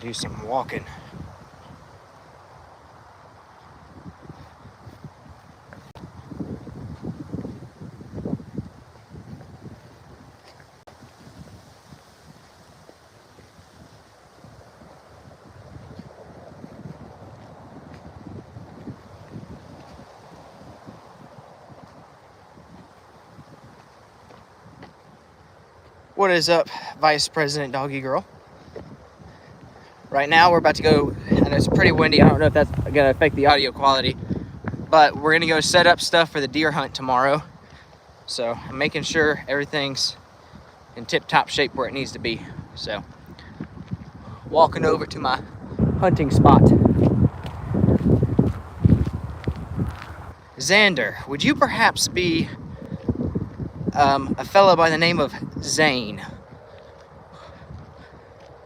do some walking. What is up, Vice President Doggy Girl? Right now we're about to go, and it's pretty windy. I don't know if that's gonna affect the audio quality, but we're gonna go set up stuff for the deer hunt tomorrow. So I'm making sure everything's in tip-top shape where it needs to be. So walking over to my hunting spot. Xander, would you perhaps be a fellow by the name of Zane?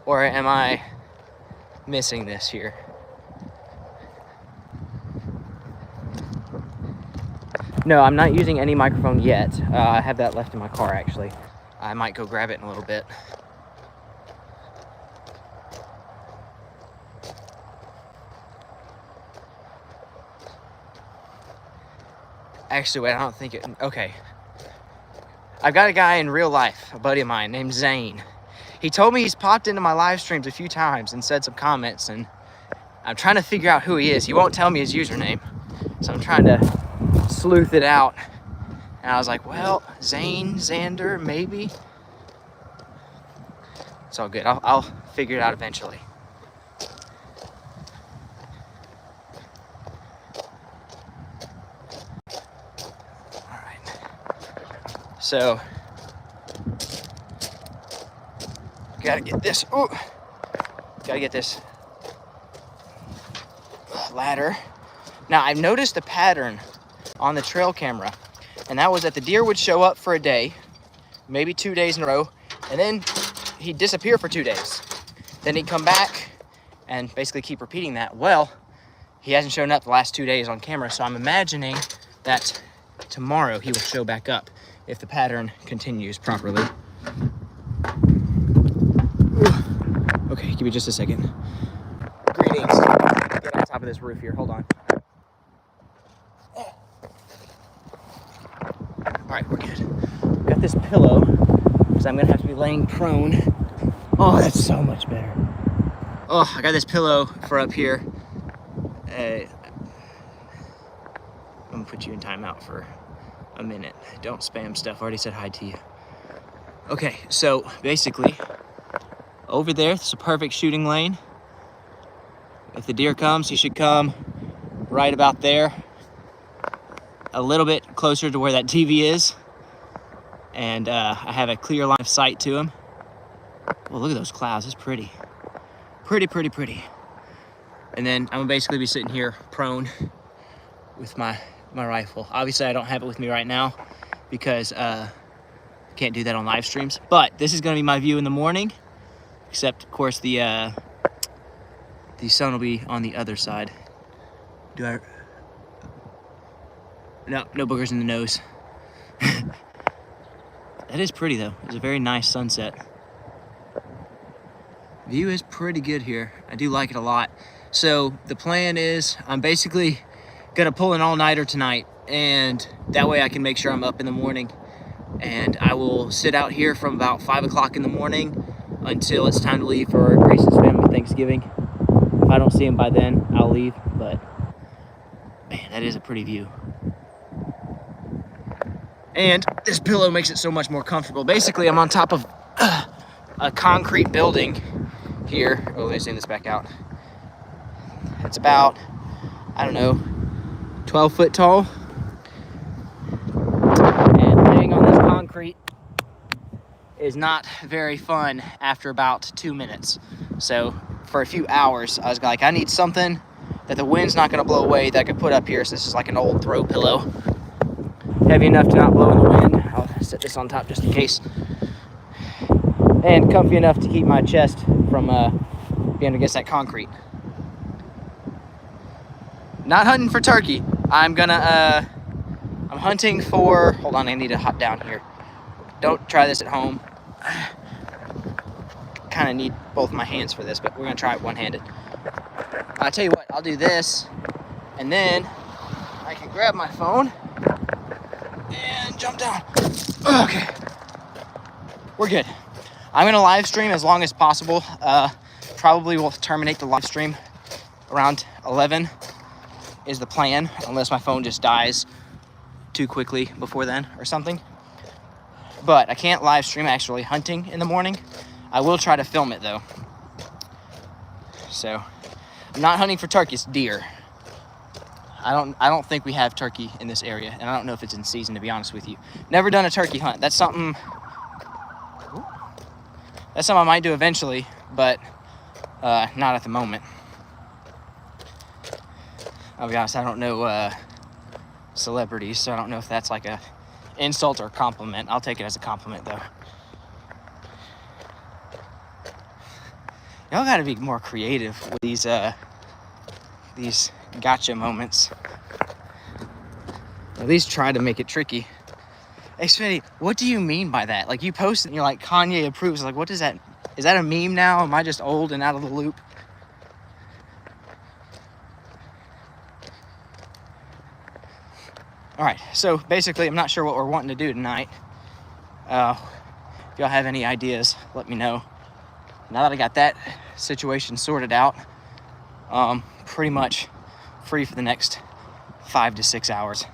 Or am I missing this here? No, I'm not using any microphone yet. I have that left in my car, actually. I might go grab it in a little bit. Actually, wait, I don't think it... Okay. I've got a guy in real life, a buddy of mine named Zane. He told me he's popped into my live streams a few times and said some comments, and I'm trying to figure out who he is. He won't tell me his username, so I'm trying to sleuth it out. And I was like, well, Zane, Xander, maybe. It's all good. I'll figure it out eventually. So, gotta get this, gotta get this ladder. Now, I've noticed a pattern on the trail camera, and that was that the deer would show up for a day, maybe 2 days in a row, and then he'd disappear for 2 days. Then he'd come back and basically keep repeating that. Well, he hasn't shown up the last 2 days on camera, so I'm imagining that tomorrow he will show back up if the pattern continues properly. Okay, give me just a second. Greetings. Get on top of this roof here, hold on. All right, we're good. Got this pillow, because I'm gonna have to be laying prone. Oh, that's so much better. Oh, I got this pillow for up here. I'm gonna put you in timeout for a minute. Don't spam stuff. I already said hi to you. Okay, so basically, over there, it's a perfect shooting lane. If the deer comes, he should come right about there, a little bit closer to where that TV is, and I have a clear line of sight to him. Well, look at those clouds. It's pretty. Pretty. And then I'm gonna basically be sitting here prone with my rifle. Obviously, I don't have it with me right now because I can't do that on live streams. But this is going to be my view in the morning, except, of course, the sun will be on the other side. No boogers in the nose. That is pretty, though. It's a very nice sunset. View is pretty good here. I do like it a lot. So the plan is I'm basically gonna pull an all-nighter tonight, and that way I can make sure I'm up in the morning, and I will sit out here from about 5 o'clock in the morning until it's time to leave for Grace's family Thanksgiving. If I don't see him by then, I'll leave, but man, that is a pretty view. And this pillow makes it so much more comfortable. Basically, I'm on top of a concrete building here. Oh, let me send this back out. It's about, I don't know, 12 foot tall, and laying on this concrete is not very fun after about 2 minutes. So for a few hours, I was like, I need something that the wind's not gonna blow away that I could put up here. So this is like an old throw pillow, heavy enough to not blow in the wind. I'll set this on top just in case, and comfy enough to keep my chest from being against that concrete. Not hunting for turkey. I'm hunting for, hold on, I need to hop down here. Don't try this at home. kind of need both my hands for this, but we're gonna try it one-handed. I'll tell you what, I'll do this, and then I can grab my phone and jump down. Okay, we're good. I'm gonna live stream as long as possible. Probably will terminate the live stream around 11 is the plan, unless my phone just dies too quickly before then or something. But I can't live stream actually hunting in the morning. I will try to film it though. So I'm not hunting for turkey, it's deer. I don't think we have turkey in this area, and I don't know if it's in season, to be honest with you. Never done a turkey hunt. That's something I might do eventually, but not at the moment. I'll be honest, I don't know celebrities, so I don't know if that's like a insult or a compliment. I'll take it as a compliment though. Y'all gotta be more creative with these gotcha moments. At least try to make it tricky. Hey Smitty, what do you mean by that? Like, you post it and you're like, Kanye approves. Like, what does that, is that a meme now? Am I just old and out of the loop? All right, so basically I'm not sure what we're wanting to do tonight. If y'all have any ideas, let me know. Now that I got that situation sorted out, pretty much free for the next 5 to 6 hours.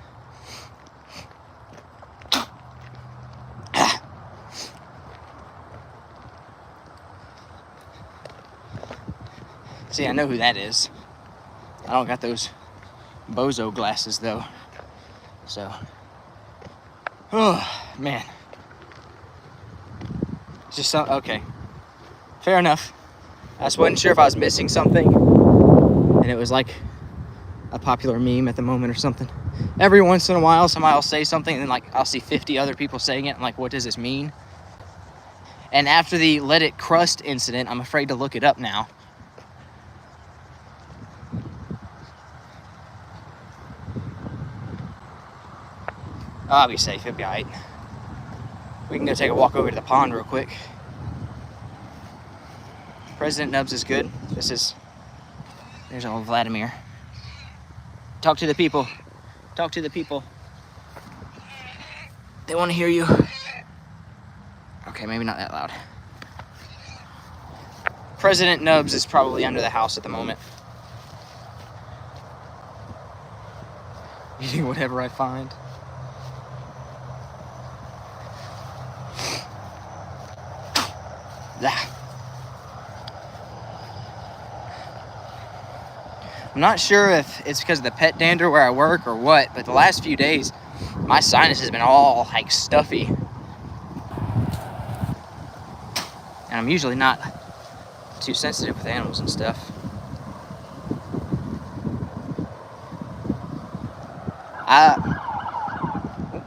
See, I know who that is. I don't got those bozo glasses though. So, oh man. It's just some, okay. Fair enough. I just wasn't sure if I was missing something and it was like a popular meme at the moment or something. Every once in a while somebody will say something and then like I'll see 50 other people saying it and like, what does this mean? And after the Let It Crust incident, I'm afraid to look it up now. I'll be safe, it'll be alright. We can go take a walk over to the pond real quick. President Nubs is good. There's old Vladimir. Talk to the people. Talk to the people. They want to hear you. Okay, maybe not that loud. President Nubs is probably under the house at the moment. Eating whatever I find. I'm not sure if it's because of the pet dander where I work or what, but the last few days, my sinus has been all like stuffy. And I'm usually not too sensitive with animals and stuff.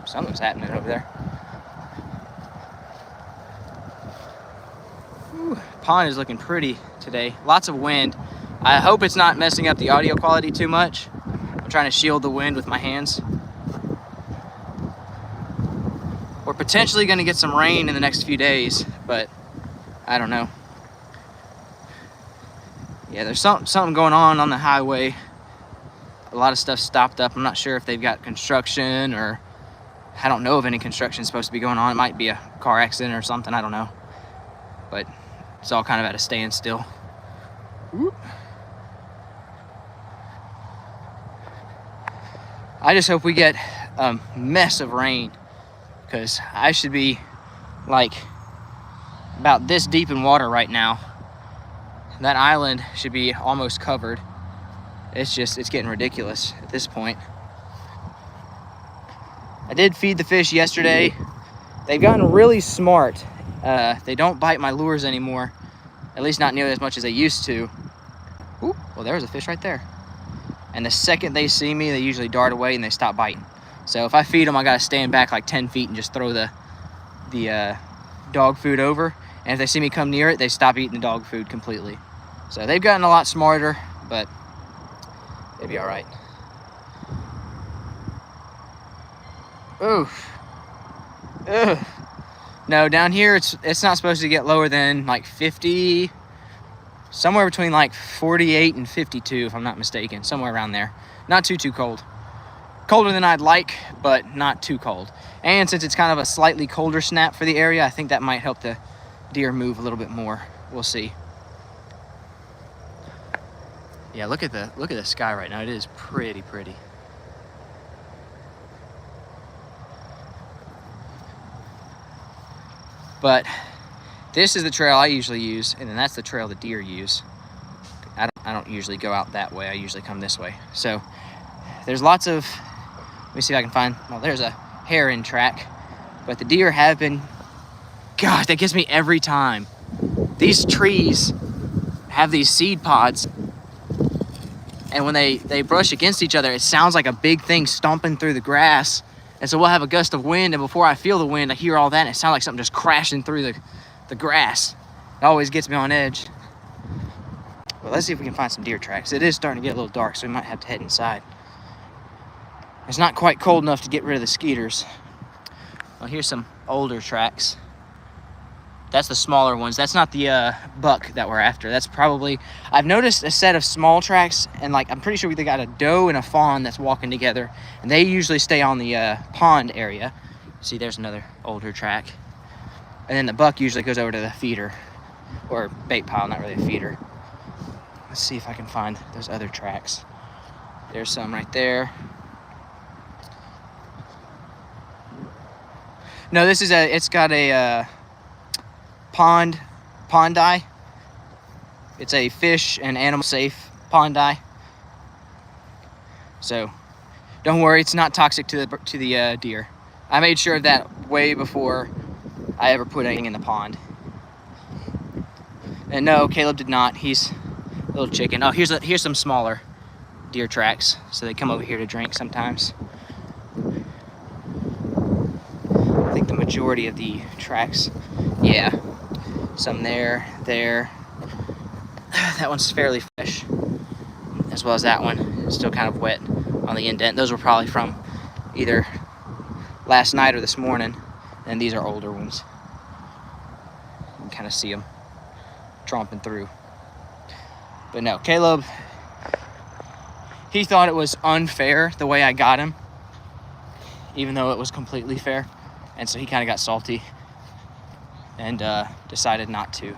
Something's happening over there. Whew, pond is looking pretty today. Lots of wind. I hope it's not messing up the audio quality too much. I'm trying to shield the wind with my hands. We're potentially going to get some rain in the next few days, but I don't know. Yeah, there's something going on the highway. A lot of stuff stopped up. I'm not sure if they've got construction, or I don't know if any construction is supposed to be going on. It might be a car accident or something, I don't know. But it's all kind of at a standstill. Whoop. I just hope we get a mess of rain, because I should be like about this deep in water right now. That island should be almost covered. It's getting ridiculous at this point. I did feed the fish yesterday. They've gotten really smart. They don't bite my lures anymore, at least not nearly as much as they used to. Ooh, well, there's a fish right there. And the second they see me, they usually dart away and they stop biting. So if I feed them, I gotta stand back like 10 feet and just throw the dog food over. And if they see me come near it, they stop eating the dog food completely. So they've gotten a lot smarter, but they'll be all right. Oof. Ugh. No, down here it's not supposed to get lower than like 50, somewhere between like 48 and 52 if I'm not mistaken, somewhere around there. Not too cold. Colder than I'd like, but not too cold. And since it's kind of a slightly colder snap for the area, I think that might help the deer move a little bit more. We'll see. Yeah, look at the sky right now. It is pretty. But this is the trail I usually use, and then that's the trail the deer use. I don't usually go out that way. I usually come this way. So there's lots of, let me see if I can find, well, there's a heron track, but the deer have been, gosh, that gets me every time. These trees have these seed pods, and when they brush against each other, it sounds like a big thing stomping through the grass. And so we'll have a gust of wind, and before I feel the wind, I hear all that, and it sounds like something just crashing through the grass. It always gets me on edge. But let's see if we can find some deer tracks. It is starting to get a little dark, so we might have to head inside. It's not quite cold enough to get rid of the skeeters. Well, here's some older tracks. That's the smaller ones. That's not the buck that we're after. That's probably, I've noticed a set of small tracks, and like I'm pretty sure they got a doe and a fawn that's walking together, and they usually stay on the pond area. See, there's another older track. And then the buck usually goes over to the feeder, or bait pile, not really a feeder. Let's see if I can find those other tracks. There's some right there. No, this is it's got a pond eye. It's a fish and animal safe pond eye. So don't worry, it's not toxic to the deer. I made sure of that way before I ever put anything in the pond. And no, Caleb did not. He's a little chicken. Oh, here's some smaller deer tracks. So they come over here to drink sometimes. I think the majority of the tracks, yeah, some there. That one's fairly fresh, as well as that one. It's still kind of wet on the indent. Those were probably from either last night or this morning, and these are older ones. You can kind of see them tromping through. But no, Caleb, he thought it was unfair the way I got him, even though it was completely fair. And so he kind of got salty and decided not to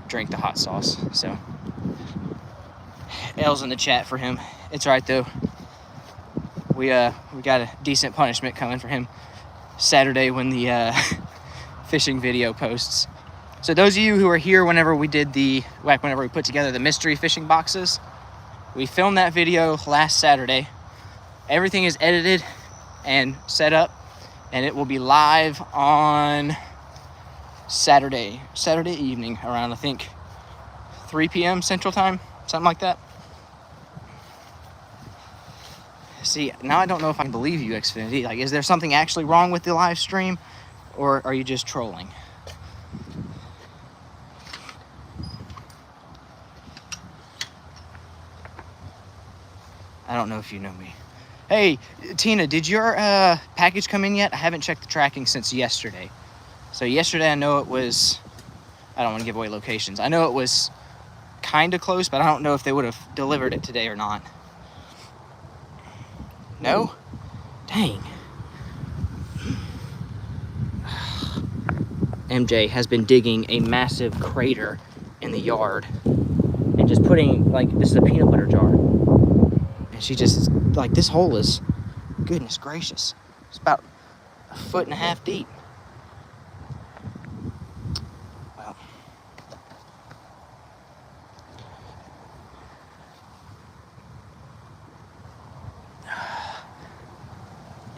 drink the hot sauce. So L's in the chat for him. It's all right though. We got a decent punishment coming for him Saturday when the fishing video posts. So those of you who are here whenever we did whenever we put together the mystery fishing boxes, we filmed that video last Saturday. Everything is edited and set up, and it will be live on Saturday evening around, I think, 3 p.m. Central Time, something like that. See, now I don't know if I can believe you, Xfinity. Like, is there something actually wrong with the live stream, or are you just trolling? I don't know if you know me. Hey, Tina, did your package come in yet? I haven't checked the tracking since yesterday. So yesterday, I know it was, I don't want to give away locations. I know it was kind of close, but I don't know if they would have delivered it today or not. No? Dang. MJ has been digging a massive crater in the yard and just putting, like, this is a peanut butter jar. And she just, like, this hole is, goodness gracious, it's about 1.5 feet deep. Well,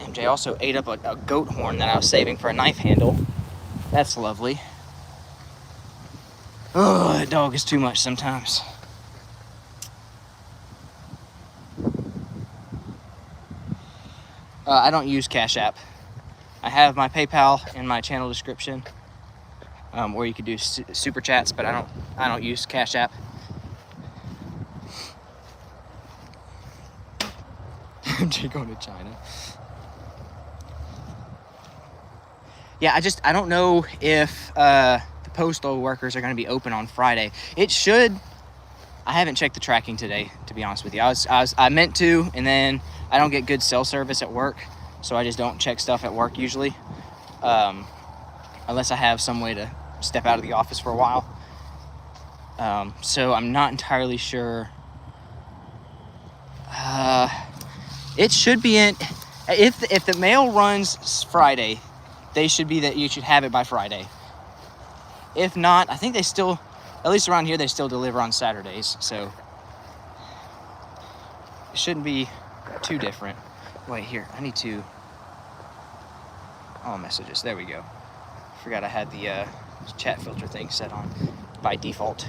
MJ also ate up a goat horn that I was saving for a knife handle. That's lovely. Oh, that dog is too much sometimes. I don't use Cash App. I have my PayPal in my channel description, or you could do super chats, but I don't use Cash App. MJ going to China. Yeah, I don't know if the postal workers are going to be open on Friday. It should. I haven't checked the tracking today, to be honest with you. I meant to, and then I don't get good cell service at work, so I just don't check stuff at work usually, unless I have some way to step out of the office for a while. So I'm not entirely sure. It should be in. If the mail runs Friday, they should be that you should have it by Friday. If not, I think they still, at least around here, they still deliver on Saturdays, so it shouldn't be too different. Wait, here, I need to, all messages, there we go. Forgot I had the chat filter thing set on by default.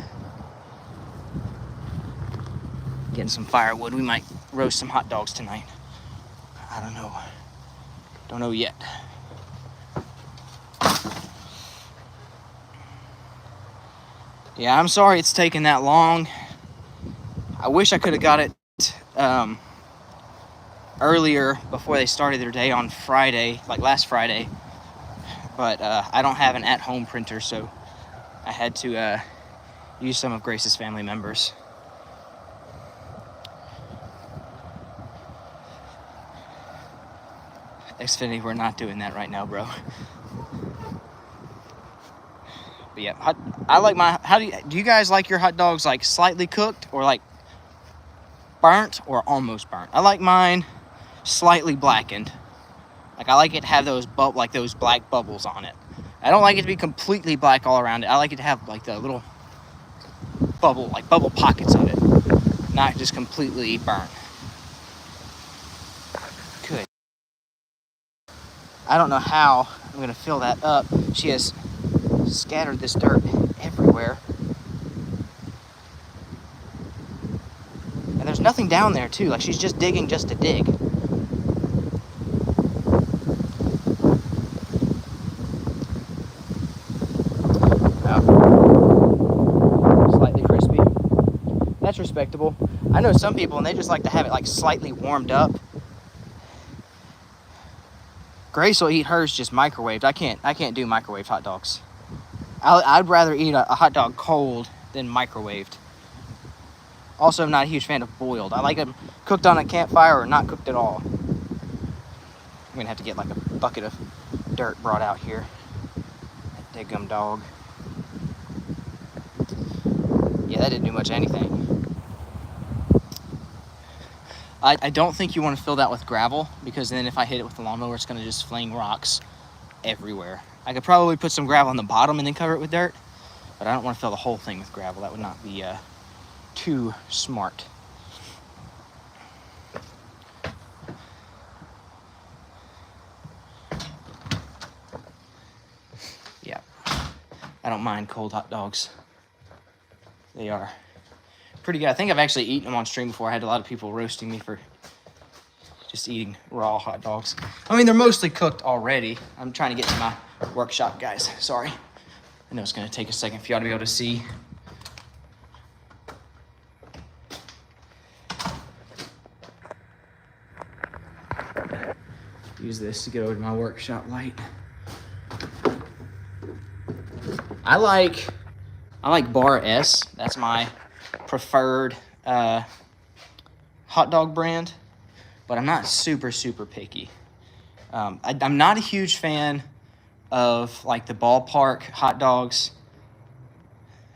Getting some firewood, we might roast some hot dogs tonight. I don't know yet. Yeah, I'm sorry it's taken that long. I wish I could have got it earlier before they started their day on Friday, like last Friday. But I don't have an at-home printer, so I had to use some of Grace's family members. Xfinity, we're not doing that right now, bro. But yeah, I like my, do you guys like your hot dogs like slightly cooked or like burnt or almost burnt? I like mine slightly blackened. Like I like it to have those those black bubbles on it. I don't like it to be completely black all around it. I like it to have like the little bubble pockets of it, not just completely burnt. Good. I don't know how I'm gonna fill that up. She has scattered this dirt everywhere. And there's nothing down there too, like she's just digging just to dig. Slightly crispy. That's respectable. I know some people and they just like to have it like slightly warmed up. Grace will eat hers just microwaved. I can't do microwave hot dogs. I'd rather eat a hot dog cold than microwaved. Also, I'm not a huge fan of boiled. I like them cooked on a campfire or not cooked at all. I'm gonna have to get like a bucket of dirt brought out here. That daggum dog. Yeah, that didn't do much of anything. I don't think you want to fill that with gravel, because then if I hit it with the lawnmower, it's gonna just fling rocks everywhere. I could probably put some gravel on the bottom and then cover it with dirt, but I don't want to fill the whole thing with gravel. That would not be too smart. Yeah, I don't mind cold hot dogs. They are pretty good. I think I've actually eaten them on stream before. I had a lot of people roasting me for just eating raw hot dogs. I mean, they're mostly cooked already. I'm trying to get to my workshop, guys. Sorry. I know it's going to take a second for y'all to be able to see. Use this to get over to my workshop light. I like Bar S. That's my preferred hot dog brand, but I'm not super picky. I'm not a huge fan of like the ballpark hot dogs.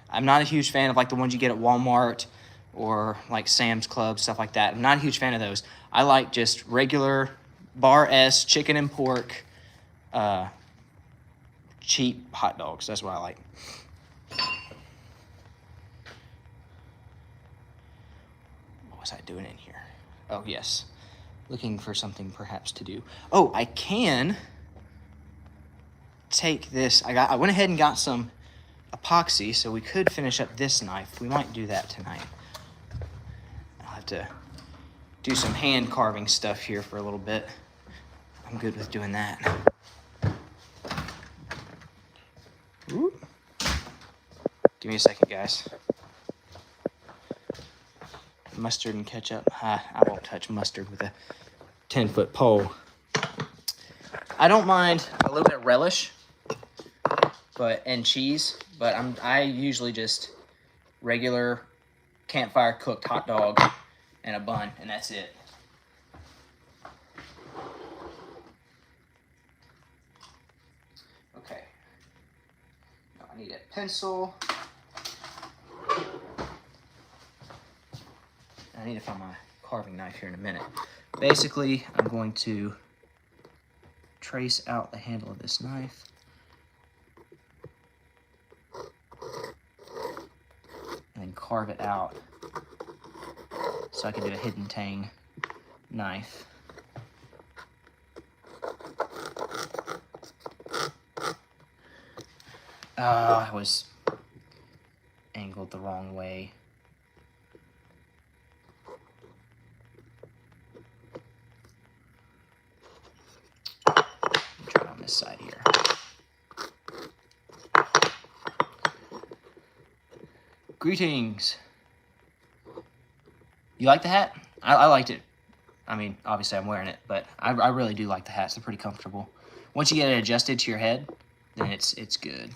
I'm not a huge fan of like the ones you get at Walmart or like Sam's Club, stuff like that. I'm not a huge fan of those. I like just regular Bar S chicken and pork cheap hot dogs. That's what I like. What was I doing in here? Oh, yes. Looking for something perhaps to do. Oh, I can take this. I went ahead and got some epoxy, so we could finish up this knife. We might do that tonight. I'll have to do some hand carving stuff here for a little bit. I'm good with doing that. Ooh. Give me a second, guys. Mustard and ketchup. I won't touch mustard with a 10-foot pole. I don't mind a little bit of relish and cheese, but I usually just regular campfire cooked hot dog and a bun, and that's it. Okay. Now I need a pencil. I need to find my carving knife here in a minute. Basically, I'm going to trace out the handle of this knife. And then carve it out so I can do a hidden tang knife. I was angled the wrong way. Try it on this side here. Greetings. You like the hat? I liked it. I mean, obviously I'm wearing it, but I really do like the hat. It's pretty comfortable. Once you get it adjusted to your head, then it's good.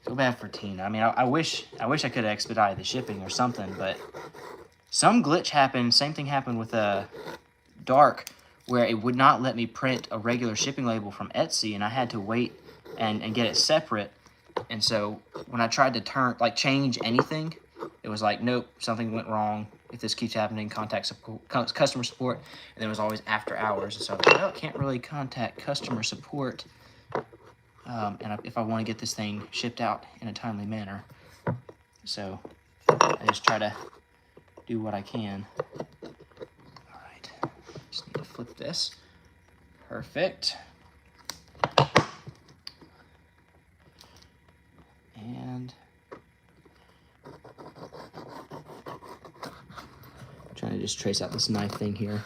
Feel bad for Tina. I mean, I wish I could have expedited the shipping or something, but some glitch happened. Same thing happened with Dark, where it would not let me print a regular shipping label from Etsy, and I had to wait and get it separate. And so when I tried to change anything, it was like, nope, something went wrong. If this keeps happening, contact customer support. And it was always after hours. And so I was like, well, I can't really contact customer support. If I want to get this thing shipped out in a timely manner. So I just try to do what I can. All right, just need to flip this. Perfect. And trying to just trace out this knife thing here.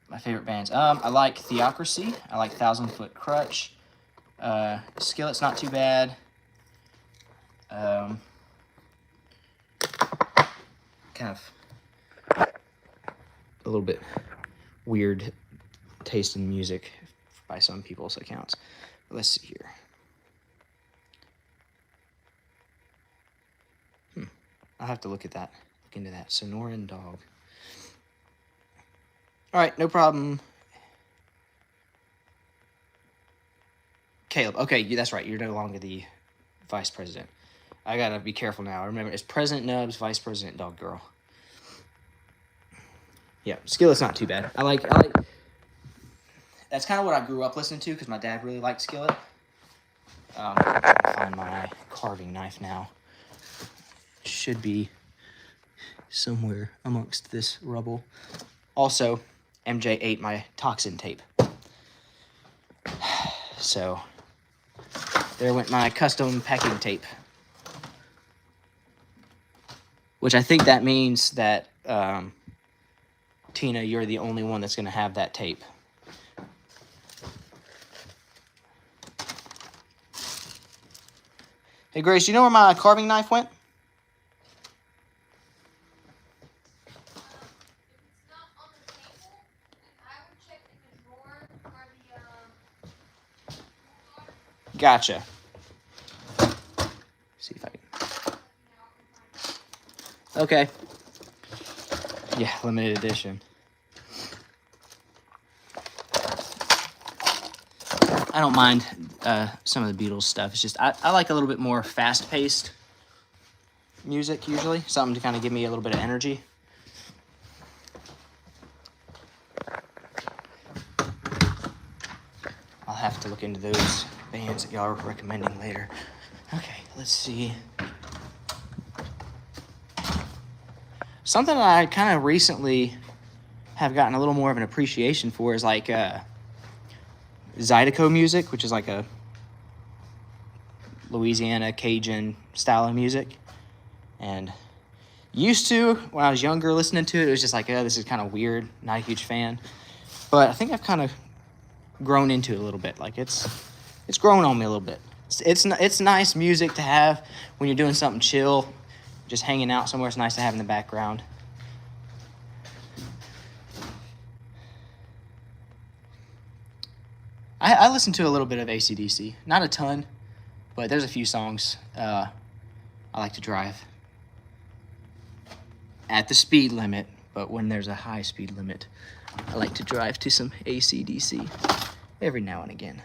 My favorite bands. I like Theocracy. I like 1,000 Foot Crutch. Skillet's not too bad. Kind of a little bit weird taste in music by some people's accounts. But let's see here. I'll have to look into that. Sonoran Dog. All right, no problem. Caleb, okay, that's right. You're no longer the vice president. I gotta be careful now. Remember, it's President Nubs, Vice President Dog Girl. Yeah, Skillet's not too bad. I like. That's kind of what I grew up listening to because my dad really liked Skillet. I'm trying to find my carving knife now. Should be somewhere amongst this rubble. Also, MJ ate my toxin tape. So, there went my custom packing tape. Which I think that means that, Tina, you're the only one that's going to have that tape. Hey, Grace, you know where my carving knife went? Gotcha. See if I can. Okay. Yeah, limited edition. I don't mind some of the Beatles stuff. It's just I like a little bit more fast-paced music usually. Something to kind of give me a little bit of energy. I'll have to look into those bands that y'all are recommending later. Okay, let's see. Something that I kind of recently have gotten a little more of an appreciation for is like Zydeco music, which is like a Louisiana Cajun style of music. And used to, when I was younger listening to it, it was just like, oh, this is kind of weird, not a huge fan. But I think I've kind of grown into it a little bit. Like it's grown on me a little bit. It's nice music to have when you're doing something chill, just hanging out somewhere. It's nice to have in the background. I listen to a little bit of AC/DC, not a ton, but there's a few songs I like to drive at the speed limit, but when there's a high speed limit, I like to drive to some AC/DC every now and again.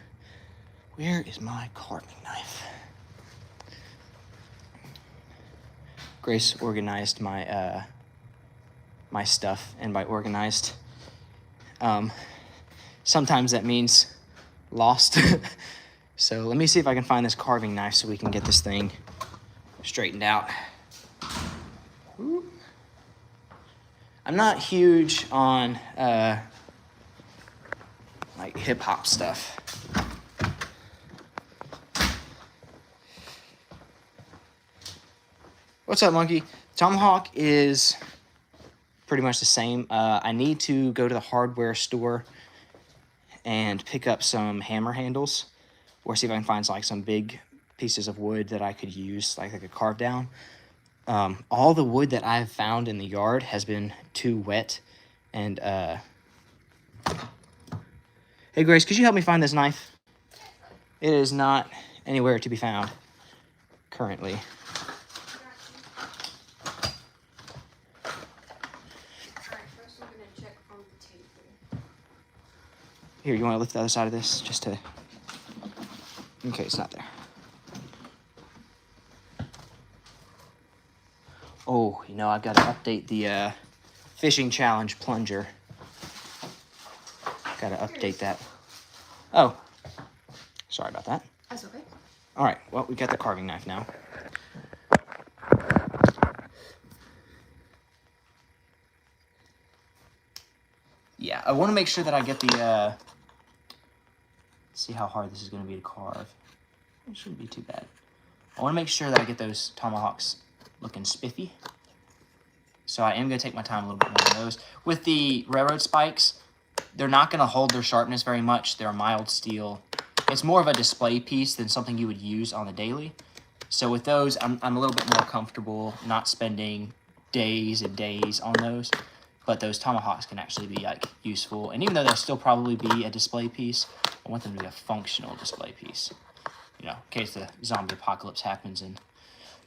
Where is my carving knife? Grace organized my my stuff, and by organized, sometimes that means lost. So let me see if I can find this carving knife so we can get this thing straightened out. Ooh. I'm not huge on like hip hop stuff. What's up, monkey? Tomahawk is pretty much the same. I need to go to the hardware store and pick up some hammer handles, or see if I can find like some big pieces of wood that I could use, like I could carve down. All the wood that I've found in the yard has been too wet, and hey Grace, could you help me find this knife? It is not anywhere to be found currently. Here, you want to lift the other side of this just to... Okay, it's not there. Oh, you know, I've got to update the fishing challenge plunger. Got to update that. Oh, sorry about that. That's okay. All right, well, we got the carving knife now. Yeah, I want to make sure that I get the... see how hard this is going to be to carve. It shouldn't be too bad. I want to make sure that I get those tomahawks looking spiffy. So I am going to take my time a little bit more on those. With the railroad spikes, they're not going to hold their sharpness very much. They're mild steel. It's more of a display piece than something you would use on the daily. So with those, I'm a little bit more comfortable not spending days and days on those. But those tomahawks can actually be like useful. And even though they'll still probably be a display piece, I want them to be a functional display piece. You know, in case the zombie apocalypse happens and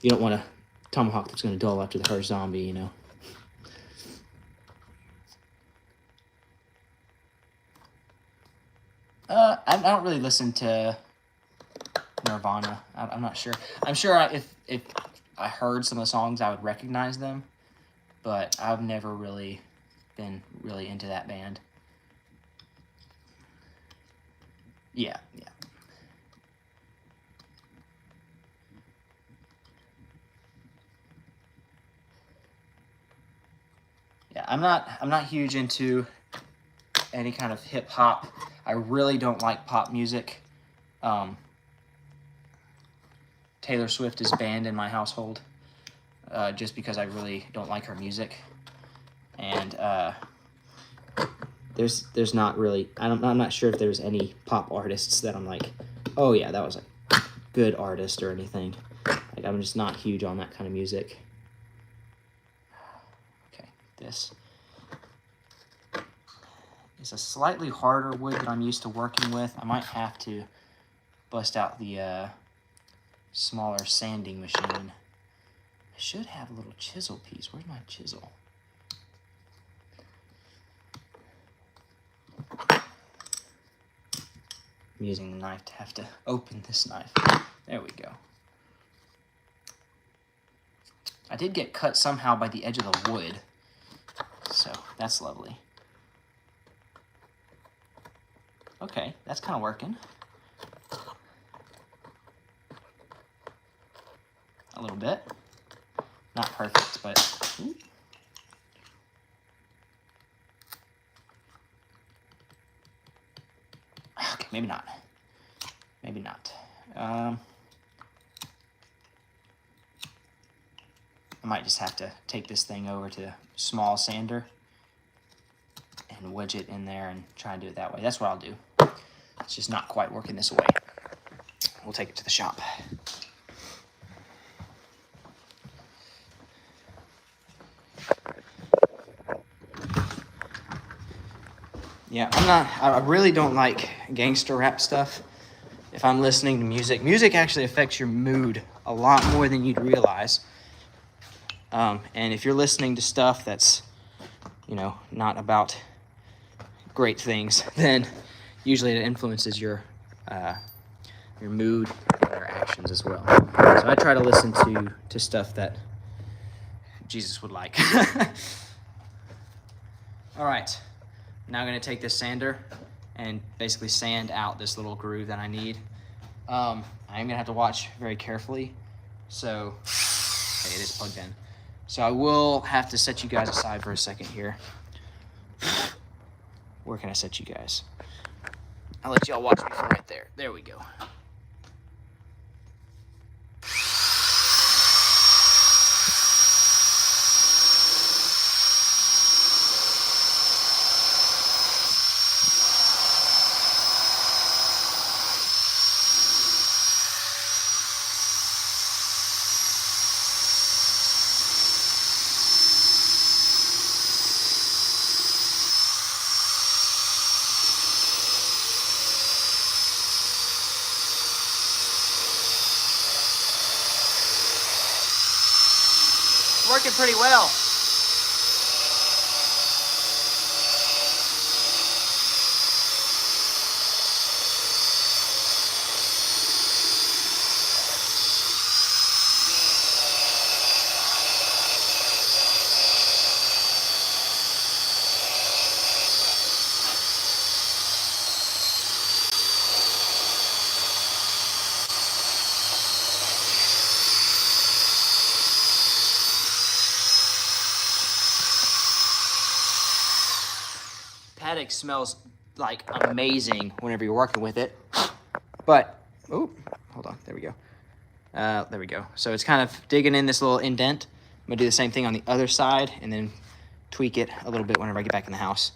you don't want a tomahawk that's going to dull after the first zombie, you know. I don't really listen to Nirvana. I'm not sure. I'm sure if I heard some of the songs, I would recognize them. But I've never really been really into that band. Yeah. Yeah, I'm not huge into any kind of hip hop. I really don't like pop music. Taylor Swift is banned in my household just because I really don't like her music. And there's not really, I'm not sure if there's any pop artists that I'm like, oh yeah, that was a good artist or anything. Like, I'm just not huge on that kind of music. Okay, this is a slightly harder wood that I'm used to working with. I might have to bust out the smaller sanding machine. I should have a little chisel piece. Where's my chisel? I'm using the knife to have to open this knife. There we go. I did get cut somehow by the edge of the wood, so that's lovely. Okay, that's kind of working. A little bit. Not perfect, but... Ooh. Okay, maybe not. Maybe not. I might just have to take this thing over to a small sander and wedge it in there and try and do it that way. That's what I'll do. It's just not quite working this way. We'll take it to the shop. Yeah, I really don't like gangster rap stuff. If I'm listening to music actually affects your mood a lot more than you'd realize. And if you're listening to stuff that's, not about great things, then usually it influences your mood and your actions as well. So I try to listen to stuff that Jesus would like. All right, now I'm gonna take this sander and basically sand out this little groove that I need. I'm gonna have to watch very carefully. So, okay, it is plugged in. So I will have to set you guys aside for a second here. Where can I set you guys? I'll let y'all watch me from right there. There we go. Working pretty well. Paddock smells like amazing whenever you're working with it, but hold on, there we go. There we go. So it's kind of digging in this little indent. I'm gonna do the same thing on the other side and then tweak it a little bit whenever I get back in the house.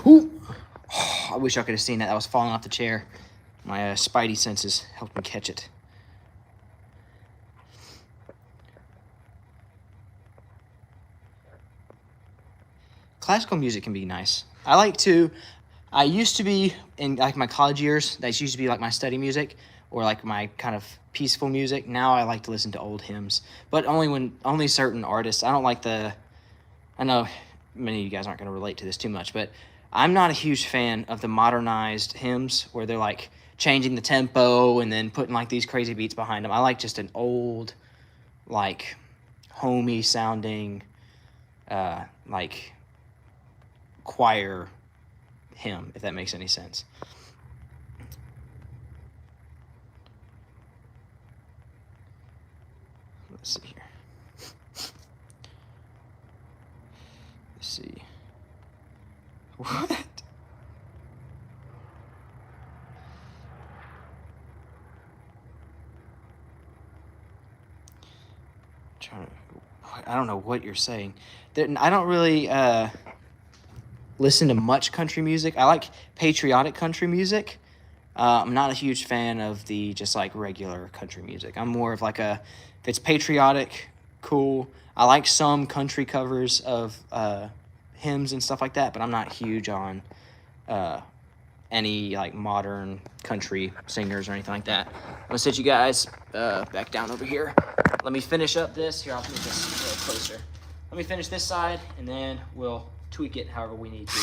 Ooh. Oh, I wish I could have seen that. That was falling off the chair. My spidey senses helped me catch it. Classical music can be nice. I used to be in like my college years, that used to be like my study music or like my kind of peaceful music. Now I like to listen to old hymns, but only certain artists. I know many of you guys aren't going to relate to this too much, but I'm not a huge fan of the modernized hymns where they're like changing the tempo and then putting like these crazy beats behind them. I like just an old, like homey sounding, like choir hymn, if that makes any sense. Let's see here. Let's see. What? I don't know what you're saying. I don't really listen to much country music. I like patriotic country music. I'm not a huge fan of the just like regular country music. I'm more of like if it's patriotic, cool. I like some country covers of hymns and stuff like that, but I'm not huge on any like modern country singers or anything like that. I'm gonna sit you guys back down over here. Let me finish up this. Here, I'll move this a little closer. Let me finish this side, and then we'll tweak it however we need to.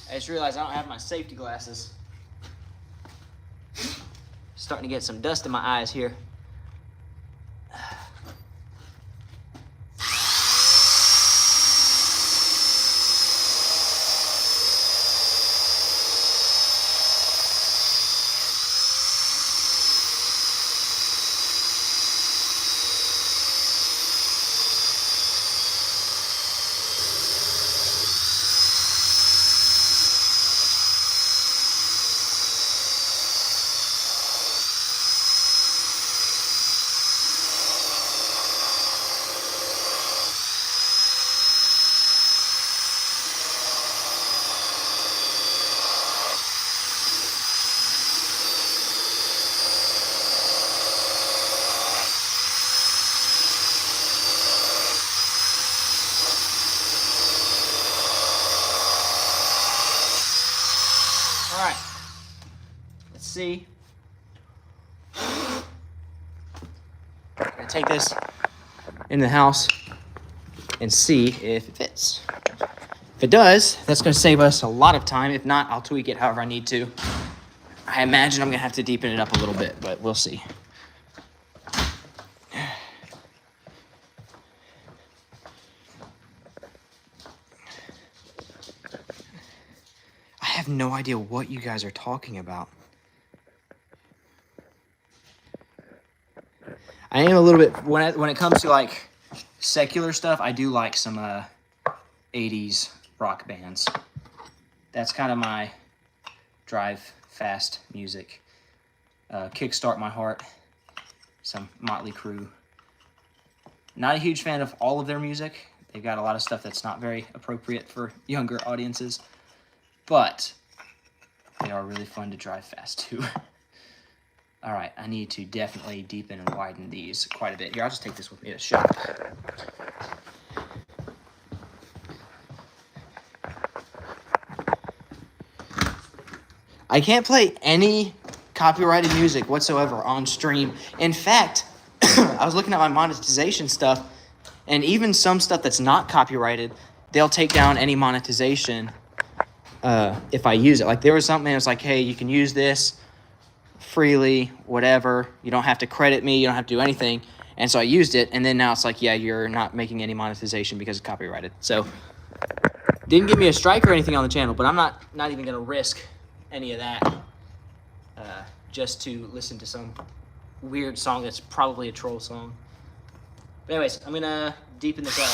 I just realized I don't have my safety glasses. Starting to get some dust in my eyes here. see. I'm gonna take this in the house and see if it fits. If it does, that's gonna save us a lot of time. If not, I'll tweak it however I need to. I imagine I'm gonna have to deepen it up a little bit, but we'll see. I have no idea what you guys are talking about. I am a little bit, when it comes to like secular stuff, I do like some 80s rock bands. That's kind of my drive fast music. Kickstart My Heart, some Motley Crue. Not a huge fan of all of their music. They've got a lot of stuff that's not very appropriate for younger audiences, but they are really fun to drive fast to. All right, I need to definitely deepen and widen these quite a bit. Here, I'll just take this with me to shop. I can't play any copyrighted music whatsoever on stream. In fact, I was looking at my monetization stuff, and even some stuff that's not copyrighted, they'll take down any monetization if I use it. Like there was something that was like, hey, you can use this freely, whatever. You don't have to credit me. You don't have to do anything. And so I used it, and then now it's like, yeah, you're not making any monetization because it's copyrighted. So didn't give me a strike or anything on the channel, but I'm not even going to risk any of that just to listen to some weird song that's probably a troll song. But anyways, I'm going to deepen this up.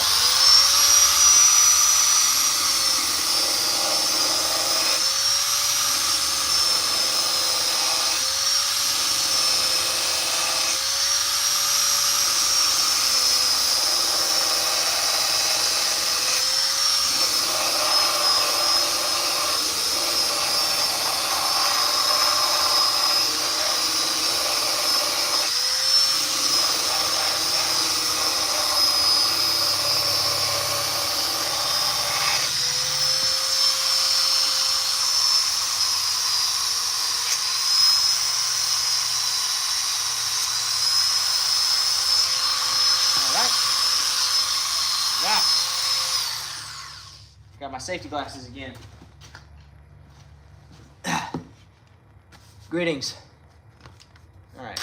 Got my safety glasses again. Greetings. All right.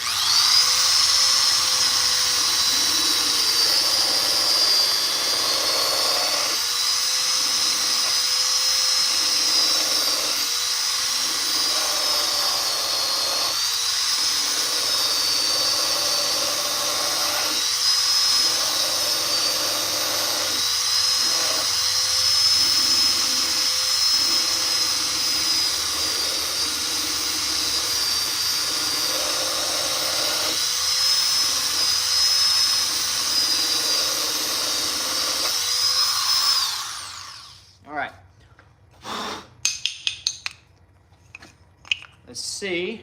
Let's see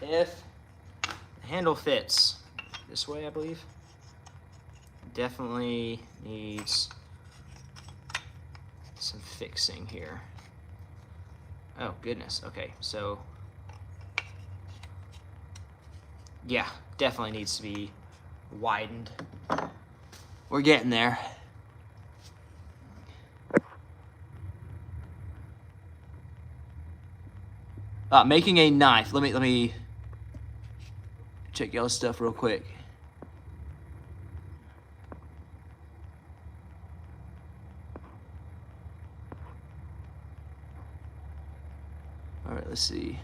if the handle fits. This way, I believe. Definitely needs some fixing here. Oh, goodness. Okay, so yeah, definitely needs to be widened. We're getting there. Making a knife. Let me check y'all's stuff real quick. All right, let's see.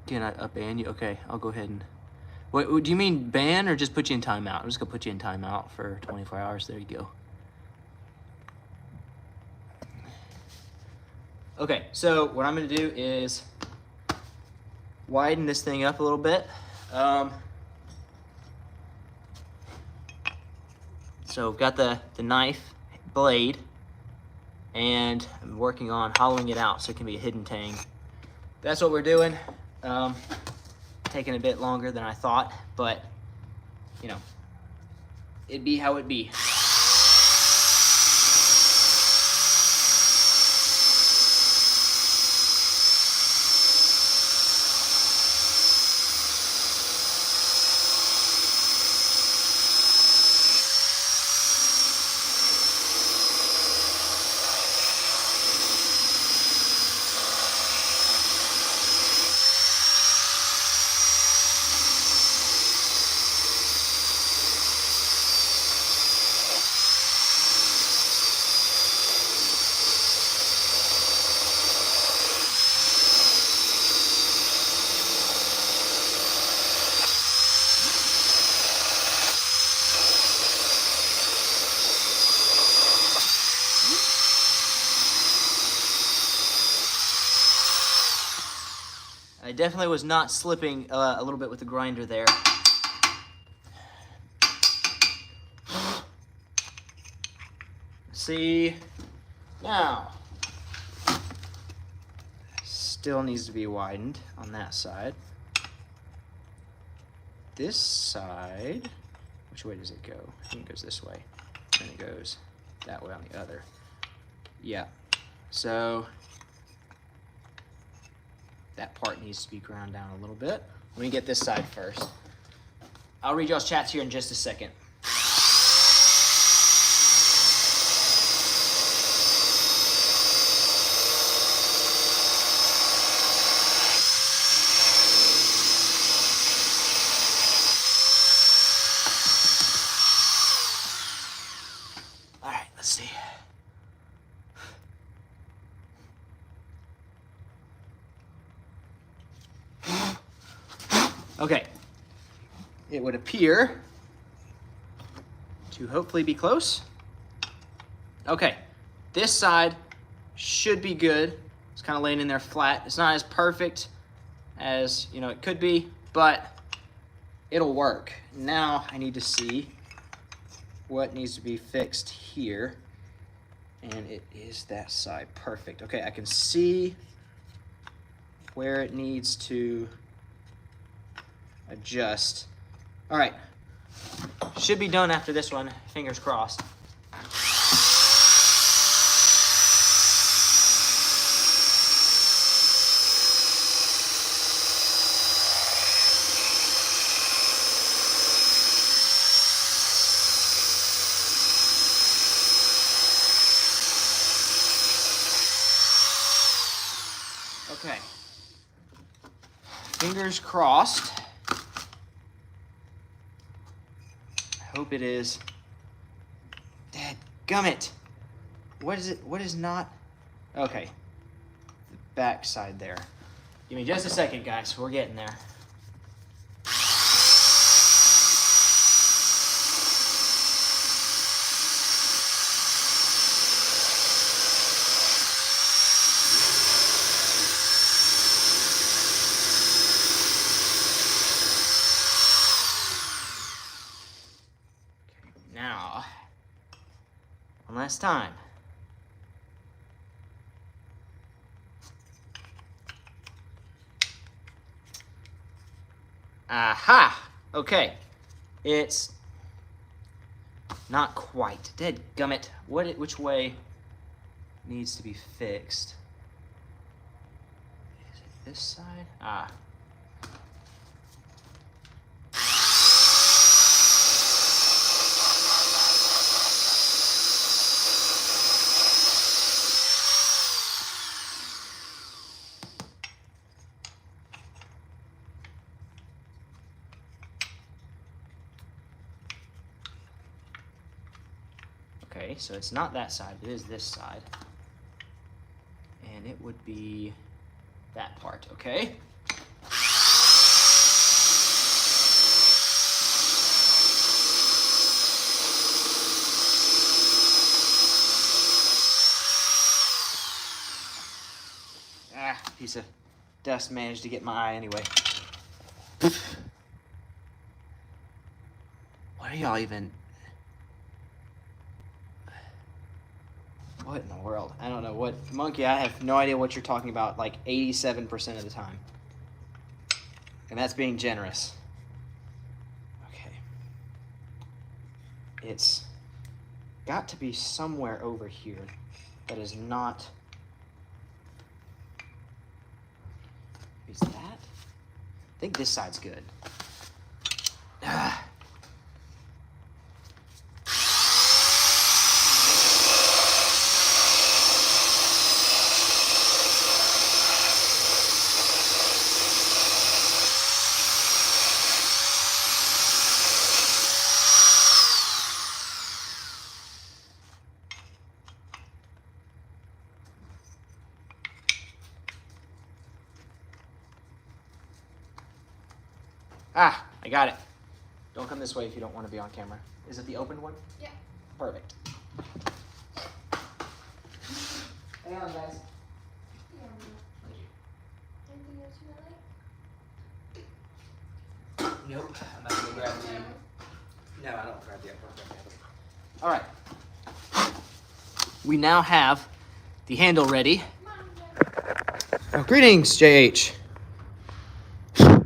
Can I ban you? Okay, I'll go ahead and... Wait, do you mean ban or just put you in timeout? I'm just gonna put you in timeout for 24 hours. There you go. Okay, so what I'm gonna do is widen this thing up a little bit. So I've got the knife blade, and I'm working on hollowing it out so it can be a hidden tang. That's what we're doing. Taking a bit longer than I thought, but you know, it'd be how it be. definitely was not slipping a little bit with the grinder there. See, now, still needs to be widened on that side. This side, which way does it go? I think it goes this way, and it goes that way on the other. Yeah, so that part needs to be ground down a little bit. Let me get this side first. I'll read y'all's chats here in just a second. All right, let's see. Okay, it would appear to hopefully be close. Okay, this side should be good. It's kind of laying in there flat. It's not as perfect as, you know, it could be, but it'll work. Now I need to see what needs to be fixed here, and it is that side. Perfect. Okay, I can see where it needs to adjust. All right, should be done after this one, fingers crossed. Okay, fingers crossed. I hope it is. Dadgummit. What is it? What is not? Okay, the back side there. Give me just a second, guys. We're getting there. Now, one last time. Aha! Okay, it's not quite. Dadgummit. Which way needs to be fixed? Is it this side? Ah. Okay, so it's not that side, it is this side. And it would be that part, okay? Ah, piece of dust managed to get my eye anyway. What are y'all even... What in the world? I don't know what. Monkey, I have no idea what you're talking about, like 87% of the time. And that's being generous. Okay. It's got to be somewhere over here that is not... Is that? I think this side's good. Ah. Ah, I got it. Don't come this way if you don't want to be on camera. Is it the open one? Yeah. Perfect. Hang on, guys. Yeah. Thank you. Anything else you would like? Nope. I'm about to go grab the... No, I don't grab the... All right. We now have the handle ready. Oh, greetings, JH.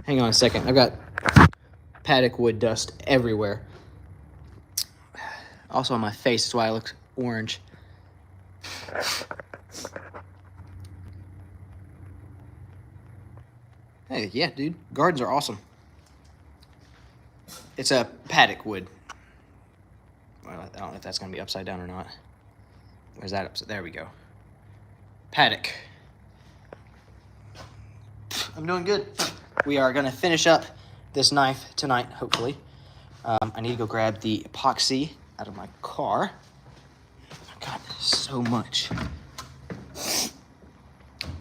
Hang on a second. I've got paddock wood dust everywhere. Also on my face. That's why I look orange. Hey, yeah, dude. Gardens are awesome. It's a paddock wood. Well, I don't know if that's going to be upside down or not. Where's that upside? There we go. Paddock. I'm doing good. We are going to finish up this knife tonight, hopefully. I need to go grab the epoxy out of my car. I've got so much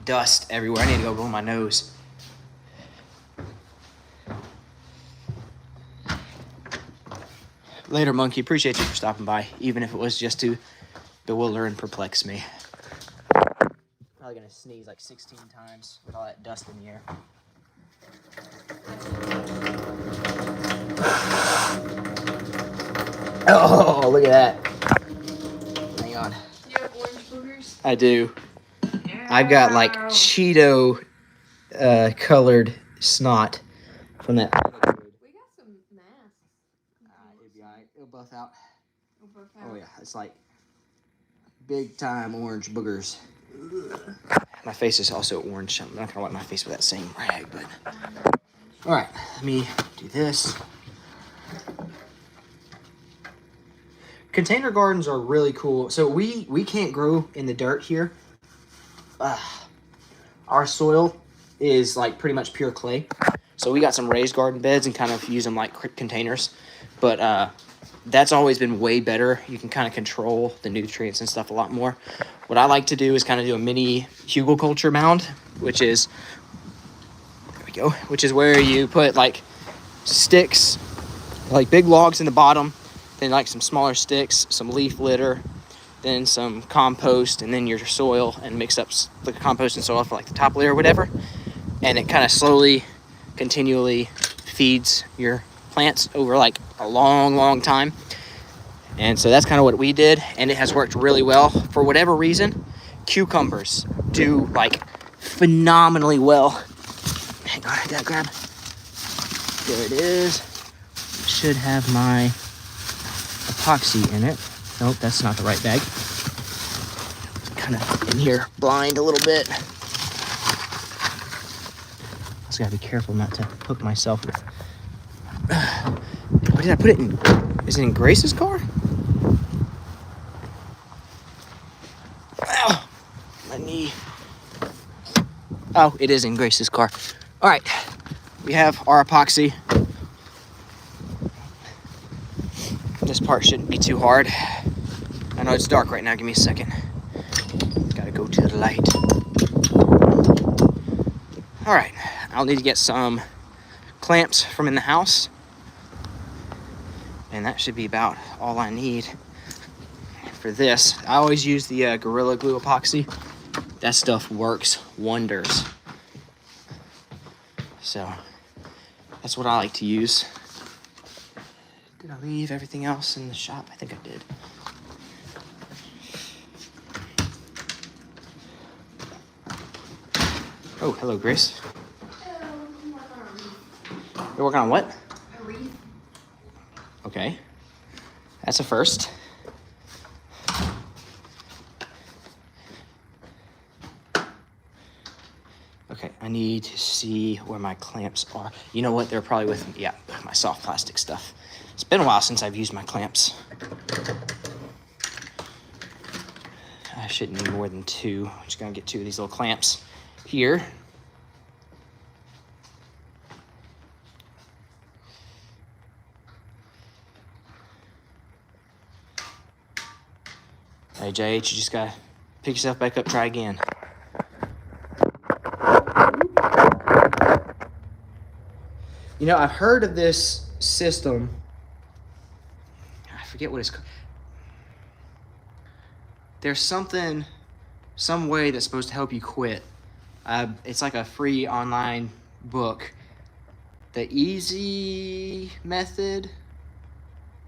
dust everywhere. I need to go blow my nose. Later, Monkey. Appreciate you for stopping by, even if it was just to bewilder and perplex me. Probably gonna sneeze like 16 times with all that dust in the air. Oh, look at that. Hang on. You have orange boogers? I do. Yeah. I've got like Cheeto colored snot from that. We got some masks. It'll be alright. It'll buff out. We'll both Oh have- yeah, it's like big time orange boogers. My face is also orange. I'm not gonna wipe my face with that same rag, but all right. Let me do this. Container gardens are really cool. So we can't grow in the dirt here. Our soil is like pretty much pure clay. So we got some raised garden beds and kind of use them like containers. But that's always been way better. You can kind of control the nutrients and stuff a lot more. What I like to do is kind of do a mini hugelkultur mound, which is, there we go, which is where you put like sticks, like big logs in the bottom, then like some smaller sticks, some leaf litter, then some compost, and then your soil, and mix up the compost and soil for like the top layer or whatever. And it kind of slowly, continually feeds your plants over like a long time. And so that's kind of what we did, and it has worked really well. For whatever reason, cucumbers do like phenomenally well. Hang on, I gotta grab. There it is. Should have my epoxy in it. Nope, that's not the right bag. Kind of in here blind a little bit. Just gotta be careful not to hook myself with. What did I put it in? Is it in Grace's car? Ow, my knee. Oh, it is in Grace's car. All right, we have our epoxy. This part shouldn't be too hard. I know it's dark right now. Give me a second. Gotta go to the light. All right, I'll need to get some clamps from in the house. And that should be about all I need for this. I always use the Gorilla Glue epoxy. That stuff works wonders. So that's what I like to use. Did I leave everything else in the shop? I think I did. Oh, hello, Grace. You're working on what? A wreath. Okay. That's a first. Okay, I need to see where my clamps are. You know what? They're probably with me. Yeah, my soft plastic stuff. It's been a while since I've used my clamps. I shouldn't need more than two. I'm just gonna get two of these little clamps here. Hey, JH, you just gotta pick yourself back up, try again. You know, I've heard of this system. I forget what it's called. There's some way that's supposed to help you quit. It's like a free online book. the easy method.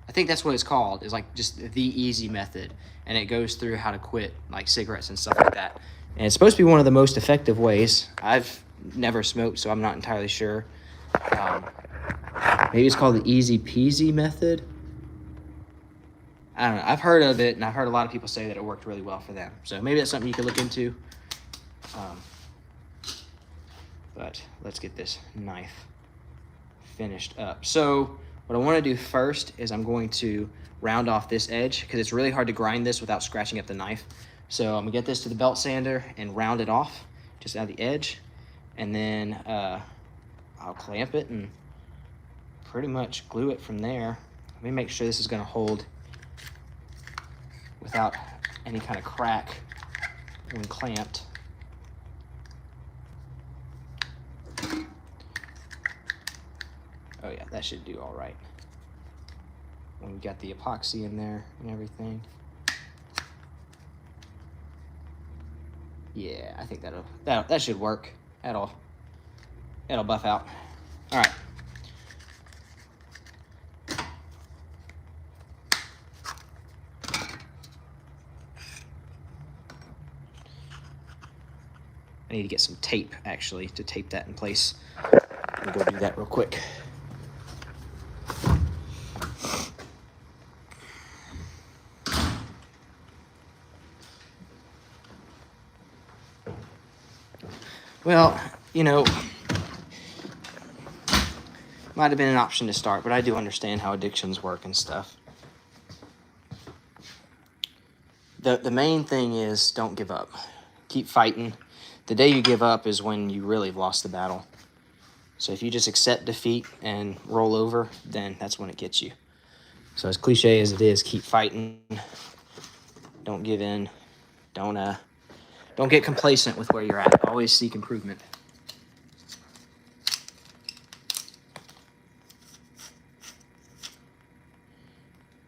I think that's what it's called. It's like just the easy method. And it goes through how to quit like cigarettes and stuff like that. And it's supposed to be one of the most effective ways. I've never smoked, so I'm not entirely sure. Maybe it's called the easy peasy method. I don't know. I've heard of it, and I've heard a lot of people say that it worked really well for them. So maybe that's something you could look into. But let's get this knife finished up. So what I want to do first is I'm going to round off this edge because it's really hard to grind this without scratching up the knife. So I'm gonna get this to the belt sander and round it off just out of the edge, and then I'll clamp it and pretty much glue it from there. Let me make sure this is gonna hold without any kind of crack when clamped. Oh yeah, that should do all right. When we got the epoxy in there and everything. Yeah, I think that should work. That'll buff out. All right. I need to get some tape actually to tape that in place. I'll go do that real quick. Well, you know, might have been an option to start, but I do understand how addictions work and stuff. The main thing is don't give up. Keep fighting. The day you give up is when you really have lost the battle. So if you just accept defeat and roll over, then that's when it gets you. So as cliche as it is, keep fighting. Don't give in. Don't get complacent with where you're at. Always seek improvement.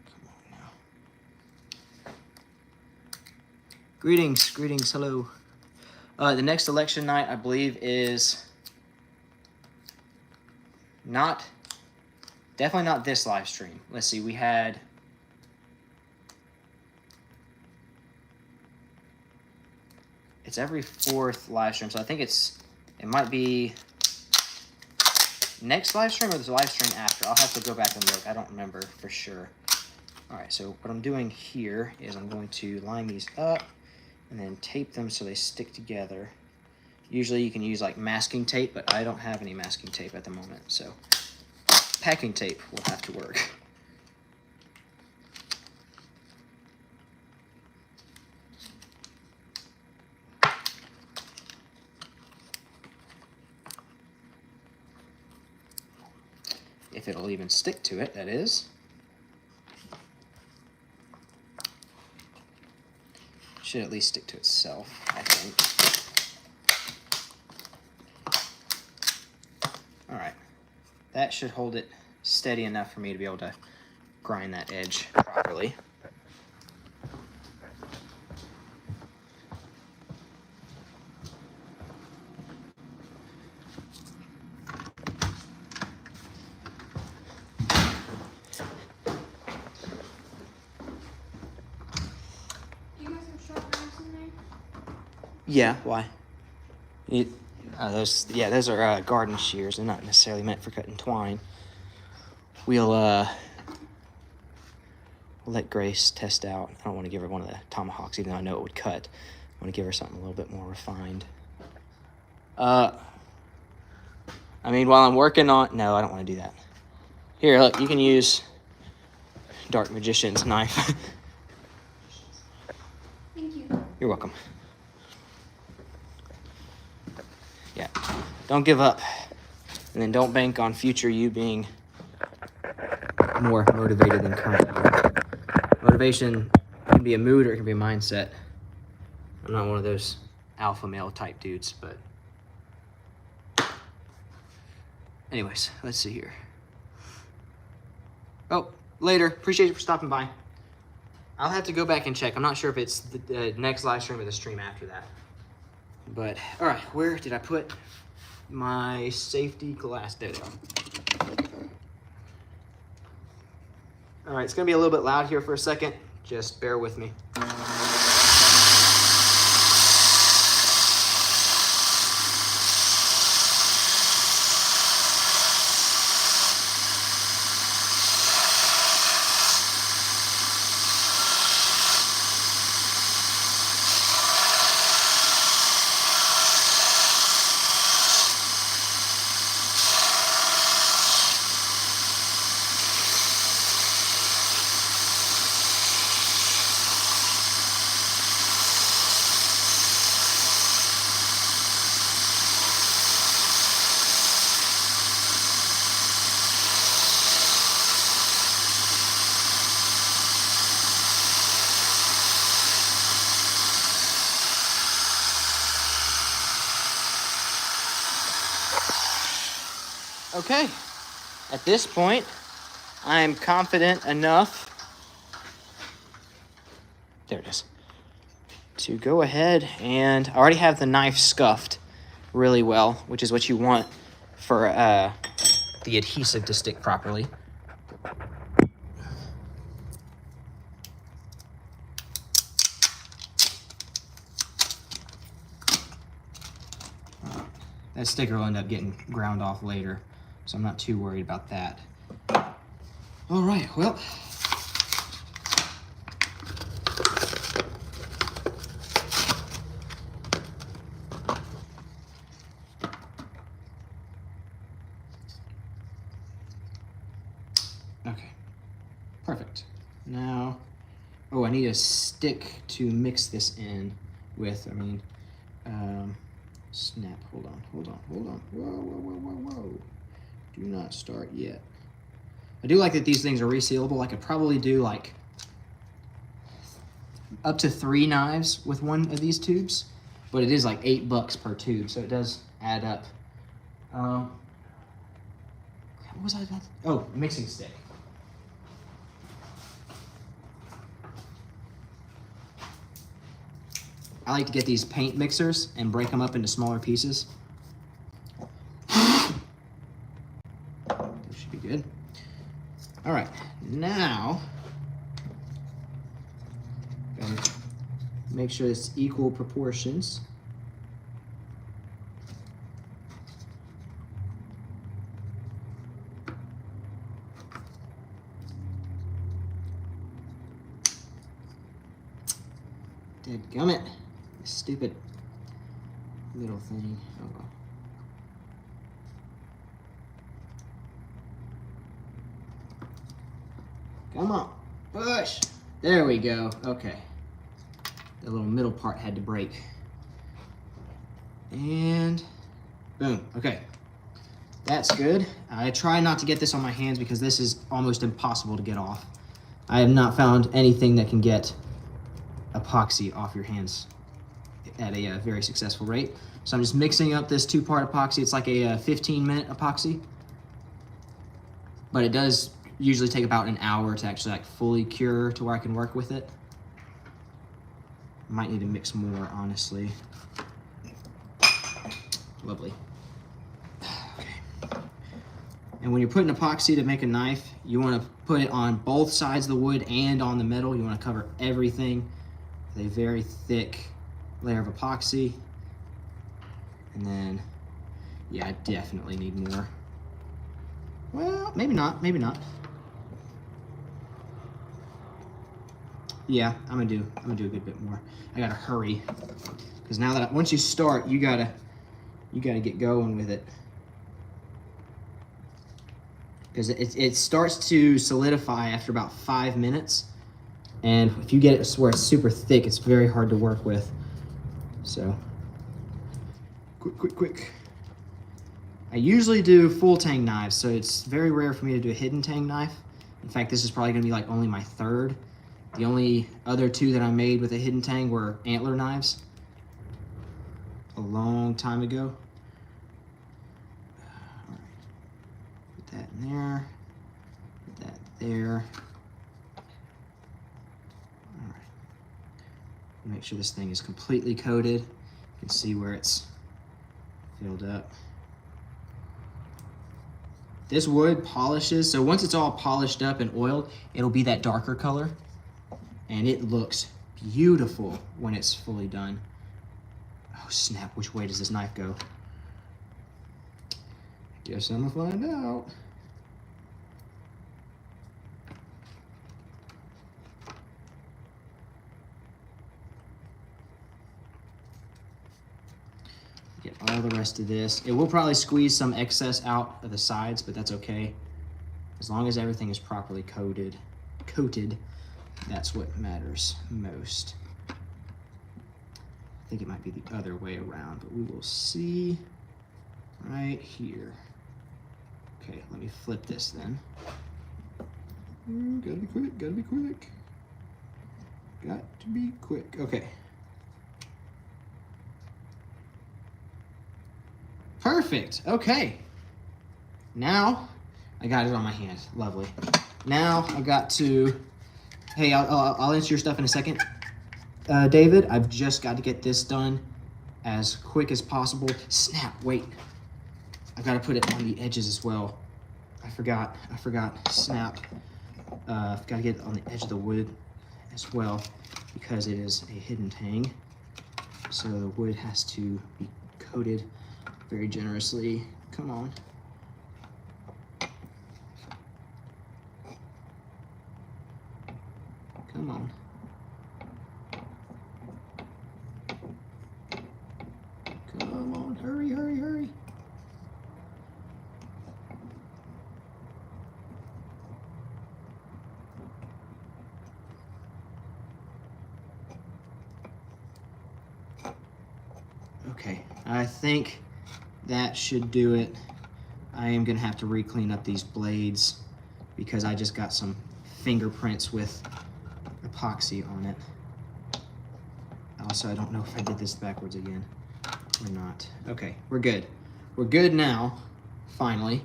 Come on now. Greetings, hello. The next election night, I believe, is definitely not this live stream. Let's see, we had... It's every fourth live stream, so I think it might be next live stream or the live stream after. I'll have to go back and look. I don't remember for sure. All right, so what I'm doing here is I'm going to line these up and then tape them so they stick together. Usually you can use like masking tape, but I don't have any masking tape at the moment, so packing tape will have to work. If it'll even stick to it, that is. Should at least stick to itself, I think. All right, that should hold it steady enough for me to be able to grind that edge properly. Yeah, why? Those are garden shears. They're not necessarily meant for cutting twine. We'll let Grace test out. I don't want to give her one of the tomahawks, even though I know it would cut. I want to give her something a little bit more refined. I mean, while I'm working on... No, I don't want to do that. Here, look, you can use Dark Magician's knife. Thank you. You're welcome. Yeah, don't give up, and then don't bank on future you being more motivated than current you. Motivation can be a mood or it can be a mindset. I'm not one of those alpha male type dudes, but anyways, let's see here. Oh, later. Appreciate you for stopping by. I'll have to go back and check. I'm not sure if it's the next live stream or the stream after that. But, all right, where did I put my safety glass. There they are. All right, it's gonna be a little bit loud here for a second. Just bear with me. Okay, at this point, I am confident enough, there it is, to go ahead and I already have the knife scuffed really well, which is what you want for the adhesive to stick properly. That sticker will end up getting ground off later, so I'm not too worried about that. All right, well. Okay, perfect. Now, oh, I need a stick to mix this in with, snap, hold on. Whoa. Do not start yet. I do like that these things are resealable. I could probably do like up to 3 knives with one of these tubes, but it is like $8 per tube, so it does add up. What was I about to, oh, mixing stick. I like to get these paint mixers and break them up into smaller pieces. That should be good. All right, now, gotta make sure it's equal proportions. Dadgummit. Stupid little thing. Oh well. Come on, push. There we go. Okay. The little middle part had to break. And boom. Okay. That's good. I try not to get this on my hands because this is almost impossible to get off. I have not found anything that can get epoxy off your hands at a very successful rate. So I'm just mixing up this 2-part epoxy. It's like a 15-minute epoxy, but it does usually take about an hour to actually like fully cure to where I can work with it. Might need to mix more, honestly. Lovely. Okay. And when you're putting epoxy to make a knife, you want to put it on both sides of the wood and on the metal. You want to cover everything with a very thick layer of epoxy. And then, yeah, I definitely need more. Well, maybe not, maybe not. Yeah, I'm gonna do a good bit more. I gotta hurry, because now that once you start, you gotta get going with it, because it starts to solidify after about 5 minutes, and if you get it where it's super thick, it's very hard to work with. So, quick. I usually do full tang knives, so it's very rare for me to do a hidden tang knife. In fact, this is probably gonna be like only my 3rd. The only other 2 that I made with a hidden tang were antler knives a long time ago. All right. Put that in there, put that there. All right. Make sure this thing is completely coated. You can see where it's filled up. This wood polishes, so once it's all polished up and oiled, it'll be that darker color. And it looks beautiful when it's fully done. Oh snap, which way does this knife go? Guess I'm gonna find out. Get all the rest of this. It will probably squeeze some excess out of the sides, but that's okay. As long as everything is properly coated, that's what matters most. I think it might be the other way around, but we will see right here. Okay, let me flip this then. Gotta be quick, gotta be quick. Got to be quick, okay. Perfect, okay. Now, I got it on my hand, lovely. Now I got to, hey, I'll answer your stuff in a second. David, I've just got to get this done as quick as possible. Snap, wait. I gotta put it on the edges as well. I forgot, snap. I've gotta get it on the edge of the wood as well because it is a hidden tang. So the wood has to be coated very generously. Come on. Come on. Come on, hurry, hurry, hurry. Okay, I think that should do it. I am gonna have to re-clean up these blades because I just got some fingerprints with epoxy on it. Also, I don't know if I did this backwards again or not. Okay, we're good. We're good now, finally.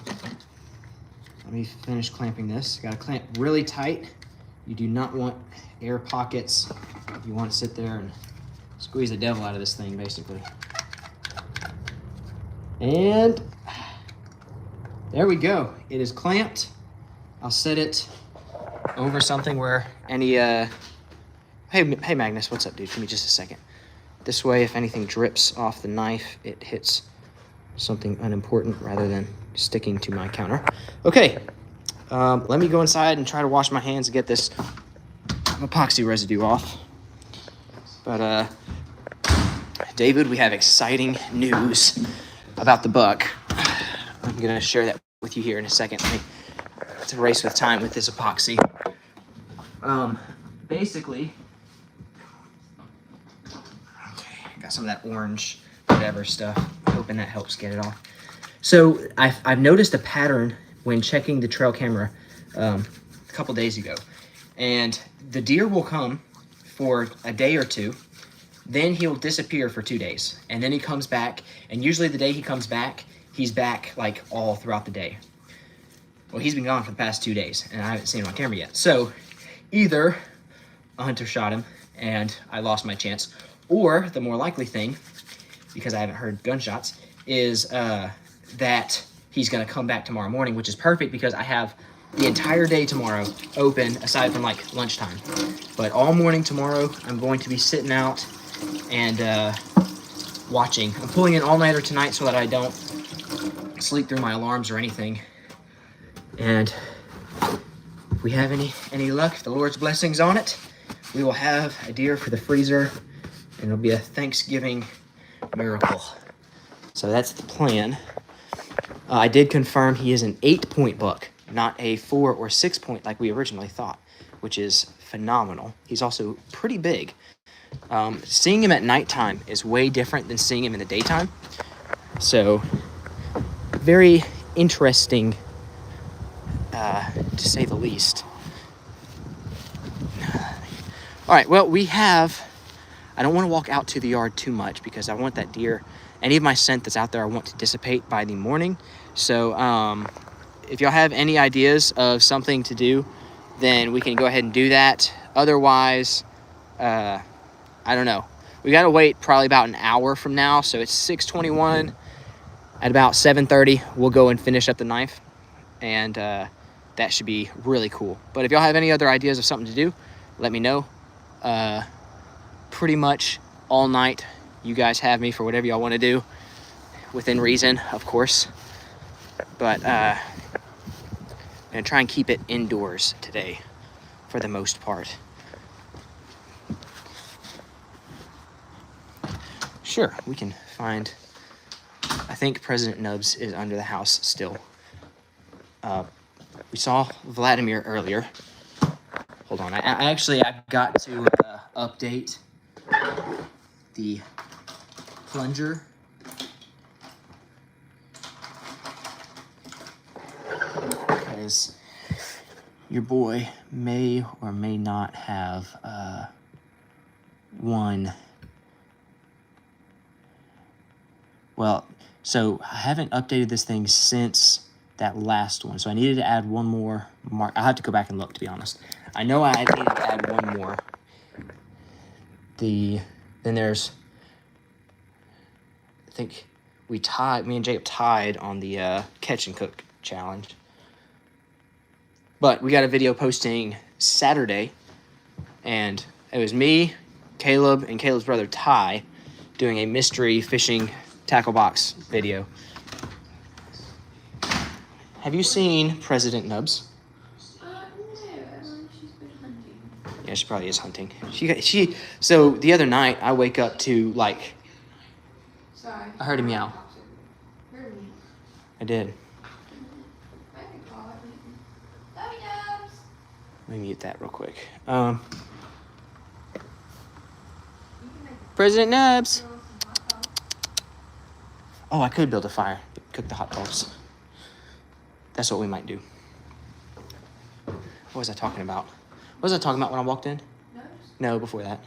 Let me finish clamping this. Gotta clamp really tight. You do not want air pockets. You want to sit there and squeeze the devil out of this thing, basically. And there we go. It is clamped. I'll set it over something where any, hey Magnus, what's up, dude? Give me just a second. This way, if anything drips off the knife, it hits something unimportant rather than sticking to my counter. Okay, let me go inside and try to wash my hands and get this epoxy residue off. But, David, we have exciting news about the buck. I'm gonna share that with you here in a second. To race with time with this epoxy. Basically, okay, got some of that orange, whatever stuff. Hoping that helps get it off. So I've noticed a pattern when checking the trail camera a couple days ago, and the deer will come for a day or two, then he'll disappear for 2 days, and then he comes back, and usually the day he comes back, he's back like all throughout the day. Well, he's been gone for the past 2 days, and I haven't seen him on camera yet. So either a hunter shot him and I lost my chance, or the more likely thing, because I haven't heard gunshots, is that he's gonna come back tomorrow morning, which is perfect because I have the entire day tomorrow open aside from like lunchtime. But all morning tomorrow, I'm going to be sitting out and watching. I'm pulling an all-nighter tonight so that I don't sleep through my alarms or anything. And if we have any luck, if the Lord's blessings on it, we will have a deer for the freezer, and it'll be a Thanksgiving miracle. So that's the plan. I did confirm he is an 8-point buck, not a 4 or 6 point like we originally thought, which is phenomenal. He's also pretty big. Seeing him at nighttime is way different than seeing him in the daytime. So very interesting, to say the least. All right, well, I don't want to walk out to the yard too much because I want that deer, any of my scent that's out there, I want to dissipate by the morning. So if y'all have any ideas of something to do, then we can go ahead and do that. Otherwise, I don't know. We got to wait probably about an hour from now. So it's 6:21. at about 7:30, we'll go and finish up the knife, and that should be really cool. But if y'all have any other ideas of something to do, let me know. Pretty much all night, you guys have me for whatever y'all want to do, within reason, of course. But I'm gonna try and keep it indoors today, for the most part. Sure, we can find. I think President Nubs is under the house still. We saw Vladimir earlier. Hold on, I got to update the plunger. Because your boy may or may not have one. Well, so I haven't updated this thing since that last one. So I needed to add one more mark. I'll have to go back and look, to be honest. I know I needed to add one more. Then there's, I think me and Jacob tied on the catch and cook challenge. But we got a video posting Saturday, and it was me, Caleb, and Caleb's brother Ty doing a mystery fishing tackle box video. Have you seen President Nubs? No, she's been hunting. Yeah, she probably is hunting. So the other night, I wake up to, like, Sorry. I heard a meow. Heard me. I did. I can call it. Love you, Dubs. Let me mute that real quick. You can make President Nubs. some hot dogs. Oh, I could build a fire, cook the hot dogs. That's what we might do. What was I talking about? What was I talking about when I walked in? No, before that.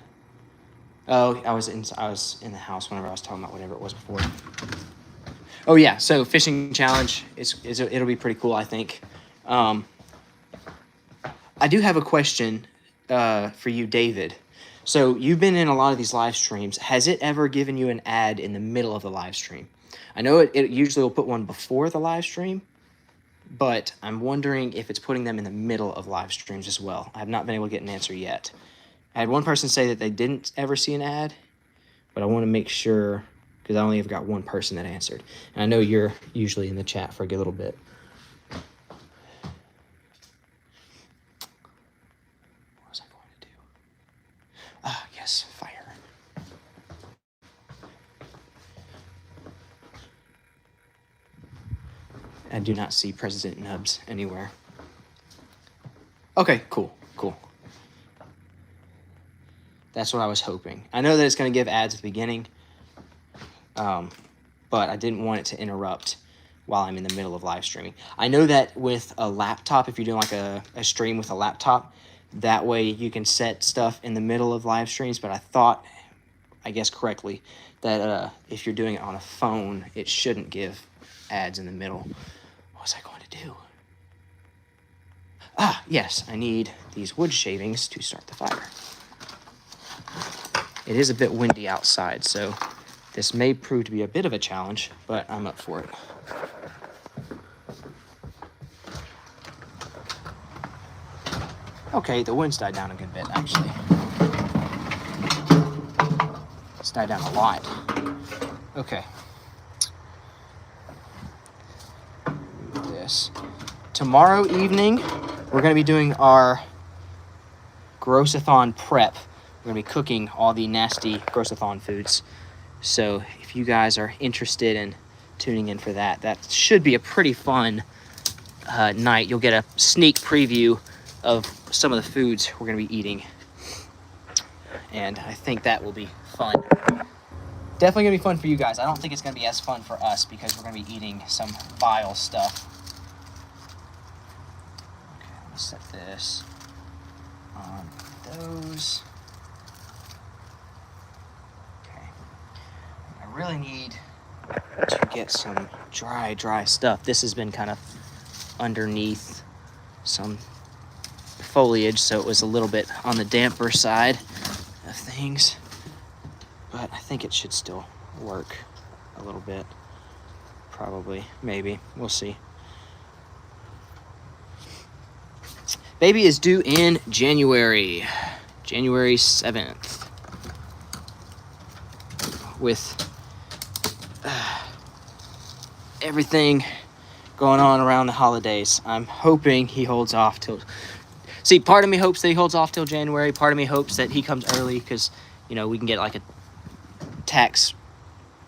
Oh, I was in the house whenever I was talking about whatever it was before. Oh yeah, so fishing challenge it'll be pretty cool, I think. I do have a question for you, David. So you've been in a lot of these live streams. Has it ever given you an ad in the middle of the live stream? I know it usually will put one before the live stream, but I'm wondering if it's putting them in the middle of live streams as well. I have not been able to get an answer yet. I had one person say that they didn't ever see an ad, but I want to make sure, because I only have got one person that answered. And I know you're usually in the chat for a good little bit. What was I going to do? Ah, yes, fire. I do not see President Nubs anywhere. Okay, cool. That's what I was hoping. I know that it's going to give ads at the beginning, but I didn't want it to interrupt while I'm in the middle of live streaming. I know that with a laptop, if you're doing like a stream with a laptop, that way you can set stuff in the middle of live streams, but I thought, I guess correctly, that if you're doing it on a phone, it shouldn't give ads in the middle. What was I going to do? Ah, yes, I need these wood shavings to start the fire. It is a bit windy outside, so this may prove to be a bit of a challenge, but I'm up for it. Okay, the wind's died down a good bit, actually. It's died down a lot. Okay. This. Tomorrow evening, we're going to be doing our Grossathon prep. We're going to be cooking all the nasty Grossathon foods. So if you guys are interested in tuning in for that, that should be a pretty fun night. You'll get a sneak preview of some of the foods we're going to be eating. And I think that will be fun. Definitely going to be fun for you guys. I don't think it's going to be as fun for us because we're going to be eating some vile stuff. Okay, let me set this on those. I really need to get some dry stuff. This has been kind of underneath some foliage, so it was a little bit on the damper side of things. But I think it should still work a little bit. Probably, maybe. We'll see. Baby is due in January 7th. With everything going on around the holidays, I'm hoping he holds off till... See, part of me hopes that he holds off till January. Part of me hopes that he comes early because, you know, we can get like a tax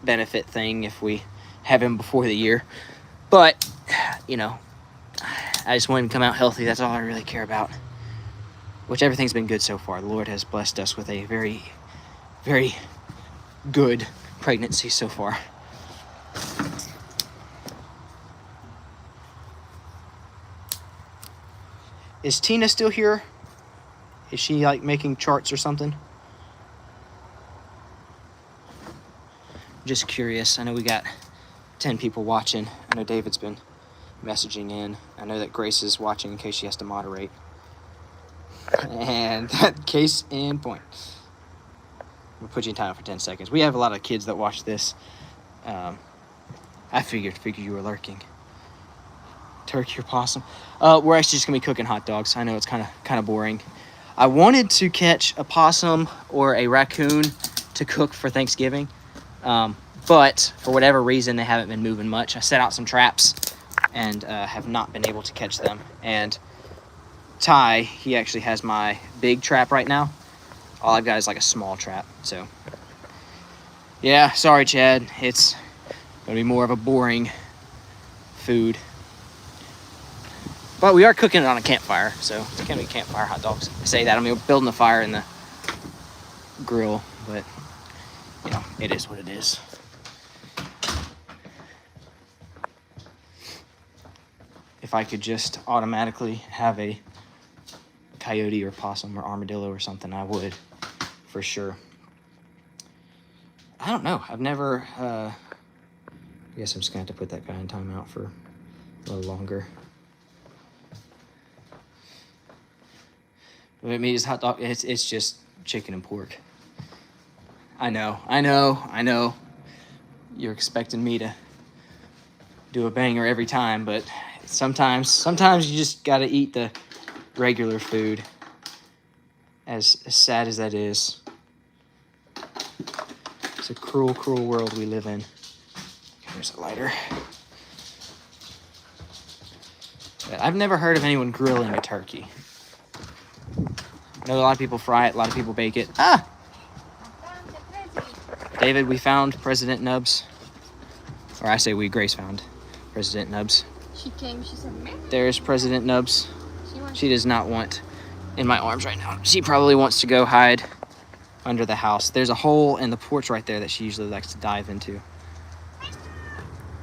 benefit thing if we have him before the year. But, you know, I just want him to come out healthy. That's all I really care about. Which everything's been good so far. The Lord has blessed us with a very, very good pregnancy so far. Is Tina still here? Is she like making charts or something? Just curious. I know we got 10 people watching. I know David's been messaging in. I know that Grace is watching in case she has to moderate. And that case in point. We'll put you in time for 10 seconds. We have a lot of kids that watch this. I figured you were lurking. Turkey or possum? We're actually just gonna be cooking hot dogs. I know it's kind of boring. I wanted to catch a possum or a raccoon to cook for Thanksgiving, but for whatever reason they haven't been moving much. I set out some traps and have not been able to catch them. And Ty, he actually has my big trap right now. All I've got is like a small trap. So yeah, sorry Chad, it's gonna be more of a boring food. But we are cooking it on a campfire, so it's gonna be campfire hot dogs. I say that, I mean, we're building a fire in the grill, but you know, it is what it is. If I could just automatically have a coyote or possum or armadillo or something, I would, for sure. I don't know, I've never, I guess I'm just gonna have to put that guy in timeout for a little longer. What it means hot dog, it's just chicken and pork. I know. You're expecting me to do a banger every time, but sometimes you just gotta eat the regular food. As sad as that is. It's a cruel, cruel world we live in. There's a lighter. But I've never heard of anyone grilling a turkey. I know a lot of people fry it, a lot of people bake it. Ah! David, we found President Nubs. Or I say we, Grace found President Nubs. She came, she said, "Meh." There's President Nubs. She does not want in my arms right now. She probably wants to go hide under the house. There's a hole in the porch right there that she usually likes to dive into.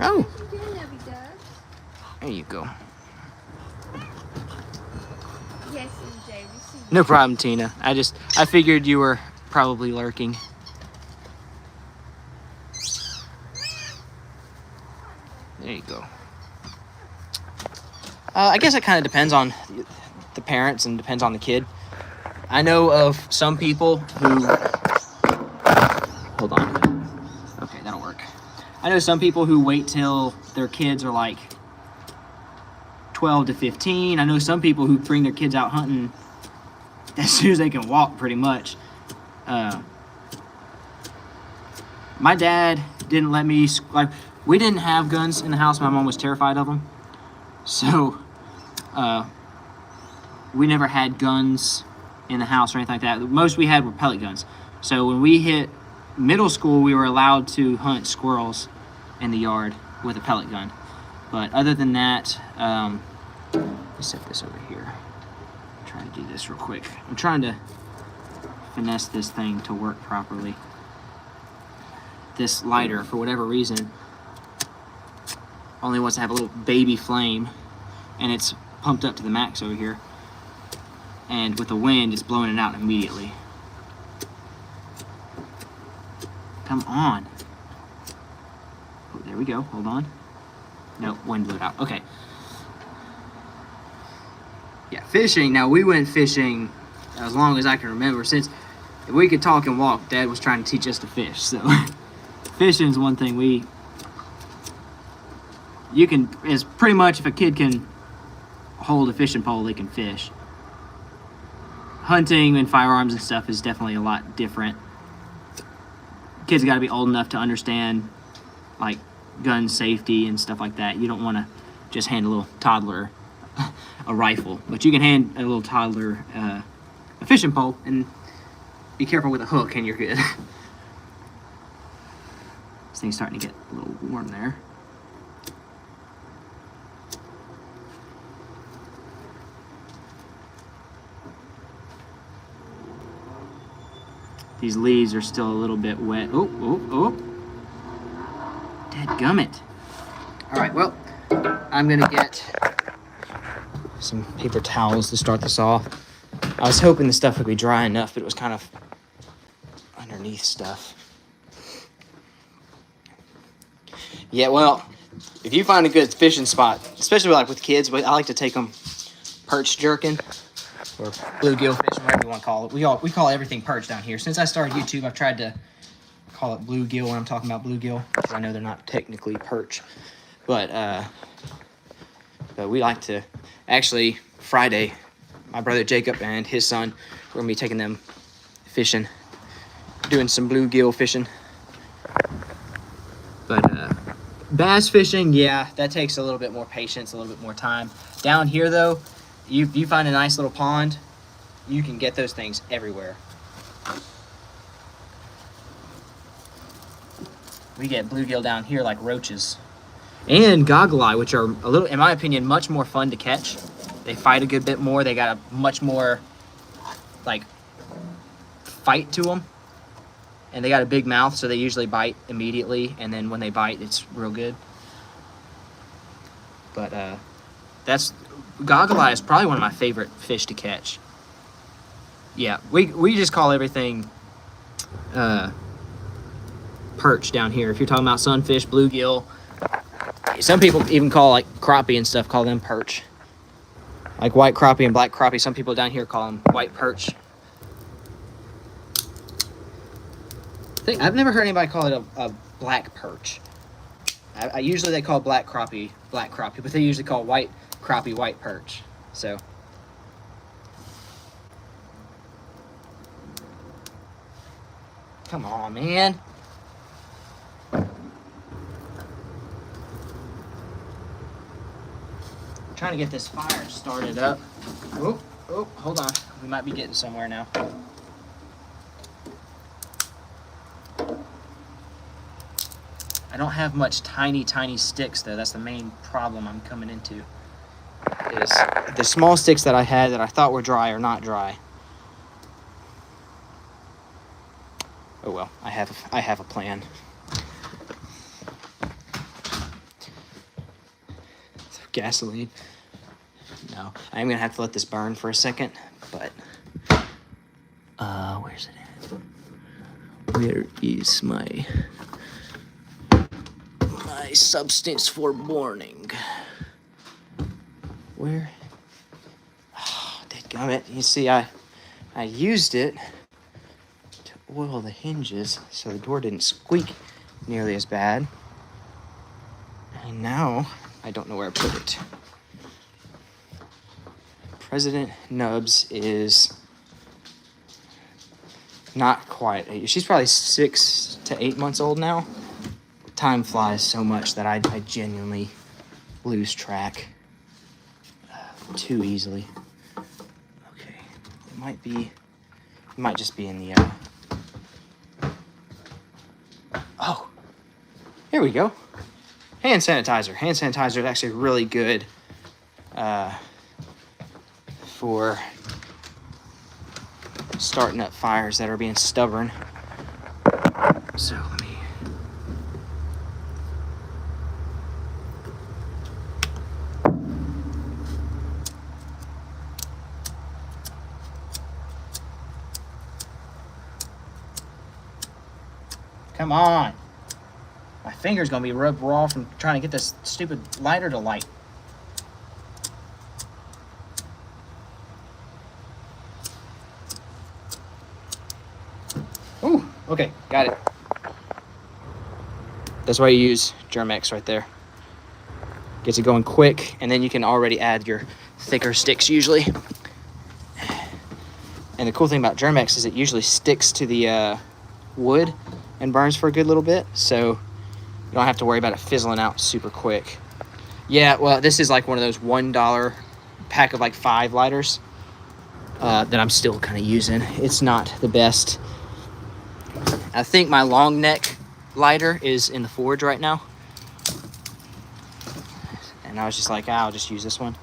Oh! There you go. Yes, MJ, we see you. No problem, Tina. I figured you were probably lurking. There you go. I guess it kind of depends on the parents and depends on the kid. I know of some people who... Hold on. Okay, that'll work. I know some people who wait till their kids are like 12 to 15. I know some people who bring their kids out hunting as soon as they can walk, pretty much. My dad didn't let me... we didn't have guns in the house. My mom was terrified of them. So, we never had guns in the house or anything like that. The most we had were pellet guns. So when we hit middle school, we were allowed to hunt squirrels in the yard with a pellet gun. But other than that, let's set this over here. I'm trying to do this real quick. I'm trying to finesse this thing to work properly. This lighter, for whatever reason, only wants to have a little baby flame, and it's pumped up to the max over here. And with the wind, it's blowing it out immediately. Come on. Oh, there we go. Hold on. No, wind blew it out. Okay. Yeah, fishing. Now, we went fishing as long as I can remember. Since if we could talk and walk, Dad was trying to teach us to fish. So, fishing is one thing we you can, is pretty much if a kid can hold a fishing pole, they can fish. Hunting and firearms and stuff is definitely a lot different. Kids got to be old enough to understand like gun safety and stuff like that. You don't want to just hand a little toddler a rifle, but you can hand a little toddler a fishing pole, and be careful with a hook and you're good. This thing's starting to get a little warm there. These leaves are still a little bit wet. Oh, oh, oh. Dadgummit. All right, well, I'm gonna get some paper towels to start this off. I was hoping the stuff would be dry enough, but it was kind of underneath stuff. Yeah, well, if you find a good fishing spot, especially like with kids, I like to take them perch jerking or bluegill fishing, whatever you want to call it. We call everything perch down here. Since I started YouTube, I've tried to call it bluegill when I'm talking about bluegill, because I know they're not technically perch. But we like to, actually, Friday, my brother Jacob and his son, we're going to be taking them fishing, doing some bluegill fishing. But bass fishing, yeah, that takes a little bit more patience, a little bit more time. Down here, though, you find a nice little pond, you can get those things everywhere. We get bluegill down here like roaches. And goggle eye, which are a little, in my opinion, much more fun to catch. They fight a good bit more. They got a much more, like, fight to them. And they got a big mouth, so they usually bite immediately. And then when they bite, it's real good. But goggle eye is probably one of my favorite fish to catch. Yeah, we just call everything perch down here. If you're talking about sunfish, bluegill, some people even call like crappie and stuff, call them perch. Like white crappie and black crappie, some people down here call them white perch. I've never heard anybody call it a black perch. I usually they call black crappie, but they usually call white crappie white perch. So come on, man. Trying to get this fire started up. Oh, hold on. We might be getting somewhere now. I don't have much tiny sticks though. That's the main problem I'm coming into. Is the small sticks that I had that I thought were dry are not dry. Oh well, I have a plan. Gasoline. No, I'm gonna have to let this burn for a second, but where's it at? Where is my substance for burning? Where? Oh, dadgummit. You see, I used it to oil the hinges so the door didn't squeak nearly as bad. And now I don't know where I put it. President Nubs is not quite. She's probably 6 to 8 months old now. Time flies so much that I genuinely lose track too easily. Okay, it might just be in the. Oh, here we go. Hand sanitizer. Hand sanitizer is actually really good for starting up fires that are being stubborn. So let me. Come on. My finger's gonna be rubbed raw from trying to get this stupid lighter to light. Ooh, okay, got it. That's why you use Germ-X right there. Gets it going quick, and then you can already add your thicker sticks usually. And the cool thing about Germ-X is it usually sticks to the wood and burns for a good little bit, so you don't have to worry about it fizzling out super quick. Yeah, well, this is like one of those $1 pack of like 5 lighters that I'm still kind of using. It's not the best. I think my long neck lighter is in the forge right now. And I was just like, I'll just use this one.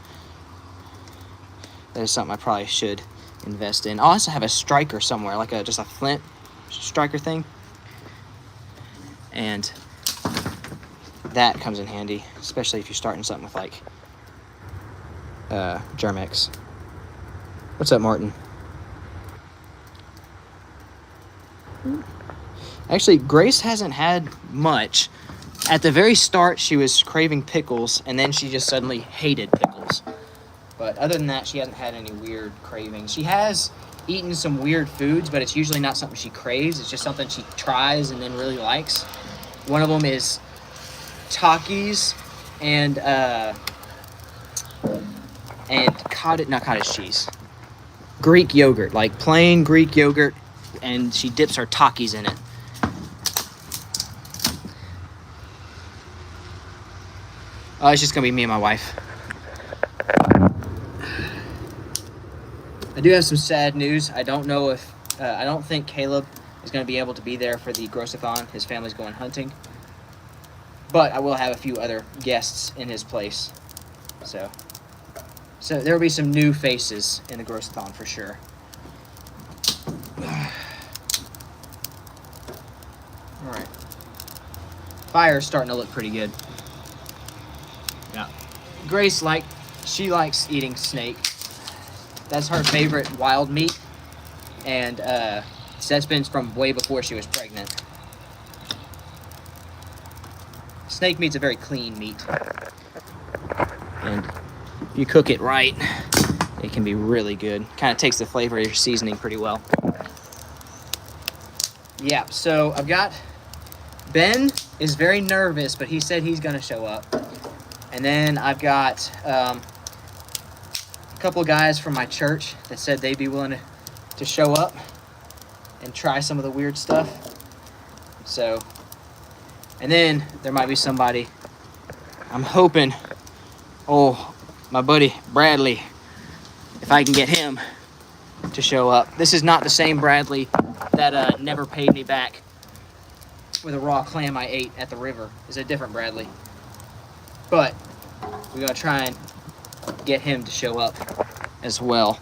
That is something I probably should invest in. I also have a striker somewhere, like just a flint striker thing. And that comes in handy, especially if you're starting something with like Germ-X. What's up, Martin? Actually, Grace hasn't had much. At the very start, she was craving pickles, and then she just suddenly hated pickles. But other than that, she hasn't had any weird cravings. She has eaten some weird foods, but it's usually not something she craves. It's just something she tries and then really likes. One of them is Takis and cottage cheese. Greek yogurt, like plain Greek yogurt, and she dips her Takis in it. Oh, it's just gonna be me and my wife. I do have some sad news. I don't know if, I don't think Caleb is gonna be able to be there for the Grossathon. His family's going hunting. But I will have a few other guests in his place. So there will be some new faces in the Grossathon for sure. All right. Fire's starting to look pretty good. Yeah. Grace she likes eating snake. That's her favorite wild meat, and that's been from way before she was pregnant. Snake meat's a very clean meat, and if you cook it right, it can be really good. Kind of takes the flavor of your seasoning pretty well. Yeah, so I've got, Ben is very nervous, but he said he's gonna show up. And then I've got a couple of guys from my church that said they'd be willing to show up and try some of the weird stuff. So, and then there might be somebody, I'm hoping, my buddy Bradley, if I can get him to show up. This is not the same Bradley that never paid me back with a raw clam I ate at the river. It's a different Bradley. But we're gonna try and get him to show up as well.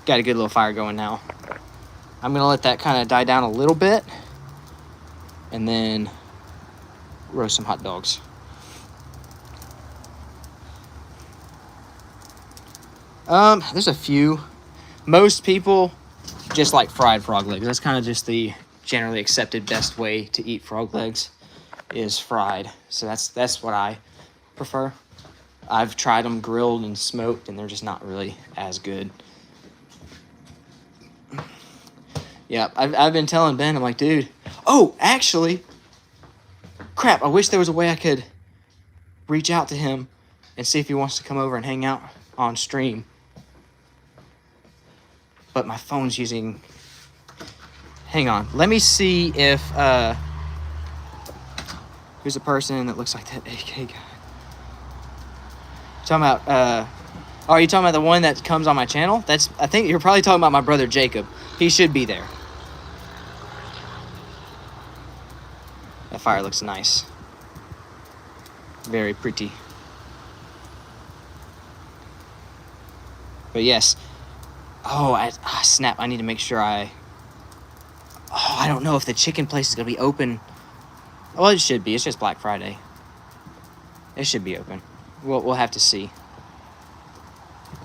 Got a good little fire going now. I'm gonna let that kind of die down a little bit and then roast some hot dogs. There's a few. Most people just like fried frog legs. That's kind of just the generally accepted best way to eat frog legs is fried. So that's what I prefer. I've tried them grilled and smoked, and they're just not really as good. Yeah, I've been telling Ben, I'm like, dude, actually, crap, I wish there was a way I could reach out to him and see if he wants to come over and hang out on stream. But my phone's using, hang on, let me see if, who's a person that looks like that AK guy? Talking about, are you talking about the one that comes on my channel? I think you're probably talking about my brother Jacob. He should be there. That fire looks nice. Very pretty. But yes. Snap, I need to make sure I don't know if the chicken place is going to be open. Well, it should be. It's just Black Friday. It should be open. We'll have to see.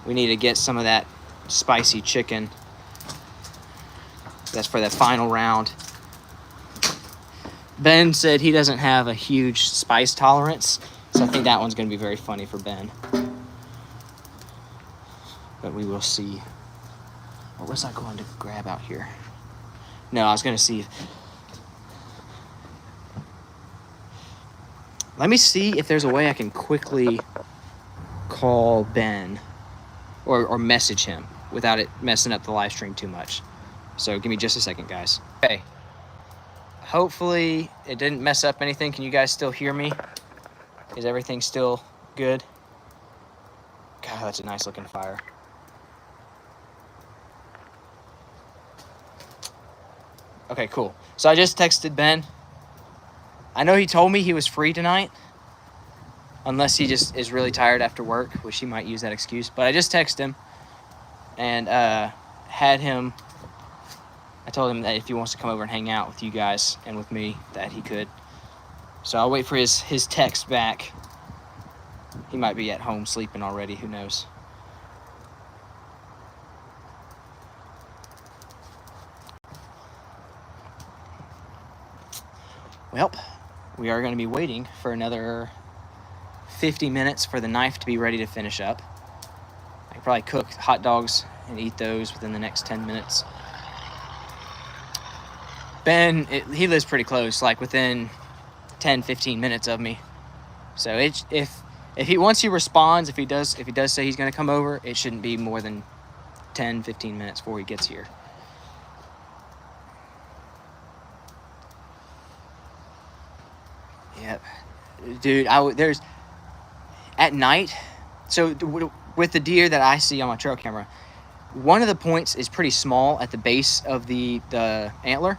We need to get some of that spicy chicken. That's for that final round. Ben said he doesn't have a huge spice tolerance, so I think that one's going to be very funny for Ben. But we will see. What was I going to grab out here? No, I was going to see. Let me see if there's a way I can quickly call Ben or message him without it messing up the live stream too much. So give me just a second, guys. Okay. Hopefully it didn't mess up anything. Can you guys still hear me? Is everything still good? God, that's a nice looking fire. Okay, cool. So I just texted Ben. I know he told me he was free tonight, unless he just is really tired after work, which he might use that excuse. But I just texted him and had him. I told him that if he wants to come over and hang out with you guys and with me, that he could. So I'll wait for his text back. He might be at home sleeping already. Who knows? Well, we are going to be waiting for another 50 minutes for the knife to be ready to finish up. I could probably cook hot dogs and eat those within the next 10 minutes. Ben, he lives pretty close, like within 10-15 minutes of me. So once he responds, if he does say he's going to come over, it shouldn't be more than 10-15 minutes before he gets here. Yep. Dude, there's at night. So with the deer that I see on my trail camera, one of the points is pretty small at the base of the antler.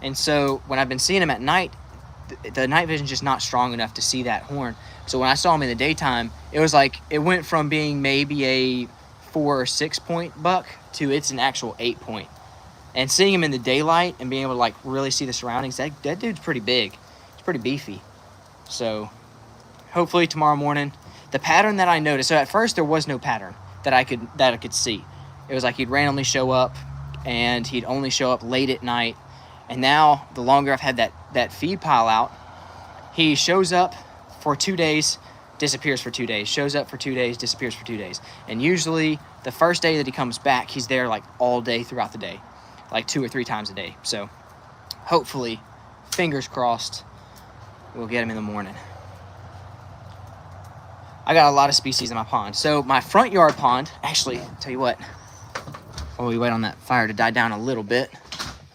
And so when I've been seeing him at night, the night vision's just not strong enough to see that horn. So when I saw him in the daytime, it was like it went from being maybe a 4 or 6 point buck to it's an actual 8 point. And seeing him in the daylight and being able to like really see the surroundings, that dude's pretty big. It's pretty beefy. So hopefully tomorrow morning, the pattern that I noticed. So at first there was no pattern that I could see. It was like he'd randomly show up, and he'd only show up late at night. And now the longer I've had that feed pile out, he shows up for 2 days, disappears for 2 days, shows up for 2 days, disappears for 2 days. And usually the first day that he comes back, he's there like all day throughout the day, like 2 or 3 times a day. So hopefully, fingers crossed, we'll get him in the morning. I got a lot of species in my pond. So my front yard pond, actually, tell you what, while we wait on that fire to die down a little bit,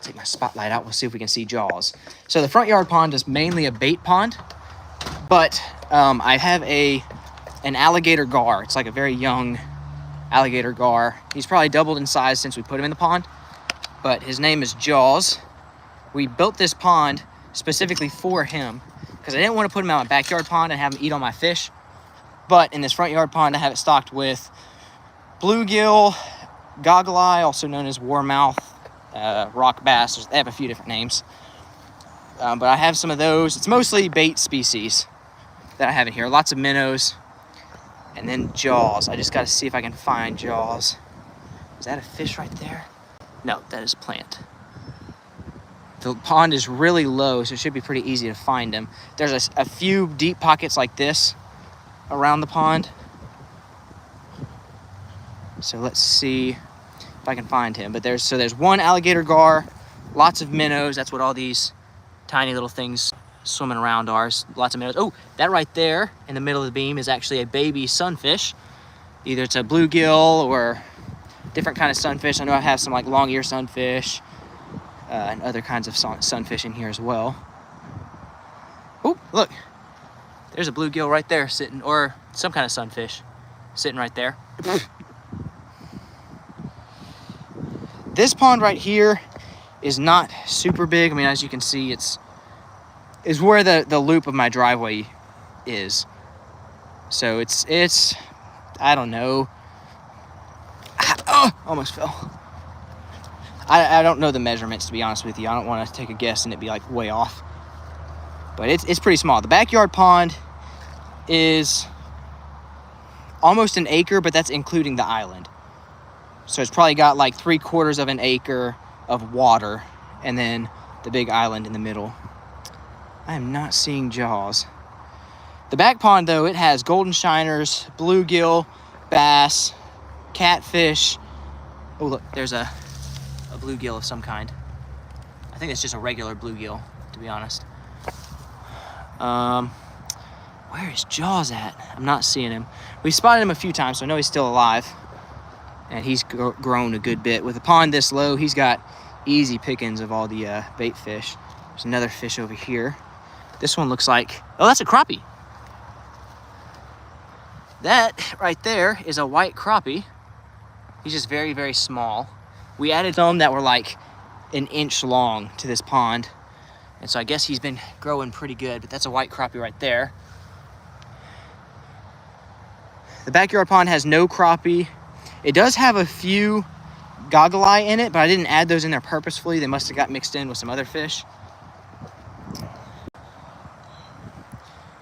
take my spotlight out, we'll see if we can see jaws. So the front yard pond is mainly a bait pond, but I have an alligator gar. It's like a very young alligator gar. He's probably doubled in size since we put him in the pond, but his name is Jaws. We built this pond specifically for him because I didn't want to put him out in my backyard pond and have him eat all my fish. But in this front yard pond, I have it stocked with bluegill, goggle eye, also known as warmouth, rock bass. They have a few different names. But I have some of those. It's mostly bait species that I have in here. Lots of minnows. And then Jaws. I just got to see if I can find Jaws. Is that a fish right there? No, that is a plant. The pond is really low, so it should be pretty easy to find him. There's a few deep pockets like this around the pond. So let's see if I can find him. But there's one alligator gar, lots of minnows. That's what all these tiny little things swimming around are. Lots of minnows. Oh, that right there in the middle of the beam is actually a baby sunfish. Either it's a bluegill or different kind of sunfish. I know I have some like long ear sunfish and other kinds of sunfish in here as well. Oh, look. There's a bluegill right there sitting, or some kind of sunfish sitting right there. This pond right here is not super big. I mean, as you can see, is where the loop of my driveway is. So it's I don't know. Oh, almost fell. I don't know the measurements, to be honest with you. I don't want to take a guess and it be like way off. But it's pretty small. The backyard pond is almost an acre, but that's including the island. So it's probably got like 3/4 of an acre of water and then the big island in the middle. I am not seeing Jaws. The back pond, though, it has golden shiners, bluegill, bass, catfish. Oh, look, there's a bluegill of some kind. I think it's just a regular bluegill, to be honest. Where is Jaws at? I'm not seeing him. We spotted him a few times, so I know he's still alive. And he's grown a good bit. With a pond this low, he's got easy pickings of all the bait fish. There's another fish over here. This one looks like, oh, that's a crappie. That right there is a white crappie. He's just very, very small. We added some that were like an inch long to this pond. And so I guess he's been growing pretty good, but that's a white crappie right there. The backyard pond has no crappie. It does have a few goggle eye in it, but I didn't add those in there purposefully. They must have got mixed in with some other fish.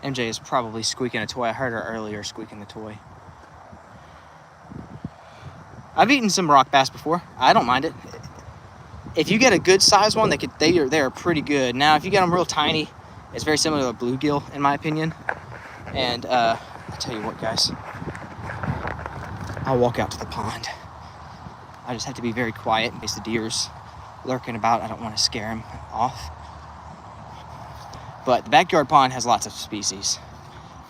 MJ is probably squeaking a toy. I heard her earlier squeaking the toy. I've eaten some rock bass before. I don't mind it. If you get a good size one, they are pretty good. Now, if you get them real tiny, it's very similar to a bluegill, in my opinion. And I'll tell you what, guys. I'll walk out to the pond. I just have to be very quiet in case the deer's lurking about. I don't want to scare him off. But the backyard pond has lots of species.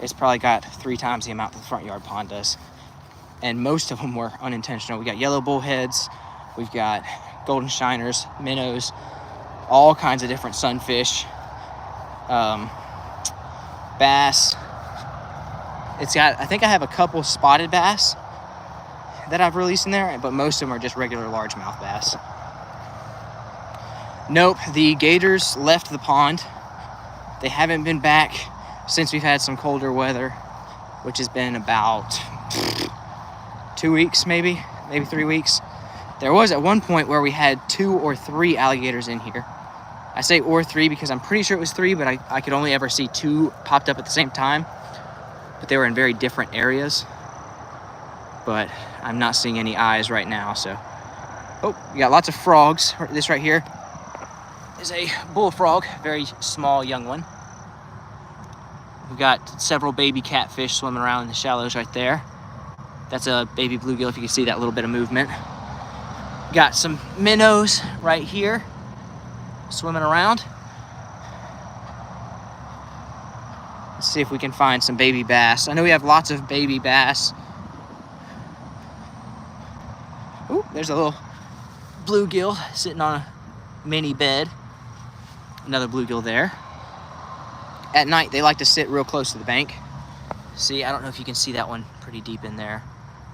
It's probably got 3 times the amount that the front yard pond does. And most of them were unintentional. We got yellow bullheads, we've got golden shiners, minnows, all kinds of different sunfish, bass. I think I have a couple spotted bass that I've released in there, but most of them are just regular largemouth bass. Nope, the gators left the pond. They haven't been back since we've had some colder weather, which has been about 2 weeks, maybe 3 weeks. There was at one point where we had 2 or 3 alligators in here. I say or 3 because I'm pretty sure it was 3, but I could only ever see 2 popped up at the same time. But they were in very different areas. But I'm not seeing any eyes right now, so. Oh, we got lots of frogs. This right here is a bullfrog, very small young one. We've got several baby catfish swimming around in the shallows right there. That's a baby bluegill, if you can see that little bit of movement. Got some minnows right here swimming around. Let's see if we can find some baby bass. I know we have lots of baby bass. Ooh, there's a little bluegill sitting on a mini bed. Another bluegill there. At night, they like to sit real close to the bank. See, I don't know if you can see that one pretty deep in there.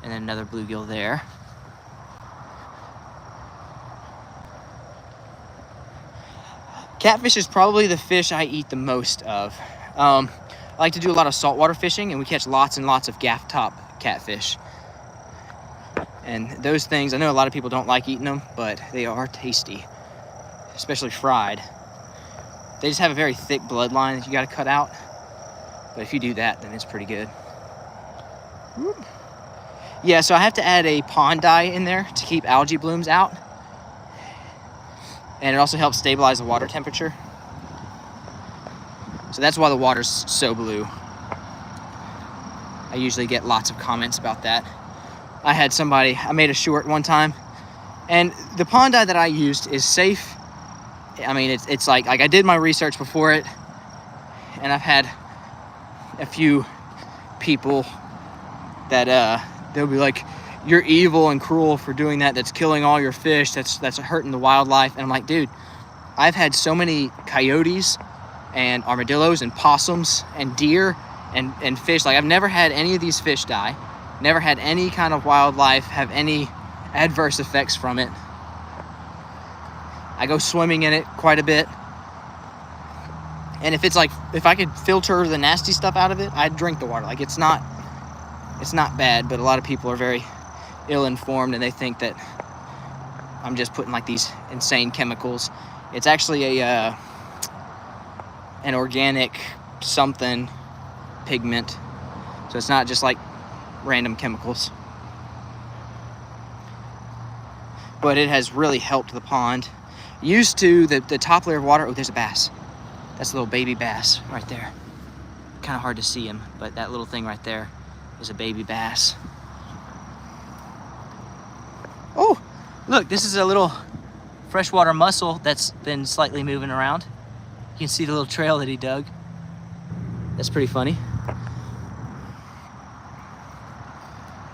And then another bluegill there. Catfish is probably the fish I eat the most of. I like to do a lot of saltwater fishing, and we catch lots and lots of gaff top catfish. And those things, I know a lot of people don't like eating them, but they are tasty, especially fried. They just have a very thick bloodline that you got to cut out. But if you do that, then it's pretty good. Whoop. Yeah, so I have to add a pond dye in there to keep algae blooms out. And it also helps stabilize the water temperature. So that's why the water's so blue. I usually get lots of comments about that. I made a short one time, and the pond dye that I used is safe. I mean, it's like I did my research before it, and I've had a few people that they'll be like, "You're evil and cruel for doing that. That's killing all your fish. That's hurting the wildlife." And I'm like, dude, I've had so many coyotes and armadillos and possums and deer and fish. Like, I've never had any of these fish die. Never had any kind of wildlife have any adverse effects from it. I go swimming in it quite a bit. And if I could filter the nasty stuff out of it, I'd drink the water. Like, it's not bad, but a lot of people are very ill-informed, and they think that I'm just putting like these insane chemicals. It's actually an organic something pigment, so it's not just like random chemicals. But it has really helped the pond. Used to the top layer of water. Oh, there's a bass. That's a little baby bass right there. Kind of hard to see him, but that little thing right there is a baby bass. Oh, look, this is a little freshwater mussel that's been slightly moving around. You can see the little trail that he dug. That's pretty funny.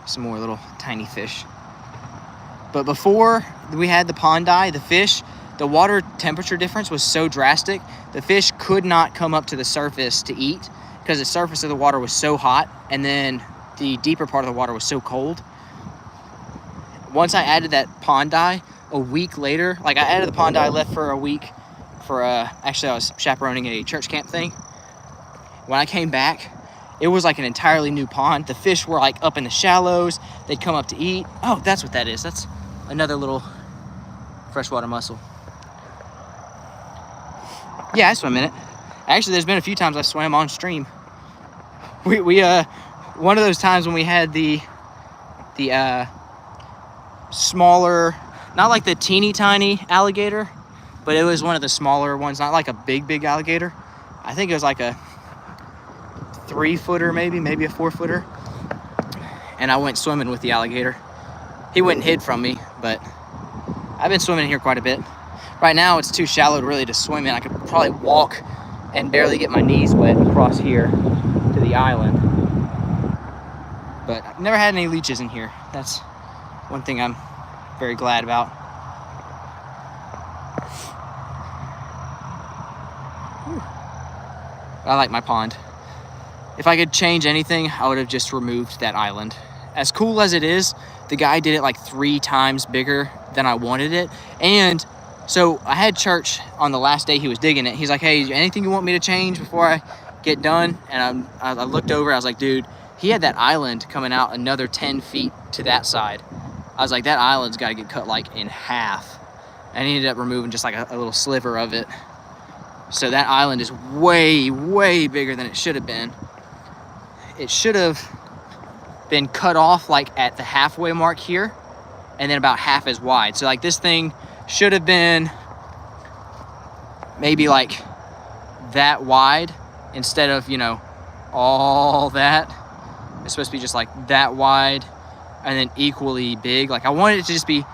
Some more little tiny fish. But before we had the pond dye, the water temperature difference was so drastic, the fish could not come up to the surface to eat because the surface of the water was so hot, and then the deeper part of the water was so cold. Once I added that pond dye, a week later, like I added the pond dye, left for a week for actually I was chaperoning a church camp thing. When I came back, it was like an entirely new pond. The fish were like up in the shallows. They'd come up to eat. Oh, that's what that is. That's another little freshwater mussel. Yeah, I swim in it. Actually, there's been a few times I swam on stream. We one of those times when we had the smaller, not like the teeny tiny alligator, but it was one of the smaller ones, not like a big alligator. I think it was like a 3-footer, maybe a 4-footer. And I went swimming with the alligator. He went and hid from me, but I've been swimming here quite a bit. Right now it's too shallow really to swim in. I could probably walk and barely get my knees wet across here to the island. But I've never had any leeches in here. That's one thing I'm very glad about. Whew. I like my pond. If I could change anything, I would have just removed that island. As cool as it is, the guy did it like 3 times bigger than I wanted it. And so I had church on the last day he was digging it. He's like, hey, anything you want me to change before I get done? And I looked over, I was like, dude, he had that island coming out another 10 feet to that side. I was like, that island's got to get cut like in half. And he ended up removing just like a little sliver of it. So that island is way, way bigger than it should have been. It should have been cut off like at the halfway mark here, and then about half as wide. So like this thing should have been maybe like that wide instead of, you know, all that. It's supposed to be just like that wide and then equally big. Like I wanted it to just be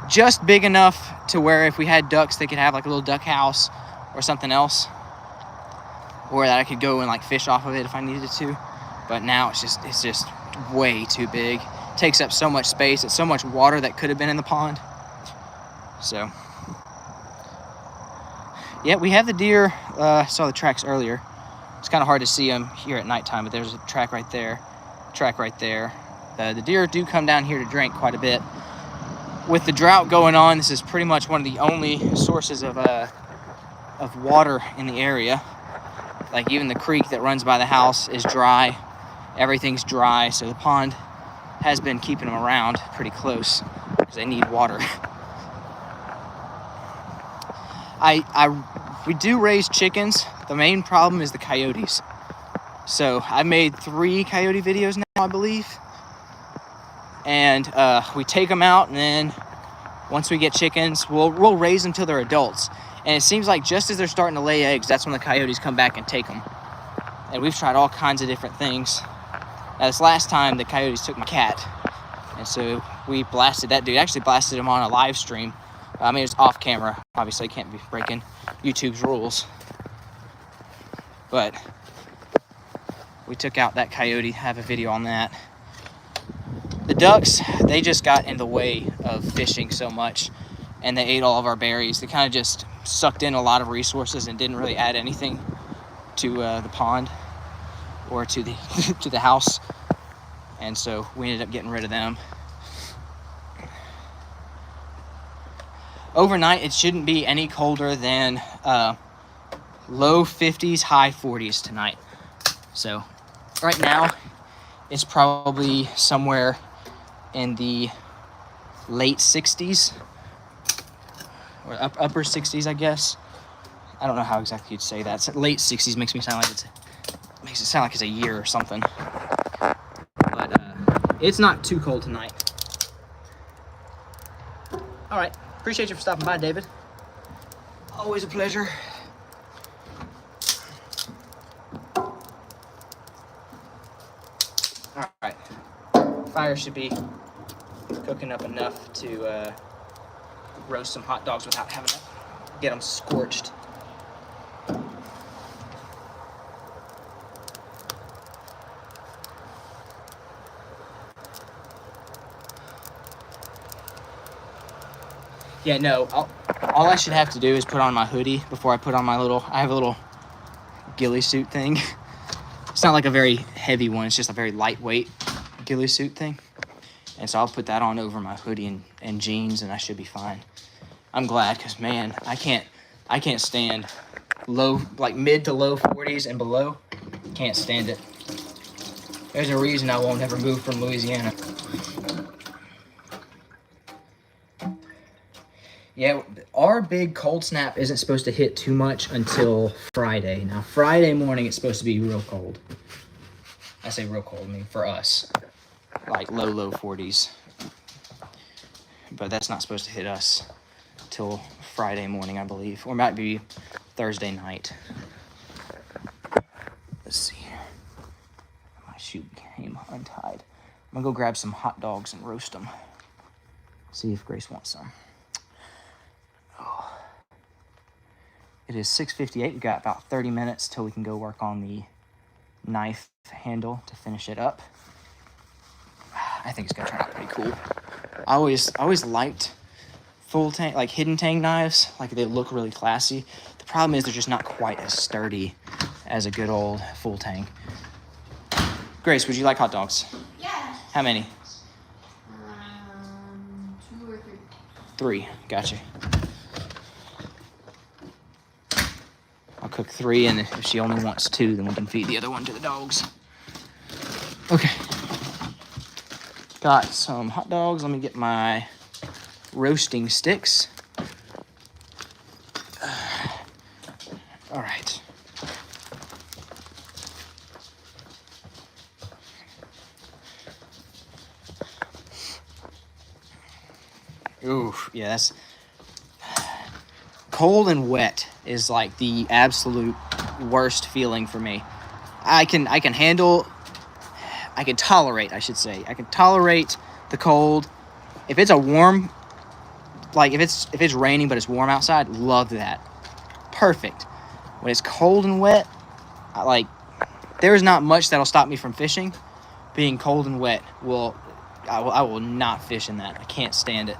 just big enough to where if we had ducks, they could have like a little duck house or something else, or that I could go and like fish off of it if I needed to. But now it's just way too big. It takes up so much space. It's so much water that could have been in the pond. So yeah, we have the deer. Saw the tracks earlier. It's kind of hard to see them here at nighttime, but there's a track right there, The deer do come down here to drink quite a bit. With the drought going on, this is pretty much one of the only sources of water in the area. Like even the creek that runs by the house is dry. Everything's dry, so the pond has been keeping them around pretty close because they need water. We do raise chickens. The main problem is the coyotes. So I made 3 coyote videos now, I believe. And we take them out, and then once we get chickens, we'll raise them till they're adults. And it seems like just as they're starting to lay eggs, that's when the coyotes come back and take them. And we've tried all kinds of different things. Now, this last time, the coyotes took my cat. And so we blasted that dude. Actually blasted him on a live stream. I mean, it was off camera. Obviously, can't be breaking YouTube's rules. But we took out that coyote. Have a video on that. The ducks, they just got in the way of fishing so much. And they ate all of our berries. They kind of just sucked in a lot of resources and didn't really add anything to the pond or to the to the house. And so we ended up getting rid of them. Overnight, it shouldn't be any colder than low 50s, high 40s tonight. So right now, it's probably somewhere in the late 60s. Or upper 60s, I guess. I don't know how exactly you'd say that. Late 60s makes it sound like it's a year or something. But it's not too cold tonight. All right. Appreciate you for stopping by, David. Always a pleasure. All right. Fire should be cooking up enough to roast some hot dogs without having to get them scorched. Yeah, no. All I should have to do is put on my hoodie before I put on my little... I have a little ghillie suit thing. It's not like a very heavy one. It's just a very lightweight ghillie suit thing. And so I'll put that on over my hoodie and jeans, and I should be fine. I'm glad, because, man, I can't stand mid to low 40s and below. Can't stand it. There's a reason I won't ever move from Louisiana. Yeah, our big cold snap isn't supposed to hit too much until Friday. Now, Friday morning, it's supposed to be real cold. I say real cold, I mean for us. Like low 40s. But that's not supposed to hit us till Friday morning, I believe. Or it might be Thursday night. Let's see. My shoe came untied. I'm gonna go grab some hot dogs and roast them. See if Grace wants some. Oh. It is 6:58. We've got about 30 minutes till we can go work on the knife handle to finish it up. I think it's gonna turn out pretty cool. I always liked full tang, like hidden tang knives. Like they look really classy. The problem is they're just not quite as sturdy as a good old full tang. Grace, would you like hot dogs? Yeah. How many? 2 or 3. 3. Gotcha. I'll cook 3, and if she only wants 2, then we can feed the other one to the dogs. Okay. Got some hot dogs. Let me get my roasting sticks. All right. Ooh, yeah, that's... Cold and wet is like the absolute worst feeling for me. I can tolerate, I should say. I can tolerate the cold. If it's a warm, like if it's raining but it's warm outside, love that. Perfect. When it's cold and wet, there's not much that'll stop me from fishing. Being cold and wet I will not fish in that. I can't stand it.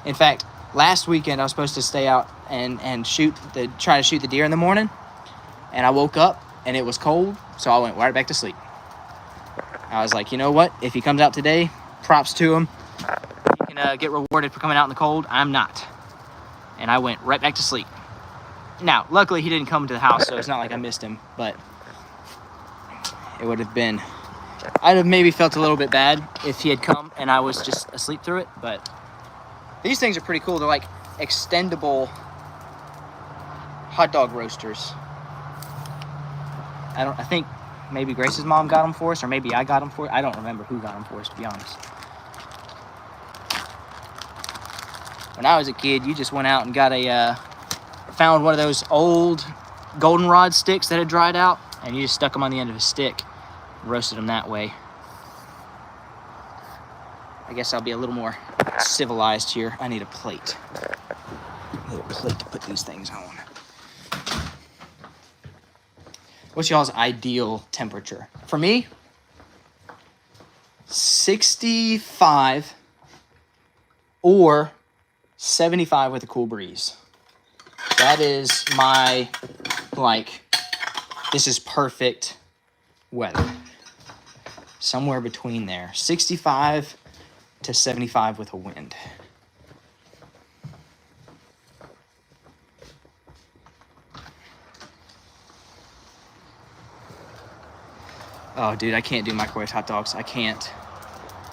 In fact, last weekend I was supposed to stay out and try to shoot the deer in the morning, and I woke up and it was cold, so I went right back to sleep. I was like, you know what? If he comes out today, props to him. He can get rewarded for coming out in the cold. I'm not. And I went right back to sleep. Now, luckily he didn't come to the house, so it's not like I missed him, but it would have been... I'd have maybe felt a little bit bad if he had come and I was just asleep through it, but... These things are pretty cool. They're like extendable hot dog roasters. I think maybe Grace's mom got them for us, or maybe I got them for us. I don't remember who got them for us, to be honest. When I was a kid, you just went out and got found one of those old goldenrod sticks that had dried out, and you just stuck them on the end of a stick, and roasted them that way. I guess I'll be a little more civilized here. I need a plate. I need a plate to put these things on. What's y'all's ideal temperature? For me, 65 or 75 with a cool breeze. That is my, this is perfect weather. Somewhere between there. 65 to 75 with a wind. Oh, dude, I can't do microwave hot dogs. I can't.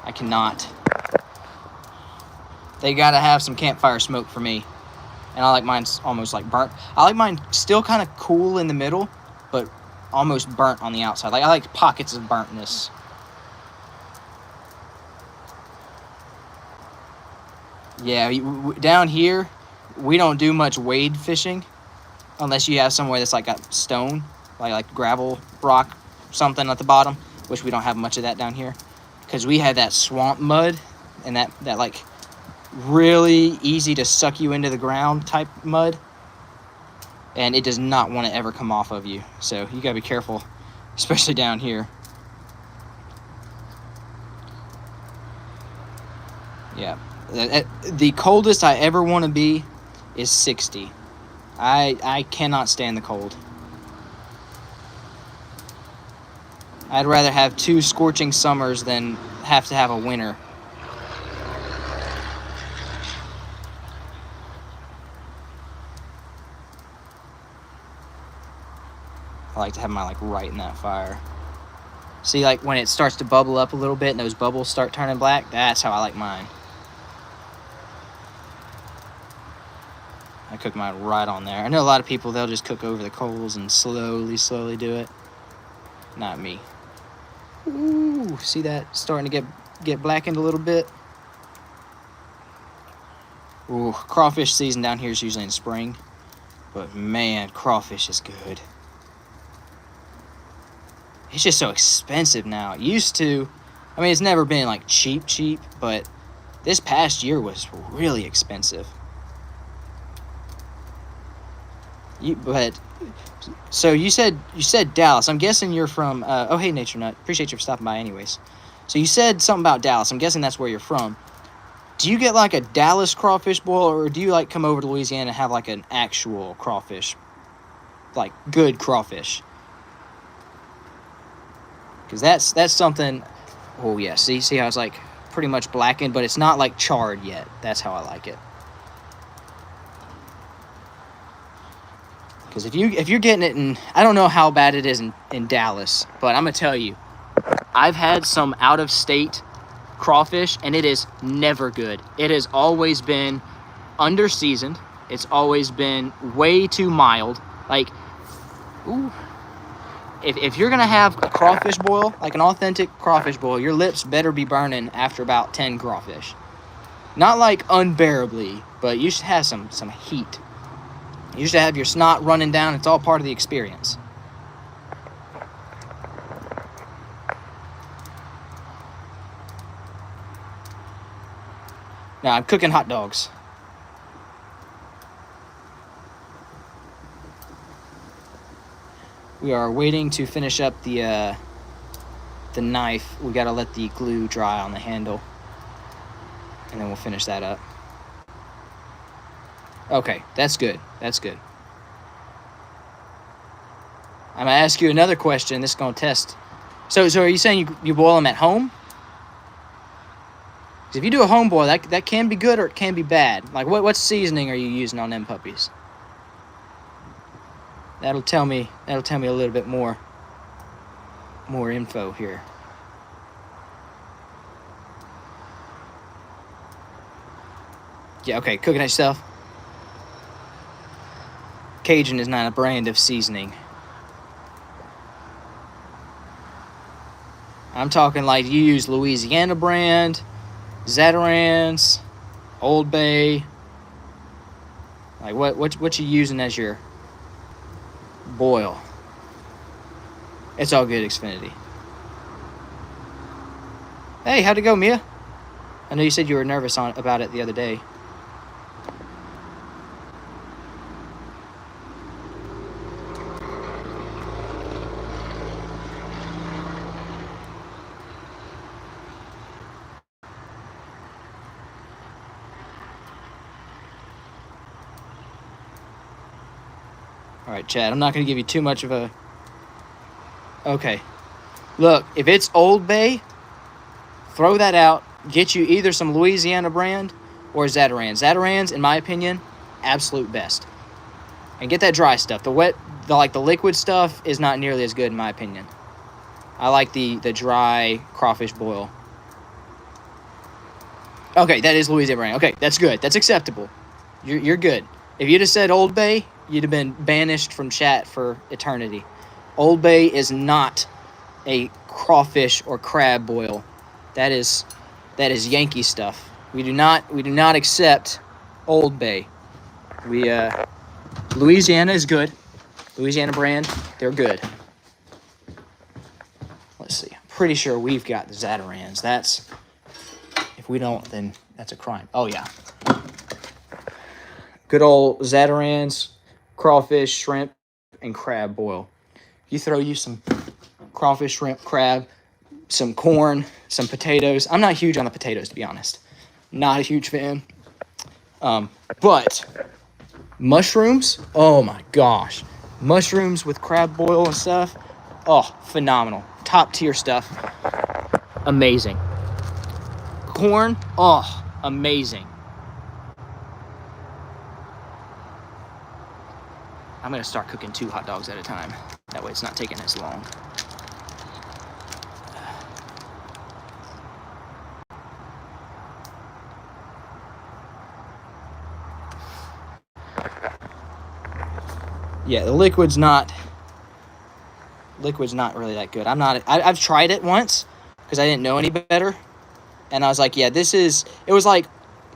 I cannot. They gotta have some campfire smoke for me. And I like mine almost like burnt. I like mine still kind of cool in the middle, but almost burnt on the outside. Like I like pockets of burntness. Yeah, down here, we don't do much wade fishing unless you have somewhere that's like got stone, like gravel, rock, something at the bottom, which we don't have much of that down here because we have that swamp mud and that like really easy to suck you into the ground type mud, and it does not want to ever come off of you. So you gotta be careful, especially down here. Yeah. The coldest I ever want to be is 60. I cannot stand the cold. I'd rather have 2 scorching summers than have to have a winter. I like to have mine like right in that fire. See, like when it starts to bubble up a little bit and those bubbles start turning black, that's how I like mine. I cook mine right on there. I know a lot of people, they'll just cook over the coals and slowly do it. Not me. Ooh, see that starting to get blackened a little bit? Ooh, crawfish season down here is usually in spring. But man, crawfish is good. It's just so expensive now. It used to, I mean, it's never been like cheap, but this past year was really expensive. So you said Dallas. I'm guessing you're from. Oh, hey, Nature Nut. Appreciate you for stopping by, anyways. So you said something about Dallas. I'm guessing that's where you're from. Do you get like a Dallas crawfish boil, or do you like come over to Louisiana and have like an actual crawfish, like good crawfish? Because that's something. Oh yeah, see how it's like pretty much blackened, but it's not like charred yet. That's how I like it. Because if you're getting it in, I don't know how bad it is in Dallas, but I'm gonna tell you, I've had some out of state crawfish and it is never good. It has always been under seasoned. It's always been way too mild. Like, ooh. If you're gonna have a crawfish boil, like an authentic crawfish boil, your lips better be burning after about 10 crawfish. Not like unbearably, but you should have some heat. You should have your snot running down. It's all part of the experience. Now I'm cooking hot dogs. We are waiting to finish up the knife. We gotta let the glue dry on the handle, and then we'll finish that up. Okay, that's good. That's good. I'm gonna ask you another question. This is gonna test. So are you saying you boil them at home? 'Cause if you do a home boil, that can be good or it can be bad. Like what seasoning are you using on them puppies? That'll tell me a little bit more info here. Yeah, okay, cooking it yourself. Cajun is not a brand of seasoning. I'm talking like you use Louisiana brand, Zatarain's, Old Bay. Like what you using as your boil? It's all good, Xfinity. Hey, how'd it go, Mia? I know you said you were nervous about it the other day. All right, Chad, I'm not going to give you too much of a... Okay. Look, if it's Old Bay, throw that out. Get you either some Louisiana brand or Zatarain's. Zatarain's, in my opinion, absolute best. And get that dry stuff. The liquid stuff is not nearly as good, in my opinion. I like the dry crawfish boil. Okay, that is Louisiana brand. Okay, that's good. That's acceptable. You're good. If you'd have said Old Bay, you'd have been banished from chat for eternity. Old Bay is not a crawfish or crab boil. That is Yankee stuff. We do not accept Old Bay. Louisiana is good. Louisiana brand, they're good. Let's see. I'm pretty sure we've got the Zatarain's. If we don't, then that's a crime. Oh yeah. Good old Zatarain's crawfish, shrimp, and crab boil. You throw you some crawfish, shrimp, crab, some corn, some potatoes. I'm not huge on the potatoes, to be honest. Not a huge fan. But mushrooms, oh my gosh. Mushrooms with crab boil and stuff. Oh, phenomenal. Top tier stuff. Amazing. Corn, oh, amazing. I'm gonna start cooking 2 hot dogs at a time. That way it's not taking as long. Yeah, the liquid's not really that good. I've tried it once because I didn't know any better. And I was like, yeah, it was like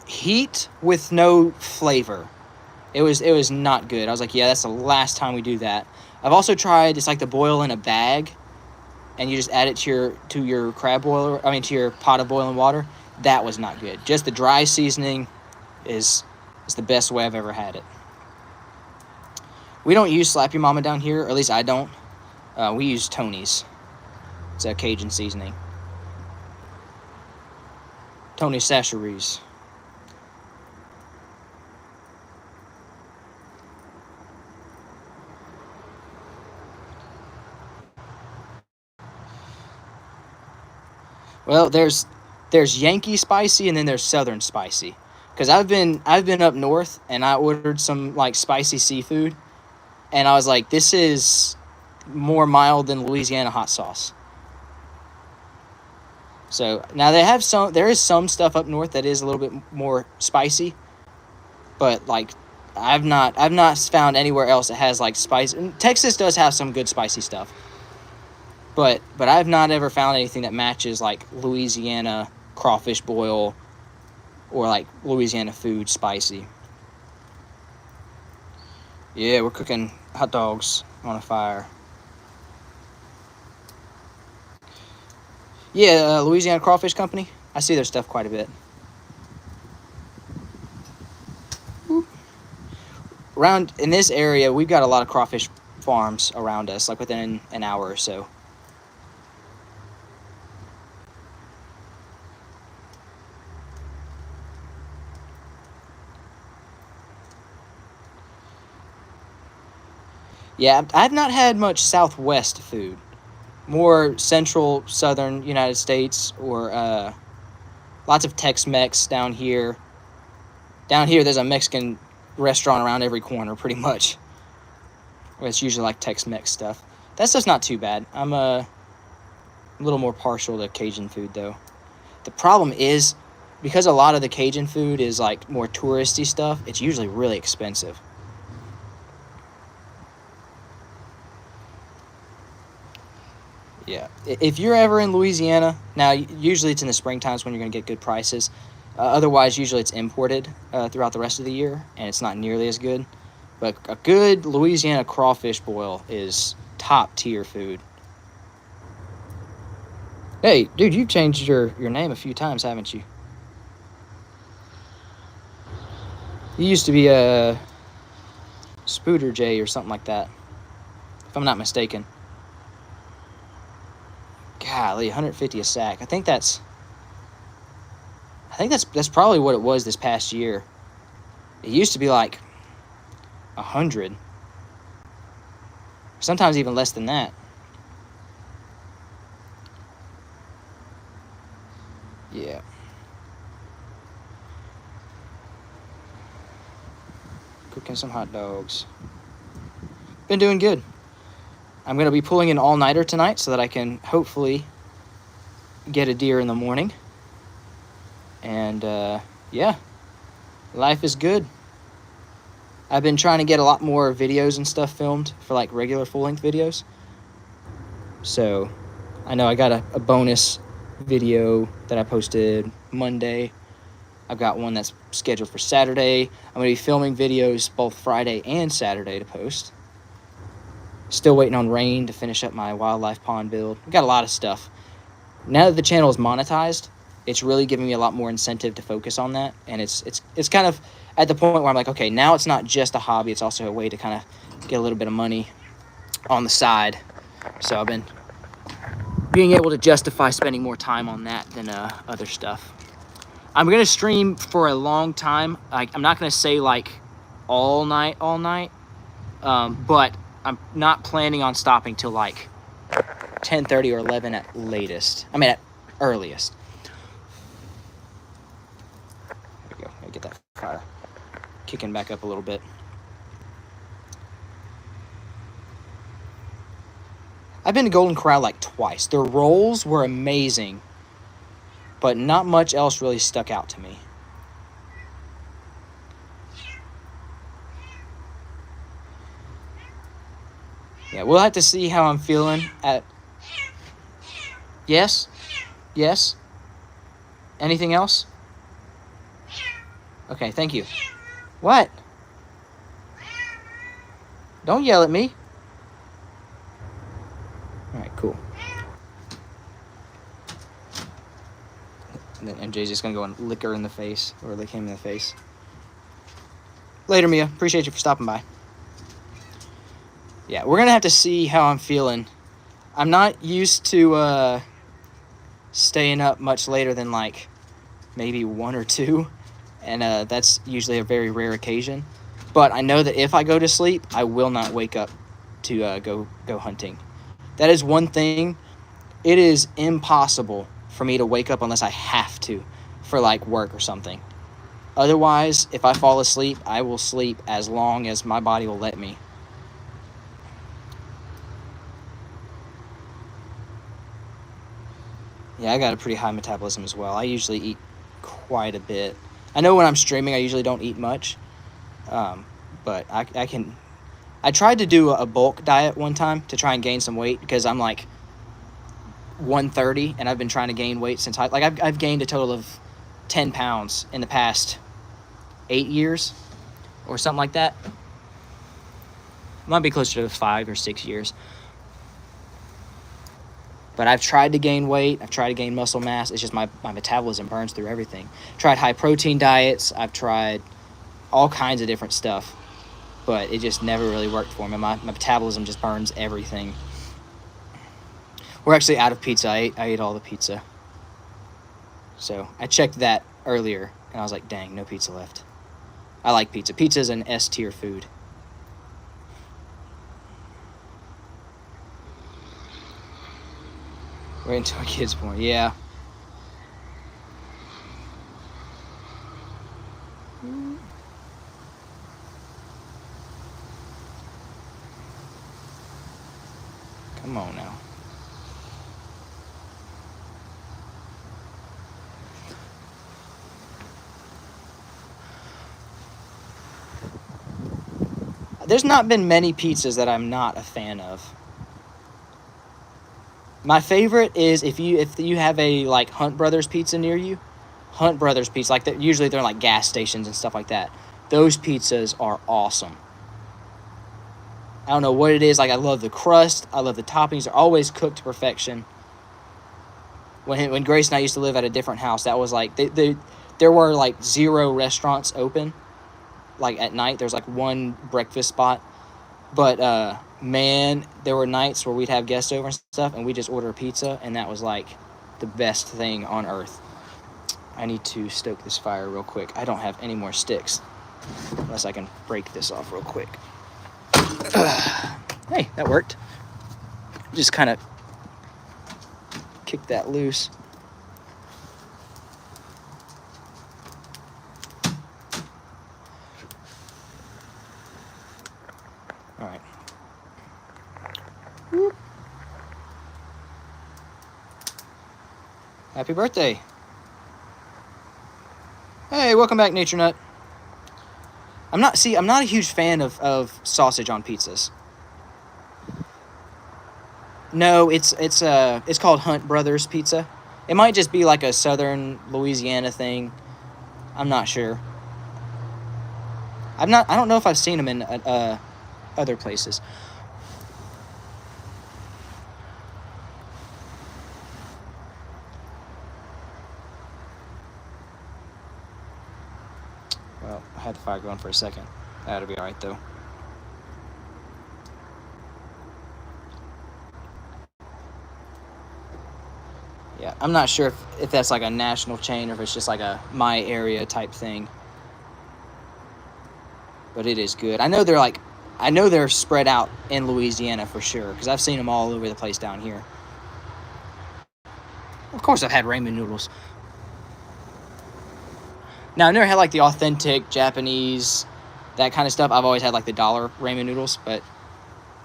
heat with no flavor. It was not good. I was like, yeah, that's the last time we do that. I've also tried, it's like the boil in a bag and you just add it to your crab boiler, to your pot of boiling water. That was not good. Just the dry seasoning is the best way I've ever had it. We don't use Slap Your Mama down here, or at least I don't. We use Tony's. It's a Cajun seasoning. Tony's Sacheries. Well, there's Yankee spicy and then there's Southern spicy. Cause I've been up north and I ordered some like spicy seafood, and I was like, this is more mild than Louisiana hot sauce. So now there is some stuff up north that is a little bit more spicy, but like I've not found anywhere else that has like spice. And Texas does have some good spicy stuff, but I've not ever found anything that matches like Louisiana crawfish boil or like Louisiana food spicy. Yeah, we're cooking hot dogs on a fire. Yeah, Louisiana Crawfish Company. I see their stuff quite a bit. Around in this area, we've got a lot of crawfish farms around us, like within an hour or so. Yeah, I've not had much Southwest food. More central, southern United States, or lots of Tex-Mex down here. Down here, there's a Mexican restaurant around every corner, pretty much. It's usually like Tex-Mex stuff. That stuff's not too bad. I'm a little more partial to Cajun food, though. The problem is, because a lot of the Cajun food is like more touristy stuff, it's usually really expensive. Yeah, if you're ever in Louisiana, now usually it's in the spring times when you're going to get good prices. Otherwise, usually it's imported throughout the rest of the year, and it's not nearly as good. But a good Louisiana crawfish boil is top tier food. Hey, dude, you've changed your name a few times, haven't you? You used to be a Spooter J or something like that, if I'm not mistaken. Golly, 150 a sack. I think that's probably what it was this past year. It used to be like 100. Sometimes even less than that. Yeah. Cooking some hot dogs. Been doing good. I'm going to be pulling an all-nighter tonight so that I can hopefully get a deer in the morning. And, yeah, life is good. I've been trying to get a lot more videos and stuff filmed for, like, regular full-length videos. So, I know I got a bonus video that I posted Monday. I've got one that's scheduled for Saturday. I'm going to be filming videos both Friday and Saturday to post. Still waiting on rain to finish up my wildlife pond build. We've got a lot of stuff. Now that the channel is monetized, it's really giving me a lot more incentive to focus on that. And it's kind of at the point where I'm like, okay, now it's not just a hobby. It's also a way to kind of get a little bit of money on the side. So I've been being able to justify spending more time on that than other stuff. I'm going to stream for a long time. I'm not going to say like all night, but I'm not planning on stopping till like 10:30 or 11 at latest. I mean, at earliest. There we go. Let me get that fire kicking back up a little bit. I've been to Golden Corral like twice. Their rolls were amazing, but not much else really stuck out to me. Yeah, we'll have to see how I'm feeling at... Yes? Yes? Anything else? Okay, thank you. What? Don't yell at me. All right, cool. And then MJ's just gonna go and lick her in the face, or lick him in the face. Later, Mia. Appreciate you for stopping by. Yeah, we're gonna have to see how I'm feeling. I'm not used to staying up much later than like maybe 1 or 2, and that's usually a very rare occasion. But I know that if I go to sleep, I will not wake up to go hunting. That is one thing. It is impossible for me to wake up unless I have to for like work or something. Otherwise, if I fall asleep, I will sleep as long as my body will let me. Yeah, I got a pretty high metabolism as well. I usually eat quite a bit. I know when I'm streaming, I usually don't eat much. But I tried to do a bulk diet one time to try and gain some weight because I'm like 130 and I've been trying to gain weight since I've gained a total of 10 pounds in the past 8 years or something like that. Might be closer to 5 or 6 years. But I've tried to gain weight. I've tried to gain muscle mass. It's just my metabolism burns through everything. Tried high protein diets. I've tried all kinds of different stuff. But it just never really worked for me. My metabolism just burns everything. We're actually out of pizza. I ate all the pizza. So I checked that earlier, and I was like, dang, no pizza left. I like pizza. Pizza is an S-tier food. Wait until a kid's born. Yeah. Come on now. There's not been many pizzas that I'm not a fan of. My favorite is if you have a like Hunt Brothers pizza near you. Hunt Brothers pizza, like that. Usually they're like gas stations and stuff like that. Those pizzas are awesome. I don't know what it is. Like I love the crust. I love the toppings. They're always cooked to perfection. When Grace and I used to live at a different house, that was like there were like 0 restaurants open. Like at night, there's like one breakfast spot. But man, there were nights where we'd have guests over and stuff, and we just order a pizza, and that was like the best thing on earth. I need to stoke this fire real quick. I don't have any more sticks, unless I can break this off real quick. Hey, that worked. Just kind of kick that loose. All right. Whoop. Happy birthday. Hey, welcome back, Nature Nut. I'm not a huge fan of sausage on pizzas. No, it's called Hunt Brothers Pizza. It might just be like a southern Louisiana thing. I'm not sure. I don't know if I've seen them in other places. Well, I had the fire going for a second. That'll be all right though. Yeah, I'm not sure if that's like a national chain or if it's just like a my area type thing. But it is good. I know they're spread out in Louisiana for sure because I've seen them all over the place down here. Of course, I've had ramen noodles. Now, I never had like the authentic Japanese, that kind of stuff. I've always had like the dollar ramen noodles, but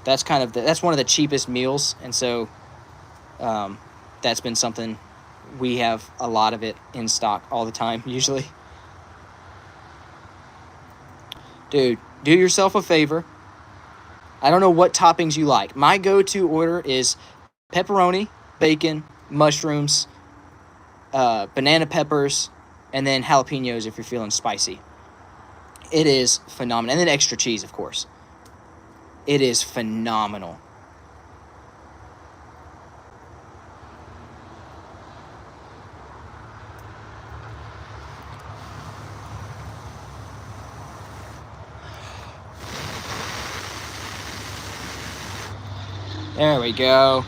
that's that's one of the cheapest meals, and so that's been something we have a lot of it in stock all the time usually. Dude, do yourself a favor. I don't know what toppings you like. My go-to order is pepperoni, bacon, mushrooms, banana peppers, and then jalapenos if you're feeling spicy. It is phenomenal. And then extra cheese, of course. It is phenomenal. There we go.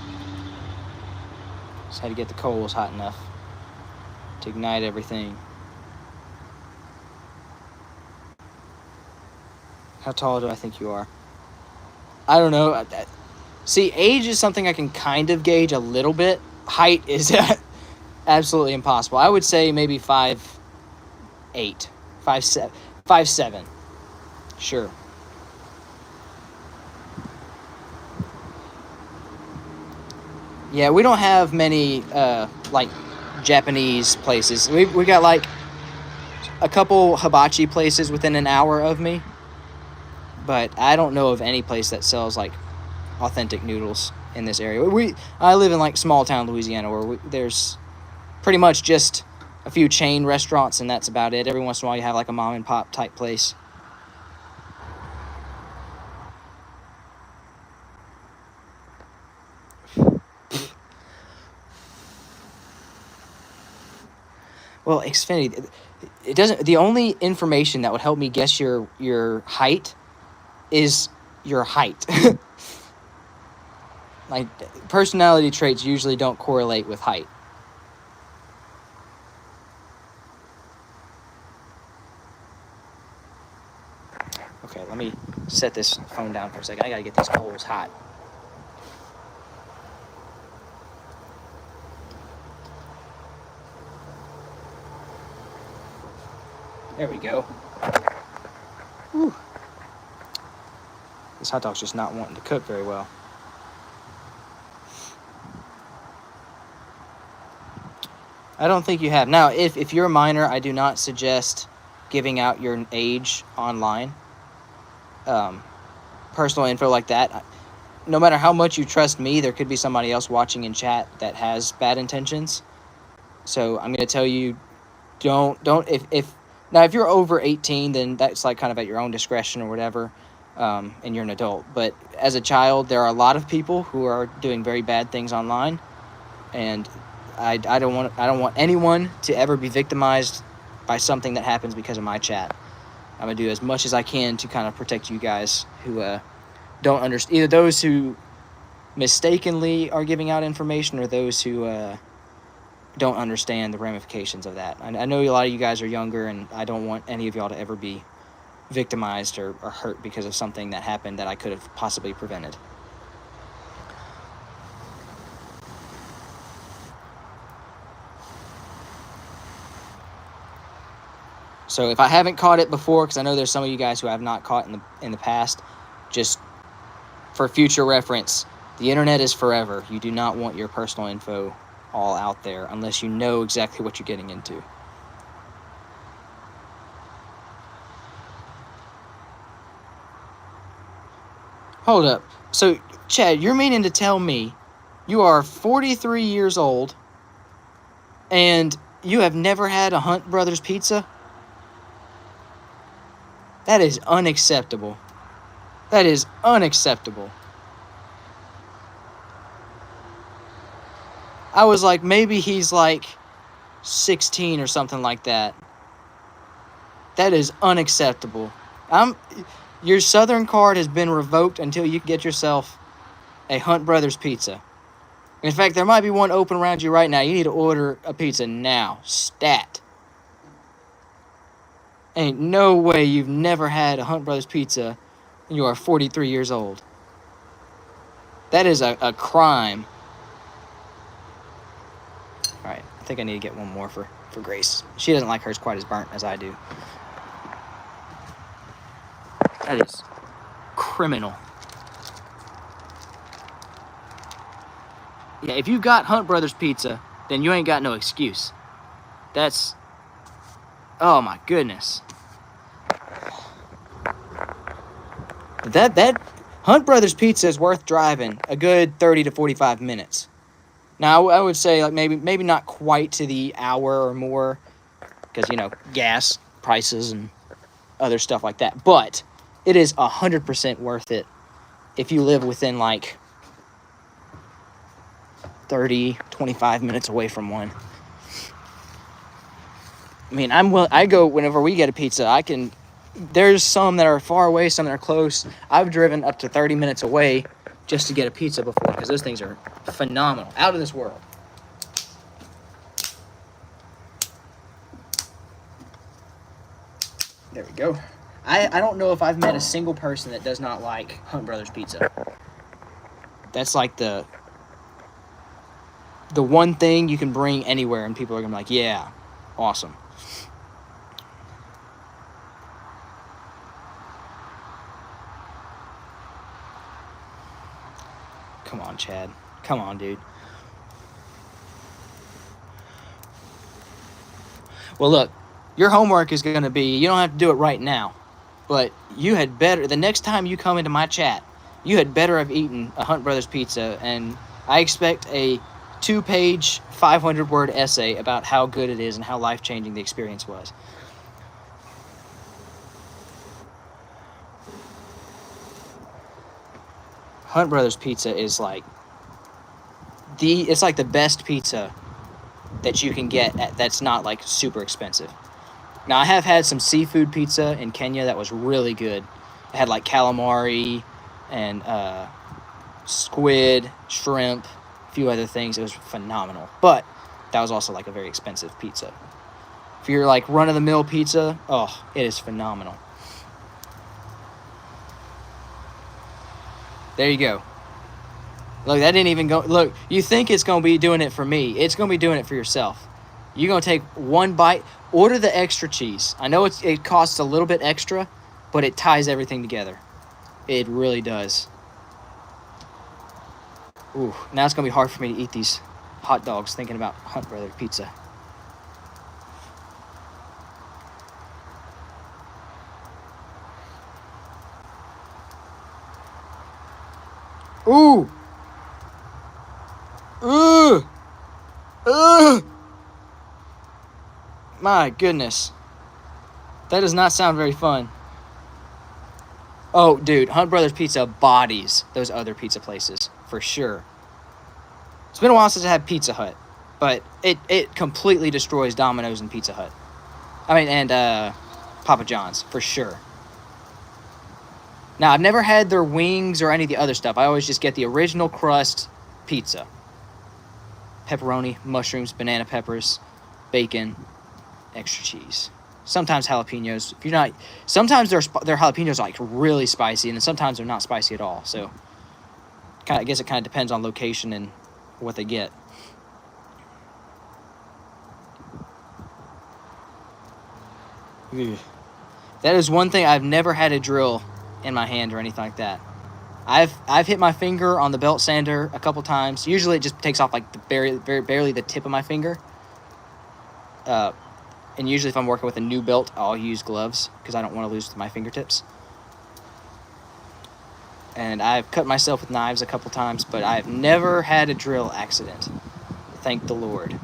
Just had to get the coals hot enough to ignite everything. How tall do I think you are? I don't know. See, age is something I can kind of gauge a little bit. Height is absolutely impossible. I would say maybe 5'8", 5'7". Sure. Yeah, we don't have many like Japanese places. We got like a couple hibachi places within an hour of me, but I don't know of any place that sells like authentic noodles in this area. I live in like small town Louisiana where there's pretty much just a few chain restaurants and that's about it. Every once in a while you have like a mom and pop type place. Well, Xfinity, it doesn't. The only information that would help me guess your height is your height. Like personality traits usually don't correlate with height. Okay, let me set this phone down for a second. I gotta get these coals hot. There we go. Whew. This hot dog's just not wanting to cook very well. I don't think you have. Now, if you're a minor, I do not suggest giving out your age online. Personal info like that. No matter how much you trust me, there could be somebody else watching in chat that has bad intentions. So I'm going to tell you, don't if now if you're over 18, then that's like kind of at your own discretion or whatever, and you're an adult. But as a child, there are a lot of people who are doing very bad things online, and I don't want anyone to ever be victimized by something that happens because of my chat. I'm gonna do as much as I can to kind of protect you guys who don't understand, either those who mistakenly are giving out information or those who don't understand the ramifications of that. I know a lot of you guys are younger, and I don't want any of y'all to ever be victimized or hurt because of something that happened that I could have possibly prevented. So if I haven't caught it before, because I know there's some of you guys who I have not caught in the past, just for future reference, the internet is forever. You do not want your personal info all out there unless you know exactly what you're getting into. Hold up. So, Chad, you're meaning to tell me you are 43 years old and you have never had a Hunt Brothers pizza? That is unacceptable. That is unacceptable. I was like, maybe he's like 16 or something like that. That is unacceptable. Your Southern card has been revoked until you get yourself a Hunt Brothers pizza. In fact, there might be one open around you right now. You need to order a pizza now. Stat. Ain't no way you've never had a Hunt Brothers pizza and you are 43 years old. That is a crime. All right, I think I need to get one more for Grace. She doesn't like hers quite as burnt as I do. That is criminal. Yeah, if you got Hunt Brothers pizza, then you ain't got no excuse. That's... Oh my goodness. That Hunt Brothers pizza is worth driving a good 30 to 45 minutes. Now, I would say like maybe not quite to the hour or more, because, you know, gas prices and other stuff like that. But it is 100% worth it if you live within like 30, 25 minutes away from one. I mean, I go whenever we get a pizza. There's some that are far away, some that are close. I've driven up to 30 minutes away just to get a pizza before, because those things are phenomenal, out of this world. There we go. I don't know if I've met a single person that does not like Hunt Brothers pizza. That's like the one thing you can bring anywhere and people are gonna be like, yeah, awesome. Come on, Chad. Come on, dude. Well, look, your homework is going to be, you don't have to do it right now, but you had better, the next time you come into my chat, you had better have eaten a Hunt Brothers pizza, and I expect a 2-page, 500-word essay about how good it is and how life-changing the experience was. Hunt Brothers pizza is like it's like the best pizza that you can get that's not like super expensive. Now, I have had some seafood pizza in Kenya that was really good. It had like calamari and squid, shrimp, a few other things. It was phenomenal. But that was also like a very expensive pizza. If you're like run-of-the-mill pizza, oh, it is phenomenal. There you go. Look, that didn't even go. Look, you think it's going to be doing it for me. It's going to be doing it for yourself. You're going to take one bite. Order the extra cheese. I know it costs a little bit extra, but it ties everything together. It really does. Ooh, now it's going to be hard for me to eat these hot dogs thinking about Hunt Brothers pizza. Ooh! Ugh! Ugh! My goodness. That does not sound very fun. Oh, dude, Hunt Brothers pizza bodies those other pizza places, for sure. It's been a while since I had Pizza Hut, but it completely destroys Domino's and Pizza Hut. I mean, and Papa John's, for sure. Now, I've never had their wings or any of the other stuff. I always just get the original crust pizza. Pepperoni, mushrooms, banana peppers, bacon, extra cheese. Sometimes jalapenos. If you're not, sometimes their jalapenos are like really spicy, and then sometimes they're not spicy at all. So, I guess it kind of depends on location and what they get. Ugh. That is one thing I've never had a drill in my hand or anything like that. I've hit my finger on the belt sander a couple times. Usually it just takes off like barely the tip of my finger. And usually if I'm working with a new belt, I'll use gloves because I don't want to lose my fingertips. And I've cut myself with knives a couple times, but I've never had a drill accident. Thank the Lord.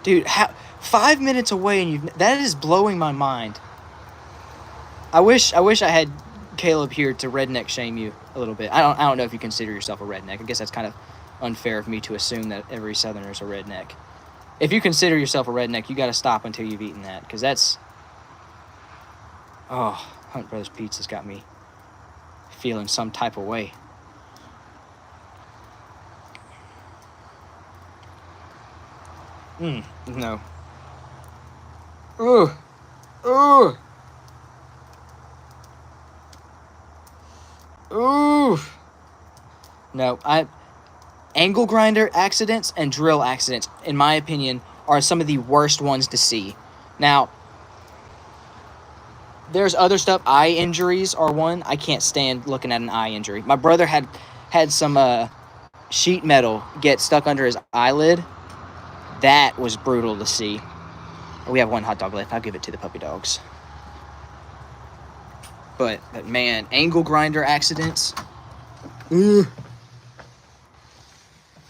Dude, 5 minutes away and that is blowing my mind. I wish I had Caleb here to redneck shame you a little bit. I don't know if you consider yourself a redneck. I guess that's kind of unfair of me to assume that every Southerner is a redneck. If you consider yourself a redneck, you got to stop until you've eaten that, because that's... Oh, Hunt Brothers Pizza's got me feeling some type of way. No. Ooh. Ooh. Ooh. No, angle grinder accidents and drill accidents, in my opinion, are some of the worst ones to see. Now, there's other stuff. Eye injuries are one. I can't stand looking at an eye injury. My brother had some sheet metal get stuck under his eyelid. That was brutal to see. We have one hot dog left. I'll give it to the puppy dogs. But man, angle grinder accidents. Ugh.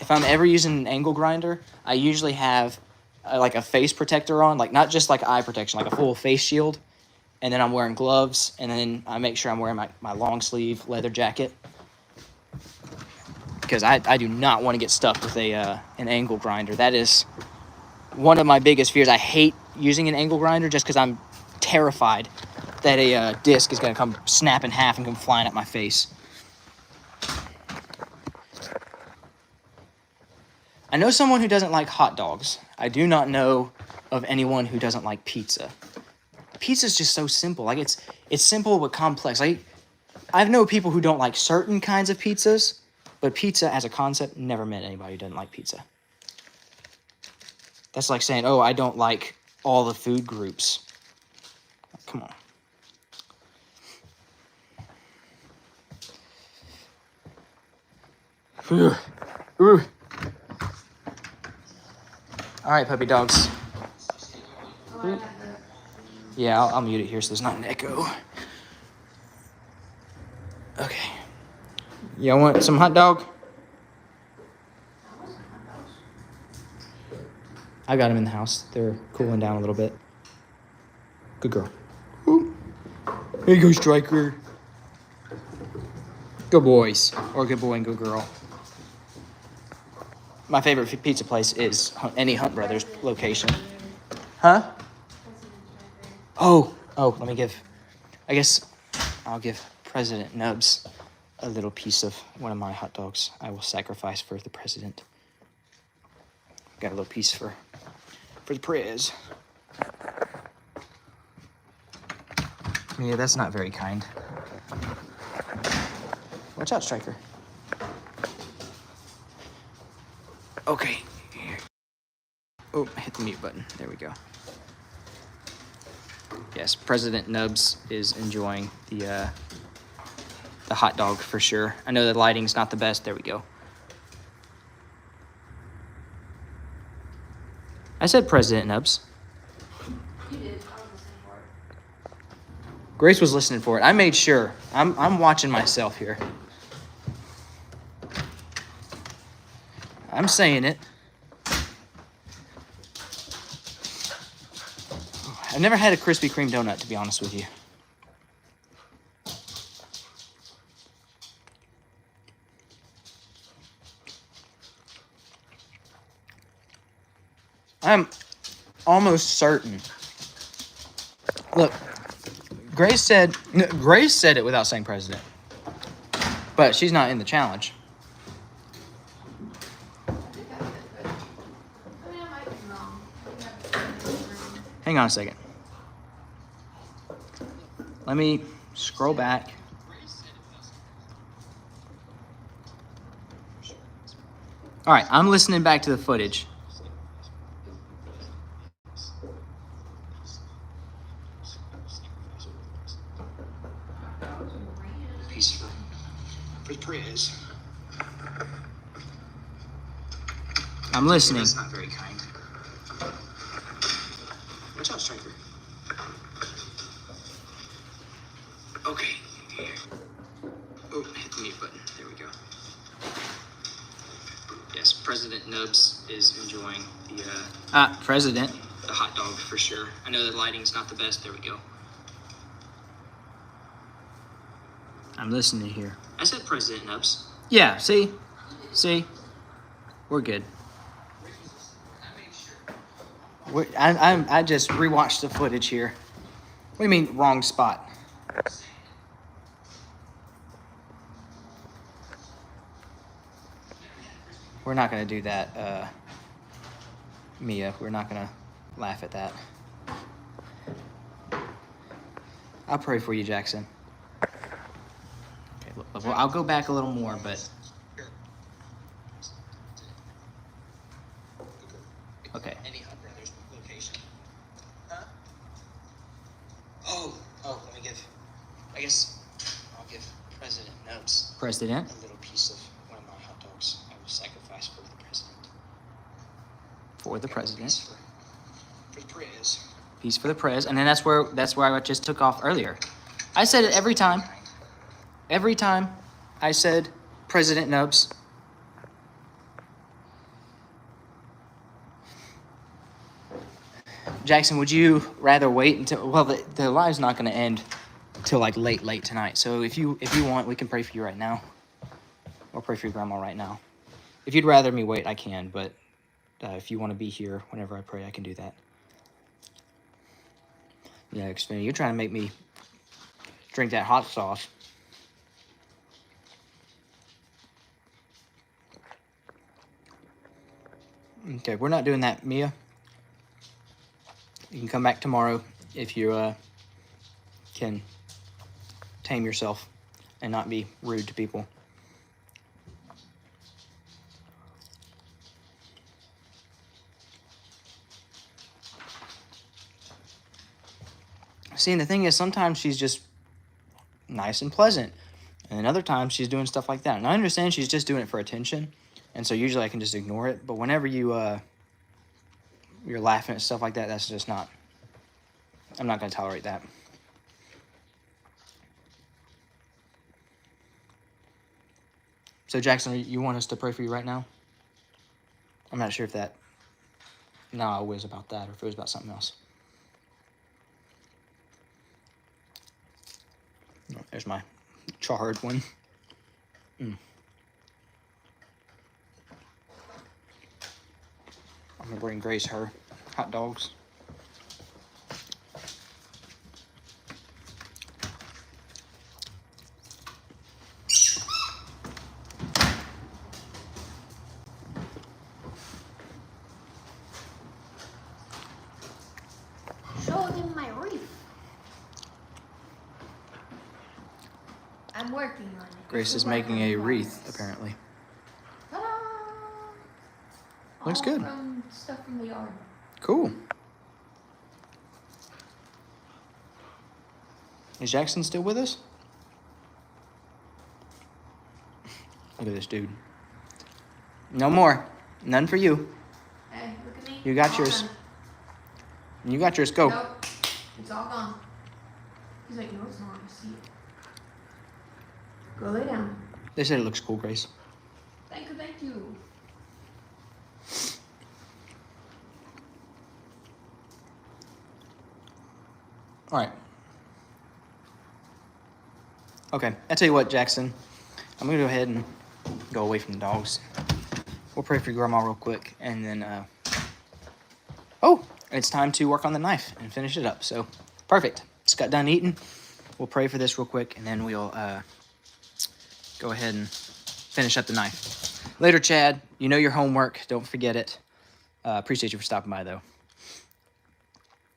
If I'm ever using an angle grinder, I usually have like a face protector on, like not just like eye protection, like a full face shield. And then I'm wearing gloves, and then I make sure I'm wearing my long sleeve leather jacket. Because I do not want to get stuck with an angle grinder. That is one of my biggest fears. I hate using an angle grinder just because I'm terrified that a disc is going to come snap in half and come flying at my face. I know someone who doesn't like hot dogs. I do not know of anyone who doesn't like pizza. Pizza's just so simple. Like it's simple but complex. Like I've known people who don't like certain kinds of pizzas, but pizza as a concept never met anybody who doesn't like pizza. That's like saying, oh, I don't like all the food groups. Come on. Ooh. Ooh. All right, puppy dogs. Yeah, I'll mute it here so there's not an echo. Okay. Y'all want some hot dog? I got them in the house. They're cooling down a little bit. Good girl. Ooh. Here you go, Striker. Good boys. Or good boy and good girl. My favorite pizza place is any Hunt Brothers location. Huh? Oh, let me I'll give President Nubs a little piece of one of my hot dogs. I will sacrifice for the president. Got a little piece for the prez. Yeah, that's not very kind. Watch out, Striker. Okay. Here. Oh, I hit the mute button. There we go. Yes, President Nubs is enjoying the hot dog for sure. I know the lighting's not the best. There we go. I said President Nubs. You did. I was listening for it. Grace was listening for it. I made sure. I'm watching myself here. I'm saying it. I've never had a Krispy Kreme donut, to be honest with you. I'm almost certain. Look, Grace said it without saying president. But she's not in the challenge. I think that's it, but I mean, I might be wrong. Hang on a second. Let me scroll back. All right, I'm listening back to the footage. Piece for the prez. I'm listening. That's not very kind. Watch out, Striker. Okay. Here. Oh, hit the mute button. There we go. Yes, President Nubs is enjoying the President. The hot dog for sure. I know the lighting's not the best. There we go. I'm listening here. I said President Nubs. Yeah, see? We're good. I just rewatched the footage here. What do you mean, wrong spot? We're not going to do that, Mia. We're not going to laugh at that. I'll pray for you, Jackson. Okay, well, I'll go back a little more, but... Okay. Any Hut Brothers location? Huh? Oh, let me give... I guess I'll give President Nubs President? a little piece of one of my hot dogs I will sacrifice for the president. For the president. For the Prez. Peace for the Prez. And then that's where I just took off earlier. I said it every time. Every time I said President Nubs. Jackson, would you rather wait until... Well, the live's not going to end till like late tonight. So if you want, we can pray for you right now. Or pray for your grandma right now. If you'd rather me wait, I can. But if you want to be here whenever I pray, I can do that. Yeah, Xfinity, you're trying to make me drink that hot sauce. Okay, we're not doing that, Mia. You can come back tomorrow if you can tame yourself and not be rude to people. See, and the thing is, sometimes she's just nice and pleasant. And then other times she's doing stuff like that. And I understand she's just doing it for attention. And so usually I can just ignore it. But whenever you're laughing at stuff like that, that's just not... I'm not going to tolerate that. So, Jackson, you want us to pray for you right now? I'm not sure if that... No, it was about that or if it was about something else. There's my charred one. I'm gonna bring Grace her hot dogs. Show him my wreath. I'm working on it. Grace is making a wreath, apparently. Ta-da! Looks All good. From stuff from the yard. Cool. Is Jackson still with us? Look at this dude. No more. None for you. Hey, look at me. You got All yours. done. You got yours. Go. Nope. It's all gone. He's like, no, it's not. I see it. Go lay down. They said it looks cool, Grace. Thank you, thank you. All right. Okay, I'll tell you what, Jackson. I'm going to go ahead and go away from the dogs. We'll pray for your grandma real quick, and then... Oh, it's time to work on the knife and finish it up. So, perfect. Just got done eating. We'll pray for this real quick, and then we'll go ahead and finish up the knife. Later, Chad. You know your homework. Don't forget it. Appreciate you for stopping by, though.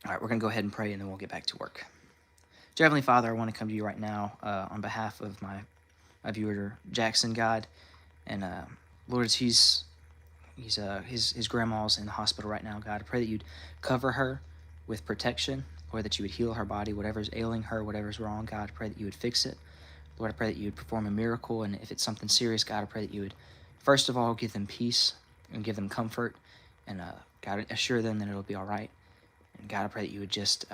All right, we're going to go ahead and pray, and then we'll get back to work. Dear Heavenly Father, I want to come to you right now on behalf of my viewer, Jackson, God. And, Lord, as his grandma's in the hospital right now, God. I pray that you'd cover her with protection, Lord, that you would heal her body, whatever's ailing her, whatever's wrong, God. I pray that you would fix it. Lord, I pray that you would perform a miracle, and if it's something serious, God, I pray that you would, first of all, give them peace and give them comfort, and, God, assure them that it'll be all right. And, God, I pray that you would just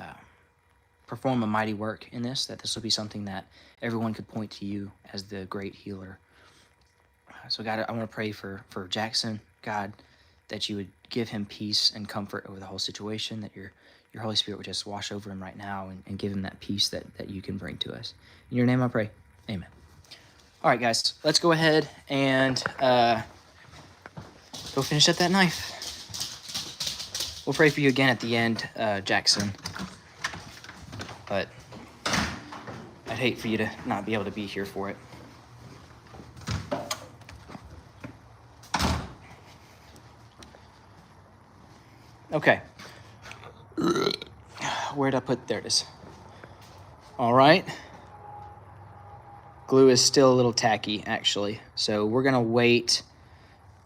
perform a mighty work in this, that this will be something that everyone could point to you as the great healer. So, God, I want to pray for Jackson, God, that you would give him peace and comfort over the whole situation, that your Holy Spirit would just wash over him right now and give him that peace that you can bring to us. In your name I pray. Amen. All right, guys, let's go ahead and go finish up that knife. We'll pray for you again at the end, Jackson. But I'd hate for you to not be able to be here for it. Okay. Where'd I put? There it is. All right. Glue is still a little tacky, actually. So we're gonna wait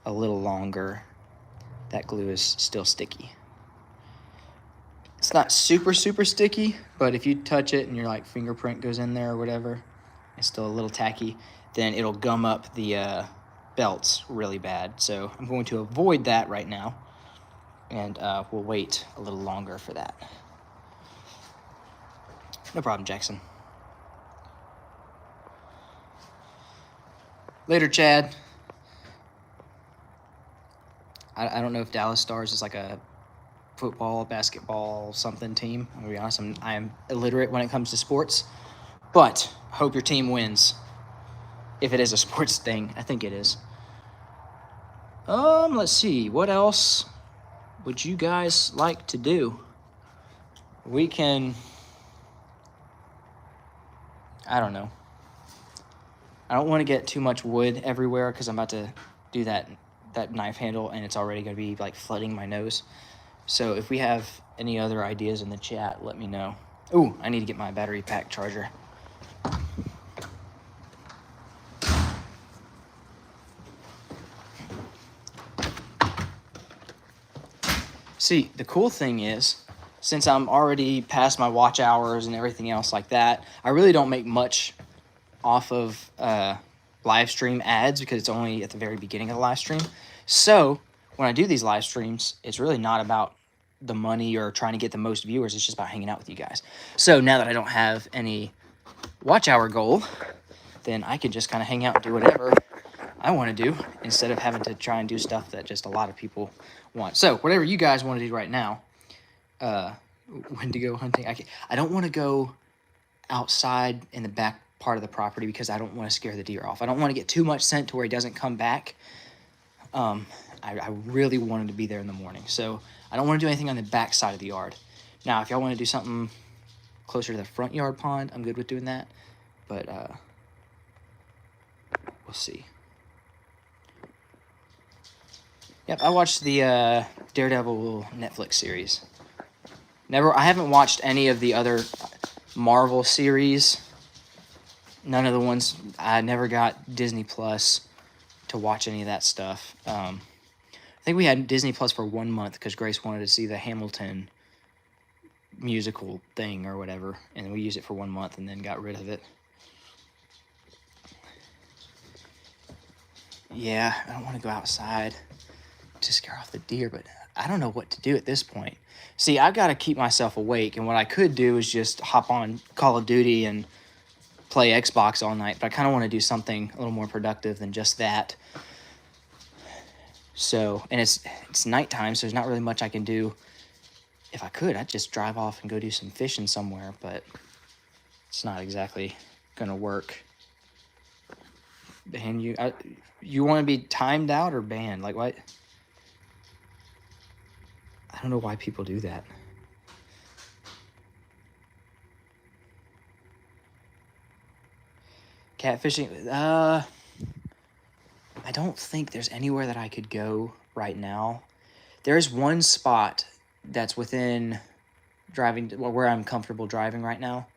a little longer. That glue is still sticky. It's not super, super sticky, but if you touch it and your like fingerprint goes in there or whatever, it's still a little tacky, then it'll gum up the belts really bad. So I'm going to avoid that right now, and we'll wait a little longer for that. No problem, Jackson. Later, Chad. I don't know if Dallas Stars is like a football, basketball, something team. I'm gonna be honest, I am illiterate when it comes to sports, but hope your team wins. If it is a sports thing, I think it is. Let's see. What else would you guys like to do? We can, I don't know. I don't want to get too much wood everywhere because I'm about to do that knife handle and it's already going to be like flooding my nose. So if we have any other ideas in the chat, let me know. Ooh, I need to get my battery pack charger. See, the cool thing is, since I'm already past my watch hours and everything else like that, I really don't make much off of live stream ads because it's only at the very beginning of the live stream. So when I do these live streams, it's really not about the money or trying to get the most viewers. It's just about hanging out with you guys. So now that I don't have any watch hour goal, then I can just kind of hang out and do whatever I want to do instead of having to try and do stuff that just a lot of people want. So whatever you guys want to do right now, when to go hunting, I don't want to go outside in the back part of the property because I don't want to scare the deer off. I don't want to get too much scent to where he doesn't come back. I really wanted to be there in the morning. So I don't want to do anything on the back side of the yard. Now, if y'all want to do something closer to the front yard pond, I'm good with doing that. But we'll see. Yep, I watched the Daredevil Netflix series. I haven't watched any of the other Marvel series. None of the ones. I never got Disney Plus to watch any of that stuff. I think we had Disney Plus for 1 month because Grace wanted to see the Hamilton musical thing or whatever, and we used it for 1 month and then got rid of it. Yeah, I don't want to go outside to scare off the deer, but I don't know what to do at this point. See, I've got to keep myself awake, and what I could do is just hop on Call of Duty and play Xbox all night, but I kind of want to do something a little more productive than just that. So, and it's nighttime, so there's not really much I can do. If I could, I'd just drive off and go do some fishing somewhere, but it's not exactly gonna work. And you want to be timed out or banned? Like what? I don't know why people do that. Catfishing, I don't think there's anywhere that I could go right now. There's one spot that's within driving, where I'm comfortable driving right now,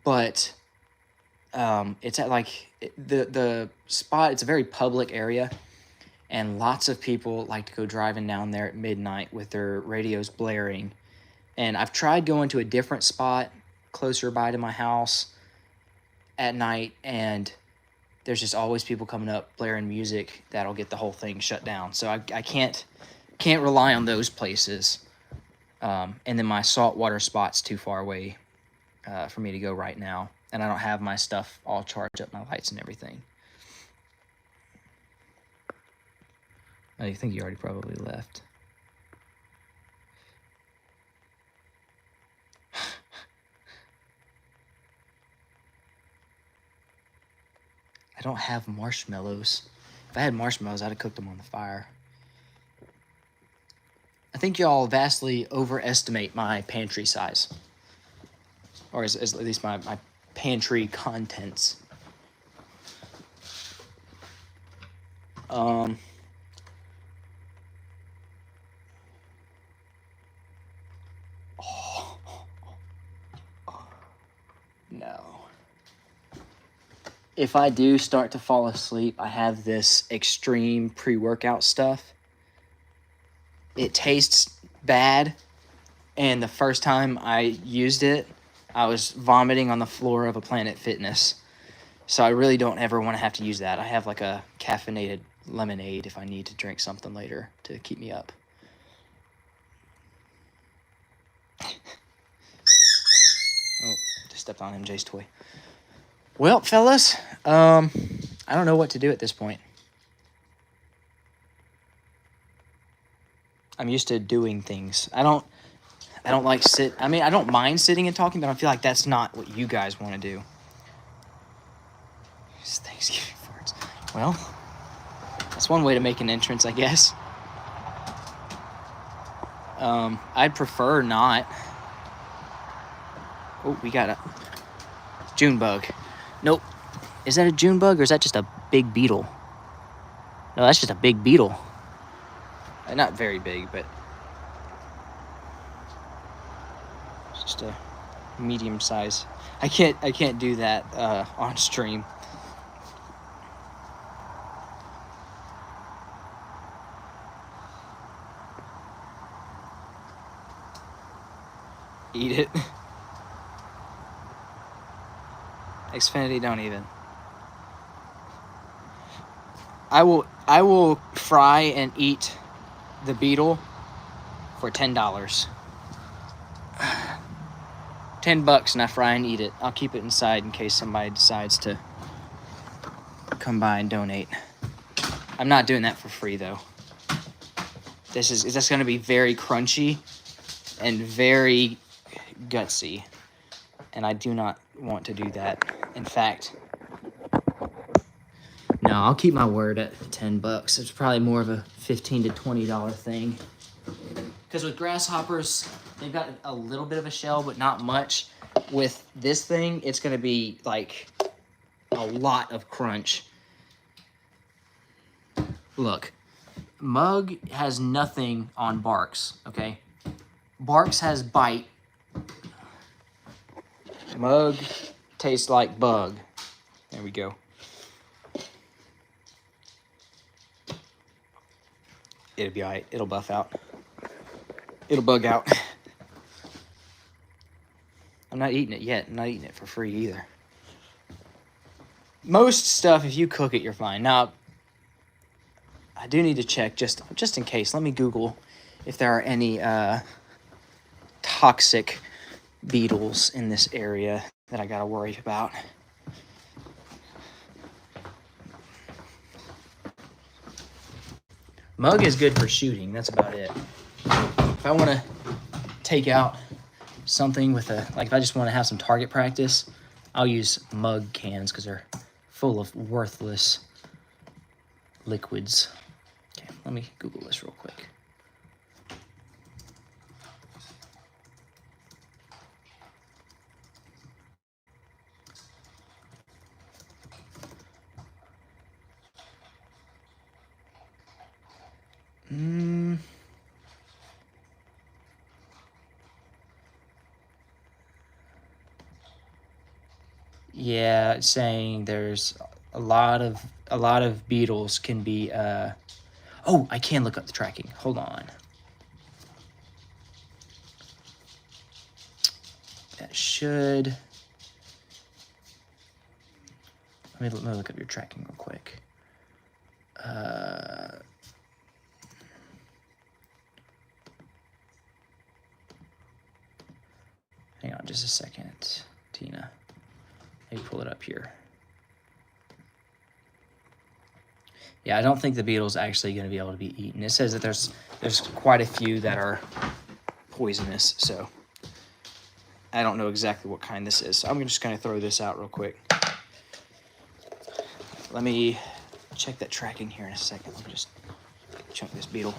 but it's at like the spot. It's a very public area, and lots of people like to go driving down there at midnight with their radios blaring. And I've tried going to a different spot closer by to my house at night, and there's just always people coming up blaring music that'll get the whole thing shut down. So I can't rely on those places. And then my saltwater spot's too far away for me to go right now, and I don't have my stuff all charged up, my lights and everything. I think you already probably left. I don't have marshmallows. If I had marshmallows, I'd have cooked them on the fire. I think y'all vastly overestimate my pantry size. Or at least my pantry contents. if I do start to fall asleep, I have this extreme pre-workout stuff. It tastes bad, and the first time I used it, I was vomiting on the floor of a Planet Fitness. So I really don't ever want to have to use that. I have like a caffeinated lemonade if I need to drink something later to keep me up. Oh, just stepped on MJ's toy. Well, fellas, I don't know what to do at this point. I'm used to doing things. I don't like I mean, I don't mind sitting and talking, but I feel like that's not what you guys want to do. It's Thanksgiving farts. Well, that's one way to make an entrance, I guess. I'd prefer not. Oh, we got a June bug. Nope. Is that a June bug or is that just a big beetle? No, that's just a big beetle. Not very big, but it's just a medium size. I can't do that on stream. Eat it. Xfinity, don't even. I will fry and eat the beetle for $10. $10 and I fry and eat it. I'll keep it inside in case somebody decides to come by and donate. I'm not doing that for free though. That's gonna be very crunchy and very gutsy. And I do not want to do that. In fact, no, I'll keep my word at $10. It's probably more of a $15 to $20 thing. Because with grasshoppers, they've got a little bit of a shell, but not much. With this thing, it's going to be like a lot of crunch. Look, Mug has nothing on Barks, okay? Barks has bite. Mug tastes like bug. There we go. It'll be alright. It'll buff out. It'll bug out. I'm not eating it yet. I'm not eating it for free either. Most stuff, if you cook it, you're fine. Now, I do need to check just in case. Let me Google if there are any toxic beetles in this area that I gotta worry about. Mug is good for shooting. That's about it. If I want to take out something with if I just want to have some target practice, I'll use Mug cans because they're full of worthless liquids. Okay, let me Google this real quick. Yeah, it's saying there's a lot of beetles can be oh, I can look up the tracking. Hold on. That should let me look up your tracking real quick. Hang on just a second, Tina. Let me pull it up here. Yeah, I don't think the beetle's actually going to be able to be eaten. It says that there's quite a few that are poisonous, so I don't know exactly what kind this is. So I'm just going to throw this out real quick. Let me check that tracking here in a second. Let me just chunk this beetle.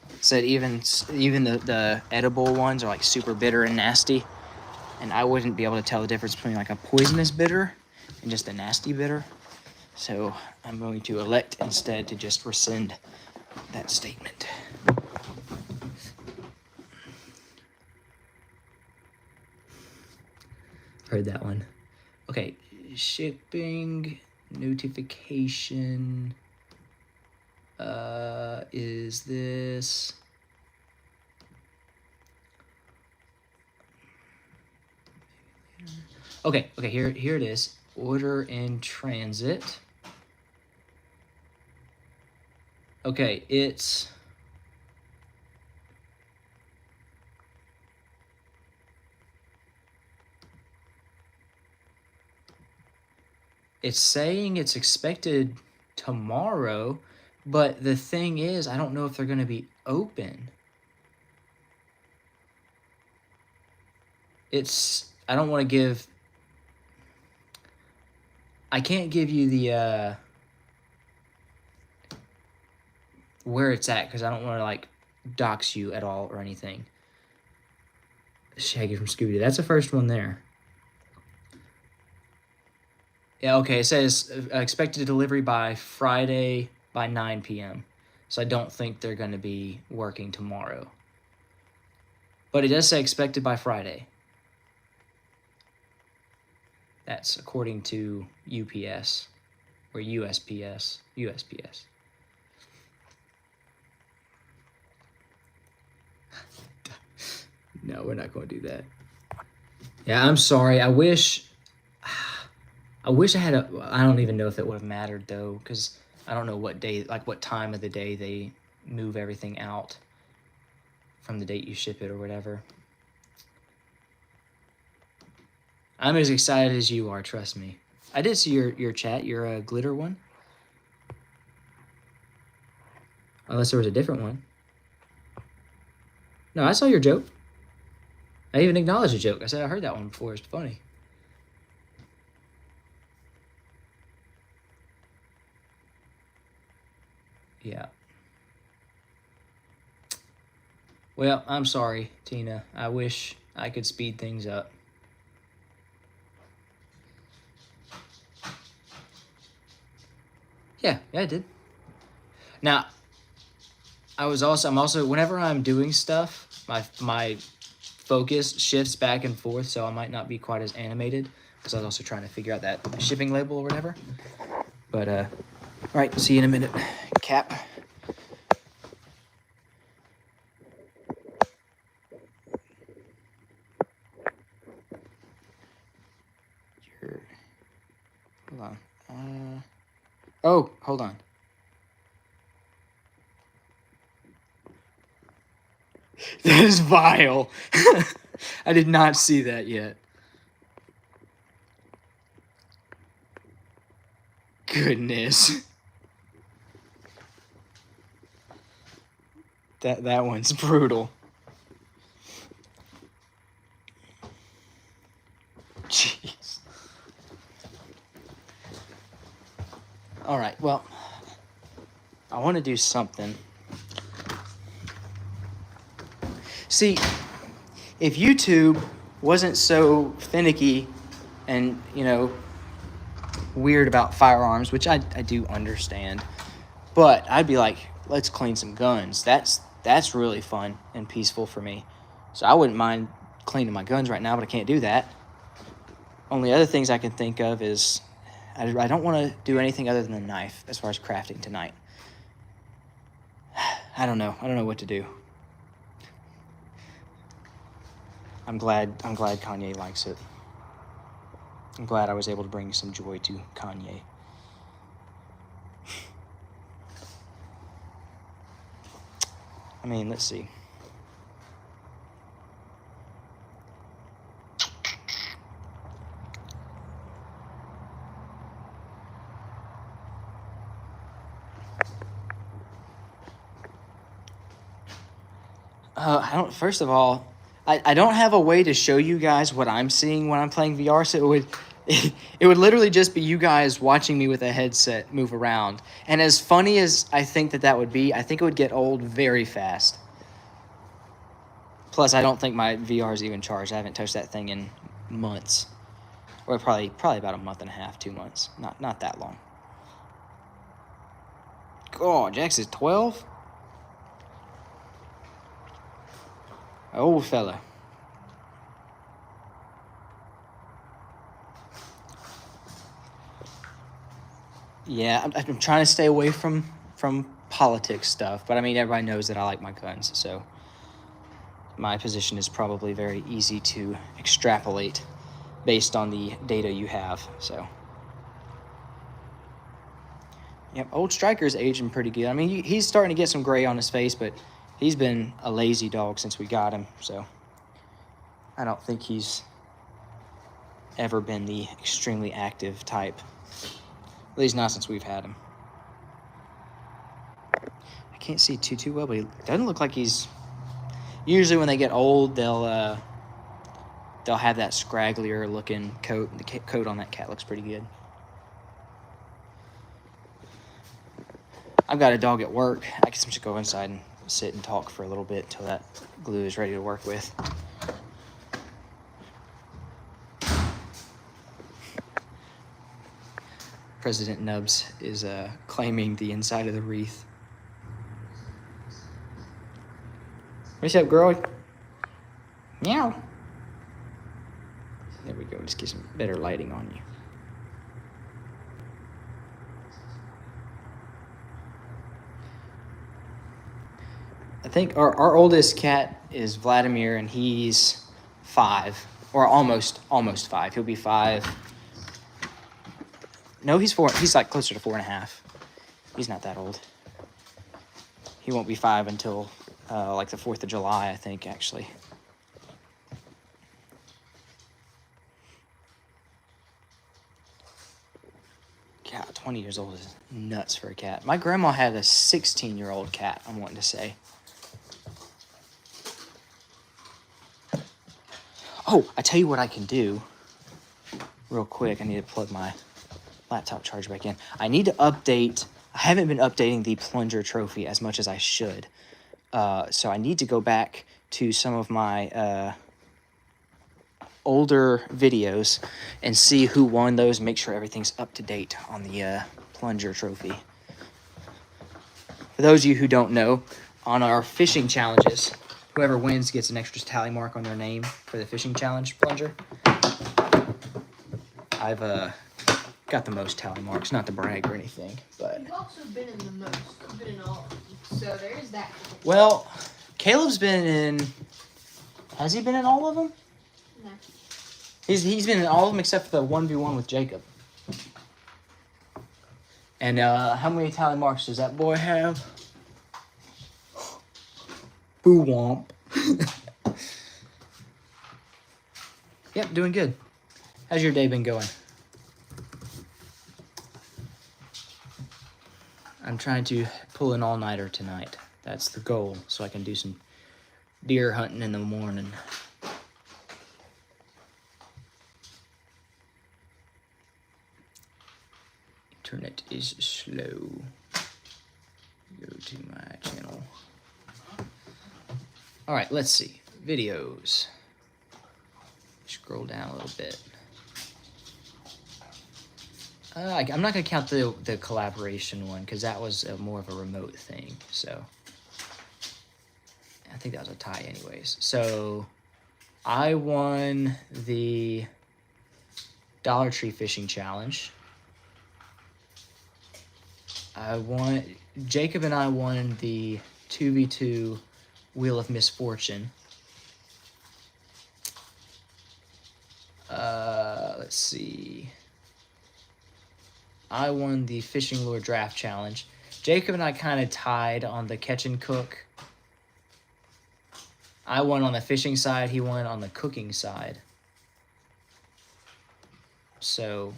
It said even the edible ones are like super bitter and nasty. And I wouldn't be able to tell the difference between like a poisonous bitter and just a nasty bitter. So I'm going to elect instead to just rescind that statement. Heard that one. Okay, shipping notification. Is this? Okay, here it is. Order in transit. Okay, it's saying it's expected tomorrow, but the thing is, I don't know if they're going to be open. I don't want to give, I can't give you the, where it's at, because I don't want to, like, dox you at all or anything. Shaggy from Scooby-Doo. That's the first one there. Yeah, okay, it says expected delivery by Friday by 9 p.m. So I don't think they're going to be working tomorrow. But it does say expected by Friday. That's according to UPS or USPS. USPS. No, we're not going to do that. Yeah, I'm sorry. I wish I had I don't even know if it would have mattered though, because I don't know what day, like what time of the day they move everything out from the date you ship it or whatever. I'm as excited as you are, trust me. I did see your chat, your glitter one. Unless there was a different one. No, I saw your joke. I even acknowledged a joke. I said I heard that one before. It's funny. Yeah. Well, I'm sorry, Tina. I wish I could speed things up. Yeah, I did. Now, I'm also whenever I'm doing stuff, my focus shifts back and forth, so I might not be quite as animated because I was also trying to figure out that shipping label or whatever. But all right, see you in a minute, Cap. Hold on. Oh, hold on. That is vile. I did not see that yet. Goodness. That one's brutal. Jeez. All right, well, I want to do something. See, if YouTube wasn't so finicky and, weird about firearms, which I do understand, but I'd be like, let's clean some guns. That's really fun and peaceful for me. So I wouldn't mind cleaning my guns right now, but I can't do that. Only other things I can think of is I don't want to do anything other than a knife as far as crafting tonight. I don't know what to do. I'm glad Kanye likes it. I'm glad I was able to bring some joy to Kanye. I mean, let's see. First of all, I don't have a way to show you guys what I'm seeing when I'm playing VR, so it would literally just be you guys watching me with a headset move around. And as funny as I think that would be, I think it would get old very fast. Plus, I don't think my VR is even charged. I haven't touched that thing in months. Or probably about a month and a half, 2 months. Not that long. God, Jax is 12? Old fella. Yeah, I'm trying to stay away from politics stuff, but I mean, everybody knows that I like my guns, so my position is probably very easy to extrapolate based on the data you have. So, yep, old Striker's aging pretty good. I mean, he's starting to get some gray on his face, but he's been a lazy dog since we got him, so I don't think he's ever been the extremely active type. At least not since we've had him. I can't see too well, but he doesn't look like he's... Usually when they get old, they'll have that scragglier looking coat. The coat on that cat looks pretty good. I've got a dog at work. I guess I'm just go inside and sit and talk for a little bit until that glue is ready to work with. President Nubs is claiming the inside of the wreath. What's up, girl? Meow. There we go. Just get some better lighting on you. I think our oldest cat is Vladimir, and he's 5, or almost 5. He'll be 5. No, he's 4. He's like closer to 4.5. He's not that old. He won't be 5 until like the 4th of July, I think, actually. God, 20 years old is nuts for a cat. My grandma had a 16-year-old cat, I'm wanting to say. Oh, I tell you what I can do real quick. I need to plug my laptop charger back in. I need to update. I haven't been updating the plunger trophy as much as I should. So I need to go back to some of my older videos and see who won those, make sure everything's up to date on the plunger trophy. For those of you who don't know, on our fishing challenges, whoever wins gets an extra tally mark on their name for the fishing challenge plunger. I've got the most tally marks, not to brag or anything, but... You've also been in the most. You've been in all of them. So there's that. Well, Caleb's been in... Has he been in all of them? No. He's been in all of them except for the 1v1 with Jacob. And how many tally marks does that boy have? Boo womp. Yep, doing good. How's your day been going? I'm trying to pull an all-nighter tonight. That's the goal, so I can do some deer hunting in the morning. Internet is slow. Go to my channel. All right, let's see. Videos. Scroll down a little bit. I'm not going to count the collaboration one because that was more of a remote thing. So I think that was a tie anyways. So I won the Dollar Tree Fishing Challenge. Jacob and I won the 2v2 Wheel of Misfortune. Let's see. I won the Fishing Lure Draft Challenge. Jacob and I kind of tied on the catch and cook. I won on the fishing side. He won on the cooking side. So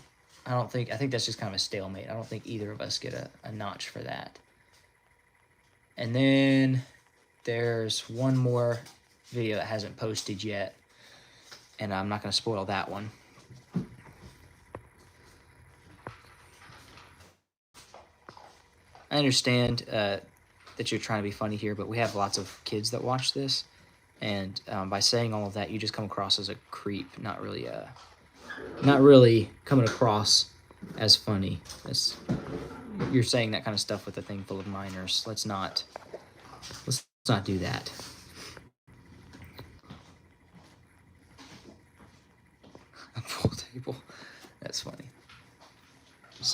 I think that's just kind of a stalemate. I don't think either of us get a notch for that. And then there's one more video that hasn't posted yet, and I'm not going to spoil that one. I understand that you're trying to be funny here, but we have lots of kids that watch this, and by saying all of that, you just come across as a creep, not really coming across as funny. You're saying that kind of stuff with a thing full of minors. Let's not do that. A pool table. That's funny.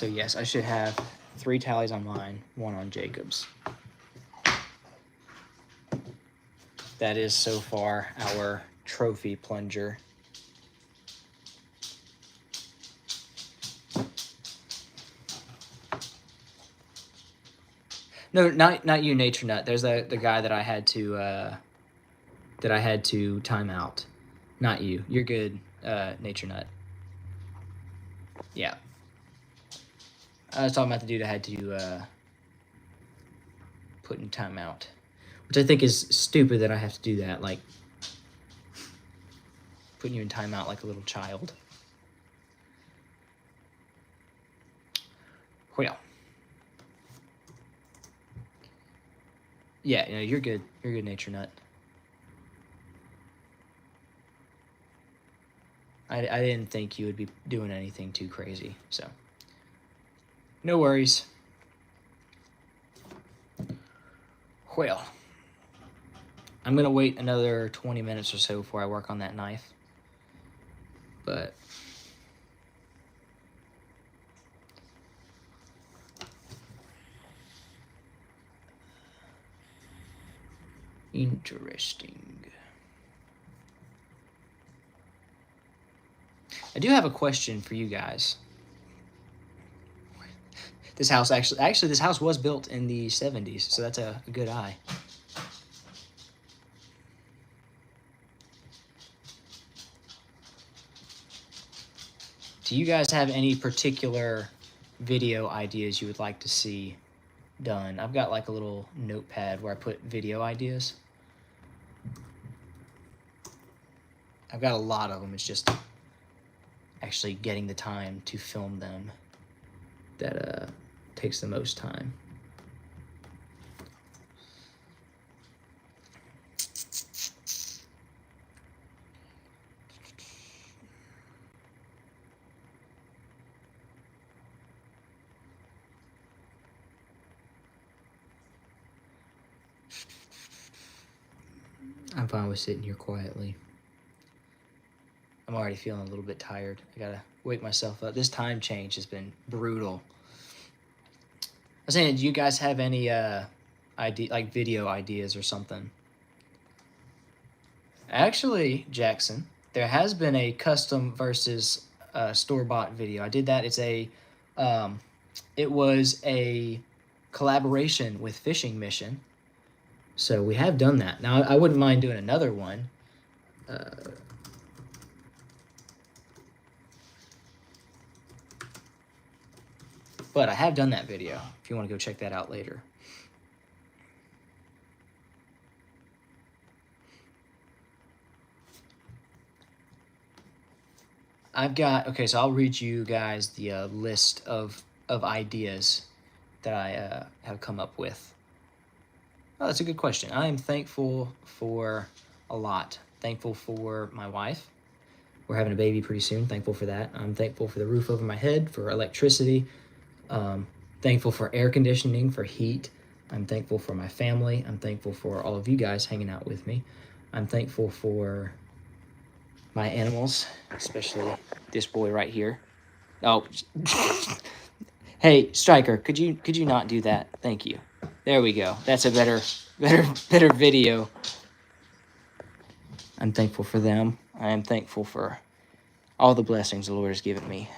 So yes, I should have 3 tallies on mine, 1 on Jacob's. That is so far our trophy plunger. No, not you, Nature Nut. There's the guy that I had to time out. Not you. You're good, Nature Nut. Yeah. I was talking about the dude I had to put in timeout, which I think is stupid that I have to do that. Like putting you in timeout like a little child. Well. Yeah, you're good. You're good, Nature Nut. I didn't think you would be doing anything too crazy, so no worries. Well, I'm gonna wait another 20 minutes or so before I work on that knife, but interesting. I do have a question for you guys. This house actually this house was built in the 70s, so that's a good eye. Do you guys have any particular video ideas you would like to see done? I've got like a little notepad where I put video ideas. I've got a lot of them. It's just actually getting the time to film them that takes the most time. I'm fine with sitting here quietly. I'm already feeling a little bit tired. I gotta wake myself up. This time change has been brutal. I was saying, do you guys have any video ideas or something? Actually, Jackson, there has been a custom versus store-bought video. I did that. It was a collaboration with Fishing Mission. So we have done that. Now, I wouldn't mind doing another one. But I have done that video, if you want to go check that out later. Okay, so I'll read you guys the list of ideas that I have come up with. Oh, that's a good question. I am thankful for a lot. Thankful for my wife. We're having a baby pretty soon. Thankful for that. I'm thankful for the roof over my head, for electricity. Thankful for air conditioning, for heat. I'm thankful for my family. I'm thankful for all of you guys hanging out with me. I'm thankful for my animals, especially this boy right here. Oh, hey, Striker, could you not do that? Thank you. There we go. That's a better video. I'm thankful for them. I am thankful for all the blessings the Lord has given me.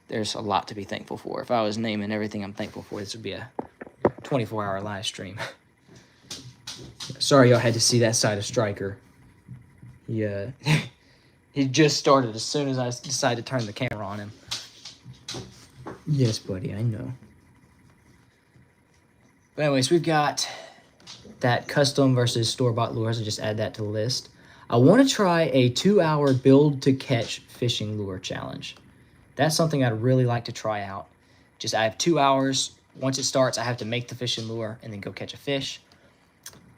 There's a lot to be thankful for. If I was naming everything I'm thankful for, this would be a 24-hour live stream. Sorry y'all had to see that side of Striker. Yeah, he just started as soon as I decided to turn the camera on him. Yes, buddy, I know. But anyways, we've got that custom versus store-bought lures. I just add that to the list. I want to try a 2-hour build-to-catch fishing lure challenge. That's something I'd really like to try out. I have 2 hours. Once it starts, I have to make the fishing lure and then go catch a fish.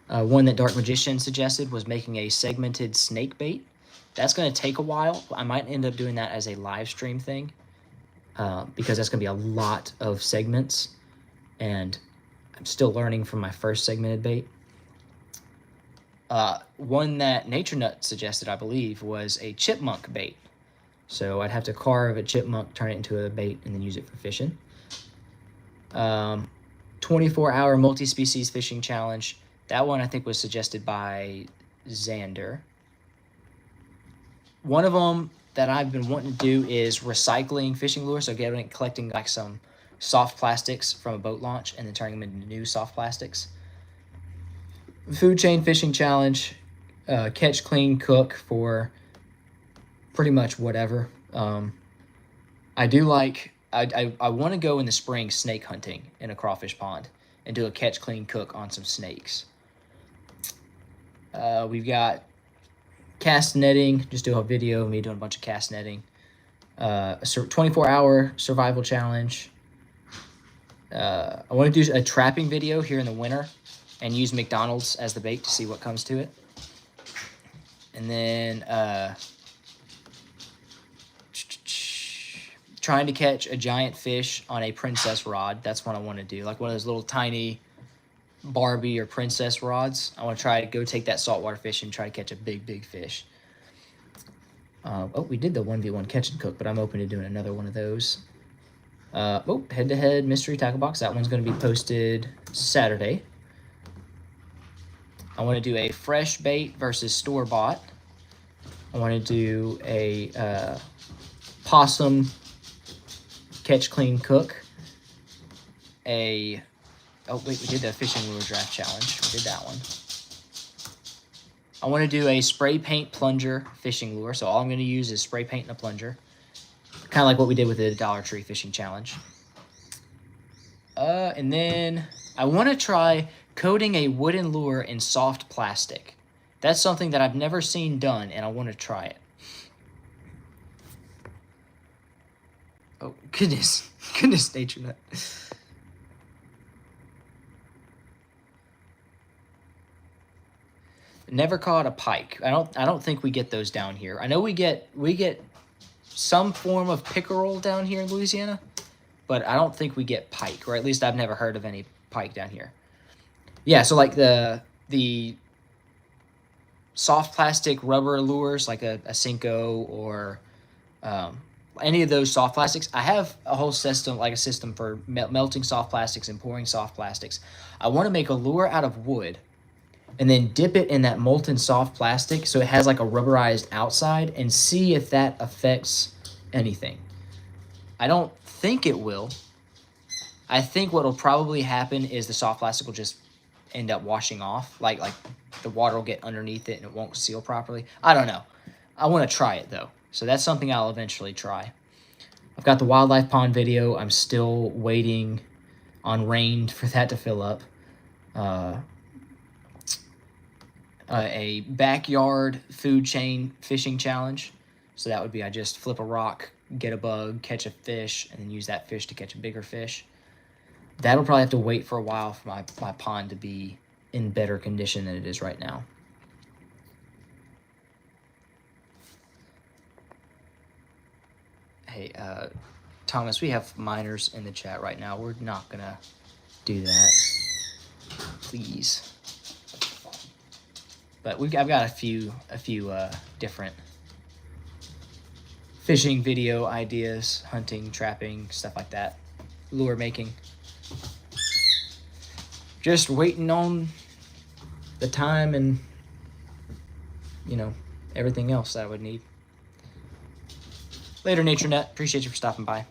One that Dark Magician suggested was making a segmented snake bait. That's going to take a while. I might end up doing that as a live stream thing because that's going to be a lot of segments, and I'm still learning from my first segmented bait. One that Nature Nut suggested, I believe, was a chipmunk bait. So I'd have to carve a chipmunk, turn it into a bait, and then use it for fishing. 24-hour multi-species fishing challenge. That one I think was suggested by Xander. One of them that I've been wanting to do is recycling fishing lures. So collecting like some soft plastics from a boat launch and then turning them into new soft plastics. Food chain fishing challenge. Catch, clean, cook for pretty much whatever. I do like, I want to go in the spring snake hunting in a crawfish pond and do a catch, clean, cook on some snakes. We've got cast netting, just do a video of me doing a bunch of cast netting. A 24-hour survival challenge. I want to do a trapping video here in the winter and use McDonald's as the bait to see what comes to it. And then trying to catch a giant fish on a princess rod. That's what I want to do. Like one of those little tiny Barbie or princess rods. I want to try to go take that saltwater fish and try to catch a big, big fish. We did the 1v1 catch and cook, but I'm open to doing another one of those. Head-to-head mystery tackle box. That one's going to be posted Saturday. I want to do a fresh bait versus store-bought. I want to do a possum catch, clean, cook. We did the fishing lure draft challenge. We did that one. I want to do a spray paint plunger fishing lure. So all I'm going to use is spray paint and a plunger. Kind of like what we did with the Dollar Tree fishing challenge. And then I want to try coating a wooden lure in soft plastic. That's something that I've never seen done, and I want to try it. Oh, goodness. Goodness, Nature Nut. Never caught a pike. I don't think we get those down here. I know we get some form of pickerel down here in Louisiana, but I don't think we get pike, or at least I've never heard of any pike down here. Yeah, so like the soft plastic rubber lures, like a Senko or any of those soft plastics. I have a whole system, like a system for melting soft plastics and pouring soft plastics. I want to make a lure out of wood and then dip it in that molten soft plastic so it has like a rubberized outside and see if that affects anything. I don't think it will. I think what will probably happen is the soft plastic will just end up washing off. Like the water will get underneath it and it won't seal properly. I don't know. I want to try it though. So that's something I'll eventually try. I've got the wildlife pond video. I'm still waiting on rain for that to fill up. A backyard food chain fishing challenge. So that would be I just flip a rock, get a bug, catch a fish, and then use that fish to catch a bigger fish. That'll probably have to wait for a while for my pond to be in better condition than it is right now. Hey, Thomas, we have minors in the chat right now. We're not gonna do that. Please. But I've got a few different fishing video ideas, hunting, trapping, stuff like that. Lure making. Just waiting on the time and, everything else that I would need. Later, NatureNet. Appreciate you for stopping by.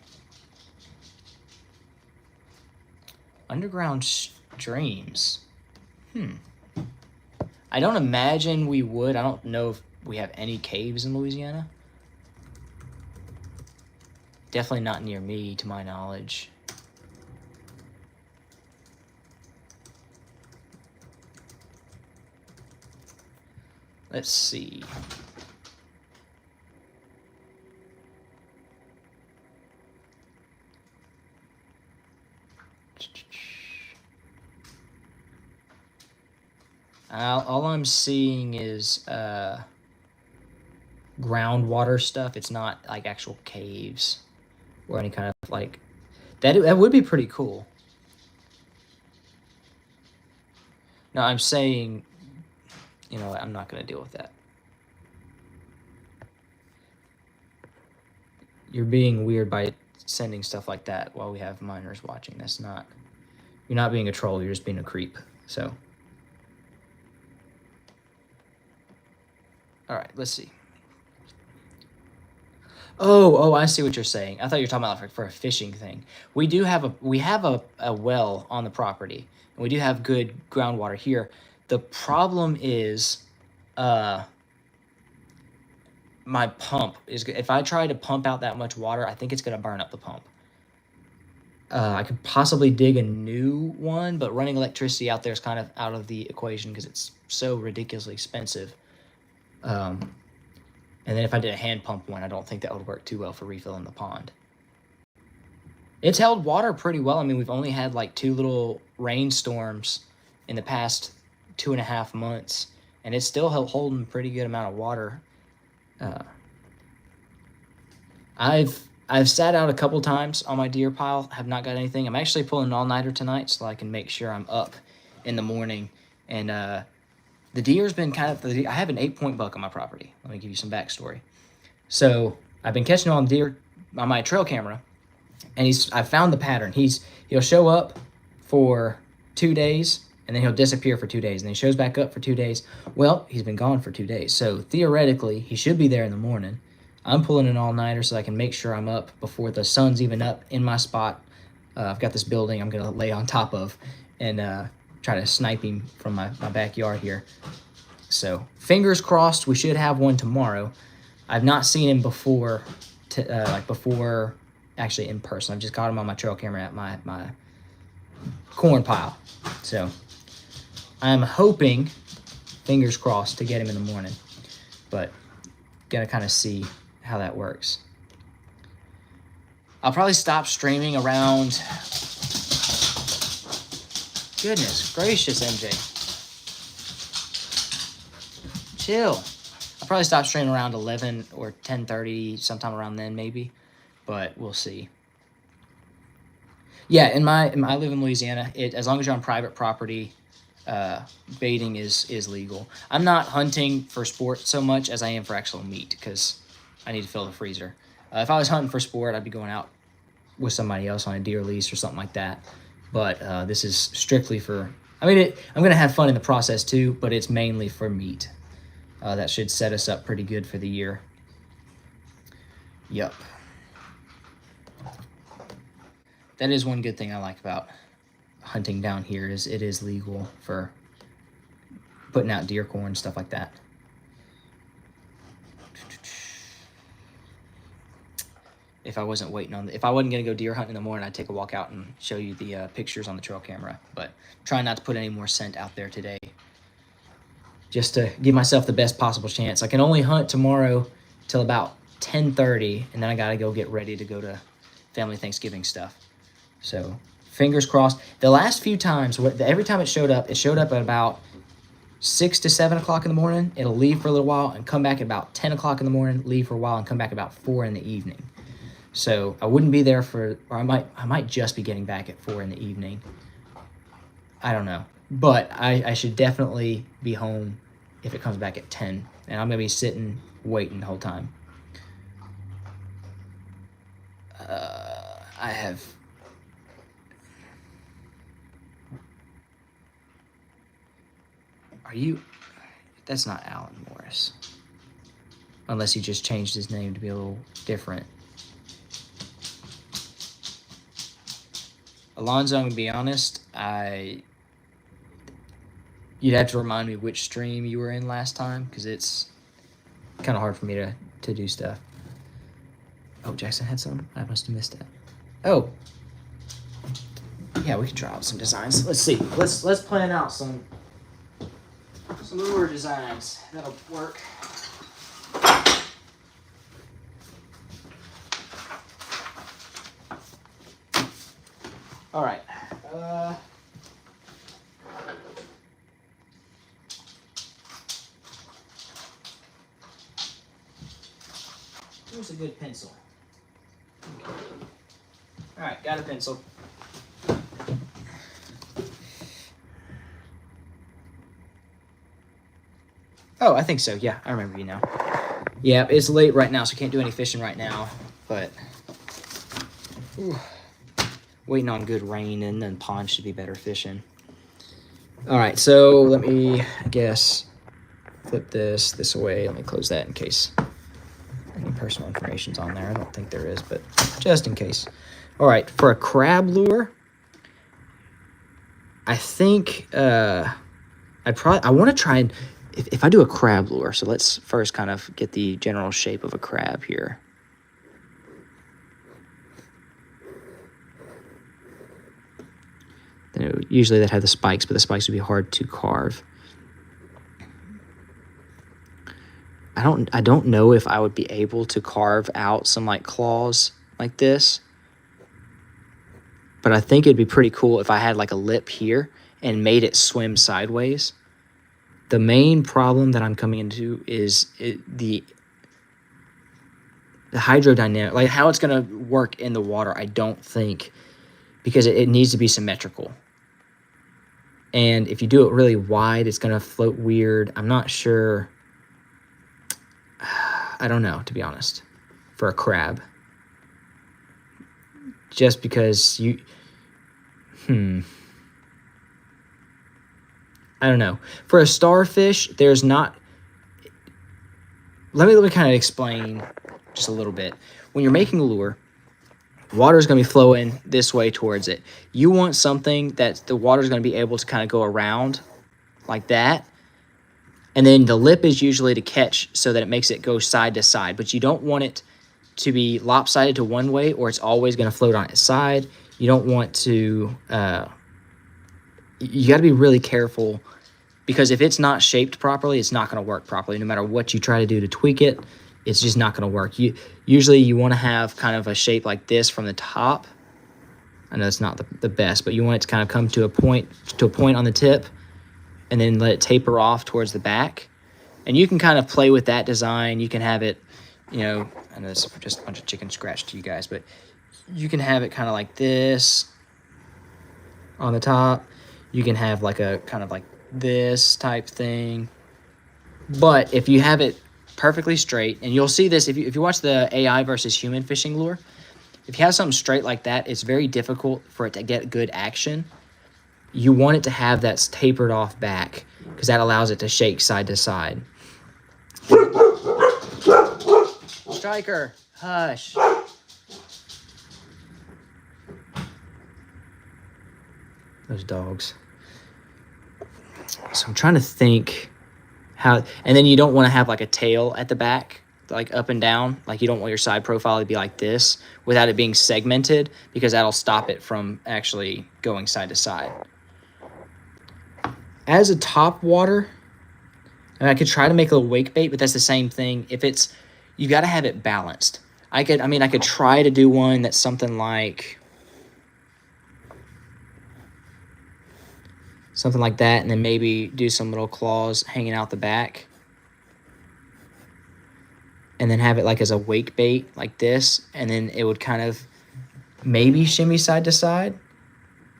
Underground streams. I don't imagine we would. I don't know if we have any caves in Louisiana. Definitely not near me, to my knowledge. Let's see. All I'm seeing is groundwater stuff. It's not like actual caves or any kind of like that. That would be pretty cool. No, I'm saying, I'm not going to deal with that. You're being weird by sending stuff like that while we have minors watching. That's not... You're not being a troll, you're just being a creep. So... Alright, let's see. Oh, I see what you're saying. I thought you were talking about for a fishing thing. We do have a well on the property, and we do have good groundwater here. The problem is, my pump is. If I try to pump out that much water, I think it's gonna burn up the pump. I could possibly dig a new one, but running electricity out there is kind of out of the equation because it's so ridiculously expensive. And then if I did a hand pump one, I don't think that would work too well for refilling the pond. It's held water pretty well. I mean, we've only had like 2 little rainstorms in the past 2.5 months, and it's still holding a pretty good amount of water. I've sat out a couple times on my deer pile, have not got anything. I'm actually pulling an all-nighter tonight so I can make sure I'm up in the morning. And the deer's been kind of... I have an 8-point buck on my property. Let me give you some backstory. So I've been catching on deer on my trail camera, and I found the pattern. He'll show up for 2 days, and then he'll disappear for 2 days, and then he shows back up for 2 days. Well, he's been gone for 2 days. So theoretically, he should be there in the morning. I'm pulling an all-nighter so I can make sure I'm up before the sun's even up in my spot. I've got this building I'm going to lay on top of and try to snipe him from my backyard here. So fingers crossed we should have one tomorrow. I've not seen him before, before actually in person. I've just caught him on my trail camera at my corn pile. So I'm hoping, fingers crossed, to get him in the morning. But gotta kind of see how that works. I'll probably stop streaming around... Goodness gracious, MJ. Chill. I'll probably stop streaming around 11 or 10:30, sometime around then maybe. But we'll see. Yeah, I live in Louisiana. As long as you're on private property, baiting is legal. I'm not hunting for sport so much as I am for actual meat because I need to fill the freezer. If I was hunting for sport, I'd be going out with somebody else on a deer lease or something like that. But this is strictly for... I mean, I'm going to have fun in the process too, but it's mainly for meat. That should set us up pretty good for the year. Yup. That is one good thing I like about hunting down here is it is legal for putting out deer corn, stuff like that. If I wasn't if I wasn't going to go deer hunting in the morning, I'd take a walk out and show you the pictures on the trail camera. But trying not to put any more scent out there today. Just to give myself the best possible chance. I can only hunt tomorrow till about 10:30, and then I got to go get ready to go to family Thanksgiving stuff. So fingers crossed. The last few times, every time it showed up at about 6 to 7 o'clock in the morning. It'll leave for a little while and come back at about 10 o'clock in the morning, leave for a while, and come back about 4 in the evening. So I wouldn't be there or I might just be getting back at 4 in the evening. I don't know. But I should definitely be home if it comes back at 10. And I'm going to be sitting, waiting the whole time. I have... Are you... That's not Alan Morris. Unless he just changed his name to be a little different. Alonzo, I'm going to be honest, you'd have to remind me which stream you were in last time, because it's kind of hard for me to do stuff. Oh, Jackson had some? I must have missed it. Oh. Yeah, we can try out some designs. Let's see. Let's plan out some lure designs. That'll work. All right. Here's a good pencil. Okay. All right, got a pencil. Oh, I think so. Yeah, I remember you now. Yeah, it's late right now, so I can't do any fishing right now. but ooh, waiting on good rain, and then ponds should be better fishing. All right, so let me, I guess, flip this away. Let me close that in case any personal information's on there. I don't think there is, but just in case. All right, for a crab lure, I think I want to try and if I do a crab lure. So let's first kind of get the general shape of a crab here. Then usually that have the spikes, but the spikes would be hard to carve. I don't know if I would be able to carve out some like claws like this, but I think it'd be pretty cool if I had like a lip here and made it swim sideways. The main problem that I'm coming into is the hydrodynamic, like how it's going to work in the water. I don't think, because it needs to be symmetrical. And if you do it really wide, it's going to float weird. I'm not sure. I don't know, to be honest, for a crab. Just because I don't know. For a starfish, there's not... Let me kind of explain just a little bit. When you're making a lure, water is going to be flowing this way towards it. You want something that the water is going to be able to kind of go around like that. And then the lip is usually to catch so that it makes it go side to side. But you don't want it to be lopsided to one way, or it's always going to float on its side. You don't want to... you got to be really careful, because if it's not shaped properly, it's not going to work properly. No matter what you try to do to tweak it, it's just not going to work. Usually you want to have kind of a shape like this from the top. I know it's not the best, but you want it to kind of come to a point on the tip, and then let it taper off towards the back. And you can kind of play with that design. You can have it, I know this is just a bunch of chicken scratch to you guys, but you can have it kind of like this on the top. You can have like a kind of like this type thing. But if you have it perfectly straight, and you'll see this if you watch the AI versus human fishing lure, if you have something straight like that, it's very difficult for it to get good action. You want it to have that tapered off back, because that allows it to shake side to side. Striker, hush. Those dogs. So I'm trying to think how, and then you don't want to have like a tail at the back, like up and down. Like you don't want your side profile to be like this without it being segmented, because that'll stop it from actually going side to side. As a top water, and I could try to make a little wake bait, but that's the same thing. If it's, you got to have it balanced. I could try to do one that's something like that, and then maybe do some little claws hanging out the back, and then have it like as a wake bait like this, and then it would kind of maybe shimmy side to side,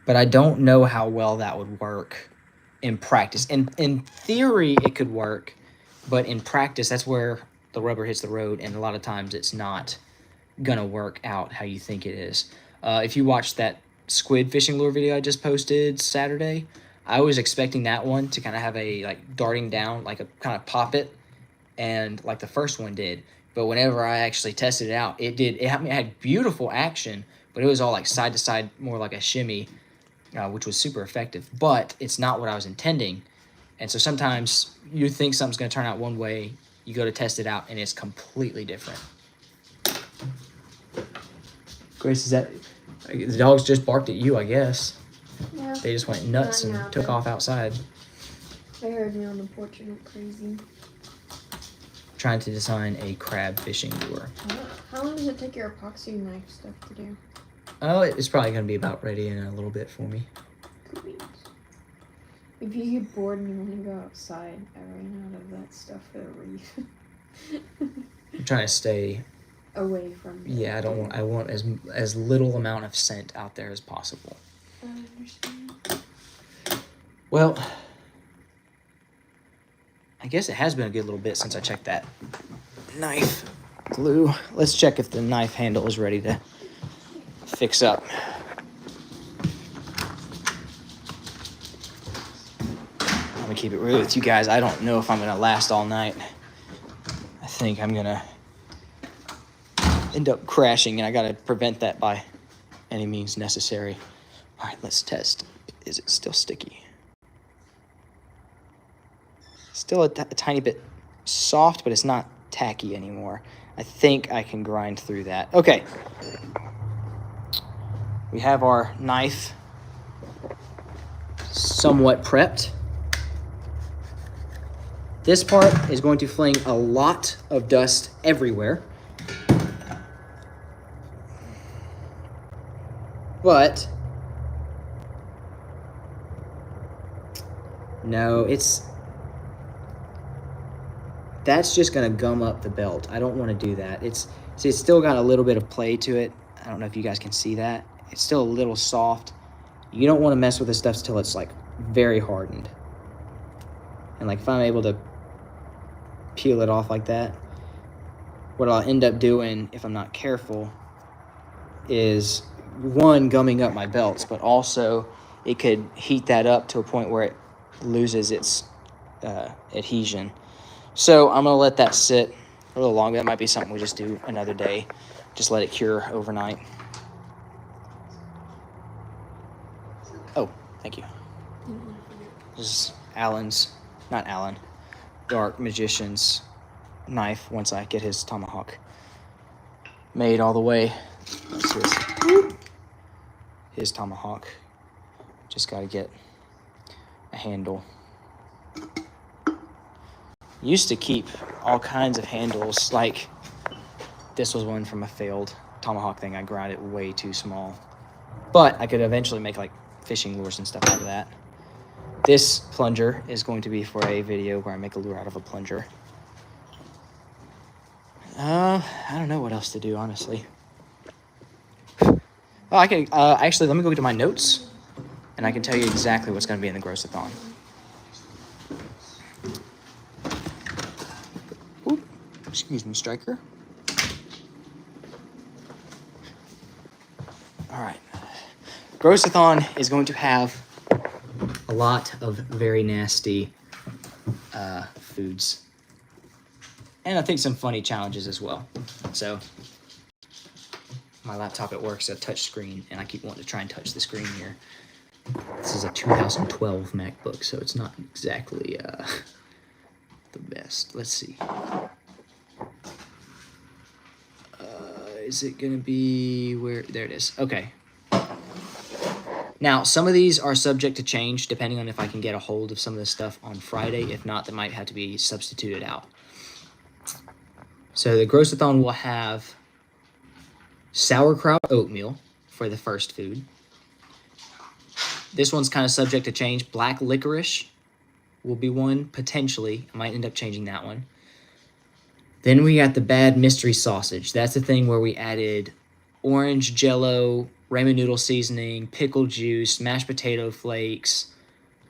but I don't know how well that would work in practice. In theory, it could work, but in practice, that's where the rubber hits the road, and a lot of times it's not gonna work out how you think it is. If you watched that squid fishing lure video I just posted Saturday, I was expecting that one to kind of have a like darting down, like a kind of pop it, and like the first one did. But whenever I actually tested it out, it did. It had beautiful action, but it was all like side to side, more like a shimmy, which was super effective. But it's not what I was intending, and so sometimes you think something's going to turn out one way, you go to test it out, and it's completely different. Grace, is that the dogs just barked at you? I guess. Yeah. They just went nuts and took off outside. They heard me on the porch and went crazy. Trying to design a crab fishing lure. How long does it take your epoxy knife stuff to do? Oh, it's probably going to be about ready in a little bit for me. Cool beans. If you get bored and you want to go outside, I ran out of that stuff for the reef. I'm trying to stay Away from it. Yeah, I want as little amount of scent out there as possible. I understand. Well, I guess it has been a good little bit since I checked that knife. glue. Let's check if the knife handle is ready to fix up. I'm gonna keep it real with you guys. I don't know if I'm gonna last all night. I think I'm gonna end up crashing, and I gotta prevent that by any means necessary. All right, let's test. Is it still sticky? Still a tiny bit soft, but it's not tacky anymore. I think I can grind through that. Okay. We have our knife somewhat prepped. This part is going to fling a lot of dust everywhere. But no, that's just gonna gum up the belt. I don't want to do that. It's still got a little bit of play to it. I don't know if you guys can see that. It's still a little soft. You don't want to mess with this stuff till it's like very hardened. And like if I'm able to peel it off like that, what I'll end up doing if I'm not careful is one, gumming up my belts, but also it could heat that up to a point where it loses its adhesion. So I'm gonna let that sit a little longer. That might be something we just do another day. Just let it cure overnight. Oh, thank you. This is Dark Magician's knife once I get his tomahawk made all the way. That's his tomahawk. Just gotta get a handle. Used to keep all kinds of handles, like this was one from a failed tomahawk thing. I ground it way too small, but I could eventually make like fishing lures and stuff out of that. This plunger is going to be for a video where I make a lure out of a plunger. I don't know what else to do, honestly. Oh, I can actually, let me go to my notes and I can tell you exactly what's going to be in the Grossathon. Ooh, excuse me, Striker. All right. Grossathon is going to have a lot of very nasty foods. And I think some funny challenges as well. So, my laptop at work is a touch screen, and I keep wanting to try and touch the screen here. This is a 2012 MacBook, so it's not exactly the best. Let's see. Is it going to be where? There it is. Okay. Now, some of these are subject to change depending on if I can get a hold of some of this stuff on Friday. If not, they might have to be substituted out. So the Grossathon will have sauerkraut oatmeal for the first food. This one's kind of subject to change. Black licorice will be one, potentially. I might end up changing that one. Then we got the bad mystery sausage. That's the thing where we added orange Jell-O, ramen noodle seasoning, pickle juice, mashed potato flakes,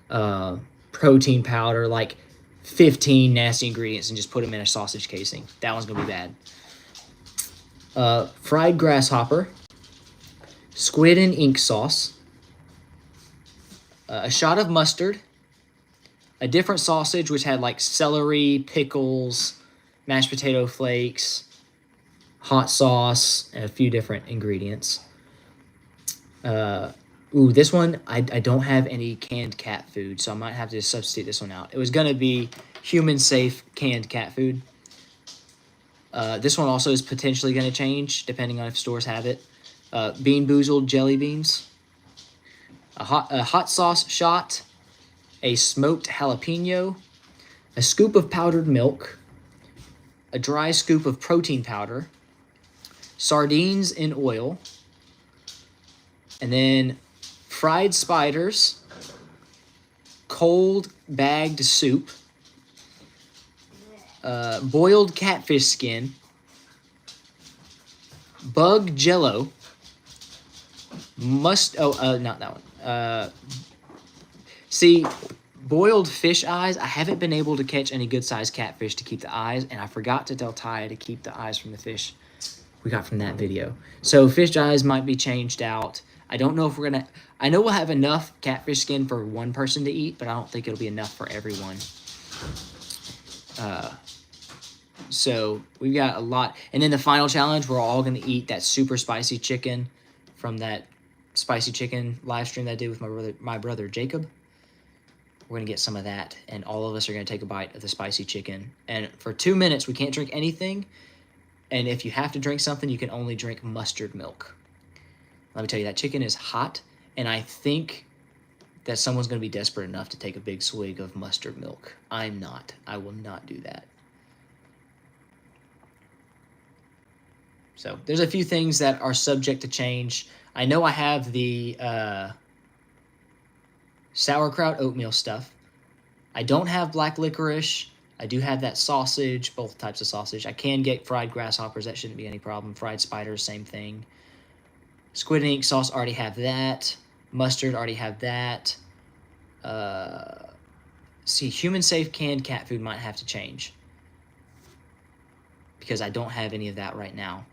protein powder, like 15 nasty ingredients, and just put them in a sausage casing. That one's going to be bad. Fried grasshopper, squid and ink sauce, a shot of mustard, a different sausage which had like celery, pickles, mashed potato flakes, hot sauce, and a few different ingredients. This one, I don't have any canned cat food, so I might have to substitute this one out. It was going to be human-safe canned cat food. This one also is potentially going to change, depending on if stores have it. Bean Boozled jelly beans, a hot sauce shot, a smoked jalapeno, a scoop of powdered milk, a dry scoop of protein powder, sardines in oil, and then fried spiders, cold bagged soup, boiled catfish skin, bug Jell-O, not that one. See, boiled fish eyes. I haven't been able to catch any good sized catfish to keep the eyes, and I forgot to tell Taya to keep the eyes from the fish we got from that video. So fish eyes might be changed out. I don't know if we're gonna. I know we'll have enough catfish skin for one person to eat, but I don't think it'll be enough for everyone. So we've got a lot. And then the final challenge, we're all gonna eat that super spicy chicken from that spicy chicken live stream that I did with my brother Jacob. We're gonna get some of that, and all of us are gonna take a bite of the spicy chicken. And for 2 minutes, we can't drink anything. And if you have to drink something, you can only drink mustard milk. Let me tell you, that chicken is hot, and I think that someone's gonna be desperate enough to take a big swig of mustard milk. I'm not. I will not do that. So there's a few things that are subject to change. I know I have the sauerkraut oatmeal stuff. I don't have black licorice. I do have that sausage, both types of sausage. I can get fried grasshoppers. That shouldn't be any problem. Fried spiders, same thing. Squid and ink sauce, already have that. Mustard, already have that. See, human safe canned cat food might have to change, because I don't have any of that right now.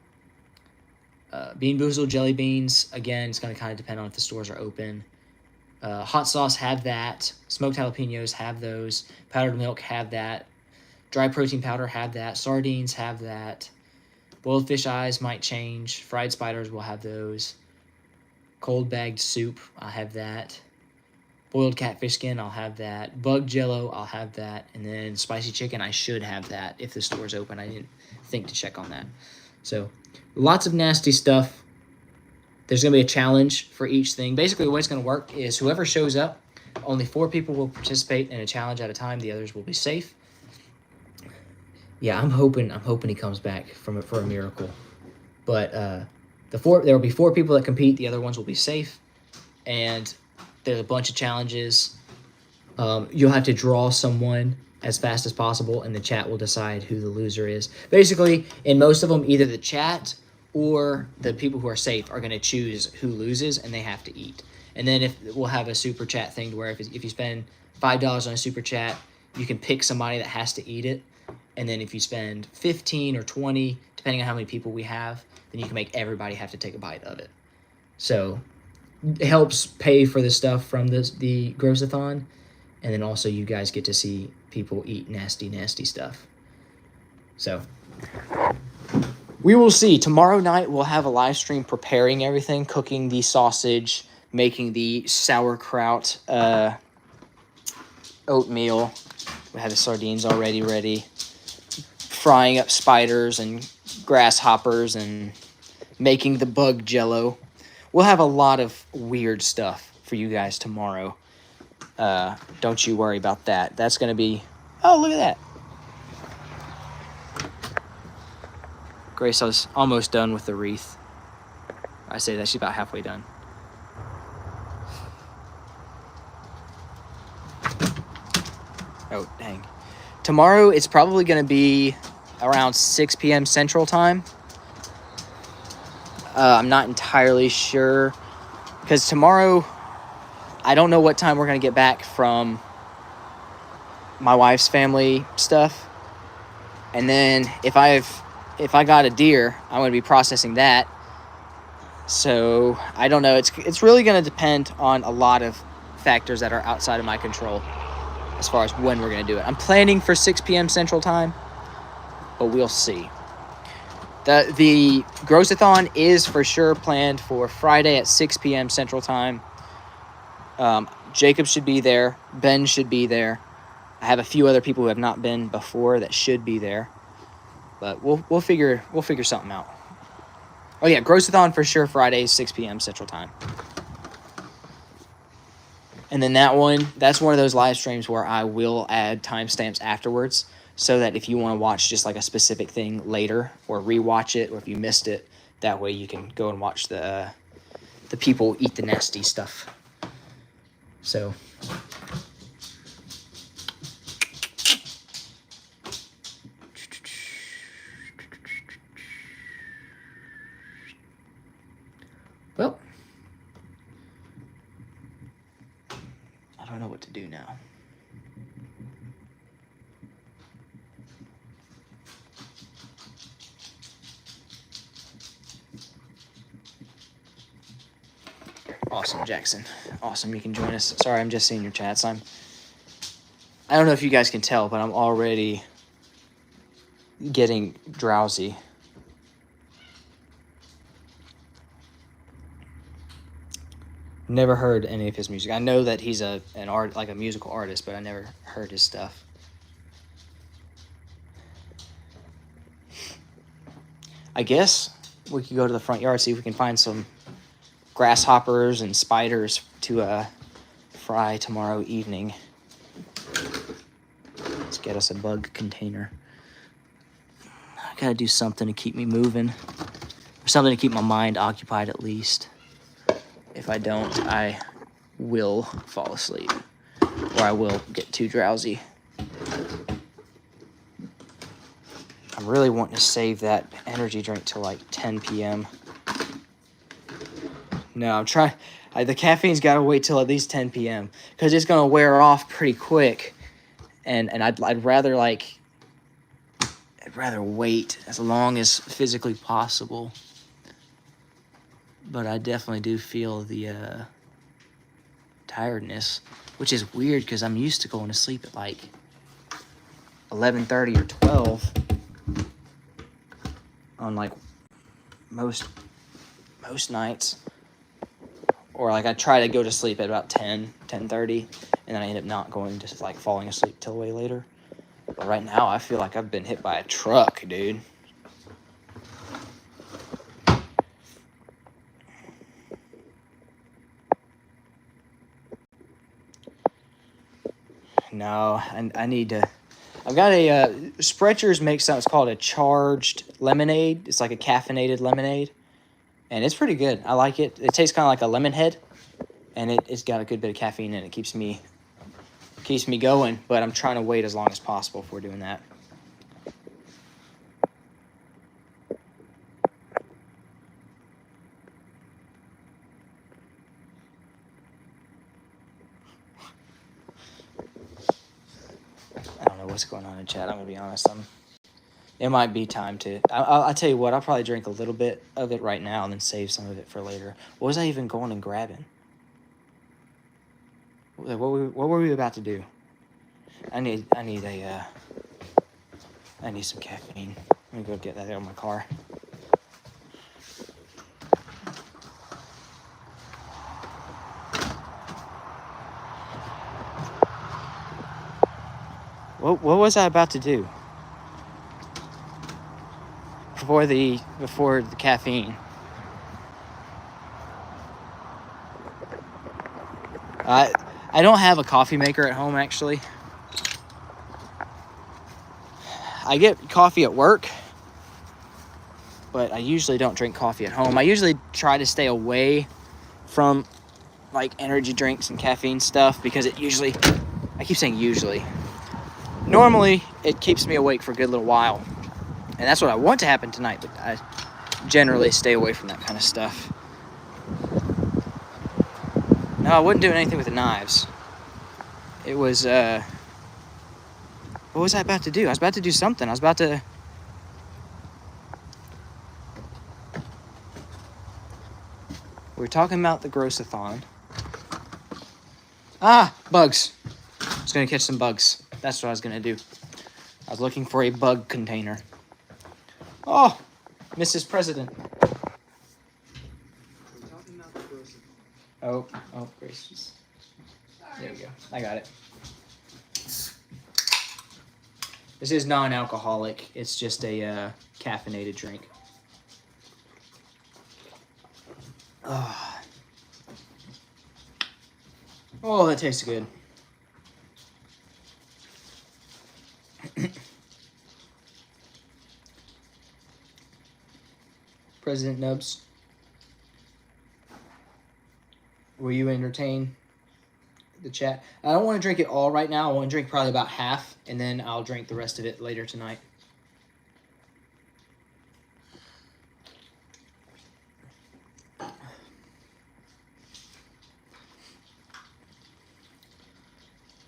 Bean Boozled jelly beans, again, it's going to kind of depend on if the stores are open. Hot sauce, have that. Smoked jalapenos, have those. Powdered milk, have that. Dry protein powder, have that. Sardines, have that. Boiled fish eyes might change. Fried spiders, will have those. Cold bagged soup, I'll have that. Boiled catfish skin, I'll have that. Bug jello, I'll have that. And then spicy chicken, I should have that if the store's open. I didn't think to check on that. So lots of nasty stuff. There's going to be a challenge for each thing. Basically, the way it's going to work is whoever shows up, only 4 people will participate in a challenge at a time. The others will be safe. Yeah, I'm hoping he comes back for a miracle. But there will be 4 people that compete. The other ones will be safe. And there's a bunch of challenges. You'll have to draw someone as fast as possible, and the chat will decide who the loser is. Basically, in most of them, either the chat or the people who are safe are going to choose who loses, and they have to eat. And then we'll have a super chat thing to where if you spend $5 on a super chat, you can pick somebody that has to eat it. And then if you spend 15 or 20, depending on how many people we have, then you can make everybody have to take a bite of it. So it helps pay for the stuff from the Grossathon, and then also you guys get to see people eat nasty, nasty stuff. So we will see. Tomorrow night we'll have a live stream preparing everything, cooking the sausage, making the sauerkraut oatmeal. We have the sardines already ready. Frying up spiders and grasshoppers and making the bug jello. We'll have a lot of weird stuff for you guys tomorrow. Don't you worry about that. That's going to be... Oh, look at that. Grace is almost done with the wreath. I say that she's about halfway done. Oh, dang. Tomorrow, it's probably going to be around 6 p.m. Central Time. I'm not entirely sure, because tomorrow, I don't know what time we're going to get back from my wife's family stuff. And then if I got a deer, I'm going to be processing that. So I don't know. It's really going to depend on a lot of factors that are outside of my control as far as when we're going to do it. I'm planning for 6 p.m. Central Time, but we'll see. The Grossathon is for sure planned for Friday at 6 p.m. Central Time. Jacob should be there. Ben should be there. I have a few other people who have not been before that should be there. But we'll figure something out. Oh yeah, Grossathon for sure Friday, 6 p.m. Central Time. And then that's one of those live streams where I will add timestamps afterwards, so that if you want to watch just like a specific thing later or rewatch it, or if you missed it, that way you can go and watch the people eat the nasty stuff. So well, I don't know what to do now. Awesome, Jackson. Awesome, you can join us. Sorry, I'm just seeing your chats. I don't know if you guys can tell, but I'm already getting drowsy. Never heard any of his music. I know that he's a musical artist, but I never heard his stuff. I guess we could go to the front yard, see if we can find some grasshoppers and spiders to fry tomorrow evening. Let's get us a bug container. I gotta do something to keep me moving, or something to keep my mind occupied at least. If I don't, I will fall asleep, or I will get too drowsy. I'm really wanting to save that energy drink till like 10 p.m. No, I'm trying. The caffeine's got to wait till at least 10 p.m. because it's gonna wear off pretty quick, and I'd rather wait as long as physically possible. But I definitely do feel the tiredness, which is weird because I'm used to going to sleep at like 11:30 or 12 on like most nights. Or like I try to go to sleep at about 10:30, and then I end up not going, just like falling asleep till way later. But right now I feel like I've been hit by a truck, dude. No, I need to. I've got a Sprecher's makes something. It's called a charged lemonade. It's like a caffeinated lemonade, and it's pretty good. I like it. It tastes kind of like a lemon head, and it's got a good bit of caffeine in it. It keeps me going. But I'm trying to wait as long as possible before doing that. I don't know what's going on in chat. I'm gonna be honest. It might be time to. I'll tell you what. I'll probably drink a little bit of it right now and then save some of it for later. What was I even going and grabbing? What were we about to do? I need some caffeine. Let me go get that out of my car. What was I about to do? Before the caffeine. I don't have a coffee maker at home, actually. I get coffee at work, but I usually don't drink coffee at home. I usually try to stay away from like energy drinks and caffeine stuff because it usually, I keep saying usually, normally it keeps me awake for a good little while. And that's what I want to happen tonight, but I generally stay away from that kind of stuff. No, I wasn't doing anything with the knives. It was, what was I about to do? I was about to do something. I was about to... We were talking about the Grossathon. Ah, bugs. I was going to catch some bugs. That's what I was going to do. I was looking for a bug container. Oh, Mrs. President. Oh, gracious. There we go. I got it. This is non-alcoholic. It's just a caffeinated drink. Oh, that tastes good. President Nubs, will you entertain the chat? I don't want to drink it all right now. I want to drink probably about half, and then I'll drink the rest of it later tonight.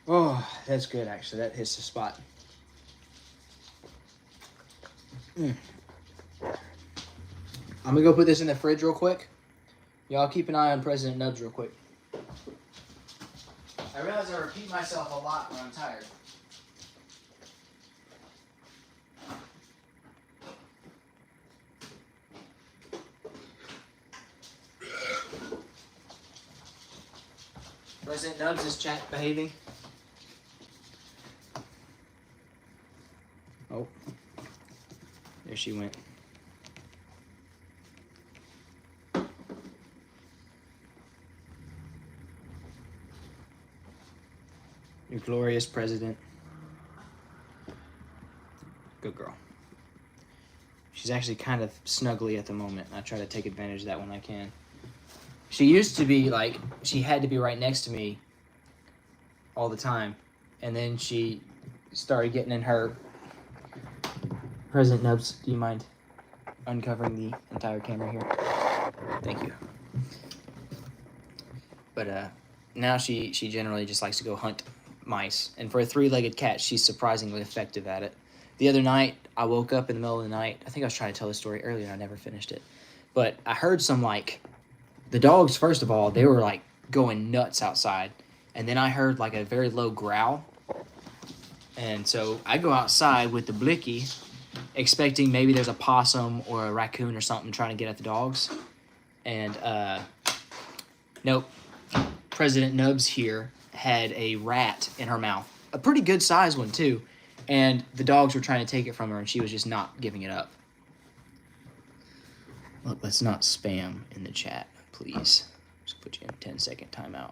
Oh, that's good, actually. That hits the spot. I'm going to go put this in the fridge real quick, Y'all keep an eye on President Nubs real quick. I realize I repeat myself a lot when I'm tired. President Nubs, is chat behaving? Oh. There she went. Your glorious president. Good girl. She's actually kind of snuggly at the moment. I try to take advantage of that when I can. She used to be like, she had to be right next to me all the time. And then she started getting in her... President Nubs, do you mind uncovering the entire camera here? Thank you. But now she generally just likes to go hunt mice. And for a three-legged cat, she's surprisingly effective at it. The other night, I woke up in the middle of the night. I think I was trying to tell the story earlier and I never finished it. But I heard some, like... The dogs, first of all, they were, like, going nuts outside. And then I heard, like, a very low growl. And so I go outside with the blicky, expecting maybe there's a possum or a raccoon or something trying to get at the dogs. And, nope. President Nubs here had a rat in her mouth. A pretty good sized one, too. And the dogs were trying to take it from her, and she was just not giving it up. Look, let's not spam in the chat, please. Just put you in 10-second timeout.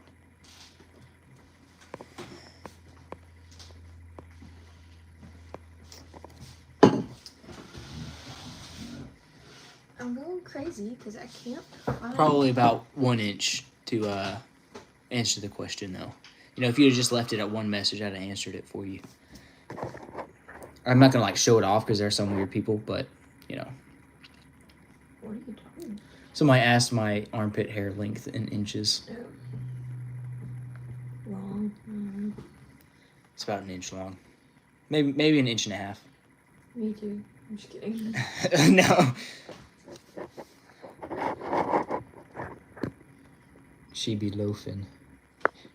I'm going crazy because I can't find... Probably about 1 inch to answer the question, though. You know, if you had just left it at one message, I'd have answered it for you. I'm not going to, like, show it off because there are some weird people, but, you know. What are you talking? Somebody asked my armpit hair length in inches. Oh. Long. It's about an inch long. Maybe an inch and a half. Me too. I'm just kidding. No. She be loafing.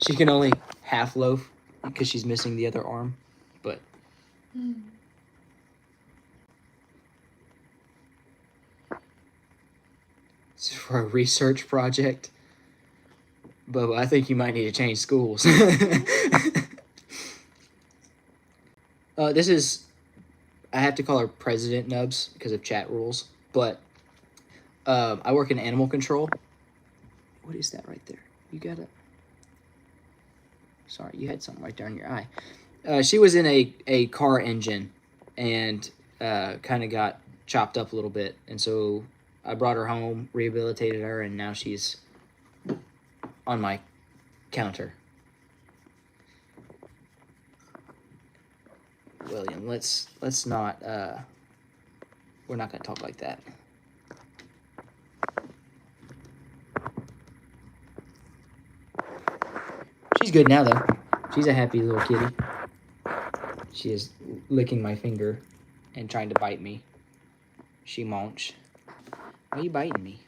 She can only half loaf because she's missing the other arm, but... It's for a research project. Bubba, I think you might need to change schools. This is... I have to call her President Nubs because of chat rules, but I work in animal control. What is that right there? You got it? Sorry, you had something right there in your eye. She was in a car engine and kind of got chopped up a little bit, and so I brought her home, rehabilitated her, and now she's on my counter. William, let's not, we're not going to talk like that. She's good now, though. She's a happy little kitty. She is licking my finger and trying to bite me. She munch. Why are you biting me?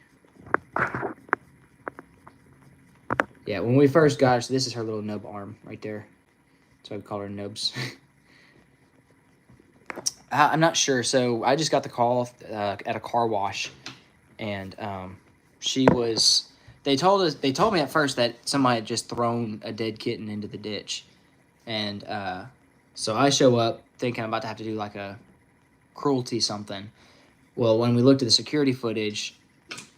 Yeah, when we first got her, so this is her little nub arm right there. That's why we call her Nubs. I'm not sure. So I just got the call at a car wash, and she was... They told me at first that somebody had just thrown a dead kitten into the ditch. And so I show up thinking I'm about to have to do like a cruelty something. Well, when we looked at the security footage,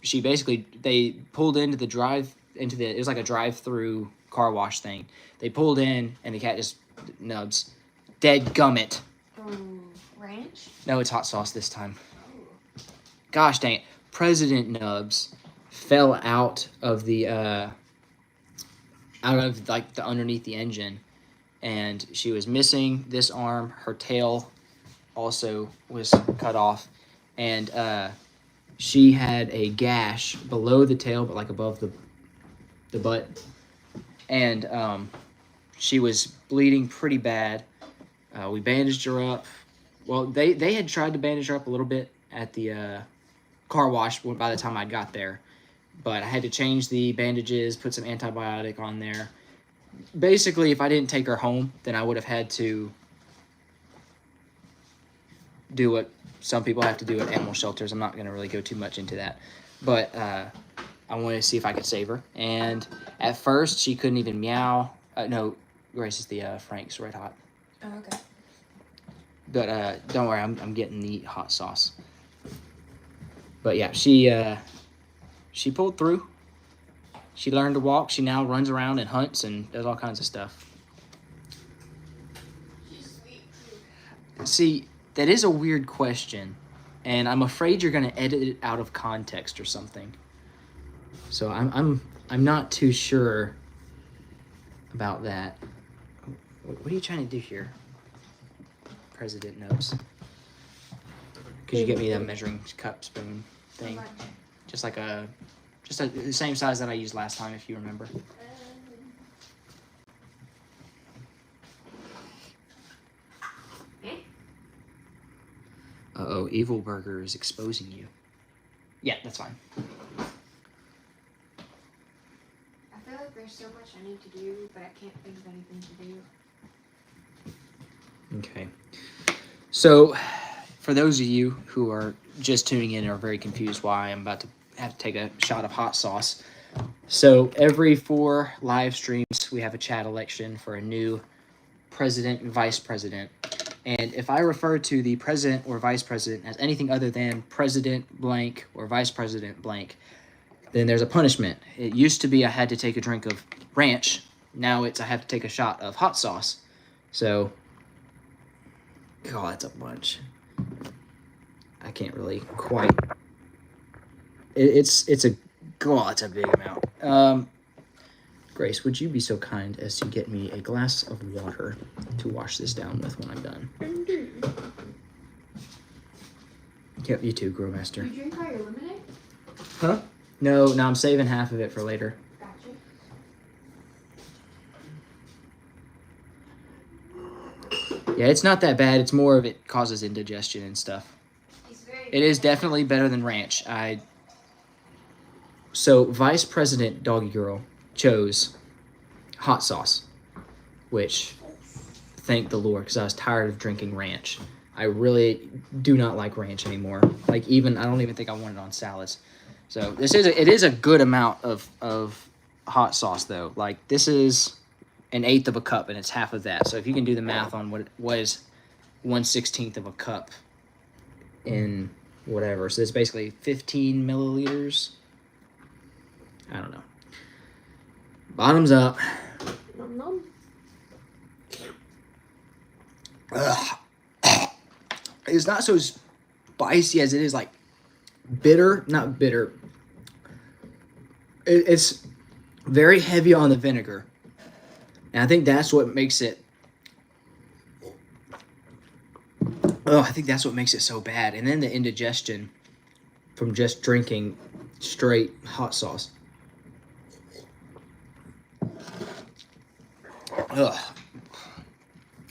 they pulled into it was like a drive-through car wash thing. They pulled in and the cat just nubs. Dead gummit. Ranch? No, it's hot sauce this time. Gosh dang it. President Nubs fell out of the underneath the engine, and she was missing this arm. Her tail also was cut off, and she had a gash below the tail but like above the butt, and she was bleeding pretty bad. We bandaged her up. Well, they had tried to bandage her up a little bit at the car wash by the time I got there. but I had to change the bandages, put some antibiotic on there. Basically, if I didn't take her home, then I would have had to do what some people have to do at animal shelters. I'm not going to really go too much into that. But I wanted to see if I could save her. And at first, she couldn't even meow. No, Grace is the Frank's Red Hot. Oh, okay. But don't worry, I'm getting the hot sauce. But yeah, she pulled through. She learned to walk. She now runs around and hunts and does all kinds of stuff. She's sweet too. See, that is a weird question, and I'm afraid you're gonna edit it out of context or something. So I'm not too sure about that. What are you trying to do here, President Nubs? Could you get me a measuring cup spoon thing? How much? Just like the same size that I used last time, if you remember. Uh-oh, Evil Burger is exposing you. Yeah, that's fine. I feel like there's so much I need to do, but I can't think of anything to do. Okay. So, for those of you who are just tuning in and are very confused why I'm about to have to take a shot of hot sauce. So, every 4 live streams, we have a chat election for a new president and vice president. And if I refer to the president or vice president as anything other than president blank or vice president blank, then there's a punishment. It used to be I had to take a drink of ranch. Now it's I have to take a shot of hot sauce. So, God, that's a bunch. I can't really quite. It's a big amount. Grace, would you be so kind as to get me a glass of water to wash this down with when I'm done? Yep, you too, Growmaster. You drink all your lemonade? Huh? No, I'm saving half of it for later. Gotcha. Yeah, it's not that bad. It's more of it causes indigestion and stuff. It is definitely better than ranch. So Vice President Doggy Girl chose hot sauce, which thank the Lord, because I was tired of drinking ranch. I really do not like ranch anymore. Like I don't even think I want it on salads. So it is a good amount of hot sauce though. Like this is an 1/8 of a cup and it's half of that. So if you can do the math on what is 1/16 of a cup in whatever. So it's basically 15 milliliters. I don't know. Bottoms up. Nom nom. Ugh. It's not so spicy as it is like bitter. Not bitter. It's very heavy on the vinegar. And I think that's what makes it. Oh, I think that's what makes it so bad. And then the indigestion from just drinking straight hot sauce. Ugh.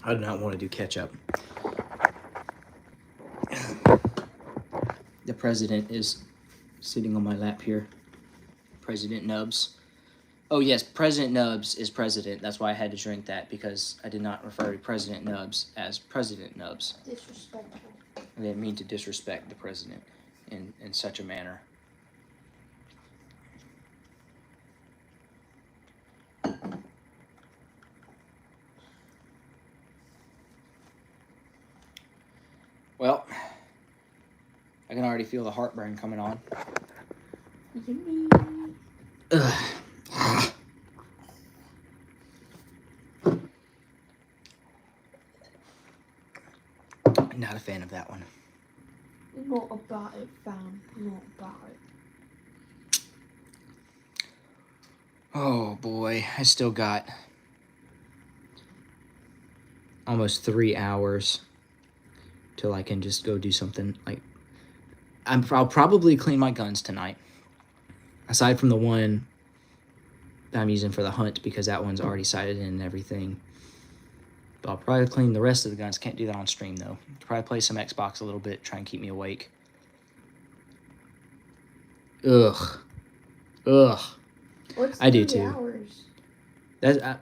I do not want to do ketchup. The president is sitting on my lap here. President Nubs. Oh yes, President Nubs is president. That's why I had to drink that, because I did not refer to President Nubs as President Nubs. Disrespectful. I didn't mean to disrespect the president in such a manner. Well, I can already feel the heartburn coming on. Yummy. Ugh. Not a fan of that one. Not about it, fam. Not about it. Oh boy, I still got almost 3 hours till I can just go do something. Like, I'll probably clean my guns tonight. Aside from the one that I'm using for the hunt, because that one's already sighted in and everything. But I'll probably clean the rest of the guns. Can't do that on stream though. Probably play some Xbox a little bit, try and keep me awake. Ugh. Ugh. What's I do 30 too. hours?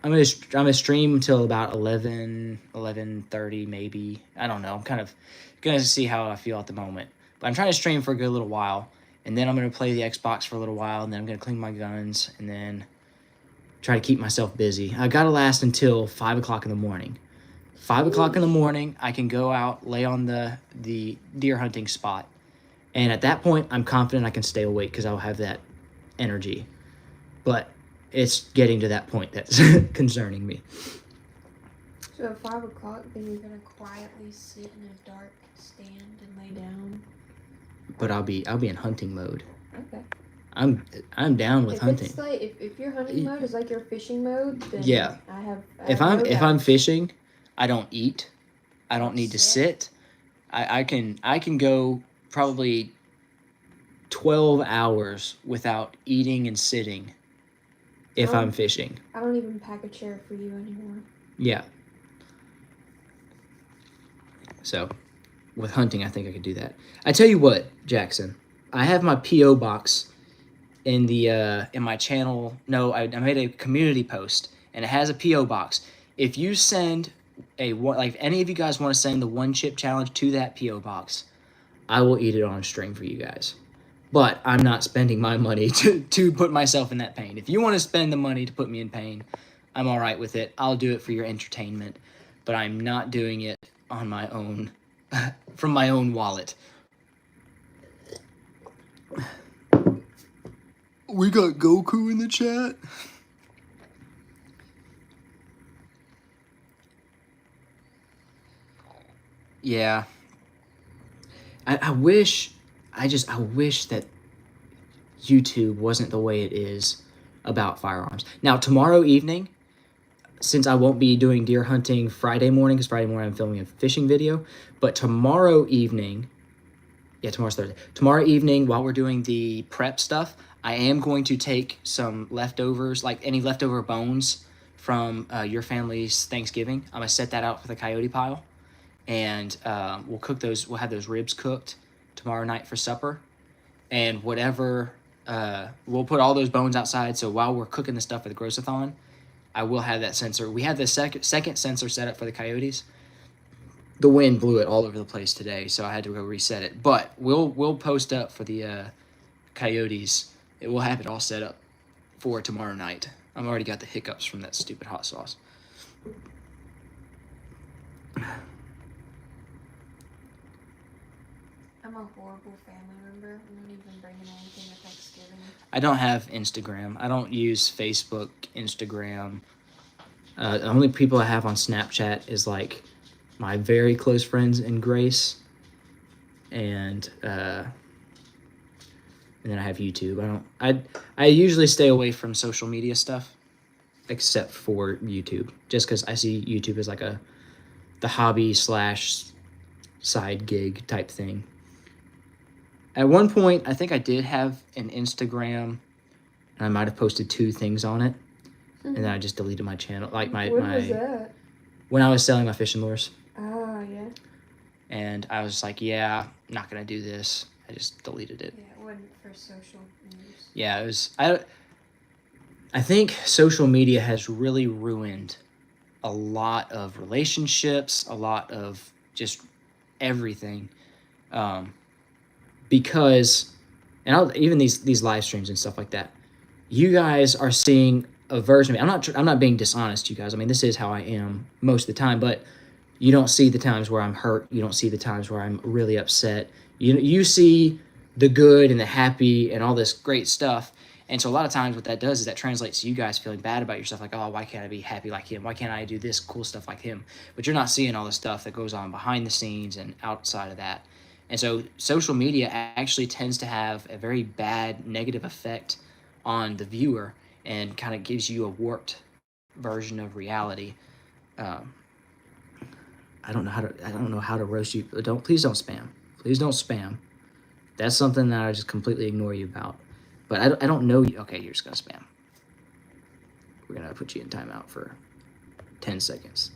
I'm gonna stream until about 11:30 maybe. I don't know. I'm kind of gonna see how I feel at the moment. But I'm trying to stream for a good little while, and then I'm gonna play the Xbox for a little while, and then I'm gonna clean my guns, and then try to keep myself busy. I gotta last until 5 o'clock in the morning. 5 o'clock in the morning, I can go out, lay on the deer hunting spot, and at that point, I'm confident I can stay awake because I'll have that energy. But it's getting to that point that's concerning me. So at 5 o'clock, then you're gonna quietly sit in a dark stand and lay down. But I'll be in hunting mode. Okay. I'm down with If hunting. it's like if your hunting mode is like your fishing mode, then Yeah. I have If no I'm doubts. fishing, I don't eat. I don't need to sit. I can go probably 12 hours without eating and sitting if I'm fishing. I don't even pack a chair for you anymore. Yeah. So, with hunting, I think I could do that. I tell you what, Jackson, I have my PO box in the in my channel. No, I made a community post, and it has a PO box. If you send if any of you guys want to send the one chip challenge to that PO box, I will eat it on stream for you guys. But I'm not spending my money to put myself in that pain. If you want to spend the money to put me in pain, I'm all right with it. I'll do it for your entertainment, but I'm not doing it on my own, from my own wallet. We got Goku in the chat. Yeah. I wish that YouTube wasn't the way it is about firearms. Now, tomorrow evening, since I won't be doing deer hunting Friday morning, because Friday morning I'm filming a fishing video, but tomorrow evening, tomorrow's Thursday. Tomorrow evening, while we're doing the prep stuff, I am going to take some leftovers, like any leftover bones from your family's Thanksgiving. I'm going to set that out for the coyote pile. And we'll cook those. We'll have those ribs cooked tomorrow night for supper, and whatever. We'll put all those bones outside. So while we're cooking the stuff for the Grossathon, I will have that sensor. We have the second sensor set up for the coyotes. The wind blew it all over the place today, so I had to go reset it. But we'll post up for the coyotes. We'll have it all set up for tomorrow night. I've already got the hiccups from that stupid hot sauce. I'm a horrible family member. I'm not even bringing anything to Thanksgiving. I don't have Instagram. I don't use Facebook, Instagram. The only people I have on Snapchat is like my very close friends and Grace, and then I have YouTube. I usually stay away from social media stuff, except for YouTube, just because I see YouTube as like the hobby / side gig type thing. At one point, I think I did have an Instagram, and I might have posted 2 things on it, and then I just deleted my channel. Like When was that? when I was selling my fishing lures, Ah, yeah. and I was like, yeah, I'm not gonna do this. I just deleted it. Yeah, it wasn't for social news. Yeah, it was. I think social media has really ruined a lot of relationships, a lot of just everything. Because, and even these live streams and stuff like that, you guys are seeing a version of me. I'm not being dishonest, you guys. I mean, this is how I am most of the time, but you don't see the times where I'm hurt. You don't see the times where I'm really upset. You see the good and the happy and all this great stuff. And so a lot of times what that does is that translates to you guys feeling bad about yourself. Like, oh, why can't I be happy like him? Why can't I do this cool stuff like him? But you're not seeing all the stuff that goes on behind the scenes and outside of that. And so social media actually tends to have a very bad negative effect on the viewer and kind of gives you a warped version of reality. I don't know how to roast you. Please don't spam. Please don't spam. That's something that I just completely ignore you about. But I don't know you. Okay, you're just gonna spam. We're gonna put you in timeout for 10 seconds.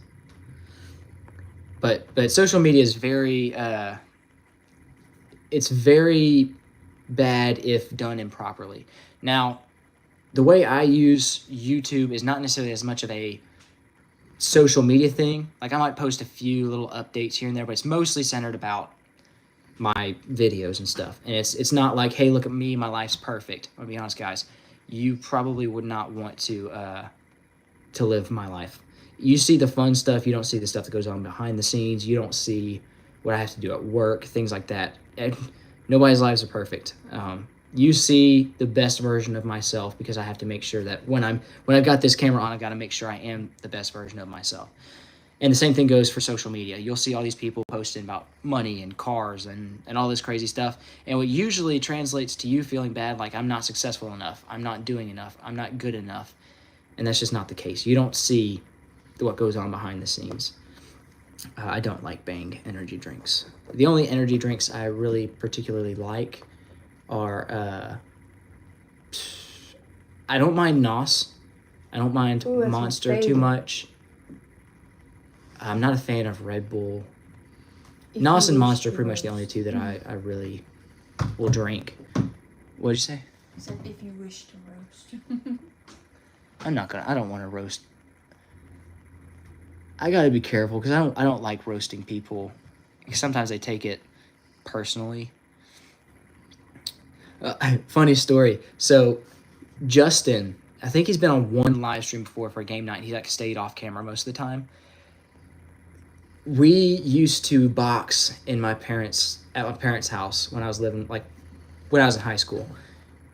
But social media is very it's very bad if done improperly. Now, the way I use YouTube is not necessarily as much of a social media thing. Like I might post a few little updates here and there, but it's mostly centered about my videos and stuff. And it's not like, hey, look at me, my life's perfect. I'll be honest, guys. You probably would not want to live my life. You see the fun stuff. You don't see the stuff that goes on behind the scenes. You don't see what I have to do at work, things like that. And nobody's lives are perfect. You see the best version of myself because I have to make sure that when I've got this camera on, I've got to make sure I am the best version of myself. And the same thing goes for social media. You'll see all these people posting about money and cars and all this crazy stuff. And what usually translates to you feeling bad, like I'm not successful enough, I'm not doing enough, I'm not good enough. And that's just not the case. You don't see what goes on behind the scenes. I don't like Bang energy drinks. The only energy drinks I really particularly like are, I don't mind NOS. I don't mind Ooh, that's my Monster too favorite. much. I'm not a fan of Red Bull. If NOS you and wish Monster are to pretty much the roast. only two that I really will drink. What'd you say? I said if you wish to roast. I don't want to roast. I gotta be careful because I don't like roasting people. Sometimes they take it personally. Funny story. So Justin, I think he's been on one live stream before for a game night. He like stayed off camera most of the time. We used to box at my parents' house when I was when I was in high school,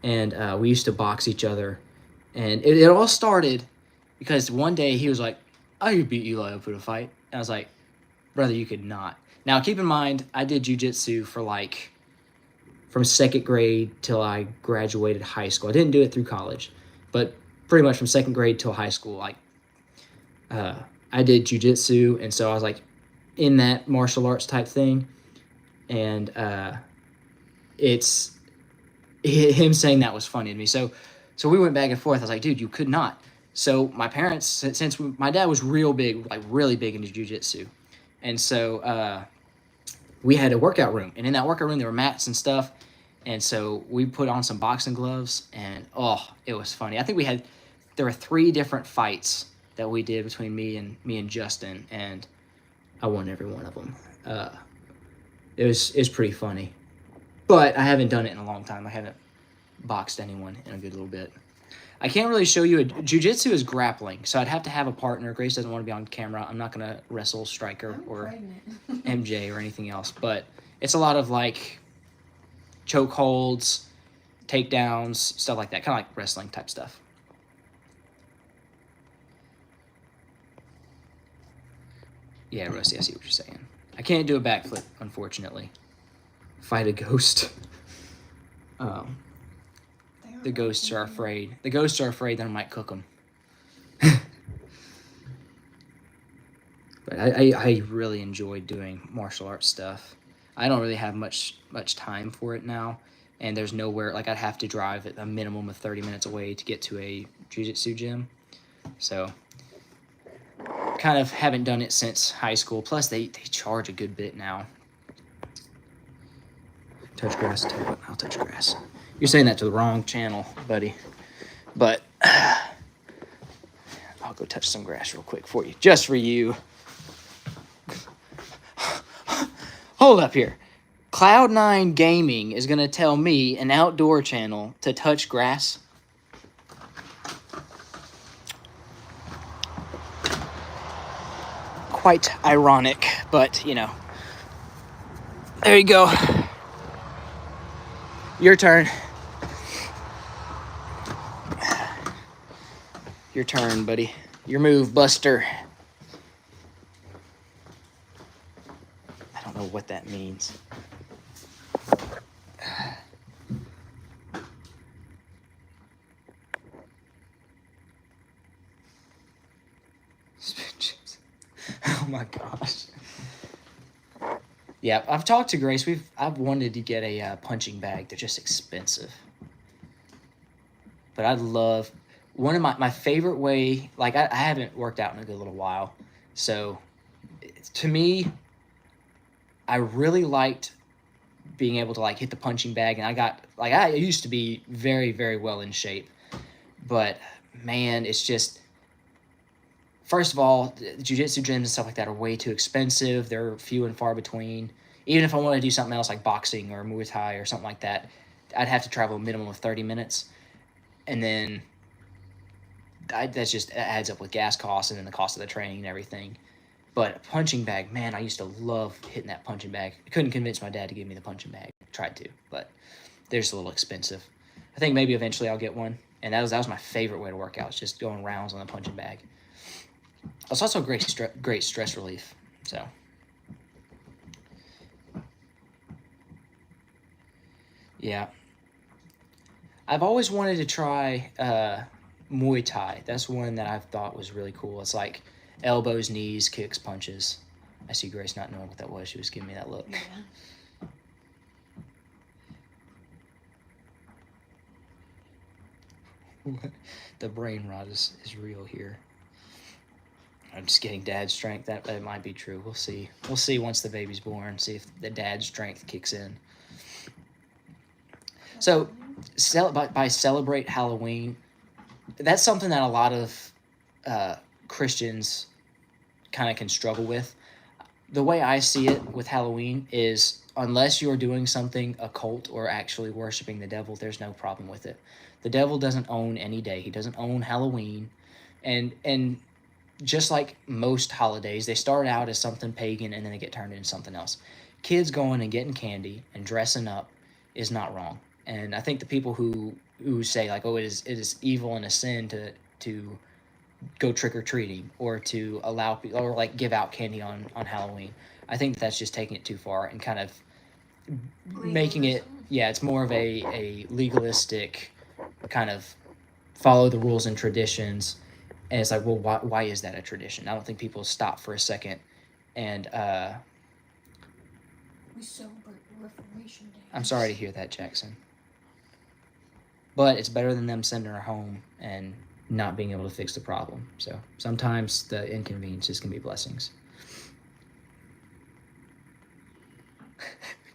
and we used to box each other, and it all started because one day he was like, "I could beat Eli up in a fight," and I was like, "Brother, you could not." Now keep in mind, I did jujitsu for from second grade till I graduated high school. I didn't do it through college, but pretty much from second grade till high school, I did jujitsu, and so I was like in that martial arts type thing, and it's him saying that was funny to me. So we went back and forth. I was like, dude, you could not. So my parents, since my dad was real big, like really big into jujitsu, and so we had a workout room, and in that workout room there were mats and stuff, and so we put on some boxing gloves, and it was funny. I think there were 3 different fights that we did between me and Justin, and I won every one of them. It was pretty funny, but I haven't done it in a long time. I haven't boxed anyone in a good little bit. I can't really show you. Jiu-jitsu is grappling, so I'd have to have a partner. Grace doesn't want to be on camera. I'm not going to wrestle Striker I'm or pregnant. MJ or anything else, but it's a lot of like choke holds, takedowns, stuff like that, kind of like wrestling type stuff. Yeah, Rusty, I see what you're saying. I can't do a backflip, unfortunately. Fight a ghost. The ghosts are afraid. The ghosts are afraid that I might cook them. But I really enjoyed doing martial arts stuff. I don't really have much time for it now, and there's nowhere, like I'd have to drive at a minimum of 30 minutes away to get to a jiu-jitsu gym. So kind of haven't done it since high school. Plus they charge a good bit now. Touch grass, tell you what, I'll touch grass. You're saying that to the wrong channel, buddy. But I'll go touch some grass real quick for you, just for you. Hold up here. Cloud9 Gaming is going to tell me, an outdoor channel, to touch grass. Quite ironic, but, you know. There you go. Your turn. Your turn, buddy. Your move, Buster. I don't know what that means. Spit chips. Oh my gosh. Yeah, I've talked to Grace. I've wanted to get a punching bag. They're just expensive. But I'd love, one of my favorite way, like I haven't worked out in a good little while. So to me, I really liked being able to like hit the punching bag, and I used to be very, very well in shape. But man, it's just, first of all, jiu-jitsu gyms and stuff like that are way too expensive. They're few and far between. Even if I want to do something else like boxing or Muay Thai or something like that, I'd have to travel a minimum of 30 minutes. And then that's just, it adds up with gas costs and then the cost of the training and everything. But a punching bag, man, I used to love hitting that punching bag. I couldn't convince my dad to give me the punching bag. I tried to, but they're just a little expensive. I think maybe eventually I'll get one. And that was my favorite way to work out, was just going rounds on the punching bag. It's also great stress relief. So, yeah. I've always wanted to try Muay Thai. That's one that I've thought was really cool. It's like elbows, knees, kicks, punches. I see Grace not knowing what that was. She was giving me that look. Yeah. The brain rot is real here. I'm just getting dad's strength. That might be true. We'll see. We'll see once the baby's born. See if the dad's strength kicks in. So, by celebrate Halloween, that's something that a lot of Christians kind of can struggle with. The way I see it with Halloween is, unless you're doing something occult or actually worshiping the devil, there's no problem with it. The devil doesn't own any day. He doesn't own Halloween. And just like most holidays, they start out as something pagan and then they get turned into something else. Kids going and getting candy and dressing up is not wrong. And I think the people who say like, oh, it is evil and a sin to go trick-or-treating or to allow people, or like give out candy on Halloween, I think that's just taking it too far and kind of making it, yeah, it's more of a legalistic kind of follow the rules and traditions. And it's like, well, why is that a tradition? I don't think people stop for a second and We celebrate Reformation Day. I'm sorry to hear that, Jackson. But it's better than them sending her home and not being able to fix the problem. So sometimes the inconveniences can be blessings.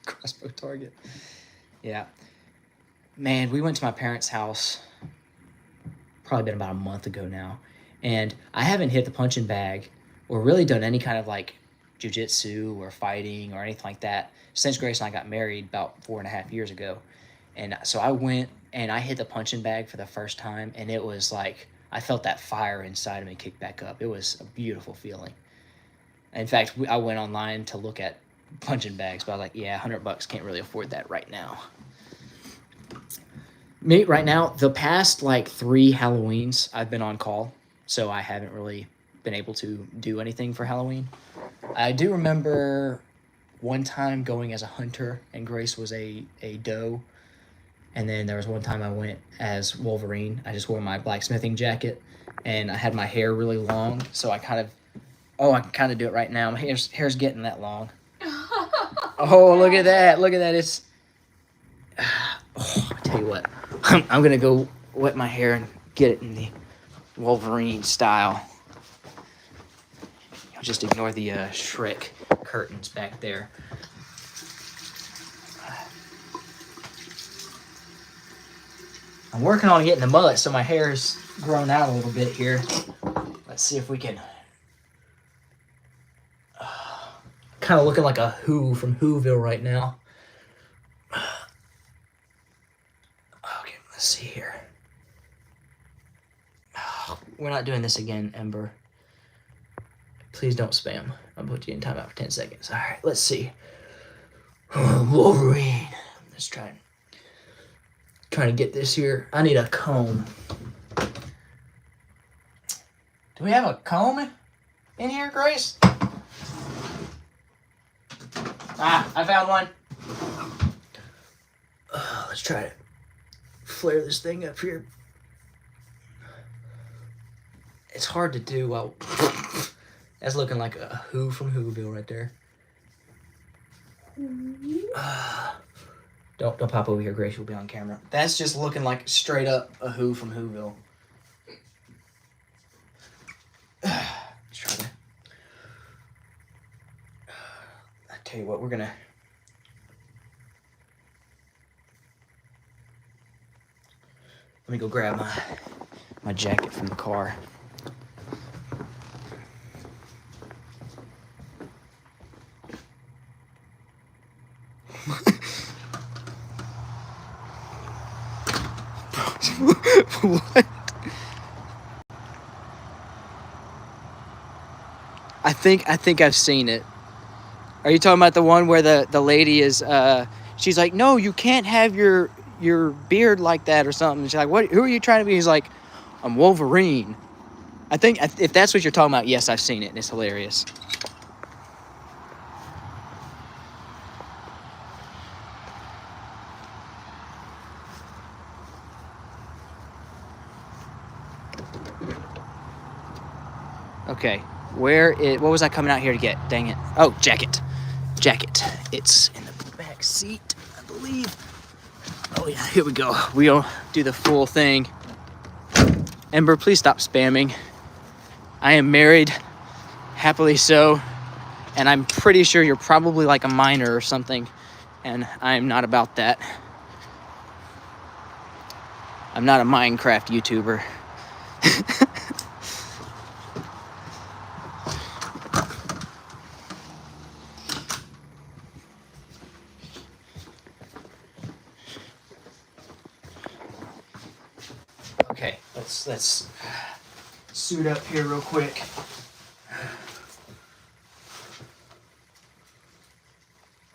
Crossbow target. Yeah. Man, we went to my parents' house probably been about a month ago now. And I haven't hit the punching bag or really done any kind of like jiu-jitsu or fighting or anything like that since Grace and I got married about 4.5 years ago. And so I went and I hit the punching bag for the first time, and it was like I felt that fire inside of me kick back up. It was a beautiful feeling. In fact, I went online to look at punching bags, but I was like, yeah, $100 can't really afford that right now. Me right now, the past like 3 Halloweens, I've been on call, so I haven't really been able to do anything for Halloween. I do remember one time going as a hunter, and Grace was a doe. And then there was one time I went as Wolverine. I just wore my blacksmithing jacket, and I had my hair really long, so I can kind of do it right now. My hair's getting that long. Oh, look at that. Look at that. It's, I tell you what, I'm going to go wet my hair and get it in the Wolverine style. I'll just ignore the Shrek curtains back there. I'm working on getting the mullet, so my hair's grown out a little bit here. Let's see if we can... kind of looking like a Who from Whoville right now. Okay, let's see here. We're not doing this again, Ember. Please don't spam. I'll put you in timeout for 10 seconds. All right, let's see. Wolverine. Let's try trying to get this here. I need a comb. Do we have a comb in here, Grace? Ah, I found one. Let's try to flare this thing up here. It's hard to do while... That's looking like a Who from Whoville right there. Don't pop over here, Grace. You'll be on camera. That's just looking like straight up a Who from Whoville. Let's try to... I tell you what, we're gonna... Let me go grab my my jacket from the car. What? I think I've seen it. Are you talking about the one where the lady is she's like, "No, you can't have your beard like that," or something. She's like, "What? Who are you trying to be?" He's like, "I'm Wolverine." I think if that's what you're talking about, yes, I've seen it, and it's hilarious. Okay, what was I coming out here to get? Dang it. Oh, jacket. It's in the back seat, I believe. Oh yeah, here we go. We'll do the full thing. Ember, please stop spamming. I am married, happily so, and I'm pretty sure you're probably like a minor or something, and I'm not about that. I'm not a Minecraft YouTuber. Okay, let's suit up here real quick.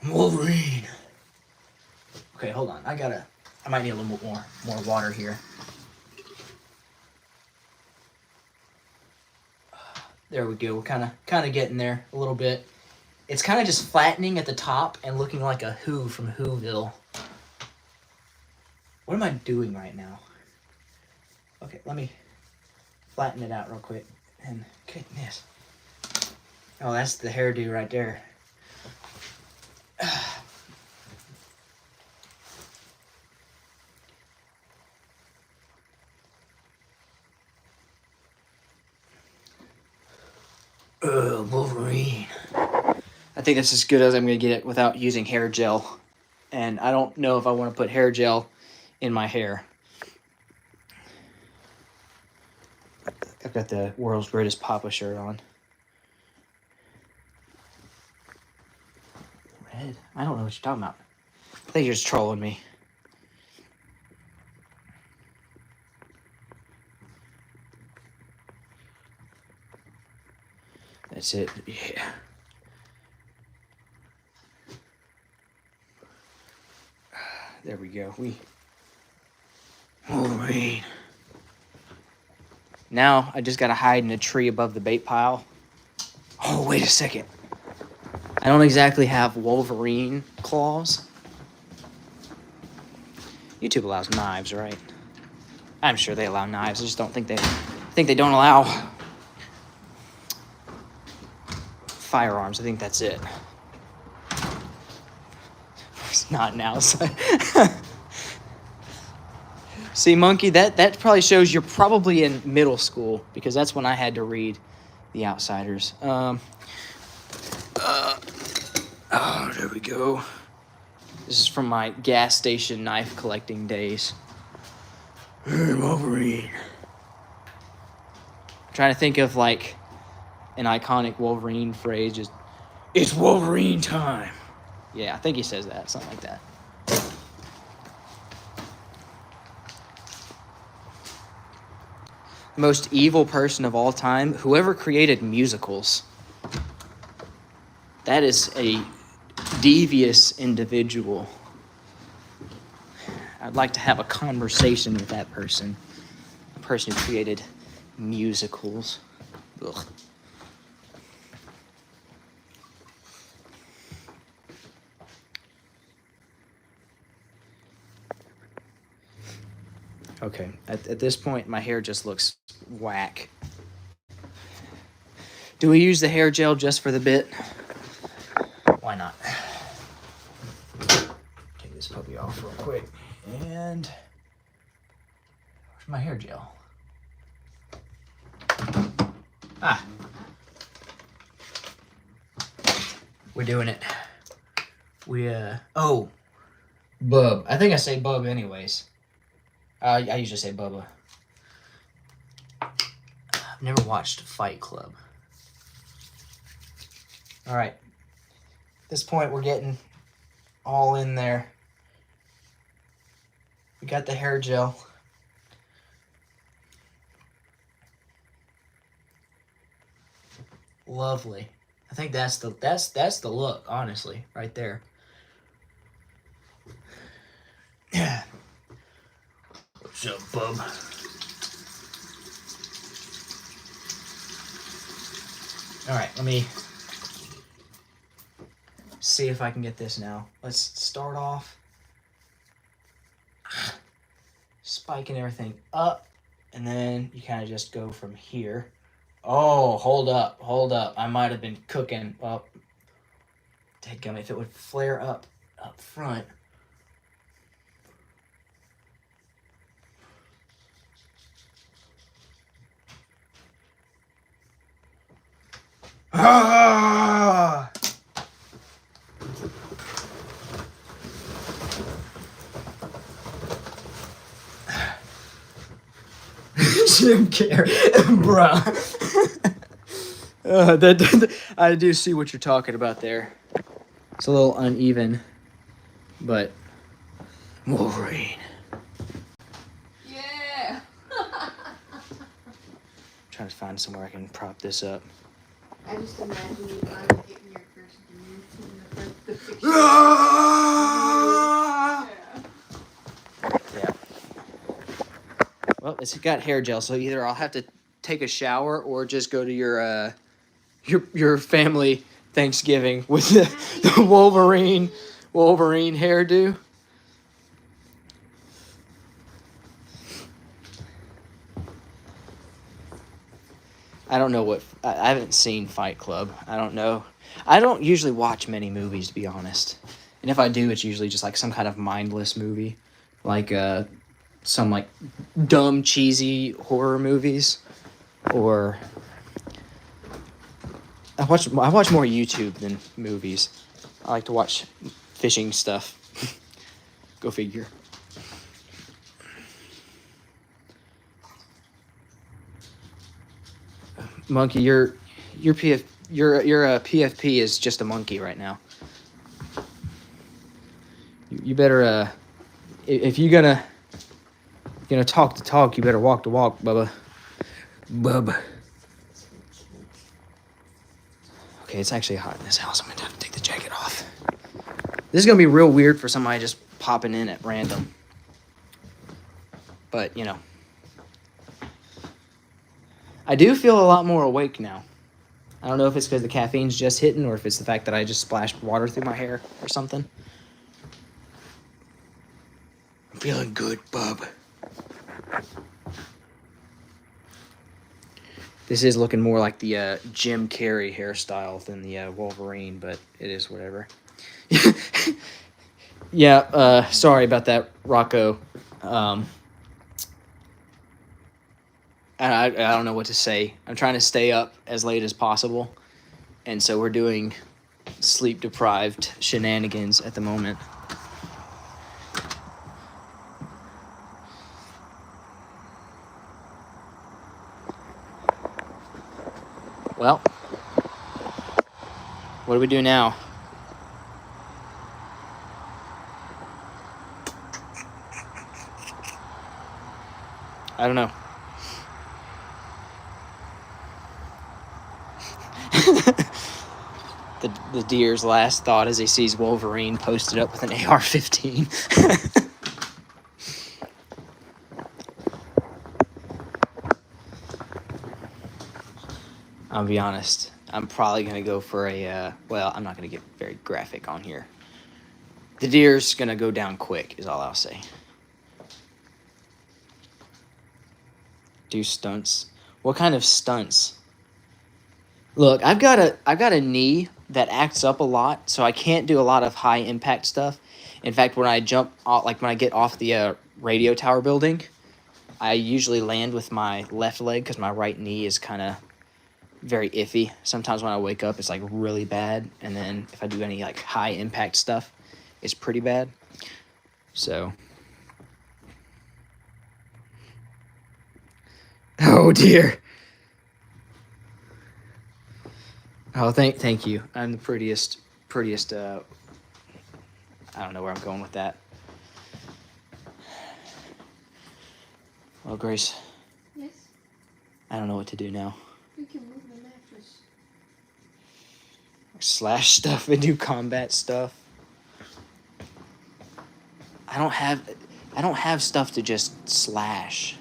Wolverine. Okay, hold on. I might need a little bit more water here. There we go. We're kind of getting there a little bit. It's kind of just flattening at the top and looking like a Who from Whoville. What am I doing right now? Okay, let me flatten it out real quick. And goodness. Oh, that's the hairdo right there. Wolverine. I think that's as good as I'm going to get it without using hair gel. And I don't know if I want to put hair gel in my hair. I've got the world's greatest Papa shirt on. Red? I don't know what you're talking about. I think you're just trolling me. That's it. Yeah. There we go. Wolverine. Now I just gotta hide in a tree above the bait pile. Oh, wait a second. I don't exactly have Wolverine claws. YouTube allows knives, right? I'm sure they allow knives. I just don't think they don't allow firearms. I think that's it. It's not now. So. See, Monkey, that probably shows you're probably in middle school, because that's when I had to read The Outsiders. Oh, there we go. This is from my gas station knife collecting days. Wolverine. I'm trying to think of like an iconic Wolverine phrase. Just, it's Wolverine time. Yeah, I think he says that, something like that. Most evil person of all time, whoever created musicals. That is a devious individual. I'd like to have a conversation with that person. A person who created musicals. Ugh. Okay, at this point, my hair just looks whack. Do we use the hair gel just for the bit? Why not? Take this puppy off real quick. And where's my hair gel? Ah. We're doing it. Oh. Bub. I think I say bub anyways. I usually say Bubba. never watched Fight Club. All right. At this point, we're getting all in there. We got the hair gel. Lovely. I think that's the look, honestly, right there. Yeah. What's up, bub? All right, let me see if I can get this now. Let's start off spiking everything up, and then you kind of just go from here. Oh, hold up. I might have been cooking. Well, dadgum, if it would flare up front. Ah! Jim Carrey, bruh. I do see what you're talking about there. It's a little uneven, but Wolverine. Yeah. Trying to find somewhere I can prop this up. I just imagine you finally getting your first dude in the picture. Yeah. Well, it's got hair gel, so either I'll have to take a shower or just go to your family Thanksgiving with the Wolverine hairdo. I don't know what I haven't seen Fight Club. I don't know. I don't usually watch many movies, to be honest. And if I do, it's usually just like some kind of mindless movie, like some like dumb cheesy horror movies, or I watch more YouTube than movies. I like to watch fishing stuff. Go figure. Monkey, your PFP is just a monkey right now. You better if you're gonna talk the talk, you better walk the walk, Bubba. Okay, it's actually hot in this house. I'm gonna have to take the jacket off. This is gonna be real weird for somebody just popping in at random. But, you know. I do feel a lot more awake now. I don't know if it's because the caffeine's just hitting or if it's the fact that I just splashed water through my hair or something. I'm feeling good, bub. This is looking more like the Jim Carrey hairstyle than the Wolverine, but it is whatever. Yeah, sorry about that, Rocco. I don't know what to say. I'm trying to stay up as late as possible, and so we're doing sleep-deprived shenanigans at the moment. Well, what do we do now? I don't know. The deer's last thought as he sees Wolverine posted up with an AR-15. I'll be honest. I'm probably going to go for a, well, I'm not going to get very graphic on here. The deer's going to go down quick is all I'll say. Do stunts. What kind of stunts? Look, I've got a knee that acts up a lot, so I can't do a lot of high impact stuff. In fact, when I jump off, like when I get off the radio tower building, I usually land with my left leg because my right knee is kind of very iffy. Sometimes when I wake up, it's like really bad, and then if I do any like high impact stuff, it's pretty bad. So, oh dear. Oh, thank you. I'm the prettiest. I don't know where I'm going with that. Well, Grace, Yes? I don't know what to do now. You can move the mattress. Slash stuff and do combat stuff. I don't have stuff to just slash.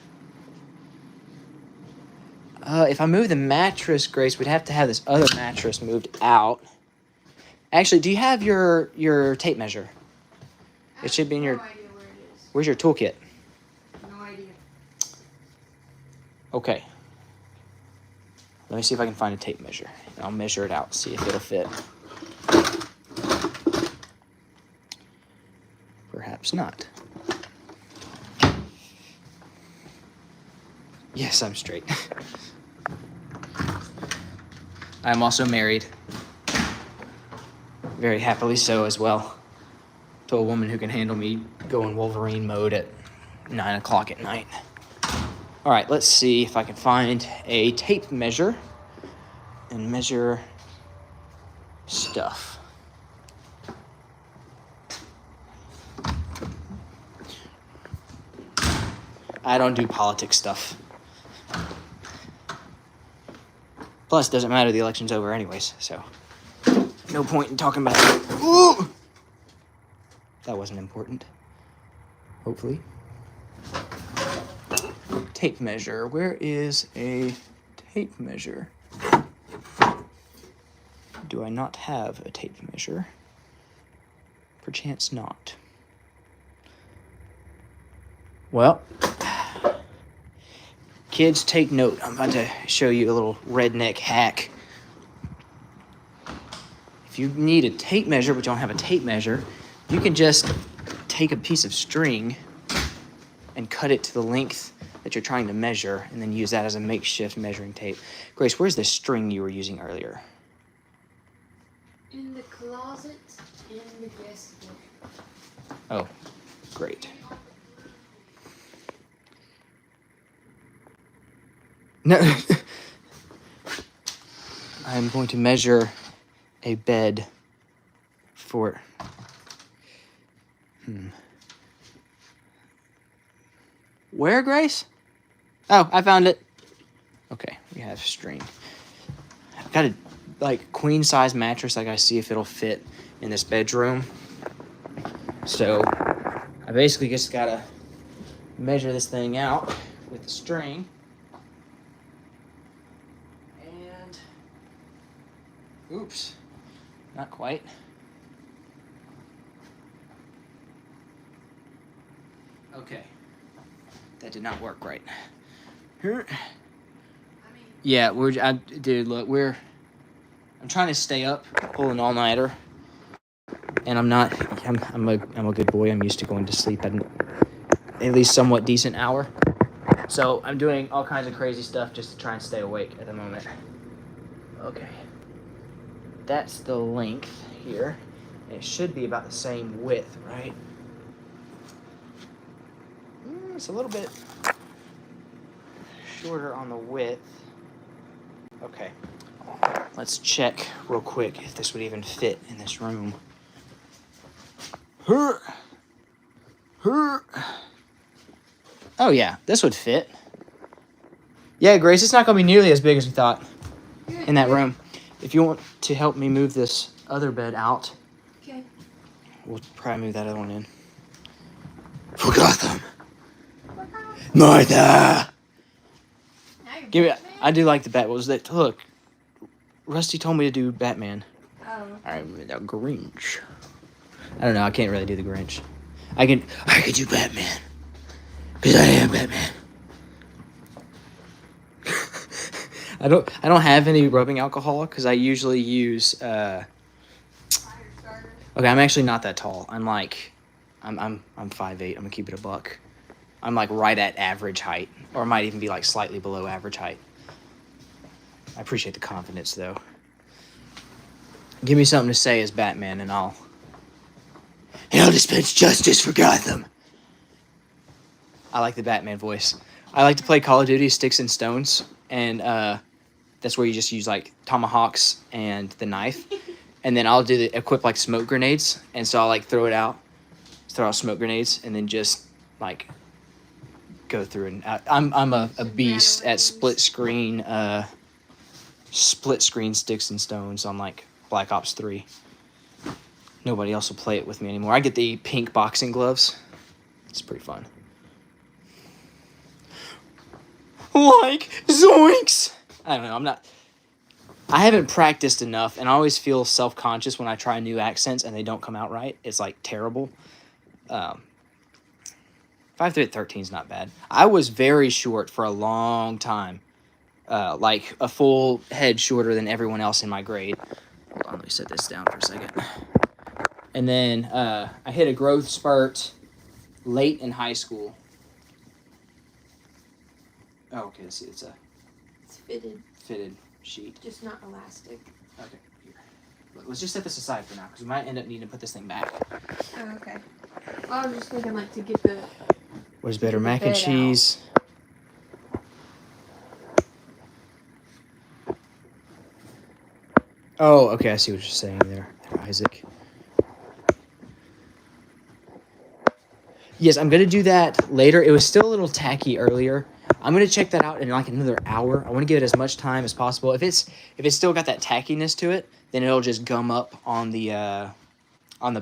If I move the mattress, Grace, we'd have to have this other mattress moved out. Actually, do you have your tape measure? It should be in your. No idea where it is. Where's your toolkit? No idea. Okay. Let me see if I can find a tape measure. I'll measure it out, see if it'll fit. Perhaps not. Yes, I'm straight. I'm also married. Very happily so as well. To a woman who can handle me going Wolverine mode at 9 o'clock at night. All right, let's see if I can find a tape measure and measure stuff. I don't do politics stuff. Plus, it doesn't matter, the election's over anyways, so no point in talking about it. Ooh! That wasn't important. Hopefully. Tape measure. Where is a tape measure? Do I not have a tape measure? Perchance not. Well, kids, take note. I'm about to show you a little redneck hack. If you need a tape measure but you don't have a tape measure, you can just take a piece of string and cut it to the length that you're trying to measure and then use that as a makeshift measuring tape. Grace, where's the string you were using earlier? In the closet, in the guest book. Oh, great. No. I'm going to measure a bed for... Where, Grace? Oh, I found it. Okay, we have string. I've got a queen size mattress. I gotta see if it'll fit in this bedroom. So I basically just gotta measure this thing out with the string. And oops, not quite. Okay. That did not work right. Here. Yeah, dude, look, I'm trying to stay up, pulling all-nighter, and I'm a good boy. I'm used to going to sleep at least somewhat decent hour. So I'm doing all kinds of crazy stuff just to try and stay awake at the moment. Okay. That's the length here. It should be about the same width, right? It's a little bit shorter on the width. Okay. Let's check real quick if this would even fit in this room. Oh yeah, this would fit. Yeah, Grace, it's not going to be nearly as big as we thought in that room. If you want to help me move this other bed out, Okay. we'll probably move that other one in. For Gotham. Martha! Give me. I do like the Bat. What was that? Look, Rusty told me to do Batman. Oh. Alright, the Grinch. I don't know. I can't really do the Grinch. I can do Batman. Because I am Batman. I don't have any rubbing alcohol because I usually use okay, I'm actually not that tall. I'm 5'8". I'm gonna keep it a buck. I'm like right at average height, or I might even be like slightly below average height. I appreciate the confidence though. Give me something to say as Batman and I'll dispense justice for Gotham. I like the Batman voice. I like to play Call of Duty Sticks and Stones, and That's where you just use like tomahawks and the knife. And then I'll equip like smoke grenades. And so I'll like throw out smoke grenades and then just like go through. And I'm a beast at split screen sticks and stones on like Black Ops 3. Nobody else will play it with me anymore. I get the pink boxing gloves. It's pretty fun. Like zoinks! I don't know. I haven't practiced enough, and I always feel self-conscious when I try new accents and they don't come out right. It's like terrible. 5'13" is not bad. I was very short for a long time. Like a full head shorter than everyone else in my grade. Hold on, let me set this down for a second. And then I hit a growth spurt late in high school. Oh, okay, let's see, it's fitted sheet. Just not elastic. Okay, here. Let's just set this aside for now, because we might end up needing to put this thing back. Oh, okay. Well, I was just thinking, like, to get the... What is better, mac bed and out. cheese? Oh, okay, I see what you're saying there, Isaac. Yes, I'm going to do that later. It was still a little tacky earlier. I'm going to check that out in like another hour. I want to give it as much time as possible. If it's still got that tackiness to it, then it'll just gum up on the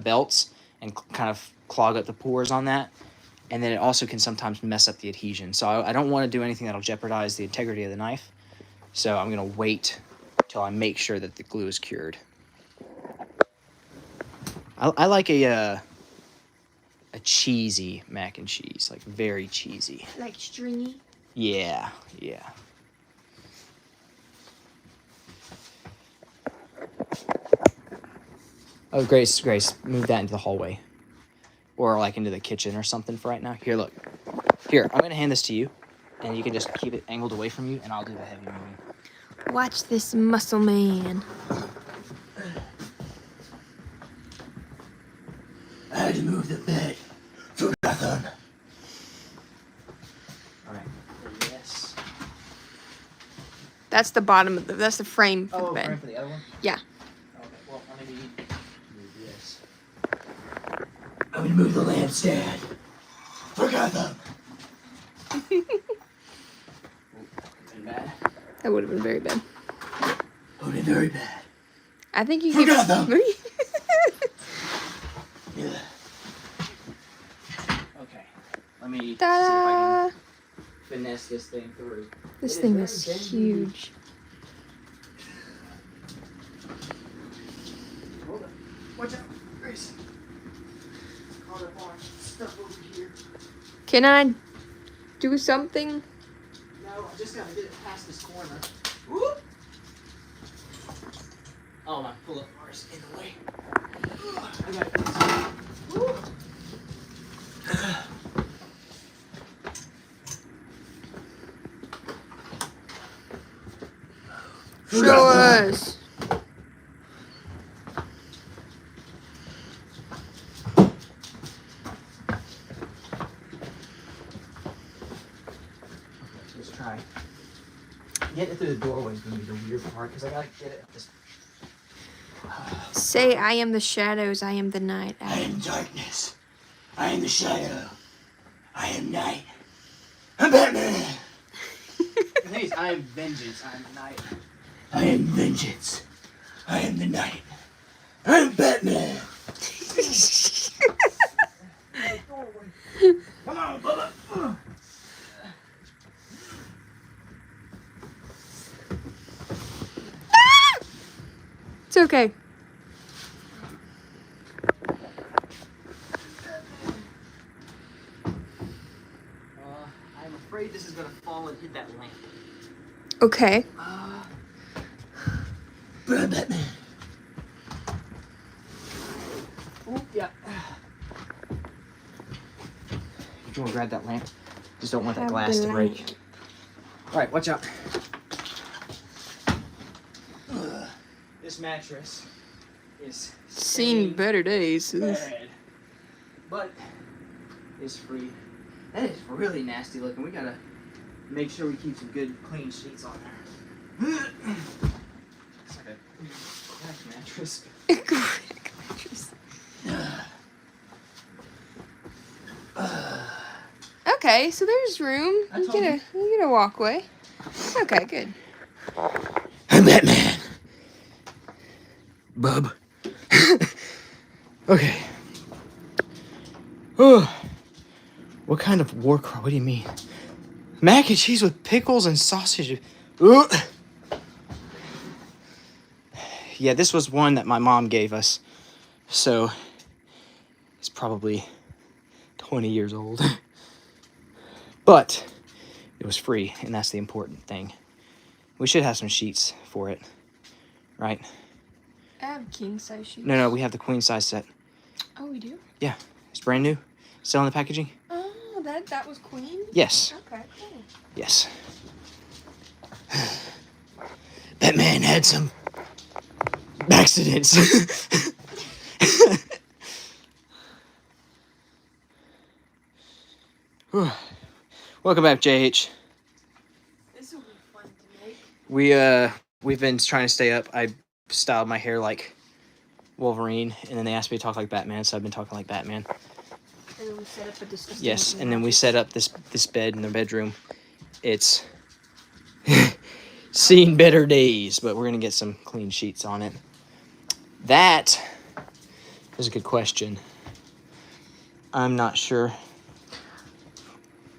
belts and kind of clog up the pores on that. And then it also can sometimes mess up the adhesion. So I don't want to do anything that'll jeopardize the integrity of the knife. So I'm going to wait till I make sure that the glue is cured. I like a cheesy mac and cheese, like very cheesy. Like stringy? Yeah, yeah. Oh, Grace, move that into the hallway. Or like into the kitchen or something for right now. Here, look. Here, I'm going to hand this to you. And you can just keep it angled away from you, and I'll do the heavy moving. Watch this muscle man. I had to move the bed for nothing. Alright. Yes. That's the bottom of that's the frame for the bed. Frame for the other one? Yeah. Okay, well, I'm going to move this. I'm going to move the lampstand. Forgot them. Bad. That would have been very bad. Would have been very bad. I think you Forgot could... them. Yeah. Okay. Let me see if I Ta-da! can finesse this thing through. This It thing very is bendy. huge. Hold on. Watch out, Grace. Hold on, stuff over here. Can I do something? No, I just gotta get it past this corner. Whoop! Oh, my pull-up bar's in the way. I got it. Whoop! Show us. Let's try. Getting it through the doorway is gonna be the weird part because I gotta get it. Just... Say, I am the shadows, I am the night. I am darkness. I am the shadow. I am night. I'm Batman. The thing is, I am vengeance. I am night. I am vengeance. I am the night. I am Batman. Come on, Bubba. It's okay. I'm afraid this is gonna fall and hit that lamp. Okay. But I'm Batman. Oh, yeah. You wanna grab that lamp? Just don't want that Have glass the to break. lamp. Alright, watch out. This mattress is Seen better days. bad, but it's free. That is really nasty looking. We gotta make sure we keep some good, clean sheets on there. It's like a crack mattress. Okay, so there's room. You get a walkway. Okay, good. I'm Batman. Bub. Okay. Oh. What kind of war crime? What do you mean? Mac and cheese with pickles and sausage. Ugh. Yeah, this was one that my mom gave us. So it's probably 20 years old. But it was free, and that's the important thing. We should have some sheets for it, right? I have king size sheets. No, we have the queen size set. Oh, we do? Yeah, it's brand new. Still in the packaging? Oh, that was queen? Yes. Okay, cool. Yes. Batman had some accidents. Welcome back, JH. This will be fun to make. We've been trying to stay up. I styled my hair like Wolverine, and then they asked me to talk like Batman, so I've been talking like Batman. And then we set up a disgusting. Yes, and then we set up this bed in the bedroom. It's seen better days, but we're gonna get some clean sheets on it. That is a good question. I'm not sure.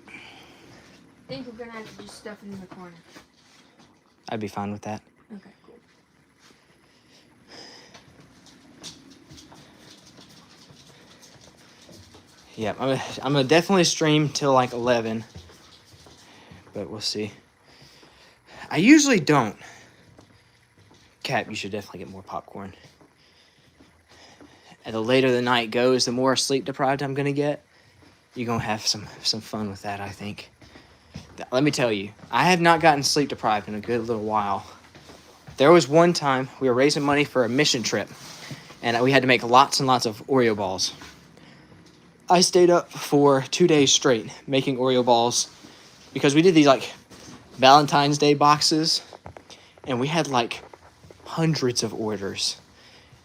I think we're gonna have to just stuff it in the corner. I'd be fine with that. Okay, cool. Yeah, I'm gonna definitely stream till like 11, but we'll see. I usually don't. Cap, you should definitely get more popcorn. And the later the night goes, the more sleep deprived I'm gonna get. You're gonna have some fun with that, I think. Let me tell you, I have not gotten sleep deprived in a good little while. There was one time we were raising money for a mission trip, and we had to make lots and lots of Oreo balls. I stayed up for 2 days straight making Oreo balls because we did these like Valentine's Day boxes, and we had like hundreds of orders.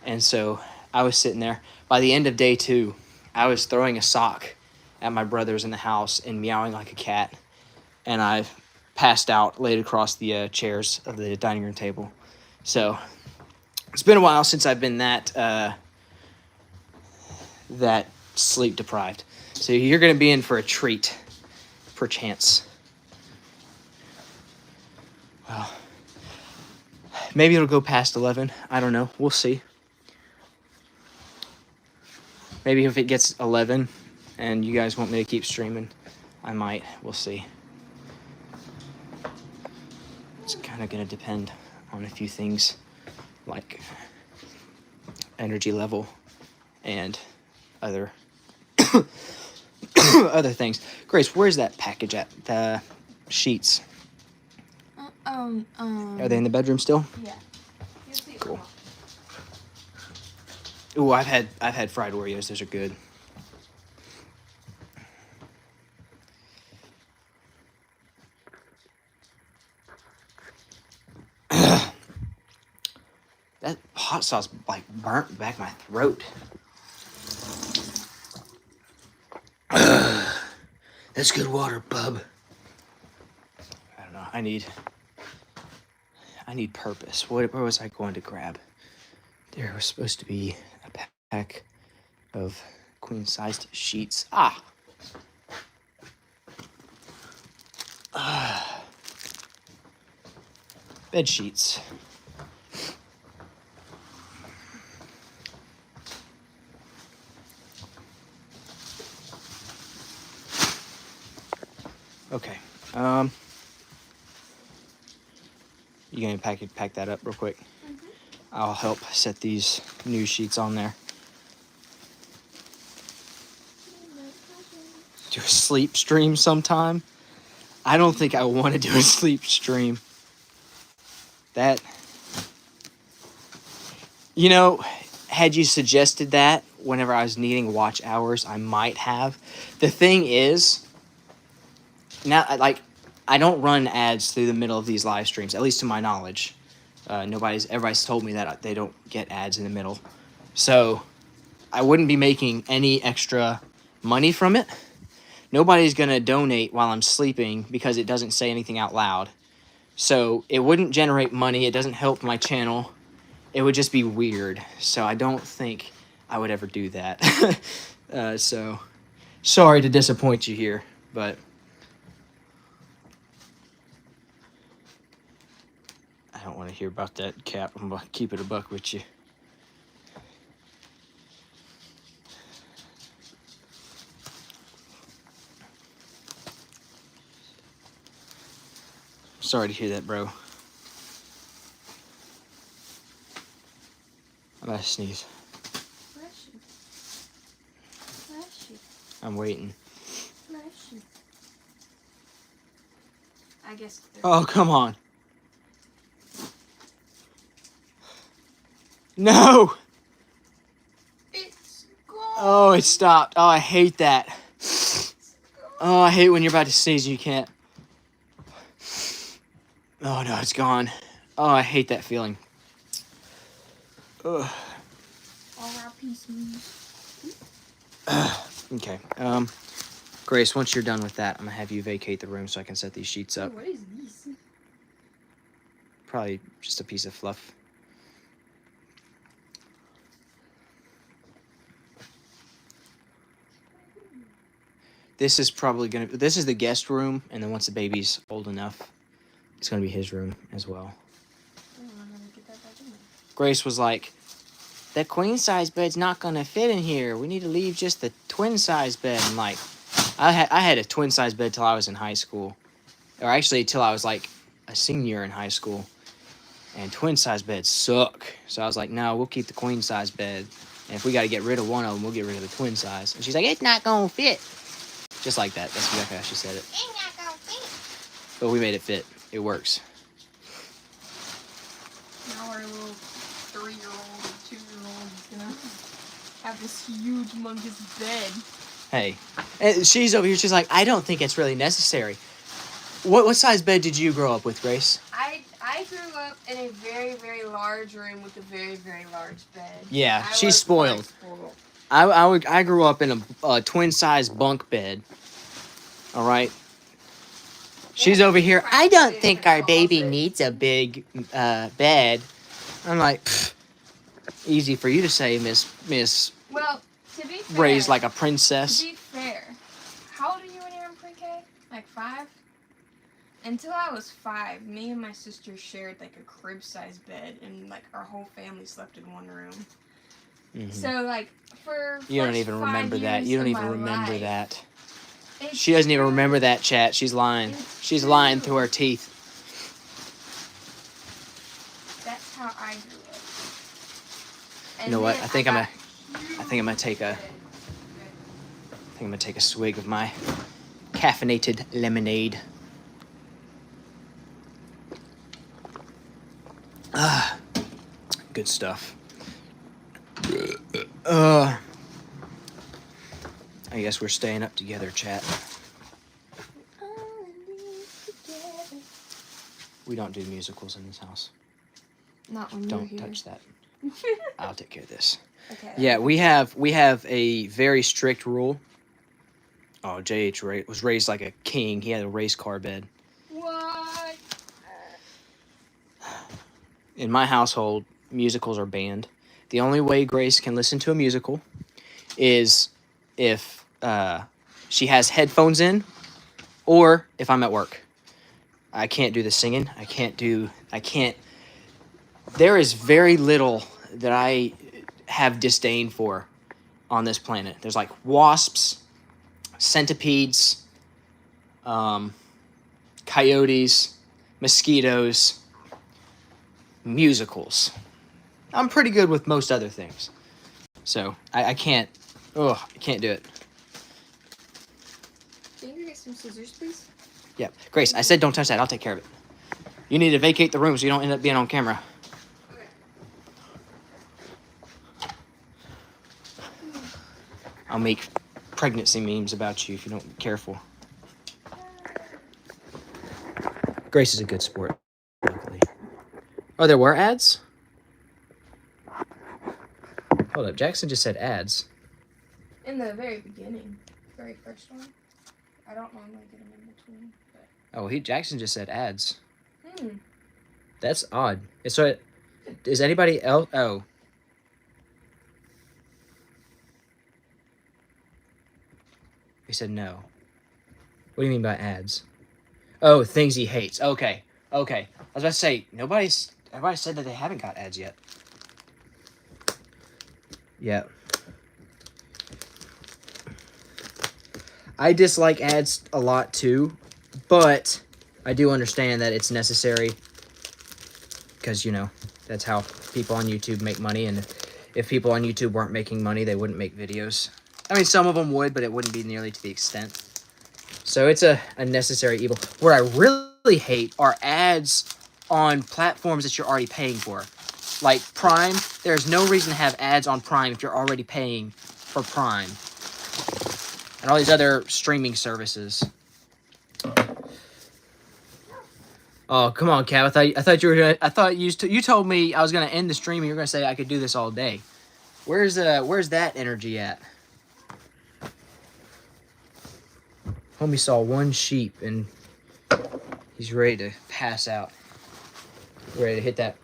And so I was sitting there. By the end of day 2, I was throwing a sock at my brothers in the house and meowing like a cat. And I passed out, laid across the chairs of the dining room table. So it's been a while since I've been that sleep deprived. So you're going to be in for a treat, perchance. Well, maybe it'll go past 11. I don't know. We'll see. Maybe if it gets 11 and you guys want me to keep streaming, I might. We'll see. It's kind of going to depend on a few things like energy level and other other things. Grace, where's that package at? The sheets. Are they in the bedroom still? Yeah. You'll see it Cool. tomorrow. Ooh, I've had fried Oreos. Those are good. That hot sauce like burnt back my throat. That's good water, bub. I don't know. I need purpose. Where was I going to grab? There was supposed to be a pack of queen-sized sheets. Bed sheets. Okay. You gonna pack that up real quick? Mm-hmm. I'll help set these new sheets on there. Do a sleep stream sometime? I don't think I want to do a sleep stream. That, you know, had you suggested that whenever I was needing watch hours, I might have. The thing is, now, like, I don't run ads through the middle of these live streams, at least to my knowledge. Everybody's told me that they don't get ads in the middle. So I wouldn't be making any extra money from it. Nobody's going to donate while I'm sleeping because it doesn't say anything out loud. So it wouldn't generate money. It doesn't help my channel. It would just be weird. So I don't think I would ever do that. So sorry to disappoint you here, but I don't want to hear about that, Cap. I'm going to keep it a buck with you. Sorry to hear that, bro. I'm about to sneeze. Bless you. Bless you. I'm waiting. Bless you. I guess. Oh, come on. No! It's gone. Oh, it stopped. Oh, I hate that. Oh, I hate when you're about to sneeze and you can't. Oh, no, it's gone. Oh, I hate that feeling. Ugh. R.I.P. Sneeze. Okay. Grace, once you're done with that, I'm going to have you vacate the room so I can set these sheets up. What is this? Probably just a piece of fluff. This is probably going to... This is the guest room, and then once the baby's old enough, it's going to be his room as well. I'm gonna get that back in there. Grace was like, that queen-size bed's not going to fit in here. We need to leave just the twin-size bed. And, like, I had a twin-size bed till I was in high school. Or actually, till I was, like, a senior in high school. And twin-size beds suck. So I was like, no, we'll keep the queen-size bed. And if we got to get rid of one of them, we'll get rid of the twin-size. And she's like, it's not going to fit. Just like that. That's exactly how she said it. It's not gonna fit. But we made it fit. It works. Now our little 3-year-old, 2-year-old is gonna have this huge, humongous bed. Hey. And she's over here. She's like, I don't think it's really necessary. What size bed did you grow up with, Grace? I grew up in a very, very large room with a very, very large bed. Yeah, I she's was spoiled. spoiled. I grew up in a twin-size bunk bed. All right. She's over here. I don't think our baby needs a big bed. I'm like, pfft, easy for you to say, Miss Well, to be fair, raised like a to princess. be fair, how old are you when you were in pre-K? Like 5? Until I was 5, me and my sister shared like a crib-sized bed, and like our whole family slept in one room. Mhm. So like for You don't first even 5 remember that. years You don't of even my remember life, that. it's She doesn't even true. remember that, chat. She's lying. It's She's lying true. through her teeth. That's how I grew up. You know what? then I think I'm gonna take a got I'm gonna take a swig of my caffeinated lemonade. Ah, good stuff. I guess we're staying up together, chat. We don't do musicals in this house. Not when you're Don't here. touch that. I'll take care of this. Okay. Yeah, we have a very strict rule. Oh, JH was raised like a king. He had a race car bed. What? In my household, musicals are banned. The only way Grace can listen to a musical is if she has headphones in, or if I'm at work. I can't do the singing. I can't. There is very little that I have disdain for on this planet. There's like wasps, centipedes, coyotes, mosquitoes, musicals. I'm pretty good with most other things. So I can't do it. Can you get some scissors, please? Yep. Grace, I said don't touch that. I'll take care of it. You need to vacate the room so you don't end up being on camera. Okay. I'll make pregnancy memes about you if you don't be careful. Grace is a good sport. Luckily. Oh, there were ads? Hold up, Jackson just said ads. In the very beginning, very first one. I don't normally get them in between. But... Oh, Jackson just said ads. Hmm. That's odd. So, is anybody else? Oh. He said no. What do you mean by ads? Oh, things he hates. Okay. Okay. I was about to say, everybody said that they haven't got ads yet. Yeah. I dislike ads a lot too, but I do understand that it's necessary because, you know, that's how people on YouTube make money, and if people on YouTube weren't making money, they wouldn't make videos. I mean, some of them would, but it wouldn't be nearly to the extent. So it's a necessary evil. What I really hate are ads on platforms that you're already paying for. Like Prime, there's no reason to have ads on Prime if you're already paying for Prime. And all these other streaming services. Oh, come on, Cav. I thought you were gonna, I thought you told me I was gonna end the stream and you were gonna say I could do this all day. Where's that energy at? Homie saw one sheep and he's ready to pass out. Ready to hit that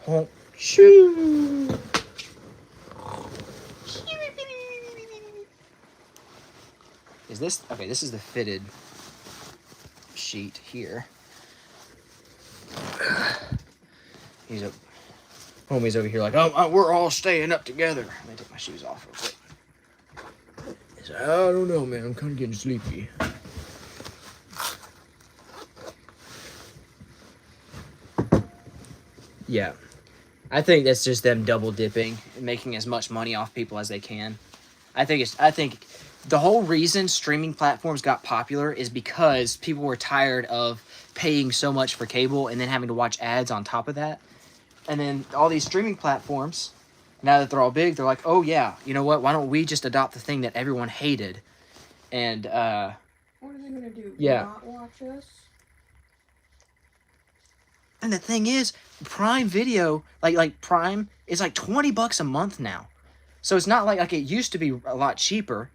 honk. Shoo! Is this okay? This is the fitted sheet here. Homie's over here like, oh, we're all staying up together. Let me take my shoes off real quick. He's like, I don't know, man. I'm kind of getting sleepy. Yeah. I think that's just them double dipping and making as much money off people as they can. I think the whole reason streaming platforms got popular is because people were tired of paying so much for cable and then having to watch ads on top of that. And then all these streaming platforms, now that they're all big, they're like, oh yeah, you know what? Why don't we just adopt the thing that everyone hated? And what are they gonna do? Yeah. Not watch us? And the thing is, Prime Video, like Prime, is like $20 a month now. So it's not like it used to be a lot cheaper,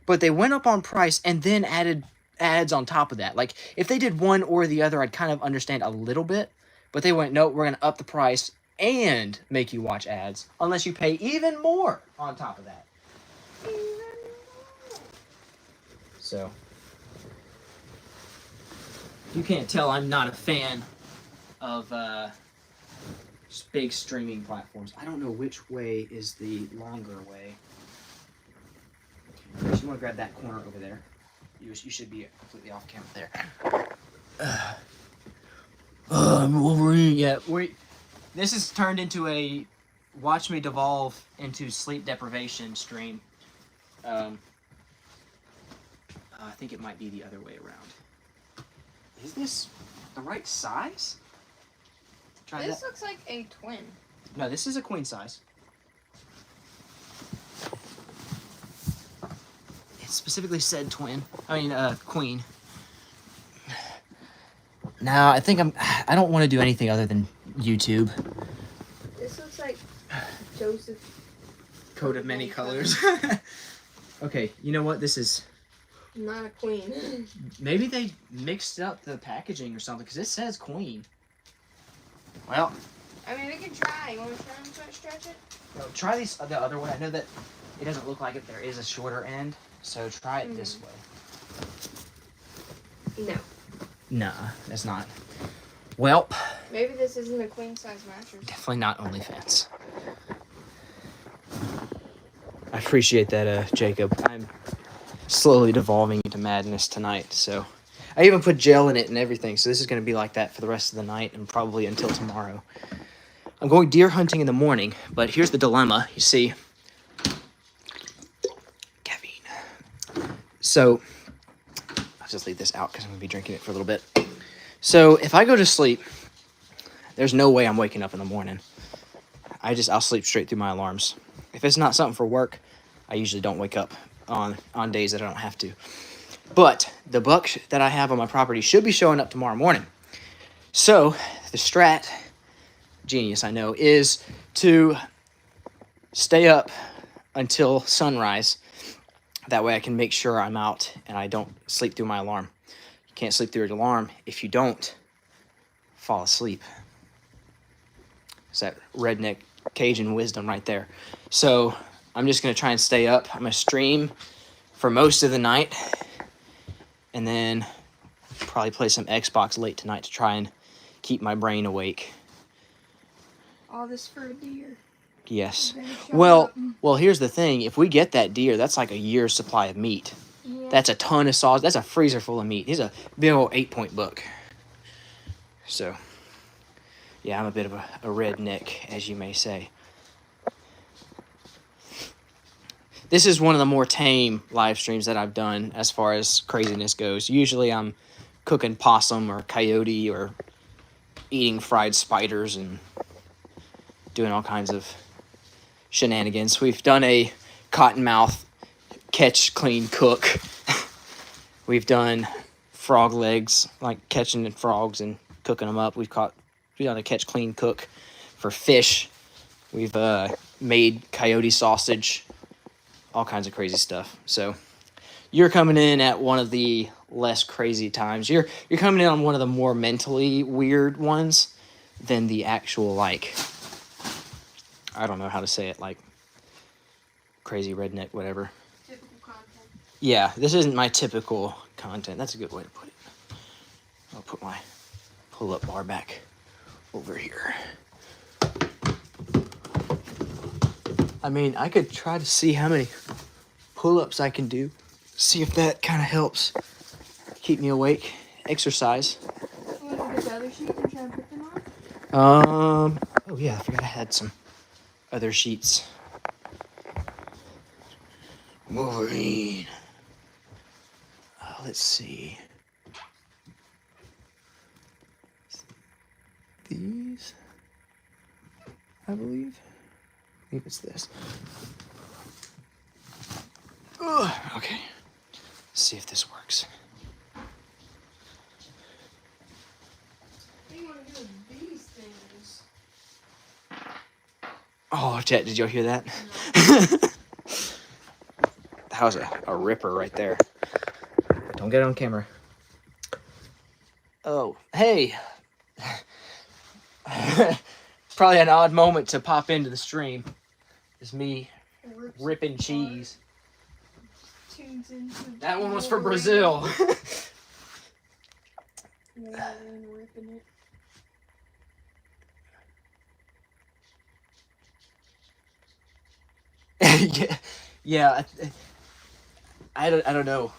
but they went up on price and then added ads on top of that. Like, if they did one or the other, I'd kind of understand a little bit, but they went, no, we're going to up the price and make you watch ads, unless you pay even more on top of that. So, you can't tell I'm not a fan of big streaming platforms. I don't know which way is the longer way. You want to grab that corner over there. You should be completely off camera there. I'm Wolverine. Yeah, this has turned into a watch me devolve into sleep deprivation stream. I think it might be the other way around. Is this the right size? Try This that. looks like a twin. No, this is a queen size. It specifically said twin. I mean, queen. Now, I think I don't want to do anything other than YouTube. This looks like Joseph. Coat of many colors. Okay, you know what? This is... Not a queen. Maybe they mixed up the packaging or something, because it says queen. Well... I mean, we can try. You want to try and stretch it? No, try the other way. I know that it doesn't look like it. There is a shorter end, so try it this way. No. Nah, that's not. Well, Maybe this isn't a queen size mattress. definitely not OnlyFans. I appreciate that, Jacob. I'm slowly devolving into madness tonight, so... I even put gel in it and everything, so this is going to be like that for the rest of the night and probably until tomorrow. I'm going deer hunting in the morning, but here's the dilemma, you see. Caffeine. So, I'll just leave this out because I'm going to be drinking it for a little bit. So, if I go to sleep, there's no way I'm waking up in the morning. I'll sleep straight through my alarms. If it's not something for work, I usually don't wake up on days that I don't have to. But the buck that I have on my property should be showing up tomorrow morning. So the strat, genius I know, is to stay up until sunrise. That way I can make sure I'm out and I don't sleep through my alarm. You can't sleep through your alarm if you don't fall asleep. It's that redneck Cajun wisdom right there. So I'm just going to try and stay up. I'm going to stream for most of the night and then probably play some Xbox late tonight to try and keep my brain awake. All this for a deer. Yes. You're gonna show Well, up. well, here's the thing. If we get that deer, that's like a year's supply of meat. Yeah. That's a ton of sauce. That's a freezer full of meat. He's a big old 8-point buck. So, yeah, I'm a bit of a redneck, as you may say. This is one of the more tame live streams that I've done as far as craziness goes. Usually I'm cooking possum or coyote or eating fried spiders and doing all kinds of shenanigans. We've done a cottonmouth catch, clean, cook. We've done frog legs, like catching frogs and cooking them up. We've done a catch, clean, cook for fish. We've made coyote sausage, all kinds of crazy stuff. So you're coming in at one of the less crazy times. You're coming in on one of the more mentally weird ones than the actual, like, I don't know how to say it, like crazy redneck, whatever. Typical content. Yeah, this isn't my typical content. That's a good way to put it. I'll put my pull-up bar back over here. I mean, I could try to see how many pull-ups I can do. See if that kind of helps keep me awake. Exercise. You want to get the other sheet and try and put them on? Oh yeah, I forgot I had some other sheets. Wolverine. Let's see. These, I believe. I think it's this. Ugh, okay. Let's see if this works. What do you want to do with these things? Oh, chat, did y'all hear that? No. That was a ripper right there. Don't get it on camera. Oh, hey. Probably an odd moment to pop into the stream. It's me ripping cheese. Tunes into That one was for Wolverine. Brazil. Wolverine ripping it. yeah. I don't know.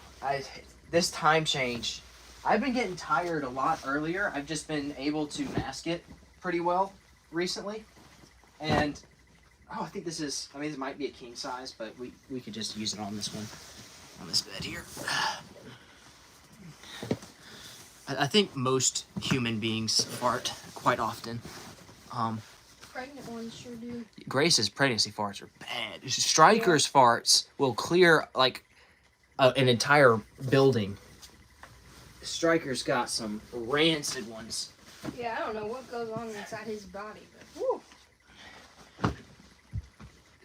This time change, I've been getting tired a lot earlier. I've just been able to mask it pretty well recently. And I think this is, I mean, this might be a king size, but we could just use it on this one, on this bed here. I think most human beings fart quite often. Pregnant ones sure do. Grace's pregnancy farts are bad. Striker's farts will clear like an entire building. Striker's got some rancid ones. Yeah, I don't know what goes on inside his body, but whew.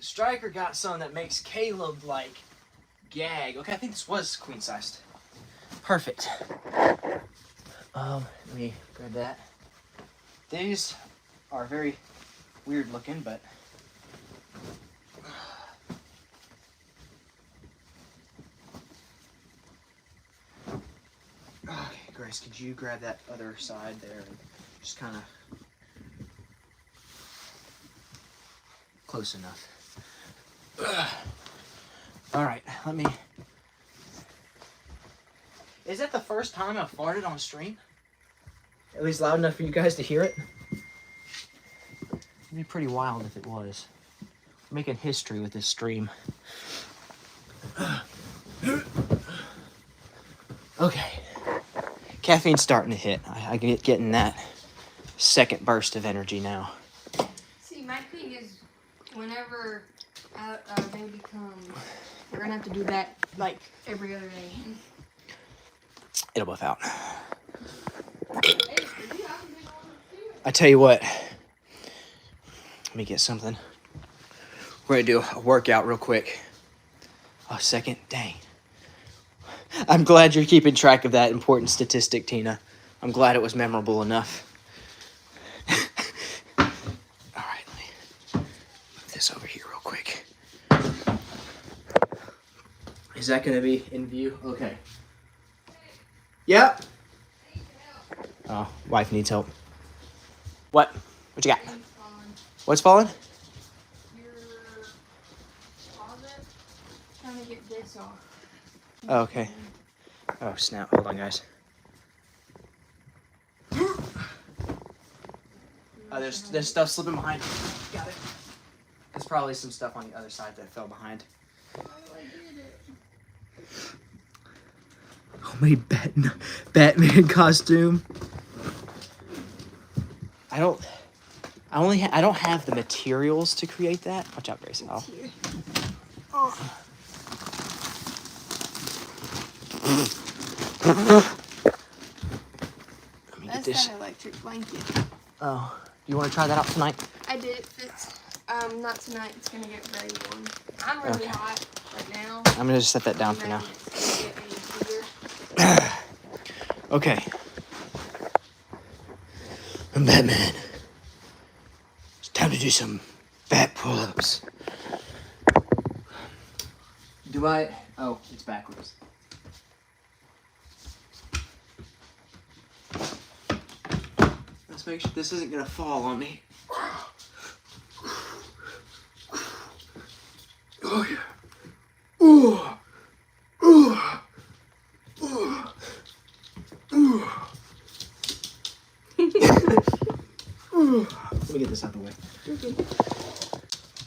Striker got some that makes Caleb like gag. Okay, I think this was queen sized. Perfect. Let me grab that. These are very weird looking, but okay, Grace, could you grab that other side there and just kind of close enough. All right, let me. Is that the first time I've farted on stream? At least loud enough for you guys to hear it? It'd be pretty wild if it was. We're making history with this stream. Okay. Caffeine's starting to hit. I get getting that second burst of energy now. See, my thing is, whenever our baby comes, we're gonna have to do that like every other day. It'll buff out. Hey, for you, I can do I tell you what. Let me get something. We're gonna do a workout real quick. Oh, second? Dang. I'm glad you're keeping track of that important statistic, Tina. I'm glad it was memorable enough. All right, let me move this over here real quick. Is that gonna be in view? Okay. Yep. Oh, wife needs help. What? What you got? What's falling? Your closet. Trying to get this off. Oh, okay. Oh, snap. Hold on, guys. Oh, there's stuff slipping behind. Got it. There's probably some stuff on the other side that fell behind. Oh, I did it. Homemade Batman costume. I don't have the materials to create that. Watch out, Grace. Oh. Let me get That's this. that electric blanket. Oh, you want to try that out tonight? I did. It fits. Not tonight. It's gonna get very warm. I'm really Okay. hot right now. I'm gonna just set that down for now. It's gonna get any heater. Okay. I'm Batman. It's time to do some bat pull-ups. Do I? Oh, it's backwards. Let's make sure this isn't gonna fall on me. Oh yeah. Ooh. Ooh. Ooh. Ooh. Ooh. Let me get this out of the way.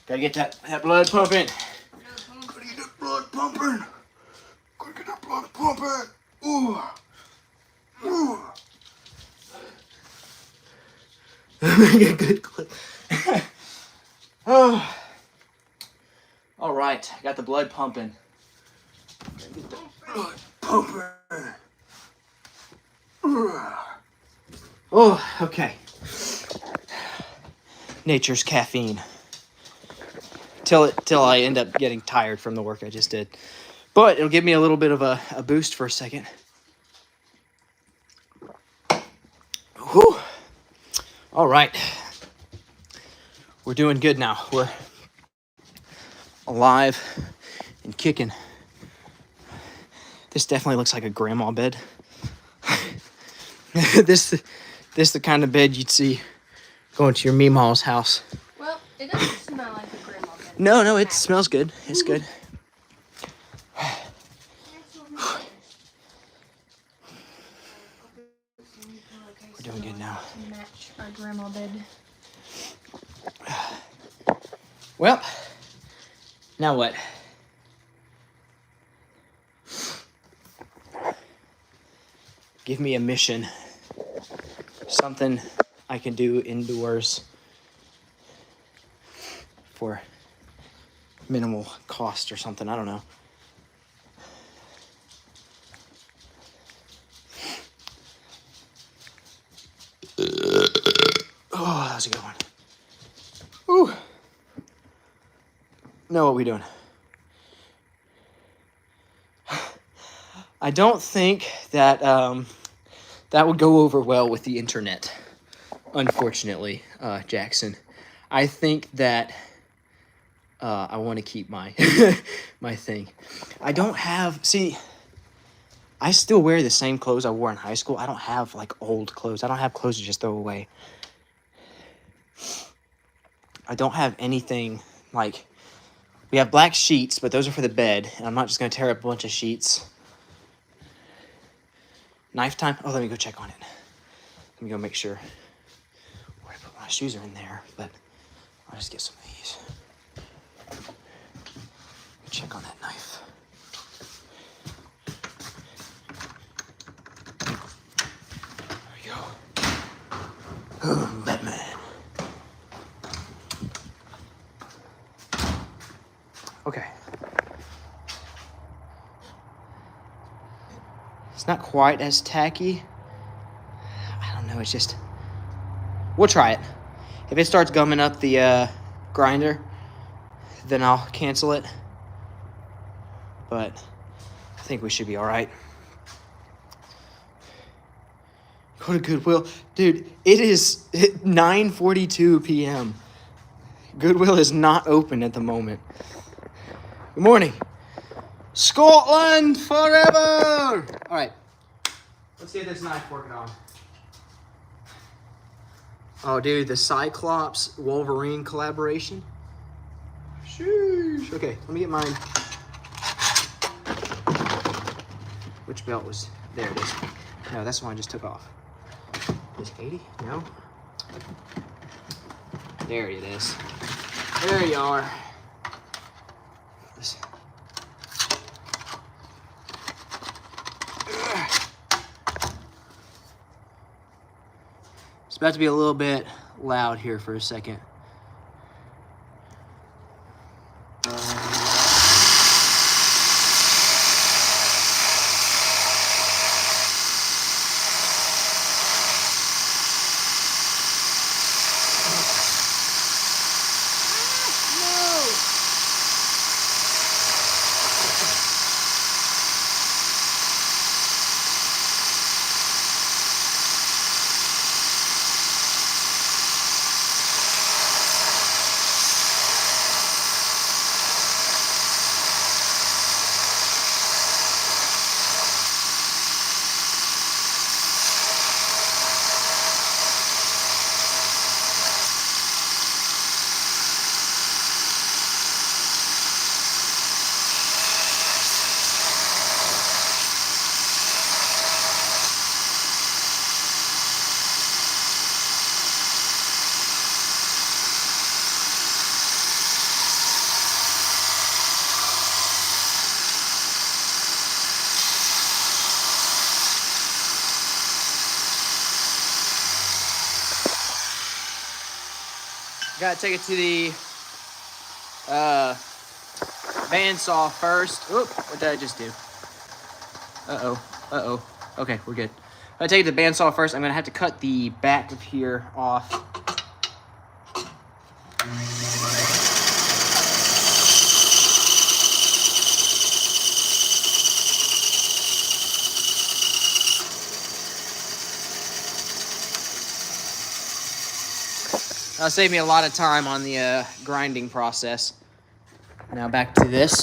Gotta get that blood pumping. Gotta get that blood pumping. Gotta get that blood pumping. Ooh. Ooh. Make a good clip. Oh. All right, got the blood pumping. Gotta get the blood pumping. Oh, okay. Nature's caffeine. Till I end up getting tired from the work I just did. But it'll give me a little bit of a boost for a second. Whew. All right. We're doing good now. We're alive and kicking. This definitely looks like a grandma bed. This the kind of bed you'd see going to your Meemaw's house. Well, it doesn't smell like a grandma bed. No, it smells good. It's good. We're doing good now. To match our grandma bed. Well, now what? Give me a mission. Something I can do indoors for minimal cost or something. I don't know. Oh, that was a good one. Ooh. Now what are we doing? I don't think that that would go over well with the internet, unfortunately, Jackson. I think that I want to keep my my thing. I don't have, see, I still wear the same clothes I wore in high school. I don't have like old clothes. I don't have clothes to just throw away. I don't have anything like, we have black sheets, but those are for the bed, and I'm not just going to tear up a bunch of sheets. Knife time? Oh, let me go check on it. Let me go make sure where I put my shoes are in there, but I'll just get some of these. Check on that knife. There we go. Oh, Batman. Okay. It's not quite as tacky. I don't know, it's just We'll try it. If it starts gumming up the grinder, then I'll cancel it. But I think we should be all right. Go to Goodwill. Dude, it is 9:42 p.m. Goodwill is not open at the moment. Good morning. Scotland forever! All right. Let's get this knife working on. Oh, dude, the Cyclops Wolverine collaboration. Sheesh. Okay, let me get mine. Which belt was... There it is. No, that's the one I just took off. Is 80? No. There it is. There you are. It's about to be a little bit loud here for a second. Gotta take it to the bandsaw first. Oop, what did I just do? Uh-oh. Okay, we're good. I take it to the bandsaw first. I'm gonna have to cut the back of here off. That'll save me a lot of time on the grinding process. Now back to this.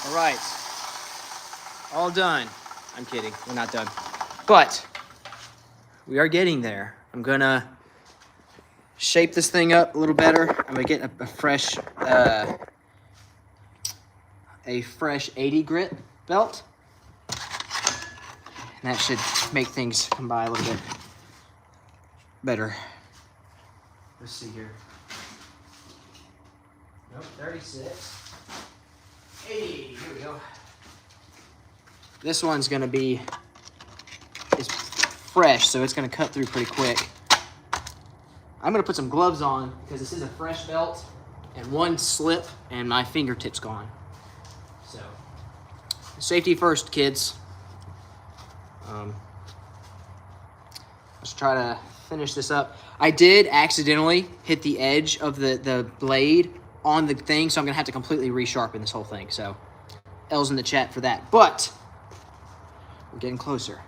All right, all done. I'm kidding, we're not done. But we are getting there. I'm gonna shape this thing up a little better. I'm gonna get a fresh 80 grit belt. And that should make things come by a little bit better. Let's see here. Nope, 36. 80, here we go. This one's gonna be, it's fresh, so it's gonna cut through pretty quick. I'm gonna put some gloves on because this is a fresh belt, and one slip and my fingertip's gone. So, safety first, kids. Let's try to finish this up. I did accidentally hit the edge of the blade on the thing, so I'm gonna have to completely resharpen this whole thing. So, L's in the chat for that. But we're getting closer.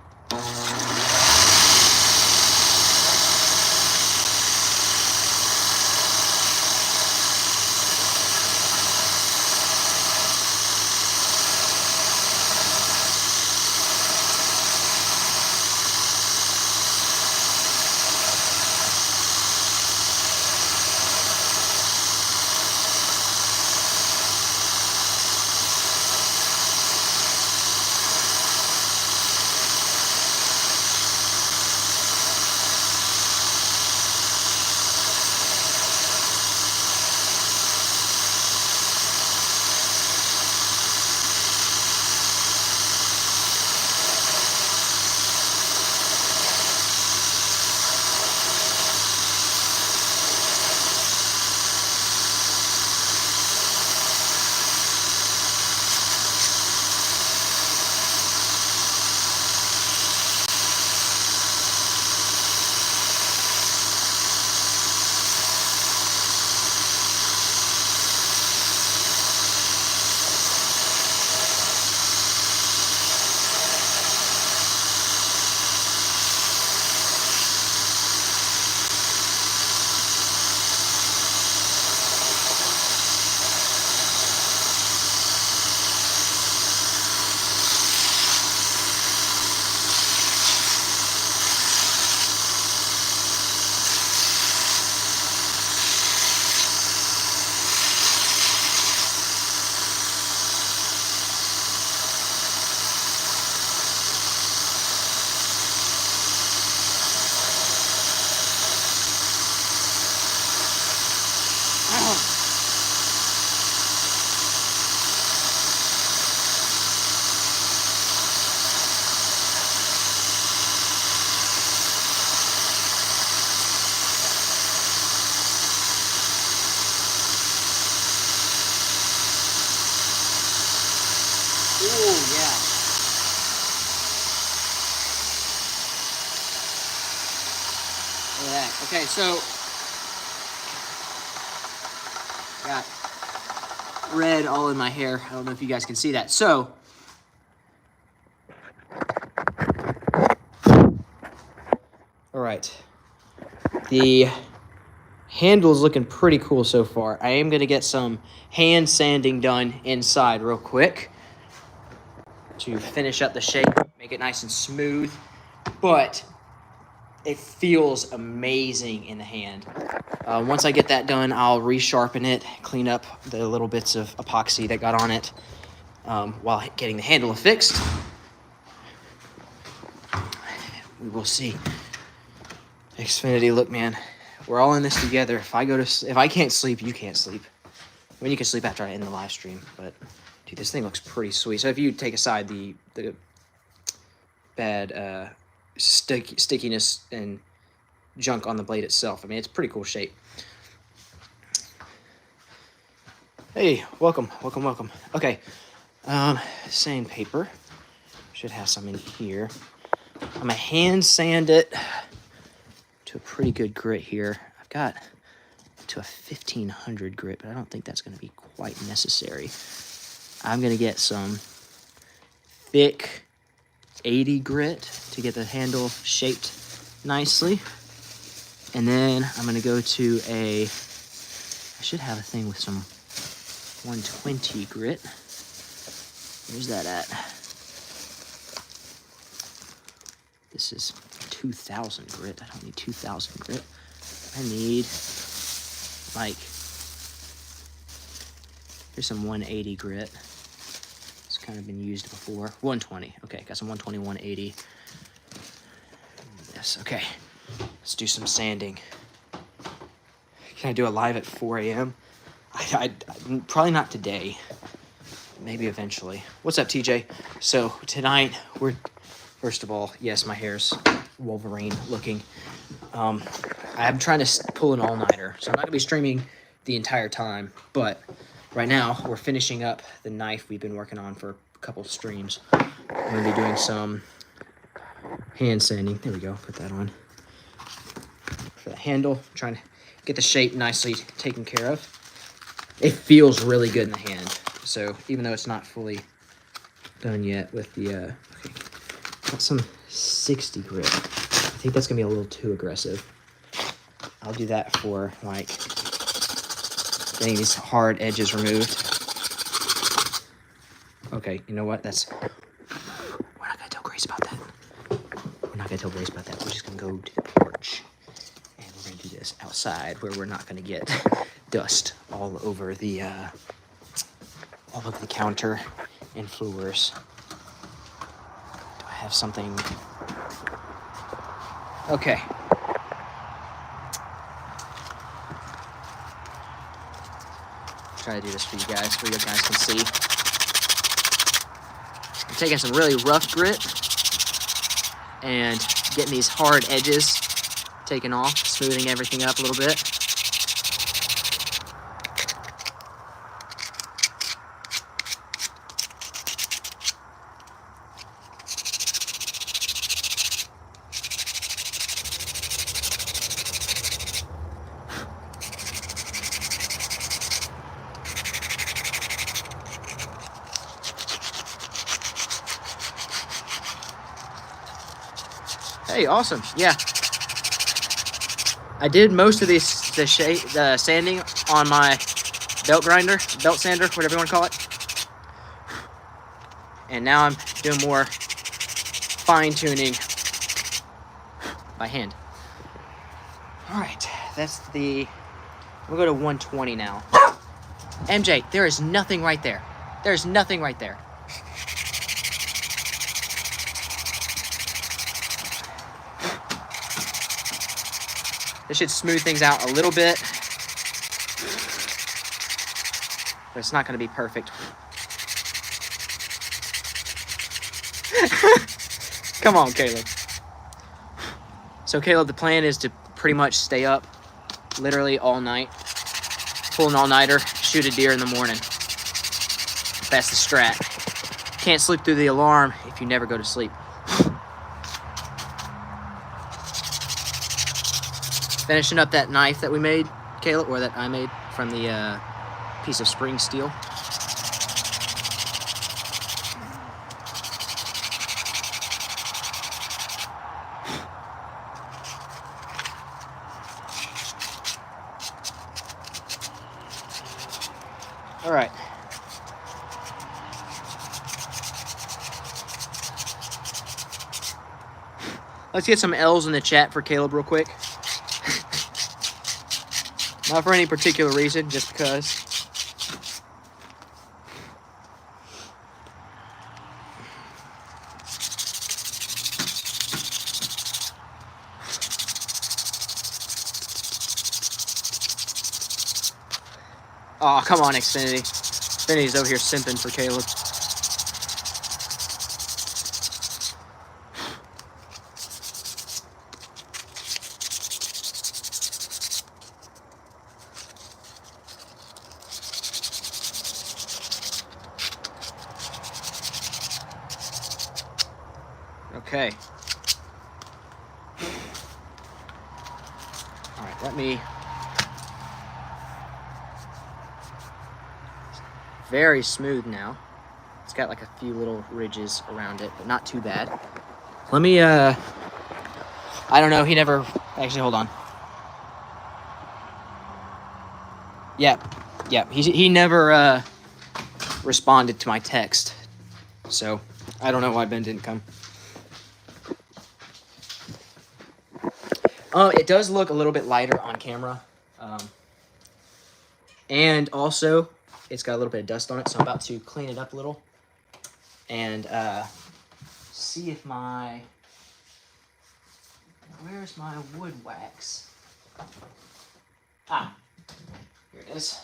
Okay, so got red all in my hair. I don't know if you guys can see that. So all right, the handle is looking pretty cool so far. I am gonna get some hand sanding done inside real quick to finish up the shape, make it nice and smooth, but it feels amazing in the hand. Once I get that done, I'll resharpen it, clean up the little bits of epoxy that got on it while getting the handle fixed. We will see. Xfinity, look, man, we're all in this together. If I can't sleep, you can't sleep. I mean, you can sleep after I end the live stream, but dude, this thing looks pretty sweet. So if you take aside the bad stickiness and junk on the blade itself, I mean, it's pretty cool shape. Hey, welcome. Okay, sandpaper. Should have some in here. I'm gonna hand sand it to a pretty good grit here. I've got to a 1500 grit, but I don't think that's gonna be quite necessary. I'm gonna get some thick 80 grit to get the handle shaped nicely. And then I'm gonna go to I should have a thing with some 120 grit. Where's that at? This is 2000 grit. I don't need 2000 grit. I need, like, here's some 180 grit. It's kind of been used before. 120. Okay, got some 120, 180. Yes, okay. Let's do some sanding. Can I do it live at 4 a.m.? I probably not today. Maybe eventually. What's up, TJ? So tonight we're, first of all, yes, my hair's Wolverine looking. I'm trying to pull an all-nighter, so I'm not gonna be streaming the entire time. But right now we're finishing up the knife we've been working on for a couple streams. I'm gonna be doing some hand sanding. There we go. Put that on for the handle. Trying to get the shape nicely taken care of. It feels really good in the hand. So even though it's not fully done yet with the, okay, got some 60 grit. I think that's gonna be a little too aggressive. I'll do that for like getting these hard edges removed. Okay, you know what? That's, we're not gonna tell Grace about that. We're not gonna tell Grace about that. We're just gonna go to the porch and we're gonna do this outside where we're not gonna get dust all over the counter and floors. Do I have something? Okay. Try to do this for you guys can see. I'm taking some really rough grit and getting these hard edges taken off, smoothing everything up a little bit. Hey, awesome. Yeah. I did most of the sanding on my belt sander, whatever you want to call it. And now I'm doing more fine-tuning by hand. All right, that's the, we'll go to 120 now. MJ, there is nothing right there. There's nothing right there. This should smooth things out a little bit, but it's not going to be perfect. Come on, Caleb. So, Caleb, the plan is to pretty much stay up literally all night, pull an all-nighter, shoot a deer in the morning. That's the strat. Can't sleep through the alarm if you never go to sleep. Finishing up that knife that we made, Caleb, or that I made from the piece of spring steel. All right. Let's get some L's in the chat for Caleb real quick. Not for any particular reason, just because. Oh, come on, Xfinity. Xfinity's over here simping for Caleb. Okay. All right, let me... Very smooth now. It's got like a few little ridges around it, but not too bad. Let me, I don't know, he never... Actually, hold on. Yeah, he never, responded to my text. So, I don't know why Ben didn't come. It does look a little bit lighter on camera. And also, it's got a little bit of dust on it, so I'm about to clean it up a little. And see if my... Where's my wood wax? Ah, here it is.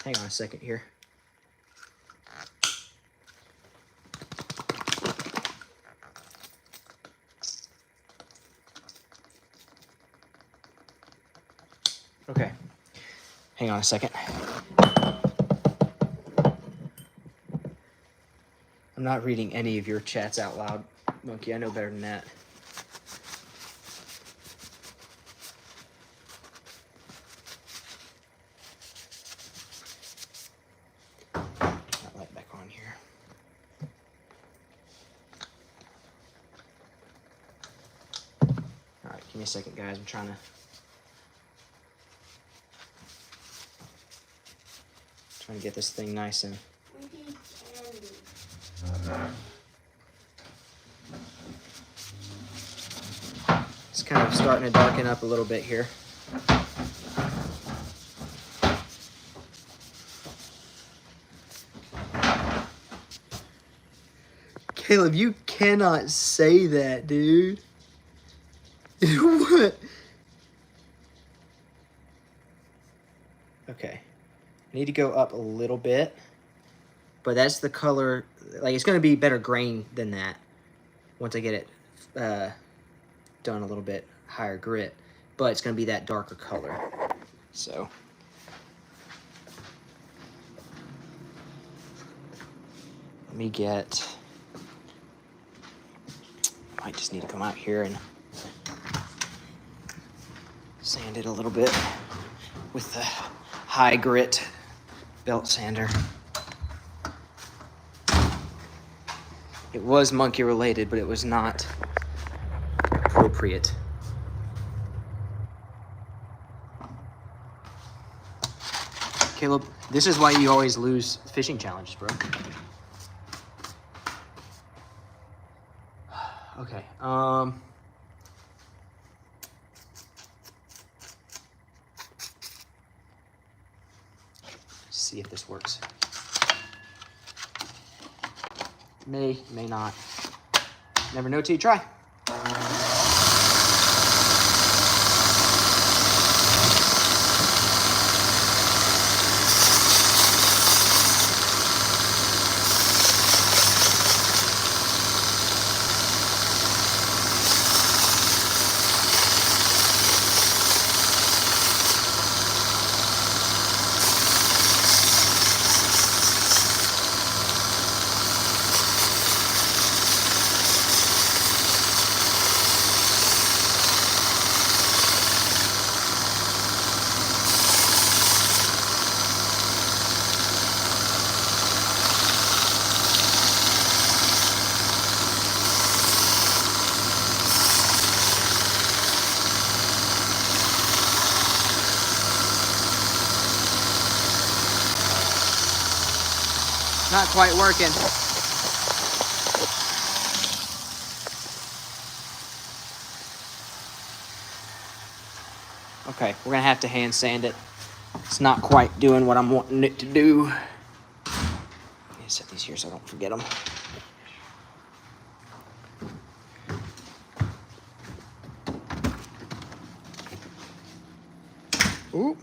Hang on a second here. Okay, hang on a second. I'm not reading any of your chats out loud, Monkey. I know better than that. That light back on here. All right, give me a second, guys. I'm trying to get this thing nice and... It's kind of starting to darken up a little bit here. Caleb, you cannot say that, dude. What? Okay. I need to go up a little bit. But that's the color. Like, it's going to be better grain than that once I get it done a little bit higher grit. But it's going to be that darker color. So... let me get... I might just need to come out here and sand it a little bit with the high grit belt sander. It was monkey related, but it was not appropriate. Caleb, this is why you always lose fishing challenges, bro. Okay, see if this works. May not. Never know till you try. Not quite working. Okay, we're gonna have to hand sand it. It's not quite doing what I'm wanting it to do. Let me set these here so I don't forget them. Ooh.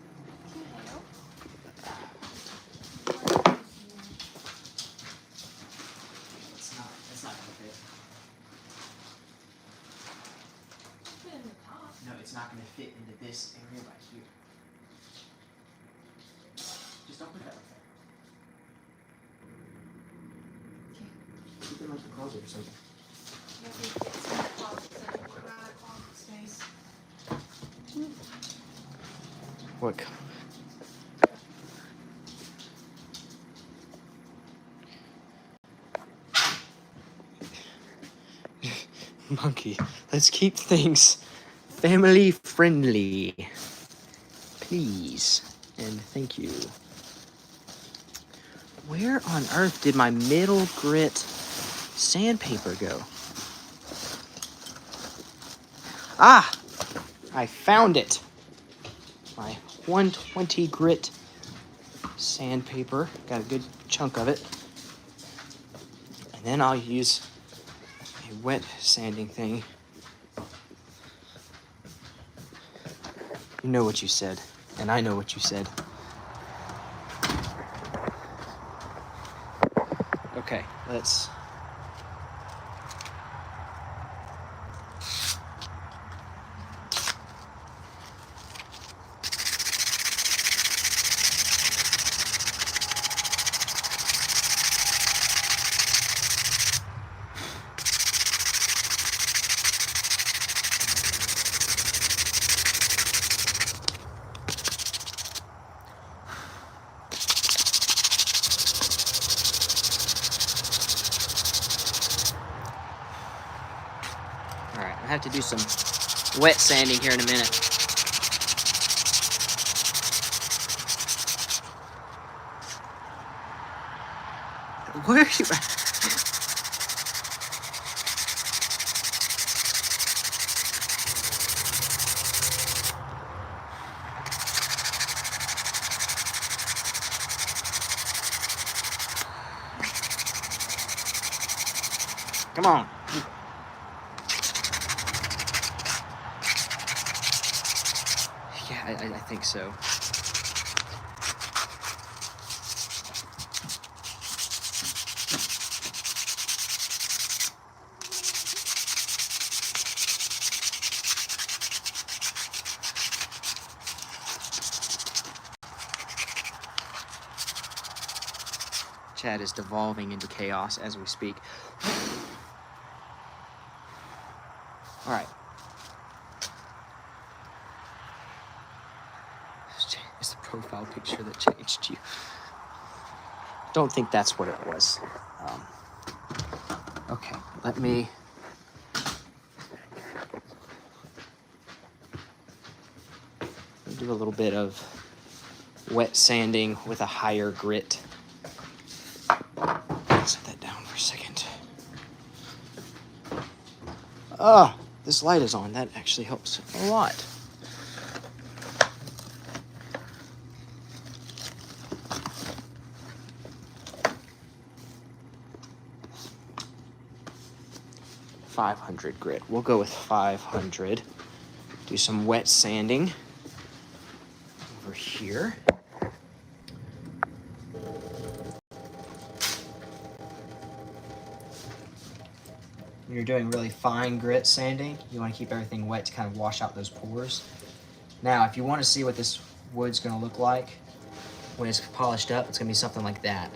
It's not gonna fit. No, it's not gonna fit into this area right here. Just don't put that up there. Keep it like the closet or something. What? Monkey, let's keep things family friendly. Please. And thank you. Where on earth did my middle grit sandpaper go? Ah! I found it. My 120 grit sandpaper. Got a good chunk of it. And then I'll use a wet sanding thing. You know what you said, and I know what you said. Okay, let's... Alright, I have to do some wet sanding here in a minute. Where are you at? Come on. Yeah, I think so. Chad is devolving into chaos as we speak. All right. It's the profile picture that changed you. Don't think that's what it was. Okay, let me... do a little bit of wet sanding with a higher grit. Set that down for a second. Ah, this light is on. That actually helps a lot. .500 grit. We'll go with 500. Do some wet sanding over here. When you're doing really fine grit sanding, you want to keep everything wet to kind of wash out those pores. Now, if you want to see what this wood's going to look like when it's polished up, it's going to be something like that.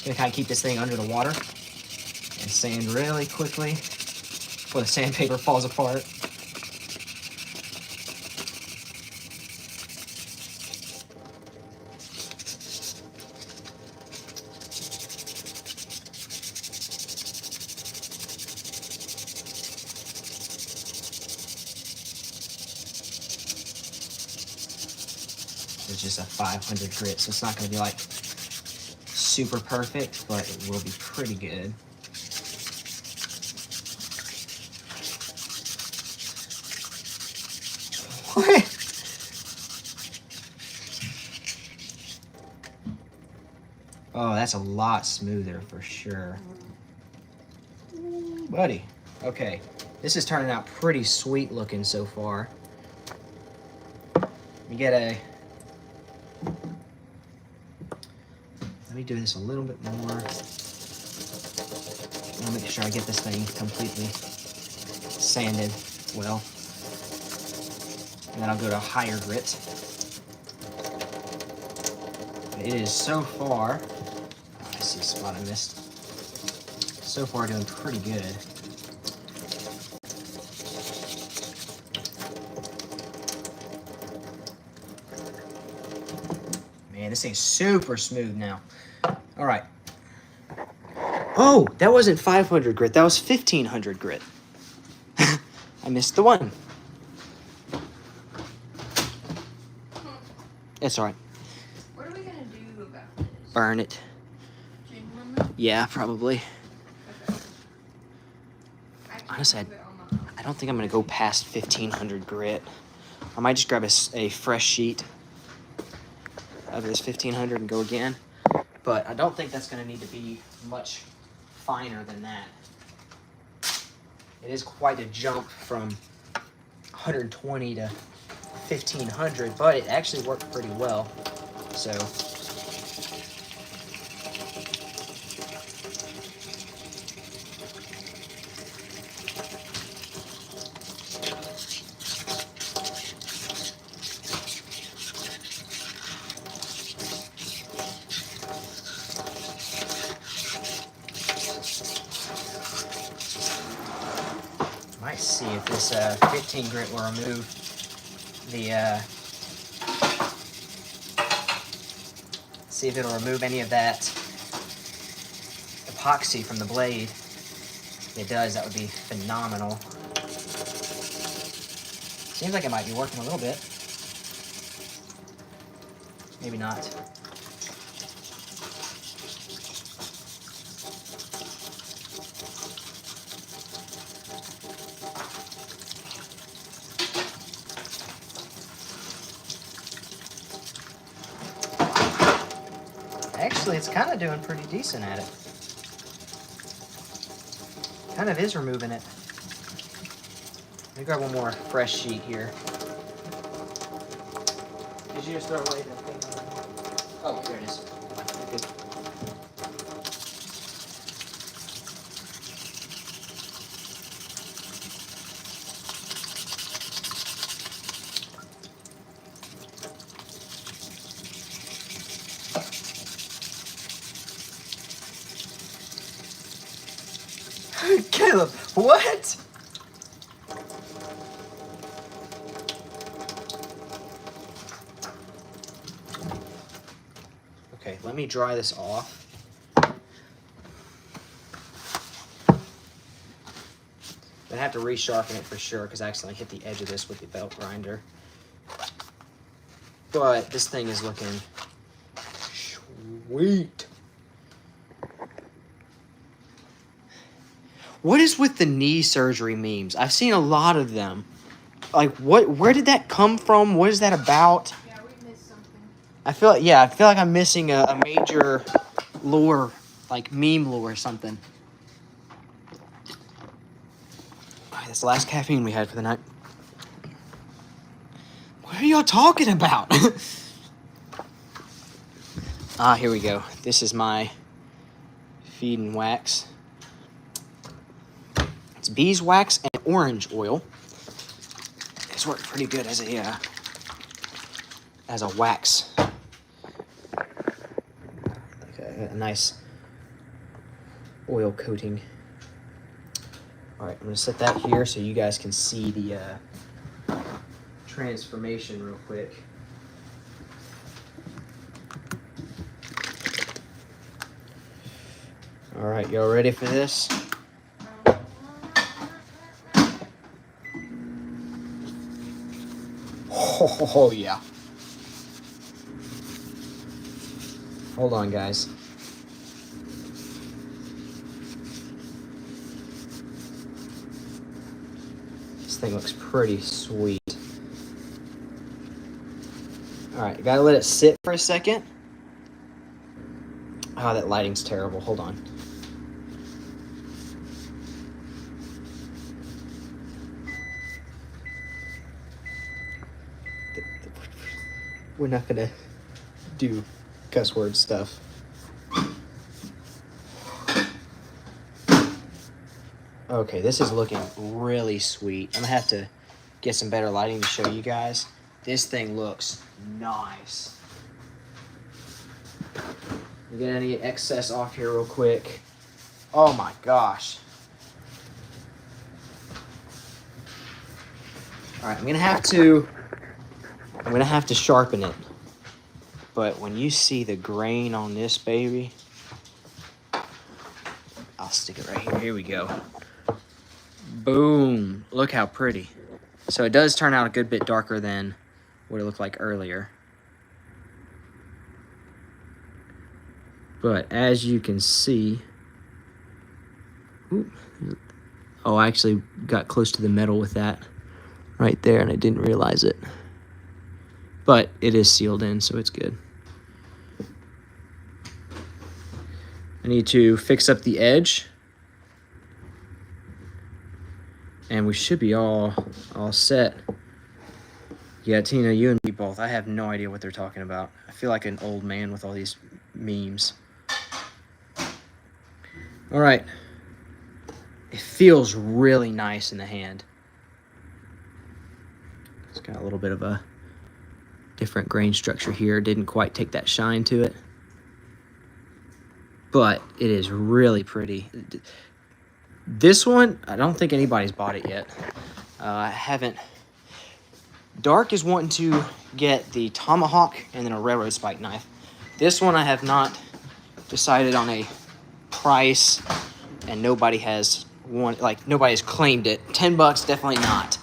Gonna kind of keep this thing under the water and sand really quickly before the sandpaper falls apart. It's just a 500 grit, so it's not gonna be like super perfect, but it will be pretty good. What? Oh, that's a lot smoother for sure. Buddy. Okay, this is turning out pretty sweet looking so far. Let me get a... Let me do this a little bit more. I'll make sure I get this thing completely sanded well. And then I'll go to higher grit. It is so far, I see a spot I missed. So far doing pretty good. Man, this thing's super smooth now. All right. Oh, that wasn't 500 grit. That was 1,500 grit. I I missed the one. It's all right. What are we gonna do about this? Burn it. Genuinely? Yeah, probably. Okay. I can't Honestly, do it on my own. I don't think I'm gonna go past 1500 grit. I might just grab a fresh sheet of this 1500 and go again. But I don't think that's gonna need to be much finer than that. It is quite a jump from 120 to 1500, but it actually worked pretty well. So might see if this 15 grit will remove the see if it'll remove any of that epoxy from the blade. If it does, that would be phenomenal. Seems like it might be working a little bit. Maybe not. Actually, it's kind of doing pretty decent at it. Kind of is removing it. Let me grab one more fresh sheet here. Did you just throw away the thing? Oh, there it is. Good. Caleb, what? Okay, let me dry this off. I have to resharpen it for sure because I accidentally hit the edge of this with the belt grinder. But this thing is looking sweet. What is with the knee surgery memes? I've seen a lot of them. Like, where did that come from? What is that about? Yeah, we missed something. I feel like I'm missing a major lore, like meme lore or something. All right, that's the last caffeine we had for the night. What are y'all talking about? Here we go. This is my feed and wax. It's beeswax and orange oil. It's worked pretty good as a wax. Like a nice oil coating. All right, I'm gonna set that here so you guys can see the transformation real quick. All right, y'all ready for this? Oh, yeah. Hold on, guys. This thing looks pretty sweet. All right, gotta let it sit for a second. Oh, that lighting's terrible. Hold on. We're not gonna do cuss word stuff. Okay, this is looking really sweet. I'm gonna have to get some better lighting to show you guys. This thing looks nice. We get any excess off here real quick. Oh my gosh. All right, I'm gonna have to sharpen it. But when you see the grain on this baby, I'll stick it right here. Here we go. Boom. Look how pretty. So it does turn out a good bit darker than what it looked like earlier. But as you can see, oh, I actually got close to the metal with that right there, and I didn't realize it. But it is sealed in, so it's good. I need to fix up the edge, and we should be all set. Yeah, Tina, you and me both. I have no idea what they're talking about. I feel like an old man with all these memes. All right. It feels really nice in the hand. It's got a little bit of a different grain structure here. Didn't quite take that shine to it. But it is really pretty. This one, I don't think anybody's bought it yet. I haven't. Dark is wanting to get the tomahawk and then a railroad spike knife. This one I have not decided on a price, and nobody has one, like nobody has claimed it. $10, definitely not.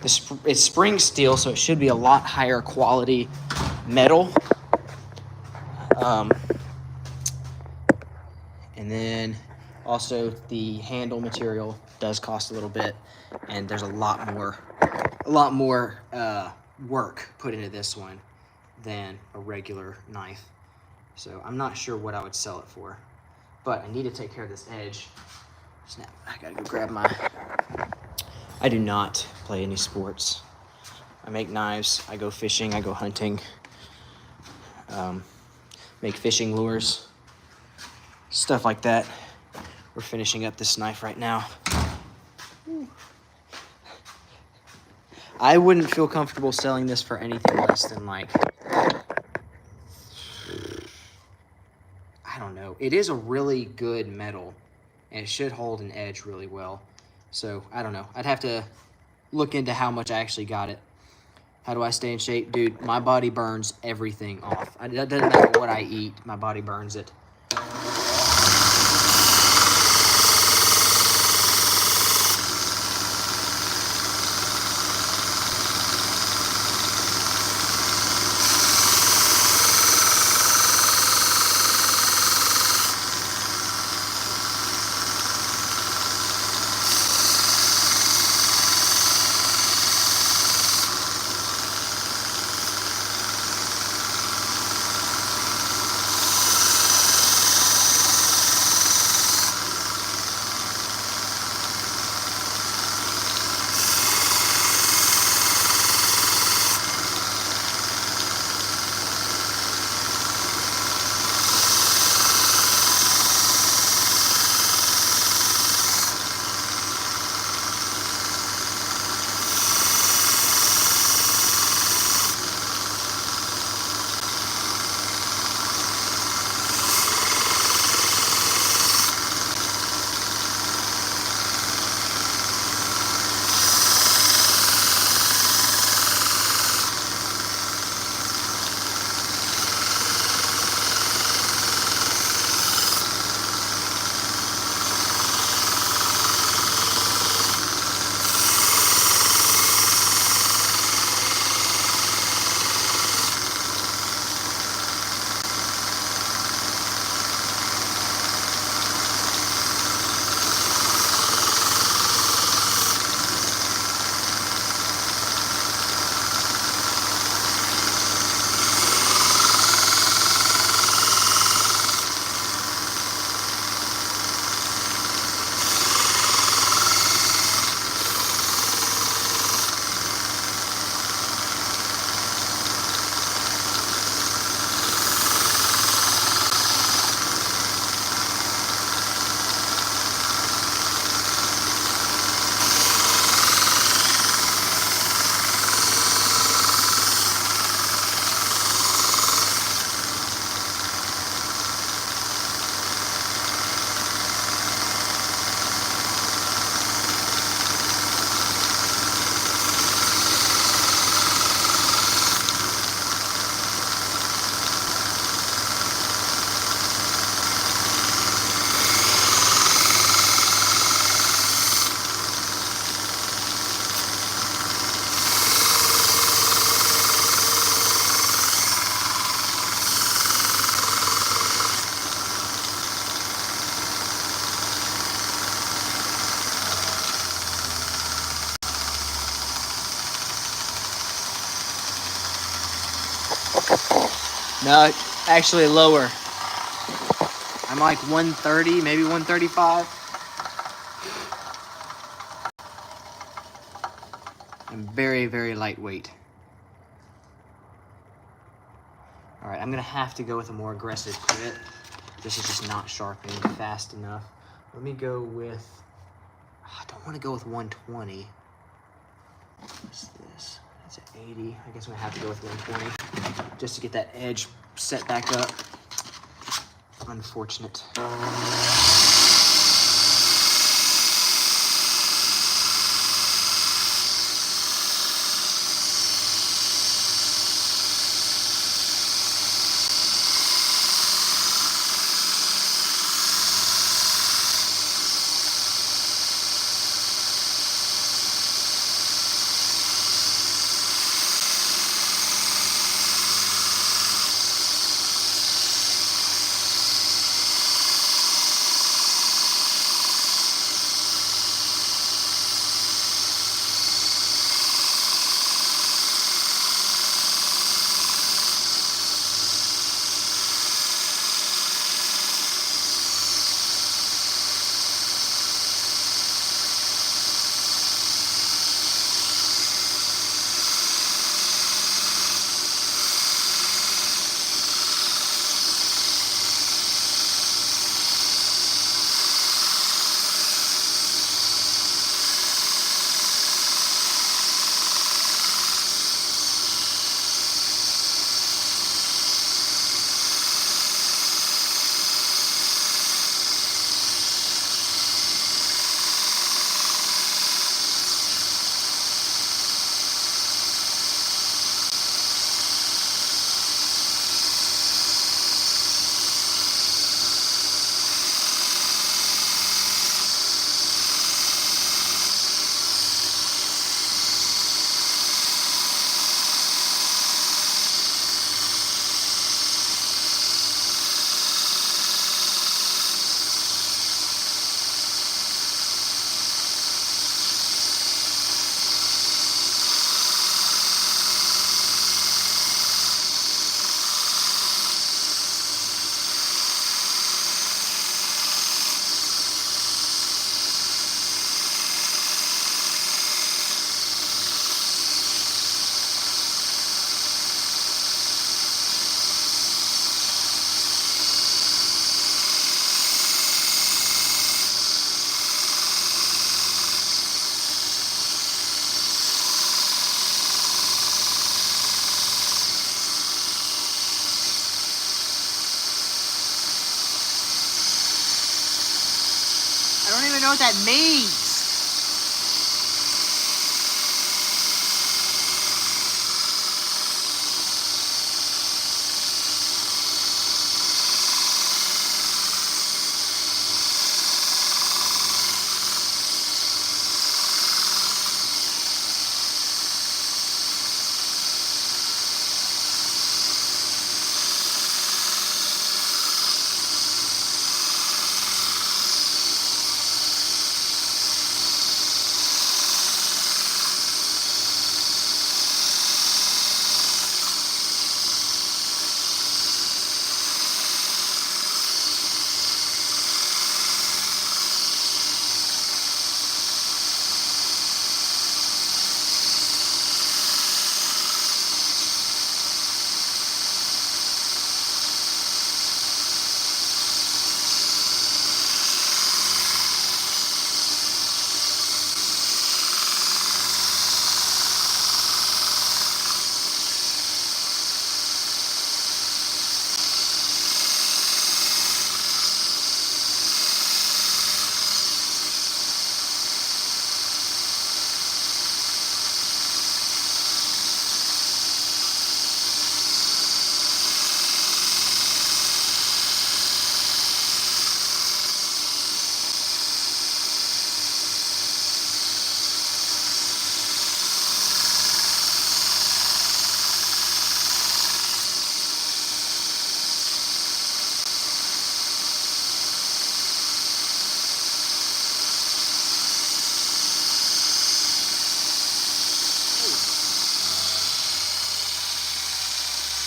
It's spring steel, so it should be a lot higher quality metal. And then also the handle material does cost a little bit, and there's a lot more work put into this one than a regular knife. So I'm not sure what I would sell it for, but I need to take care of this edge. Snap, I gotta go grab my, I do not play any sports. I make knives, I go fishing, I go hunting, make fishing lures, stuff like that. We're finishing up this knife right now. I wouldn't feel comfortable selling this for anything less than like, I don't know. It is a really good metal, and it should hold an edge really well. So I don't know. I'd have to look into how much I actually got it. How do I stay in shape? Dude, my body burns everything off. It doesn't matter what I eat. My body burns it. No, actually lower. I'm like 130, maybe 135. I'm very, very lightweight. All right, I'm gonna have to go with a more aggressive grip. This is just not sharpening fast enough. Let me go with, I don't wanna go with 120. What's this? That's an 80. I guess I'm gonna have to go with 120 just to get that edge set back up. Unfortunate. I don't even know what that means.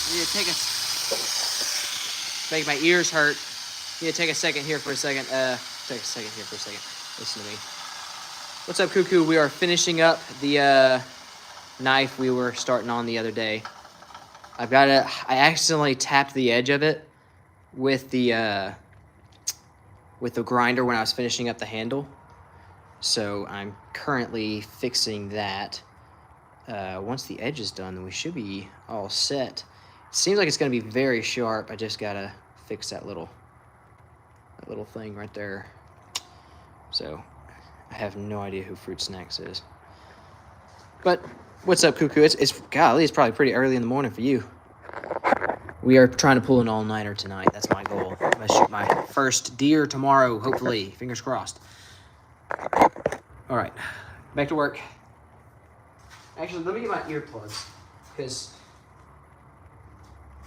Need to take a Make my ears hurt. Yeah, take a second here for a second. Take a second here for a second. Listen to me. What's up, Cuckoo? We are finishing up the knife we were starting on the other day. I accidentally tapped the edge of it with the grinder when I was finishing up the handle. So I'm currently fixing that. Once the edge is done, then we should be all set. It seems like it's gonna be very sharp. I just gotta fix that little thing right there. So I have no idea who Fruit Snacks is. But what's up, Cuckoo? It's golly, it's probably pretty early in the morning for you. We are trying to pull an all-nighter tonight. That's my goal. I'm gonna shoot my first deer tomorrow, hopefully. Fingers crossed. All right, back to work. Actually, let me get my earplugs, because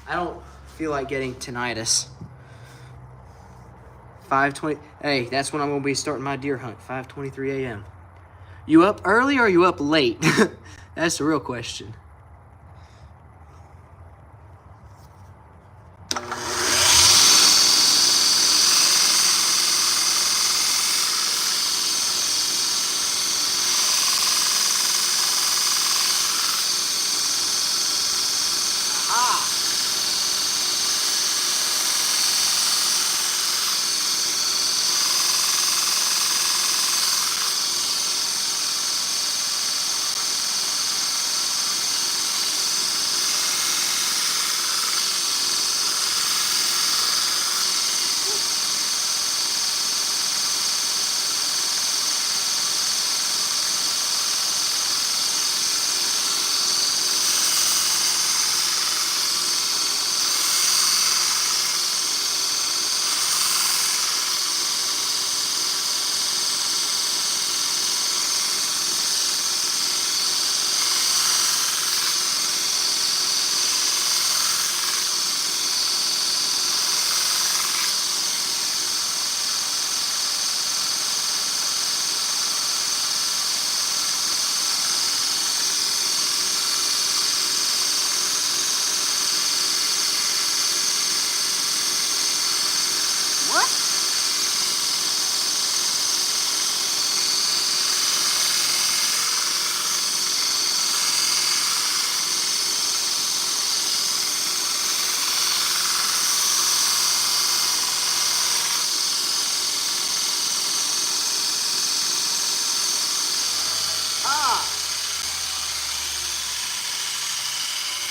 I don't feel like getting tinnitus. 5:20. Hey, that's when I'm gonna be starting my deer hunt. 5:23 a.m. You up early or are you up late? That's the real question.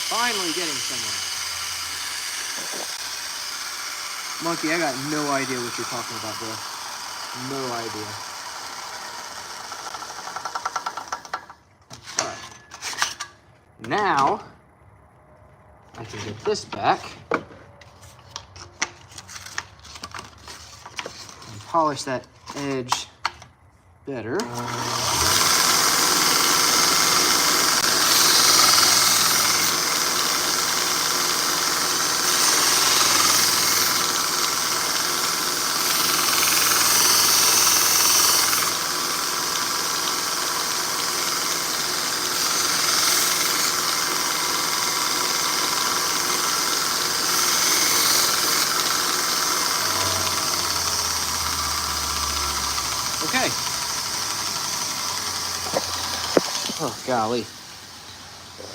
Finally getting somewhere. Monkey, I got no idea what you're talking about, bro. No idea. Alright. Now, I can get this back and polish that edge better. Okay. Oh, golly.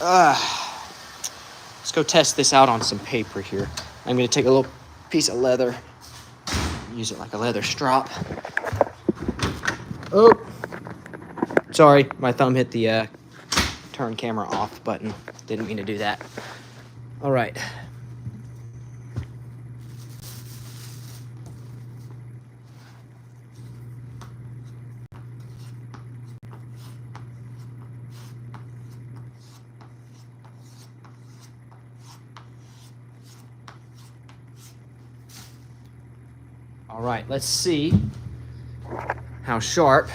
Let's go test this out on some paper here. I'm going to take a little piece of leather, use it like a leather strop. Oh, sorry, my thumb hit the turn camera off button. Didn't mean to do that. All right. All right, let's see how sharp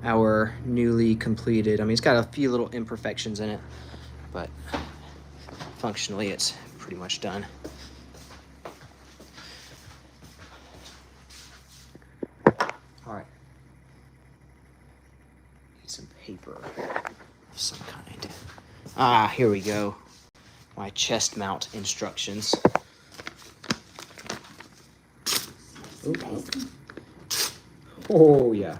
our newly completed, I mean, it's got a few little imperfections in it, but functionally it's pretty much done. All right. Need some paper of some kind. Ah, here we go. my chest mount instructions. Oh yeah.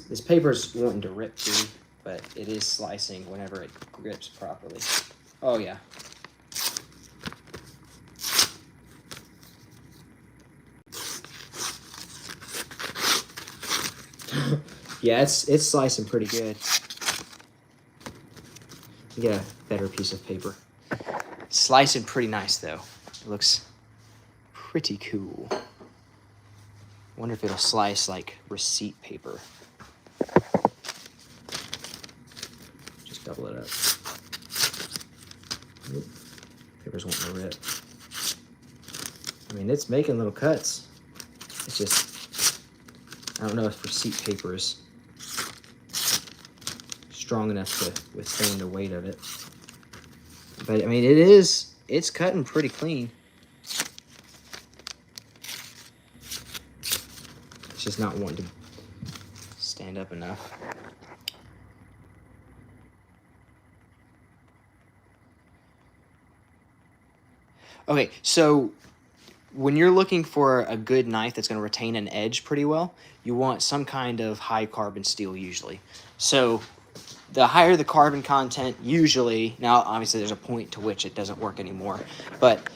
This paper's wanting to rip through, but it is slicing whenever it grips properly. Oh yeah. Yeah, it's slicing pretty good. Get a better piece of paper. Slicing pretty nice though. It looks pretty cool. Wonder if it'll slice like receipt paper. Just double it up. Oop. Paper's wanting to rip. I mean, it's making little cuts. It's just, I don't know if receipt paper is strong enough to withstand the weight of it. But I mean, it's cutting pretty clean. It's just not wanting to stand up enough. Okay, so when you're looking for a good knife that's going to retain an edge pretty well, you want some kind of high carbon steel usually. So the higher the carbon content usually, now obviously there's a point to which it doesn't work anymore, but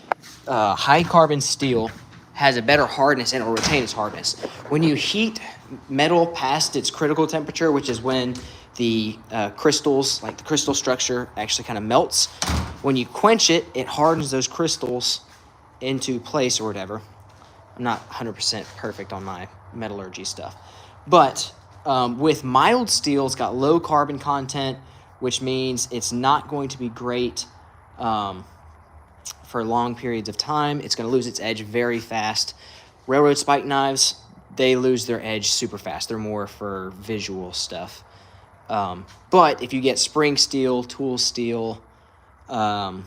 high carbon steel has a better hardness and it will retain its hardness. When you heat metal past its critical temperature, which is when the crystals, like the crystal structure, actually kind of melts, when you quench it, it hardens those crystals into place or whatever. I'm not 100% perfect on my metallurgy stuff. But with mild steel, it's got low carbon content, which means it's not going to be great for long periods of time. It's going to lose its edge very fast. Railroad spike knives, they lose their edge super fast. They're more for visual stuff. But if you get spring steel, tool steel, some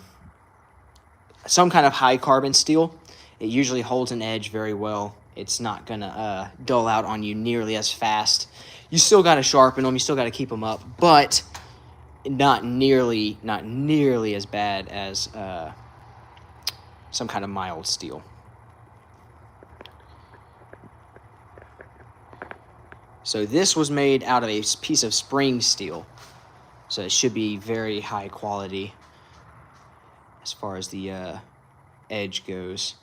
kind of high carbon steel, it usually holds an edge very well. It's not going to dull out on you nearly as fast. You still got to sharpen them. You still got to keep them up, but not nearly as bad as some kind of mild steel. So this was made out of a piece of spring steel. So it should be very high quality as far as the edge goes.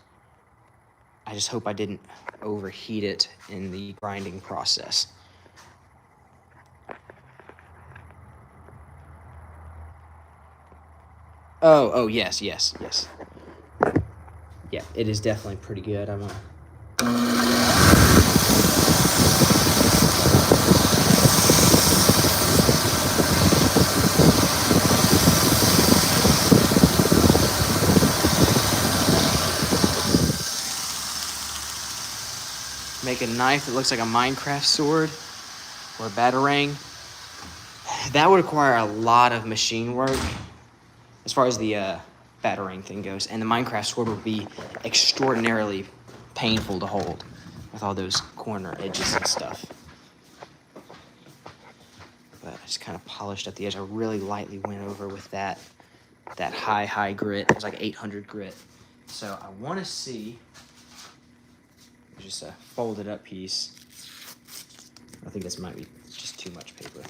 I just hope I didn't overheat it in the grinding process. Oh, yes. Yeah, it is definitely pretty good. I'm gonna... Make a knife that looks like a Minecraft sword or a batarang. That would require a lot of machine work as far as the batarang thing goes, and the Minecraft sword would be extraordinarily painful to hold with all those corner edges and stuff. But I just kind of polished at the edge. I really lightly went over with that high grit. It was like 800 grit. So I want to see. Just a folded up piece. I think this might be just too much paper.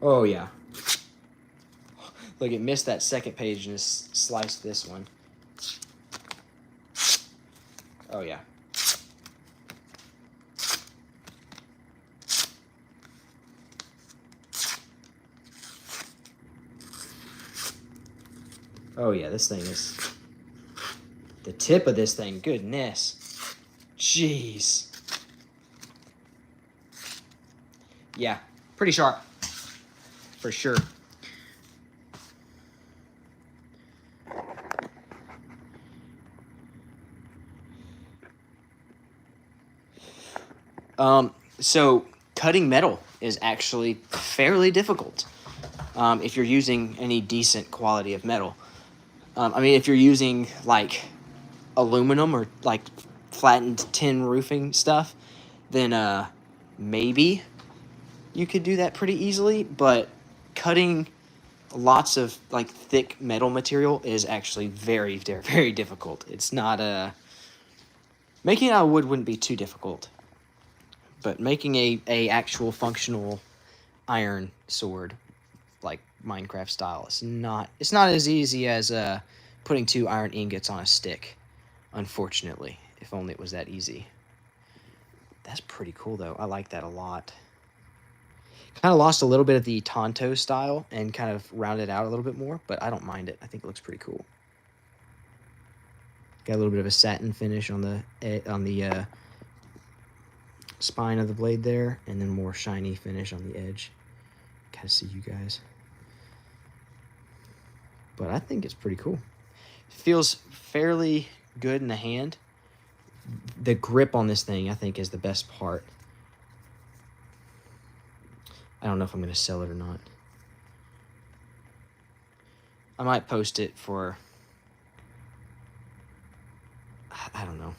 Oh yeah. Look, it missed that second page and just sliced this one. Oh yeah. Oh yeah, this thing is... The tip of this thing, goodness. Jeez. Yeah, pretty sharp. For sure. So cutting metal is actually fairly difficult if you're using any decent quality of metal. I mean, if you're using like aluminum or like flattened tin roofing stuff, then maybe you could do that pretty easily. But cutting lots of like thick metal material is actually very, very, very difficult. It's not making it out of wood wouldn't be too difficult, but making a actual functional iron sword, like Minecraft style, it's not as easy as putting 2 iron ingots on a stick. Unfortunately, if only it was that easy. That's pretty cool though. I like that a lot. Kind of lost a little bit of the Tonto style and kind of rounded out a little bit more, but I don't mind it. I think it looks pretty cool. Got a little bit of a satin finish on the spine of the blade there, and then more shiny finish on the edge. Kind of see you guys. But I think it's pretty cool. Feels fairly good in the hand. The grip on this thing, I think, is the best part. I don't know if I'm going to sell it or not. I might post it for... I don't know.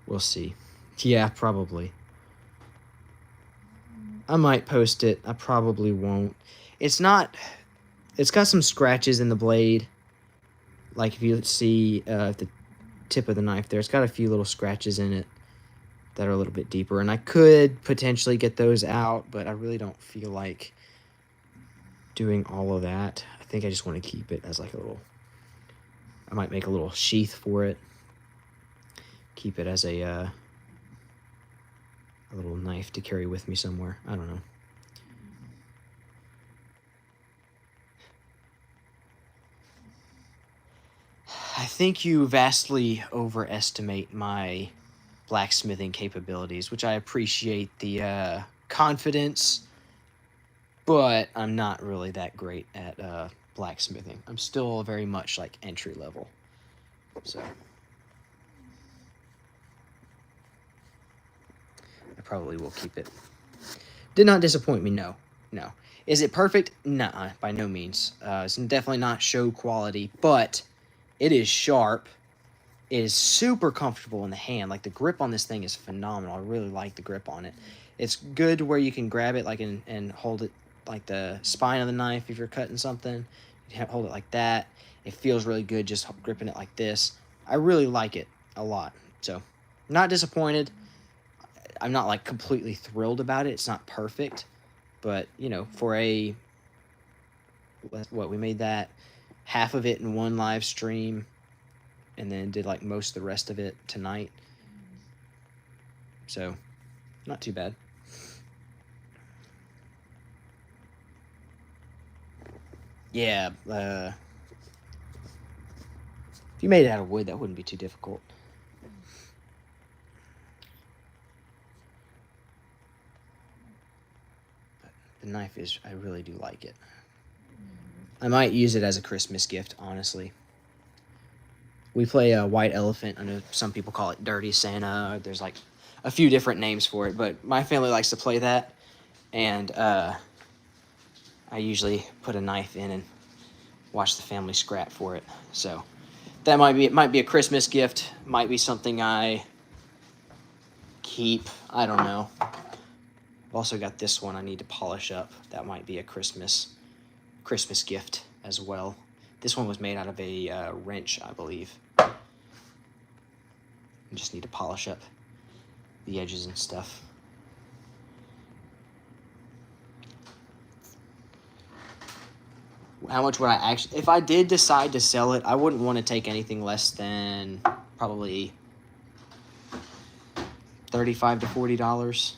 We'll see. Yeah, probably. I might post it. I probably won't. It's not... It's got some scratches in the blade. Like if you see at the tip of the knife there, it's got a few little scratches in it that are a little bit deeper. And I could potentially get those out, but I really don't feel like doing all of that. I think I just want to keep it as like a little... I might make a little sheath for it. Keep it as a little knife to carry with me somewhere. I don't know. I think you vastly overestimate my blacksmithing capabilities, which I appreciate the confidence, but I'm not really that great at blacksmithing. I'm still very much like entry level. So I probably will keep it. Did not disappoint me, no. Is it perfect? Nuh-uh, by no means. It's definitely not show quality, but it is sharp. It is super comfortable in the hand. Like, the grip on this thing is phenomenal. I really like the grip on it. It's good where you can grab it like and hold it like the spine of the knife if you're cutting something. You hold it like that. It feels really good just gripping it like this. I really like it a lot. So, not disappointed. I'm not like completely thrilled about it. It's not perfect. But, you know, for we made that half of it in one live stream and then did like most of the rest of it tonight. So, not too bad. Yeah, if you made it out of wood, that wouldn't be too difficult. The knife is, I really do like it. I might use it as a Christmas gift, honestly. We play White Elephant. I know some people call it Dirty Santa. There's like a few different names for it, but my family likes to play that. And I usually put a knife in and watch the family scrap for it. So that might be a Christmas gift. Might be something I keep. I don't know. I've also got this one I need to polish up. That might be a Christmas gift as well. This one was made out of a wrench, I believe. I just need to polish up the edges and stuff. How much would I actually... If I did decide to sell it, I wouldn't want to take anything less than probably $35 to $40.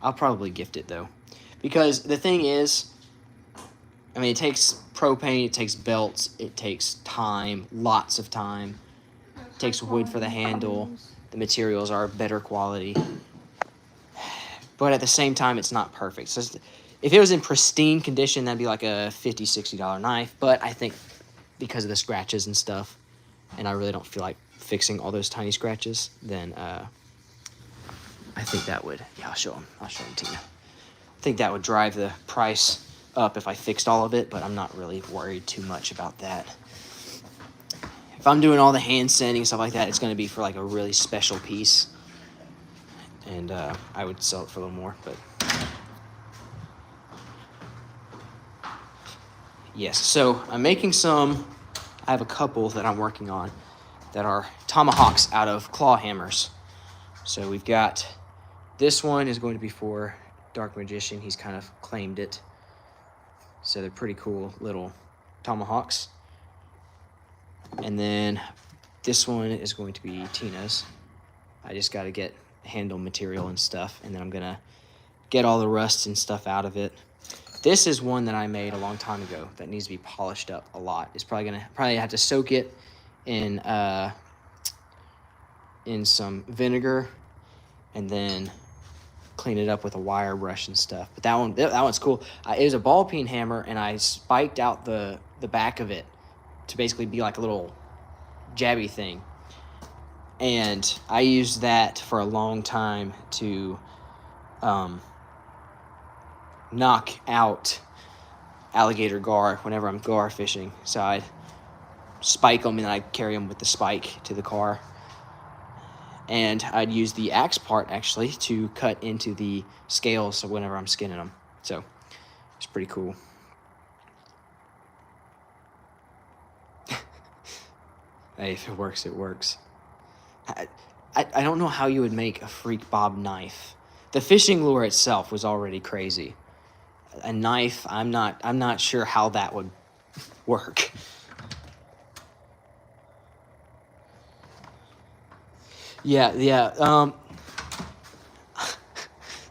I'll probably gift it, though. Because the thing is, I mean, it takes propane, it takes belts, it takes time, lots of time. It takes wood for the handle. The materials are better quality. But at the same time, it's not perfect. So if it was in pristine condition, that'd be like a $50, $60 knife. But I think because of the scratches and stuff, and I really don't feel like fixing all those tiny scratches, then I think that would... Yeah, I'll show them, Tina. I think that would drive the price up if I fixed all of it, but I'm not really worried too much about that. If I'm doing all the hand sanding and stuff like that, it's going to be for like a really special piece, and I would sell it for a little more. But Yes, so I'm making some. I have a couple that I'm working on that are tomahawks out of claw hammers. So we've got, this one is going to be for Dark Magician. He's kind of claimed it. So they're pretty cool little tomahawks. And then this one is going to be Tina's. I just got to get handle material and stuff, and then I'm gonna get all the rust and stuff out of it. This is one that I made a long time ago that needs to be polished up a lot. It's probably have to soak it in some vinegar and then clean it up with a wire brush and stuff. But that one's cool. It was a ball peen hammer, and I spiked out the back of it to basically be like a little jabby thing. And I used that for a long time to knock out alligator gar whenever I'm gar fishing. So I'd spike them, and I'd carry them with the spike to the car. And I'd use the axe part, actually, to cut into the scales whenever I'm skinning them. So it's pretty cool. Hey, if it works, it works. I don't know how you would make a freak bob knife. The fishing lure itself was already crazy. A knife, I'm not sure how that would work. Yeah.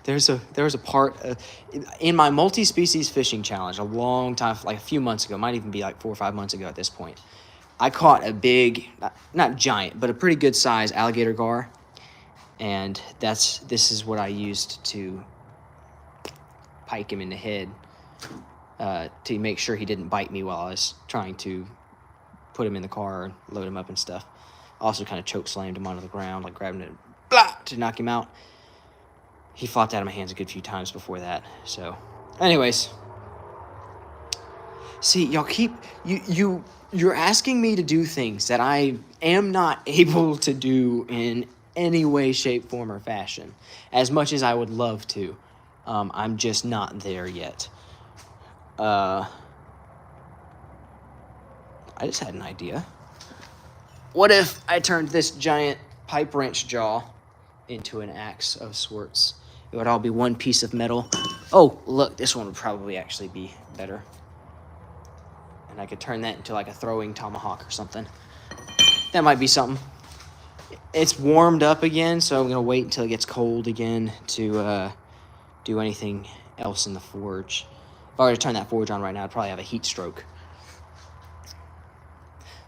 There was a part in my multi-species fishing challenge a long time, like a few months ago, might even be like 4 or 5 months ago at this point. I caught a big, not giant, but a pretty good size alligator gar, and this is what I used to pike him in the head to make sure he didn't bite me while I was trying to put him in the car and load him up and stuff. Also kind of choke slammed him onto the ground, like grabbing it, blah, to knock him out. He flopped out of my hands a good few times before that. So, anyways, see, y'all you're asking me to do things that I am not able to do in any way, shape, form, or fashion. As much as I would love to, I'm just not there yet. I just had an idea. What if I turned this giant pipe wrench jaw into an axe of sorts? It would all be one piece of metal. Oh, look, this one would probably actually be better. And I could turn that into like a throwing tomahawk or something. That might be something. It's warmed up again, so I'm going to wait until it gets cold again to do anything else in the forge. If I were to turn that forge on right now, I'd probably have a heat stroke.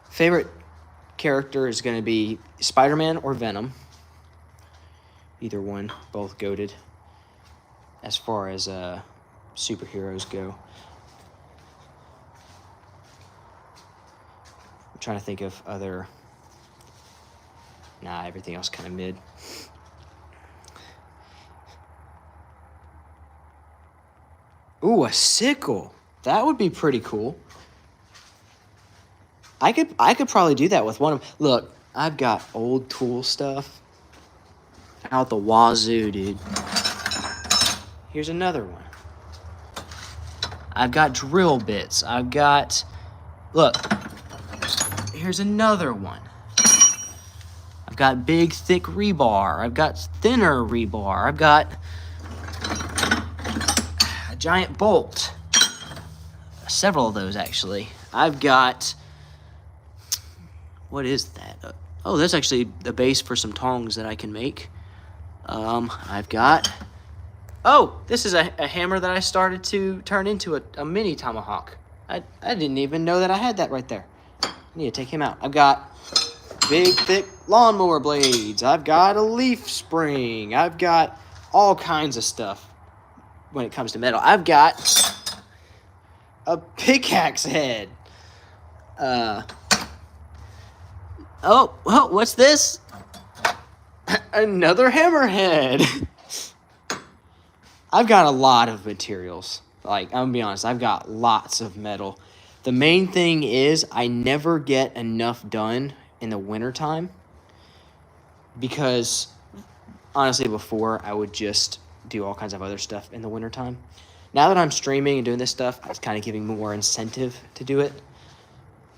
Favorite character is going to be Spider-Man or Venom. Either one, both goated as far as superheroes go. I'm trying to think of other... Nah, everything else kind of mid. Ooh, a sickle. That would be pretty cool. I could probably do that with one of... Look, I've got old tool stuff out the wazoo, dude. Here's another one. I've got drill bits. I've got... Look. Here's another one. I've got big, thick rebar. I've got thinner rebar. I've got a giant bolt. Several of those, actually. I've got... What is that? Oh, that's actually the base for some tongs that I can make. I've got... Oh, this is a hammer that I started to turn into a mini tomahawk. I didn't even know that I had that right there. I need to take him out. I've got big, thick lawnmower blades. I've got a leaf spring. I've got all kinds of stuff when it comes to metal. I've got a pickaxe head. Oh, what's this? Another hammerhead. I've got a lot of materials. Like, I'm gonna be honest, I've got lots of metal. The main thing is I never get enough done in the wintertime because, honestly, before I would just do all kinds of other stuff in the wintertime. Now that I'm streaming and doing this stuff, it's kind of giving me more incentive to do it.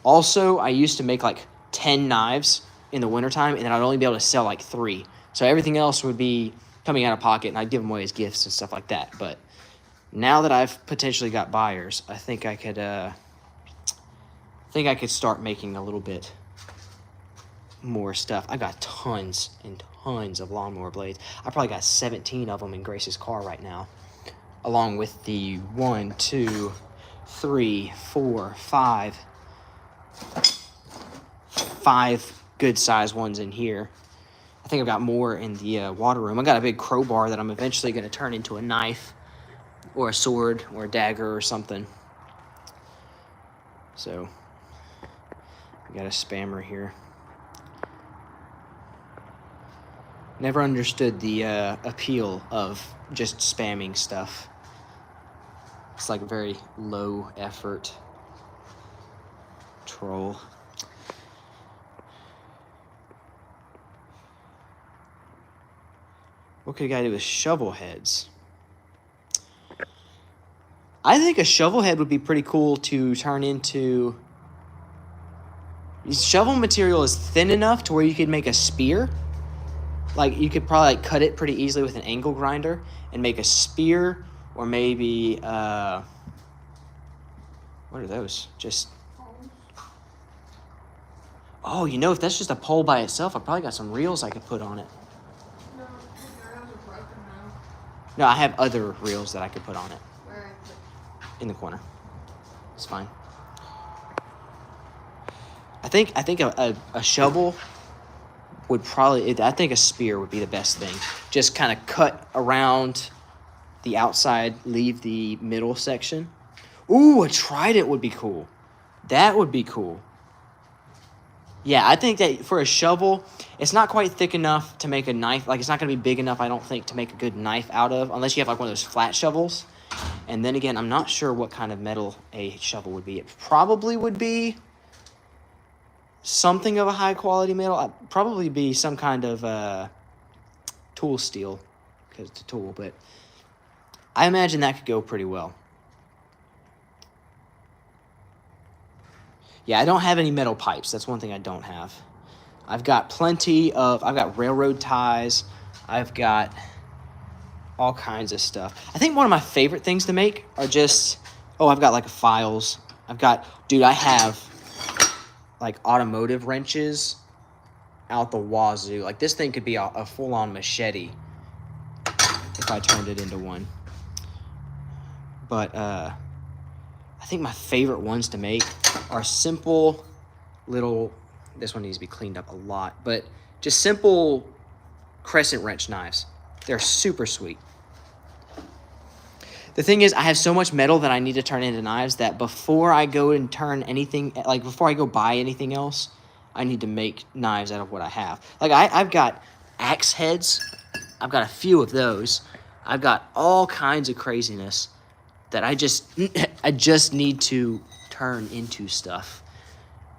Also, I used to make like 10 knives in the wintertime, and then I'd only be able to sell like 3. So everything else would be coming out of pocket, and I'd give them away as gifts and stuff like that. But now that I've potentially got buyers, I think I could start making a little bit more stuff. I got tons and tons of lawnmower blades. I probably got 17 of them in Grace's car right now, along with the 1, 2, 3, 4, 5 good sized ones in here. I think I've got more in the water room. I got a big crowbar that I'm eventually going to turn into a knife or a sword or a dagger or something. So we got a spammer here. Never understood the appeal of just spamming stuff. It's like a very low effort troll. What could a guy do with shovel heads? I think a shovel head would be pretty cool to turn into. Shovel material is thin enough to where you could make a spear. Like, you could probably like cut it pretty easily with an angle grinder and make a spear, or maybe what are those? Just. Oh, you know, if that's just a pole by itself, I probably got some reels I could put on it. No, the arrows are broken now. No, I have other reels that I could put on it. Where? In the corner. It's fine. I think a shovel would probably. I think a spear would be the best thing. Just kind of cut around the outside, leave the middle section. Ooh, a trident would be cool. That would be cool. Yeah, I think that for a shovel, it's not quite thick enough to make a knife. Like, it's not going to be big enough, I don't think, to make a good knife out of, unless you have, like, one of those flat shovels. And then again, I'm not sure what kind of metal a shovel would be. It probably would be something of a high-quality metal. It'd probably be some kind of tool steel, because it's a tool. But I imagine that could go pretty well. Yeah, I don't have any metal pipes. That's one thing I don't have. I've got I've got railroad ties. I've got all kinds of stuff. I think one of my favorite things to make are just, I've got like files. I have like automotive wrenches out the wazoo. Like, this thing could be a full-on machete if I turned it into one. But I think my favorite ones to make are simple little, this one needs to be cleaned up a lot, but just simple crescent wrench knives. They're super sweet. The thing is, I have so much metal that I need to turn into knives that before I go and turn anything, like before I go buy anything else, I need to make knives out of what I have. Like, I've got axe heads. I've got a few of those. I've got all kinds of craziness that I just need to turn into stuff,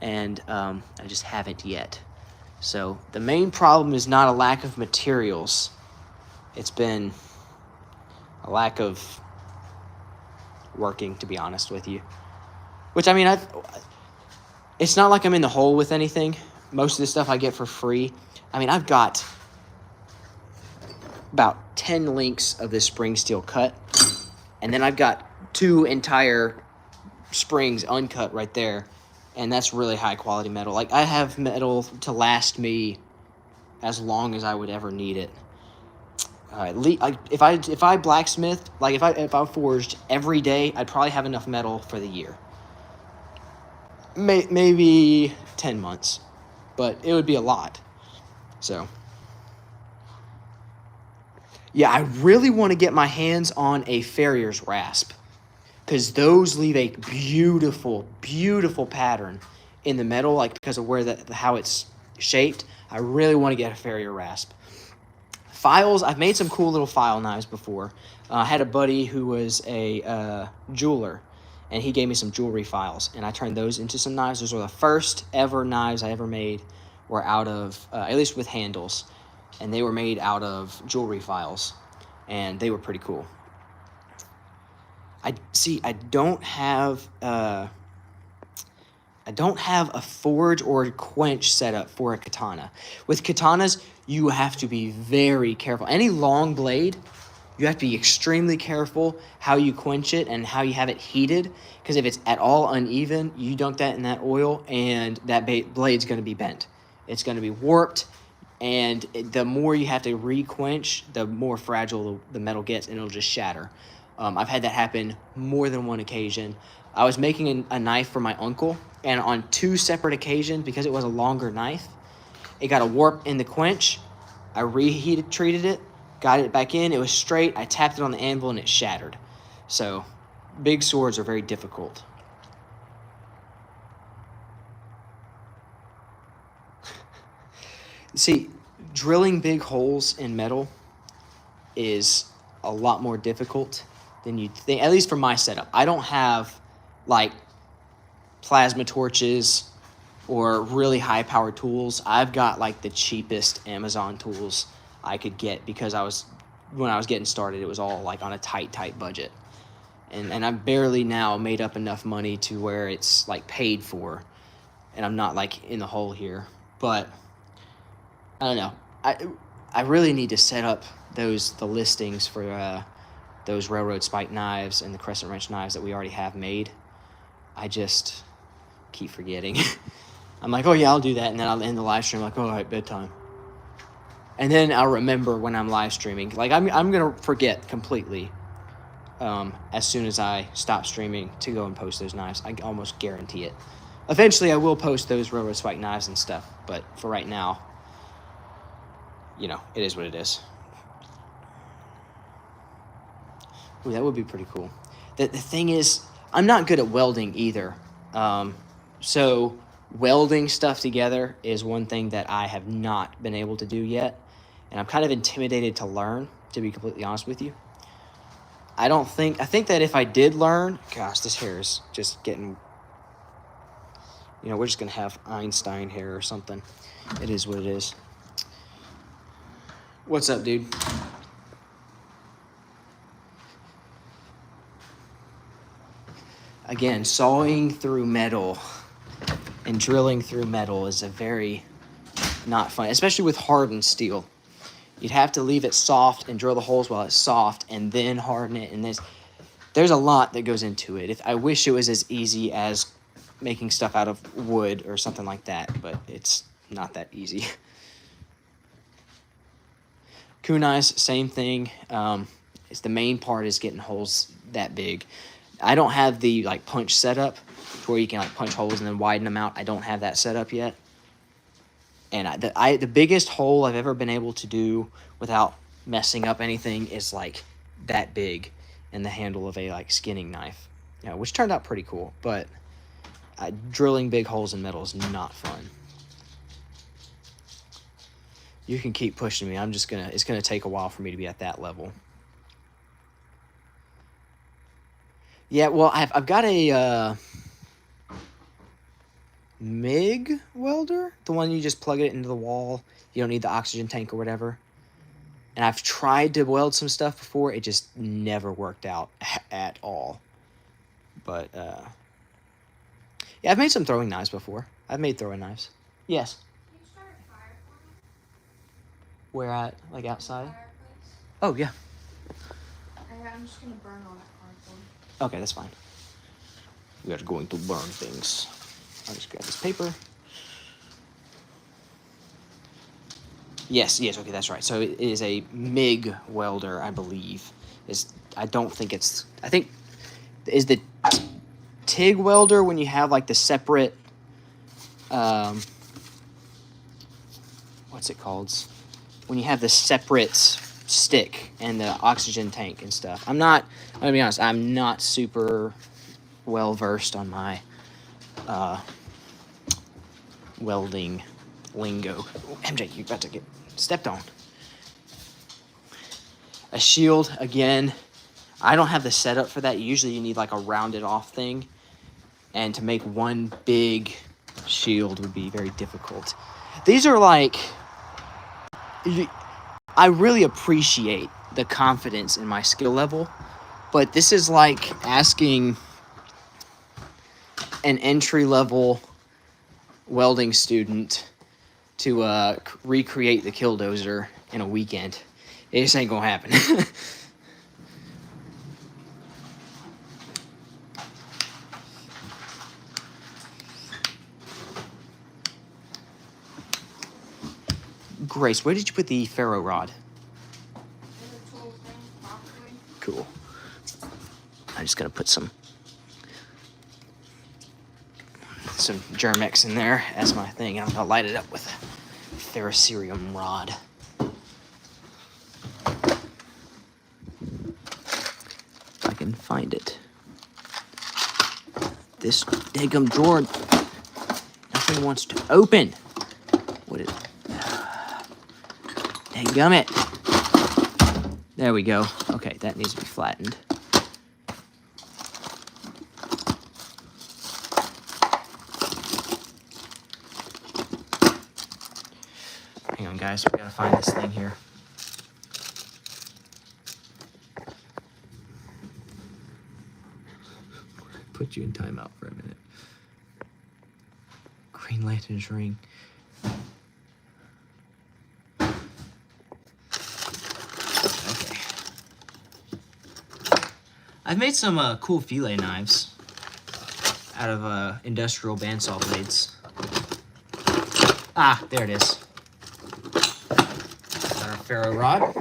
and I just haven't yet. So the main problem is not a lack of materials. It's been a lack of working, to be honest with you. Which, I mean, it's not like I'm in the hole with anything. Most of the stuff I get for free. I mean, I've got about 10 links of this spring steel cut, and then I've got 2 entire springs uncut right there, and that's really high quality metal. Like, I have metal to last me as long as I would ever need it. If I blacksmith, like if I forged every day, I'd probably have enough metal for the year. Maybe 10 months, but it would be a lot. So yeah, I really want to get my hands on a farrier's rasp, because those leave a beautiful, beautiful pattern in the metal, like because of how it's shaped. I really want to get a farrier rasp. Files, I've made some cool little file knives before. I had a buddy who was a jeweler, and he gave me some jewelry files, and I turned those into some knives. Those were the first ever knives I ever made, were out of, at least with handles, and they were made out of jewelry files, and they were pretty cool. I don't have a forge or a quench setup for a katana. With katanas, you have to be very careful. Any long blade, you have to be extremely careful how you quench it and how you have it heated, because if it's at all uneven, you dunk that in that oil and that blade's going to be bent. It's going to be warped, and the more you have to re-quench, the more fragile the metal gets, and it'll just shatter. I've had that happen more than one occasion. I was making a knife for my uncle, and on 2 separate occasions, because it was a longer knife, it got a warp in the quench. I treated it, got it back in, it was straight, I tapped it on the anvil, and it shattered. So, big swords are very difficult. See, drilling big holes in metal is a lot more difficult than you'd think, at least for my setup. I don't have, like, plasma torches or really high-powered tools. I've got, like, the cheapest Amazon tools I could get, because when I was getting started, it was all, like, on a tight budget. And I've barely now made up enough money to where it's, like, paid for, and I'm not, like, in the hole here. But I don't know. I really need to set up the listings for those railroad spike knives and the crescent wrench knives that we already have made. I just keep forgetting. I'm like, oh yeah, I'll do that, and then I'll end the live stream like, oh, all right, bedtime. And then I'll remember when I'm live streaming. Like, I'm gonna forget completely as soon as I stop streaming to go and post those knives. I almost guarantee it. Eventually, I will post those railroad spike knives and stuff, but for right now, you know, it is what it is. Ooh, that would be pretty cool. The thing is, I'm not good at welding either. So welding stuff together is one thing that I have not been able to do yet. And I'm kind of intimidated to learn, to be completely honest with you. I think that if I did learn, gosh, this hair is just getting, we're just going to have Einstein hair or something. It is what it is. What's up, dude? Again, sawing through metal and drilling through metal is a very not fun, especially with hardened steel. You'd have to leave it soft and drill the holes while it's soft and then harden it. And there's a lot that goes into it. I wish it was as easy as making stuff out of wood or something like that, but it's not that easy. Kunais, same thing. It's the main part is getting holes that big. I don't have the punch setup to where you can punch holes and then widen them out. I don't have that set up yet. And the biggest hole I've ever been able to do without messing up anything is that big in the handle of a skinning knife, which turned out pretty cool. But drilling big holes in metal is not fun. You can keep pushing me. It's gonna take a while for me to be at that level. Yeah, well, I've got a MIG welder, the one you just plug it into the wall. You don't need the oxygen tank or whatever. And I've tried to weld some stuff before. It just never worked out at all. But yeah, I've made some throwing knives before. I've made throwing knives. Yes. Can you start a fire for me? Where at? Outside? Fireplace. Oh yeah. I'm just gonna burn all that cardboard. Okay, that's fine. We are going to burn things. I'll just grab this paper. Yes, okay, that's right. So it is a MIG welder, I believe. I think is the TIG welder when you have the separate, what's it called? When you have the separate stick and the oxygen tank and stuff. I'm gonna be honest, I'm not super well versed on my welding lingo. MJ, you're about to get stepped on. A shield, again, I don't have the setup for that. Usually you need a rounded off thing, and to make one big shield would be very difficult. These are I really appreciate the confidence in my skill level But this is like asking an entry-level welding student to recreate the Killdozer in a weekend. It just ain't gonna happen. Grace, where did you put the ferro rod? Cool. I'm just gonna put some Germex in there as my thing, and I'm gonna light it up with a ferrocerium rod. If I can find it. This daggum drawer, nothing wants to open. What is it? Dadgummit. There we go. Okay, that needs to be flattened. Hang on, guys. We gotta find this thing here. Put you in timeout for a minute. Green Lantern's ring. Okay. I've made some cool fillet knives out of industrial bandsaw blades. Ah, there it is. Got our ferro rod.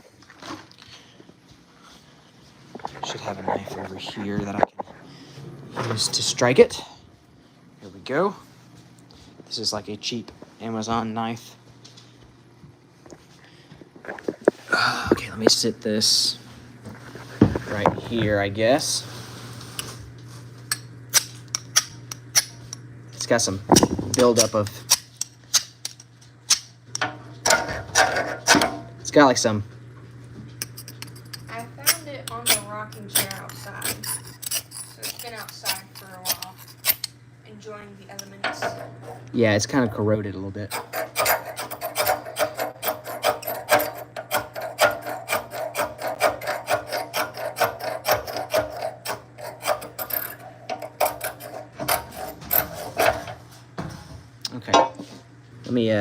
Should have a knife over here that I can use to strike it. Here we go. This is like a cheap Amazon knife. Okay, let me sit this right here, I guess. It's got some buildup of... It's got like some... I found it on the rocking chair outside. So it's been outside for a while, enjoying the elements. Yeah, it's kind of corroded a little bit. Okay. Let me,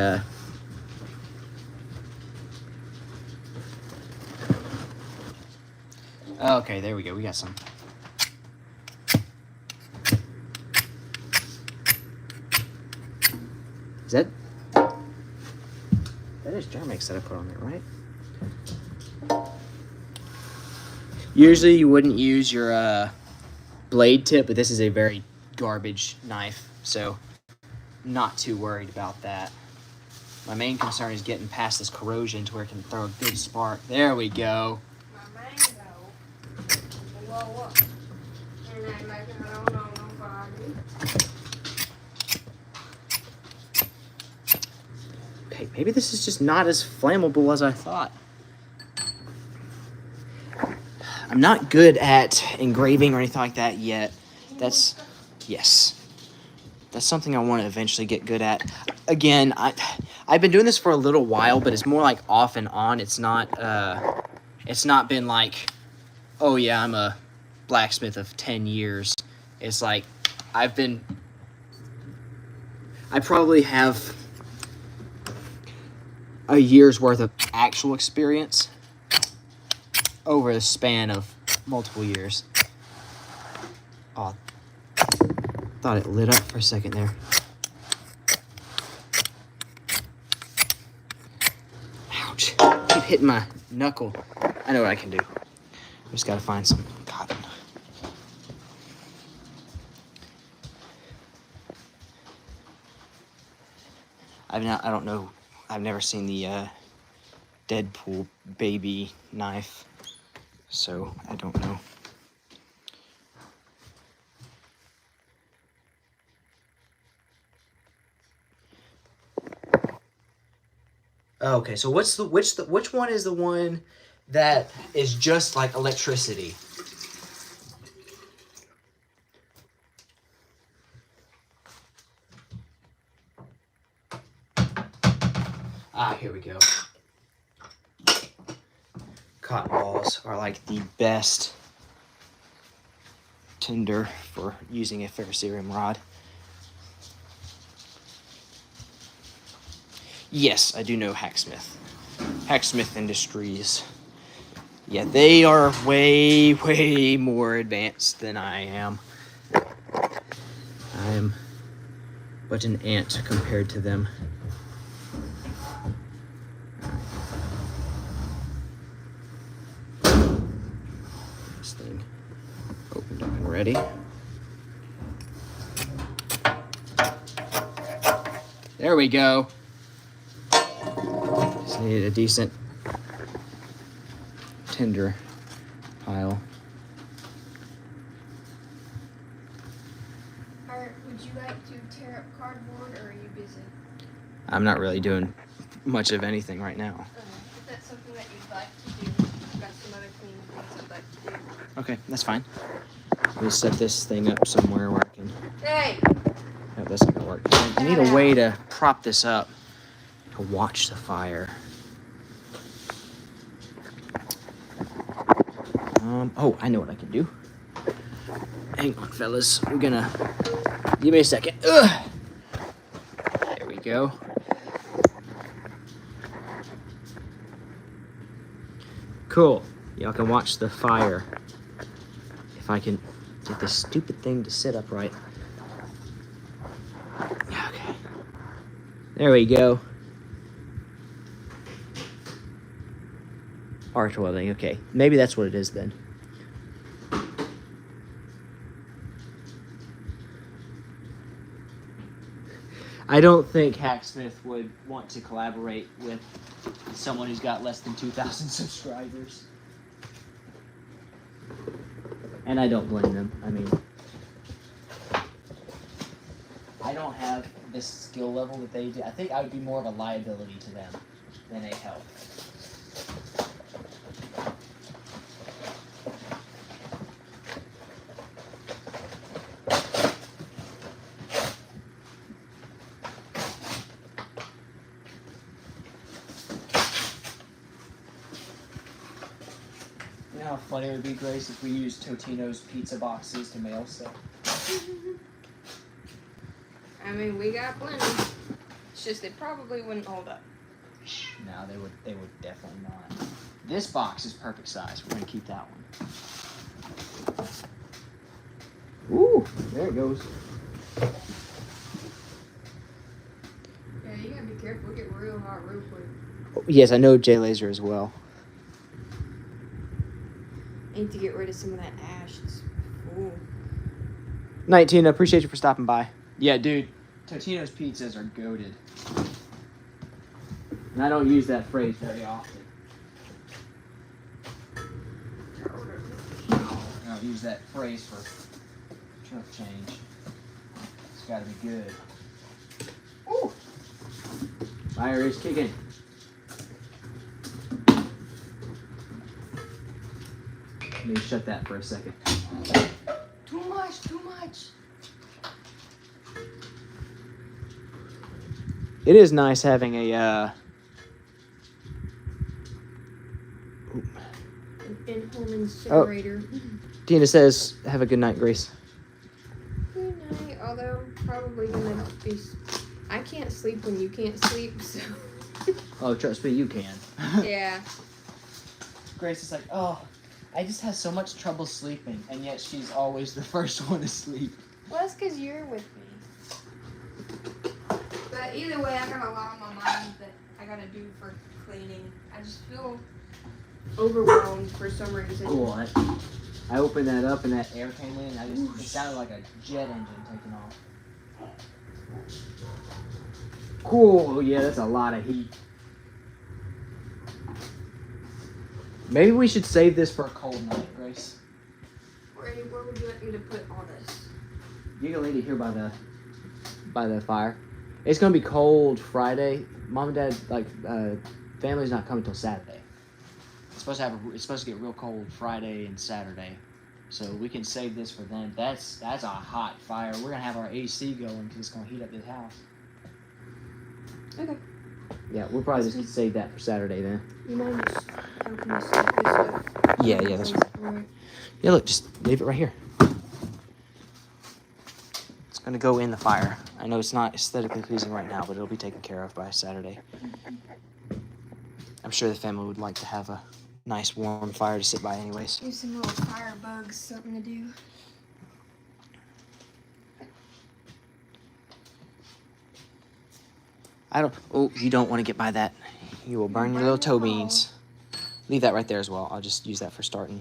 Okay, there we go. We got some. Is that... That is Germex that I put on there, right? Usually you wouldn't use your blade tip, but this is a very garbage knife, so not too worried about that. My main concern is getting past this corrosion to where it can throw a good spark. There we go. My mango. Blow up. And then like I don't know nobody. Okay, maybe this is just not as flammable as I thought. I'm not good at engraving or anything like that yet. That's... Yes. That's something I want to eventually get good at. Again, I've been doing this for a little while, but it's more like off and on. It's not been like, oh yeah, I'm a blacksmith of 10 years. It's like, I probably have a year's worth of actual experience over the span of multiple years. Oh, thought it lit up for a second there. Ouch. Keep hitting my knuckle. I know what I can do. I just gotta find some cotton. I don't know. I've never seen the Deadpool baby knife, so I don't know. Okay, so which one is the one that is just like electricity? Ah, here we go. Cotton balls are like the best tinder for using a ferrocerium rod. Yes, I do know Hacksmith. Hacksmith Industries. Yeah, they are way, way more advanced than I am. I'm but an ant compared to them. This thing opened up and ready. There we go. Just needed a decent tinder pile. Would you like to tear up cardboard, or are you busy? I'm not really doing much of anything right now. If that's something that you'd like to do, I've got some other cleaning things I'd like to do. Okay, that's fine. Let me set this thing up somewhere where I can. Hey! No, that's not gonna work. I need a way to prop this up to watch the fire. Oh, I know what I can do. Hang on, fellas. We're gonna. Give me a second. Ugh. There we go. Cool. Y'all can watch the fire. If I can get this stupid thing to sit upright. Okay. There we go. Arch welding. Okay. Maybe that's what it is then. I don't think Hacksmith would want to collaborate with someone who's got less than 2,000 subscribers. And I don't blame them. I mean, I don't have this skill level that they do. I think I would be more of a liability to them than a help. You know how funny it would be, Grace, if we used Totino's pizza boxes to mail stuff? I mean, we got plenty. It's just they probably wouldn't hold up. No, they would definitely not. This box is perfect size. We're gonna keep that one. Ooh, there it goes. Yeah, you gotta be careful. It'll get real hot real quick. Yes, I know J Laser as well. I need to get rid of some of that ash. It's cool. 19, I appreciate you for stopping by. Yeah, dude, Totino's pizzas are goated. And I don't use that phrase very often. I don't use that phrase for chump change. It's gotta be good. Ooh! Fire is kicking. Let me shut that for a second. Too much, too much. It is nice having a In-home incinerator. Tina says, have a good night, Grace. Good night. Although I'm probably gonna be. I can't sleep when you can't sleep, so. Oh, trust me, you can. Yeah. Grace is like, oh, I just have so much trouble sleeping, and yet she's always the first one to sleep. Well, that's because you're with me. But either way, I got a lot on my mind that I gotta do for cleaning. I just feel overwhelmed for some reason. Cool. I opened that up, and that air came in, and it sounded like a jet engine taking off. Cool. Yeah, that's a lot of heat. Maybe we should save this for a cold night, Grace. Where would you like me to put all this? You can leave it here by the fire. It's gonna be cold Friday. Mom and Dad, family's not coming till Saturday. It's supposed to get real cold Friday and Saturday, so we can save this for then. That's a hot fire. We're gonna have our AC going because it's gonna heat up this house. Okay. Yeah, we'll probably just save that for Saturday then. You mind just helping me set this up? Yeah, that's right. Right. Yeah, look, just leave it right here. gonna go in the fire. I know it's not aesthetically pleasing right now, but it'll be taken care of by Saturday. I'm sure the family would like to have a nice warm fire to sit by anyways. Give some little fire bugs something to do. Oh, you don't want to get by that. You will burn your little toe beans. Leave that right there as well. I'll just use that for starting.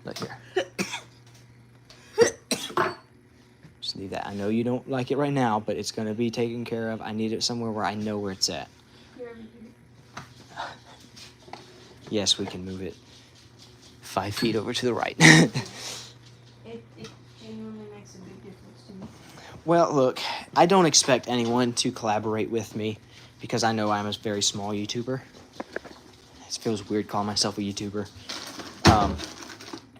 Look here. Just leave that. I know you don't like it right now, but it's going to be taken care of. I need it somewhere where I know where it's at. Yes, we can move it 5 feet over to the right. It genuinely makes a big difference to me. Well, look, I don't expect anyone to collaborate with me because I know I'm a very small YouTuber. It feels weird calling myself a YouTuber.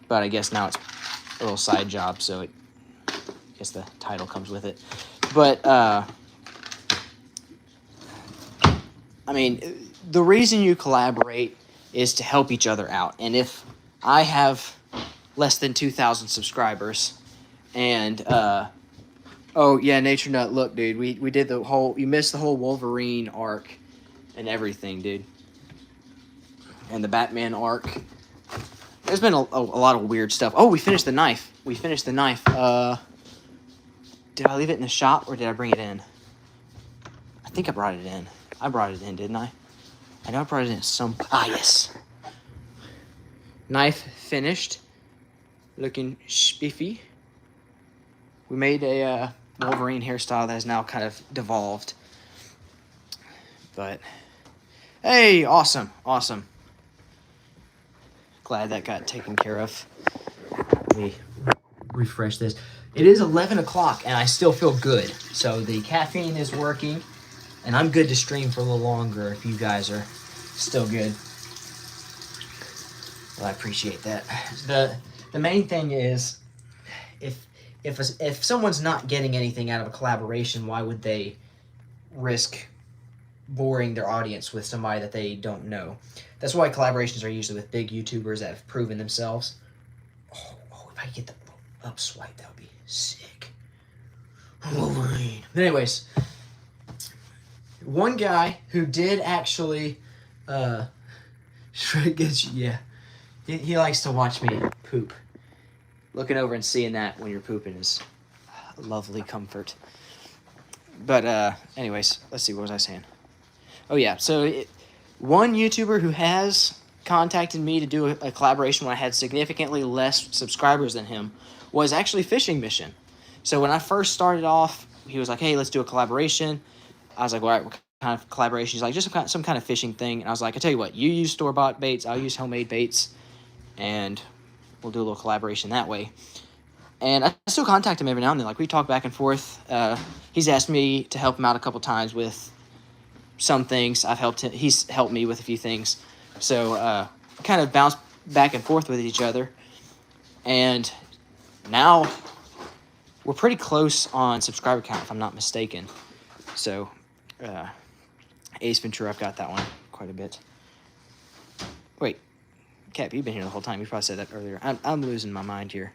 But I guess now it's a little side job, so I guess the title comes with it. But, I mean, the reason you collaborate is to help each other out. And if I have less than 2,000 subscribers and, oh, yeah, Nature Nut, look, dude, we did the whole, you missed the whole Wolverine arc and everything, dude. And the Batman arc. There's been a lot of weird stuff. Oh, we finished the knife. We finished the knife. Did I leave it in the shop or did I bring it in? I think I brought it in. I brought it in, didn't I? I know I brought it in some... Ah, yes. Knife finished. Looking spiffy. We made a Wolverine hairstyle that has now kind of devolved. But, hey, awesome, awesome. Glad that got taken care of. Let me refresh this. It is 11 o'clock and I still feel good. So the caffeine is working and I'm good to stream for a little longer if you guys are still good. Well, I appreciate that. The main thing is if someone's not getting anything out of a collaboration, why would they risk boring their audience with somebody that they don't know? That's why collaborations are usually with big YouTubers that have proven themselves. Oh, if I could get the up swipe, that would be sick. Wolverine. But anyways, one guy who did actually, yeah, he likes to watch me poop. Looking over and seeing that when you're pooping is a lovely comfort. But anyways, let's see, what was I saying? Oh yeah, so one YouTuber who has contacted me to do a collaboration when I had significantly less subscribers than him was actually Fishing Mission. So when I first started off, he was like, hey, let's do a collaboration. I was like, all right, what kind of collaboration? He's like, just some kind of fishing thing. And I was like, I tell you what, you use store-bought baits, I'll use homemade baits, and we'll do a little collaboration that way. And I still contact him every now and then. Like, we talk back and forth. He's asked me to help him out a couple times with some things. I've helped him. He's helped me with a few things. So kind of bounce back and forth with each other. And now we're pretty close on subscriber count, if I'm not mistaken. So Ace Ventura, I've got that one quite a bit. Wait, Cap, you've been here the whole time. You probably said that earlier. I'm losing my mind here.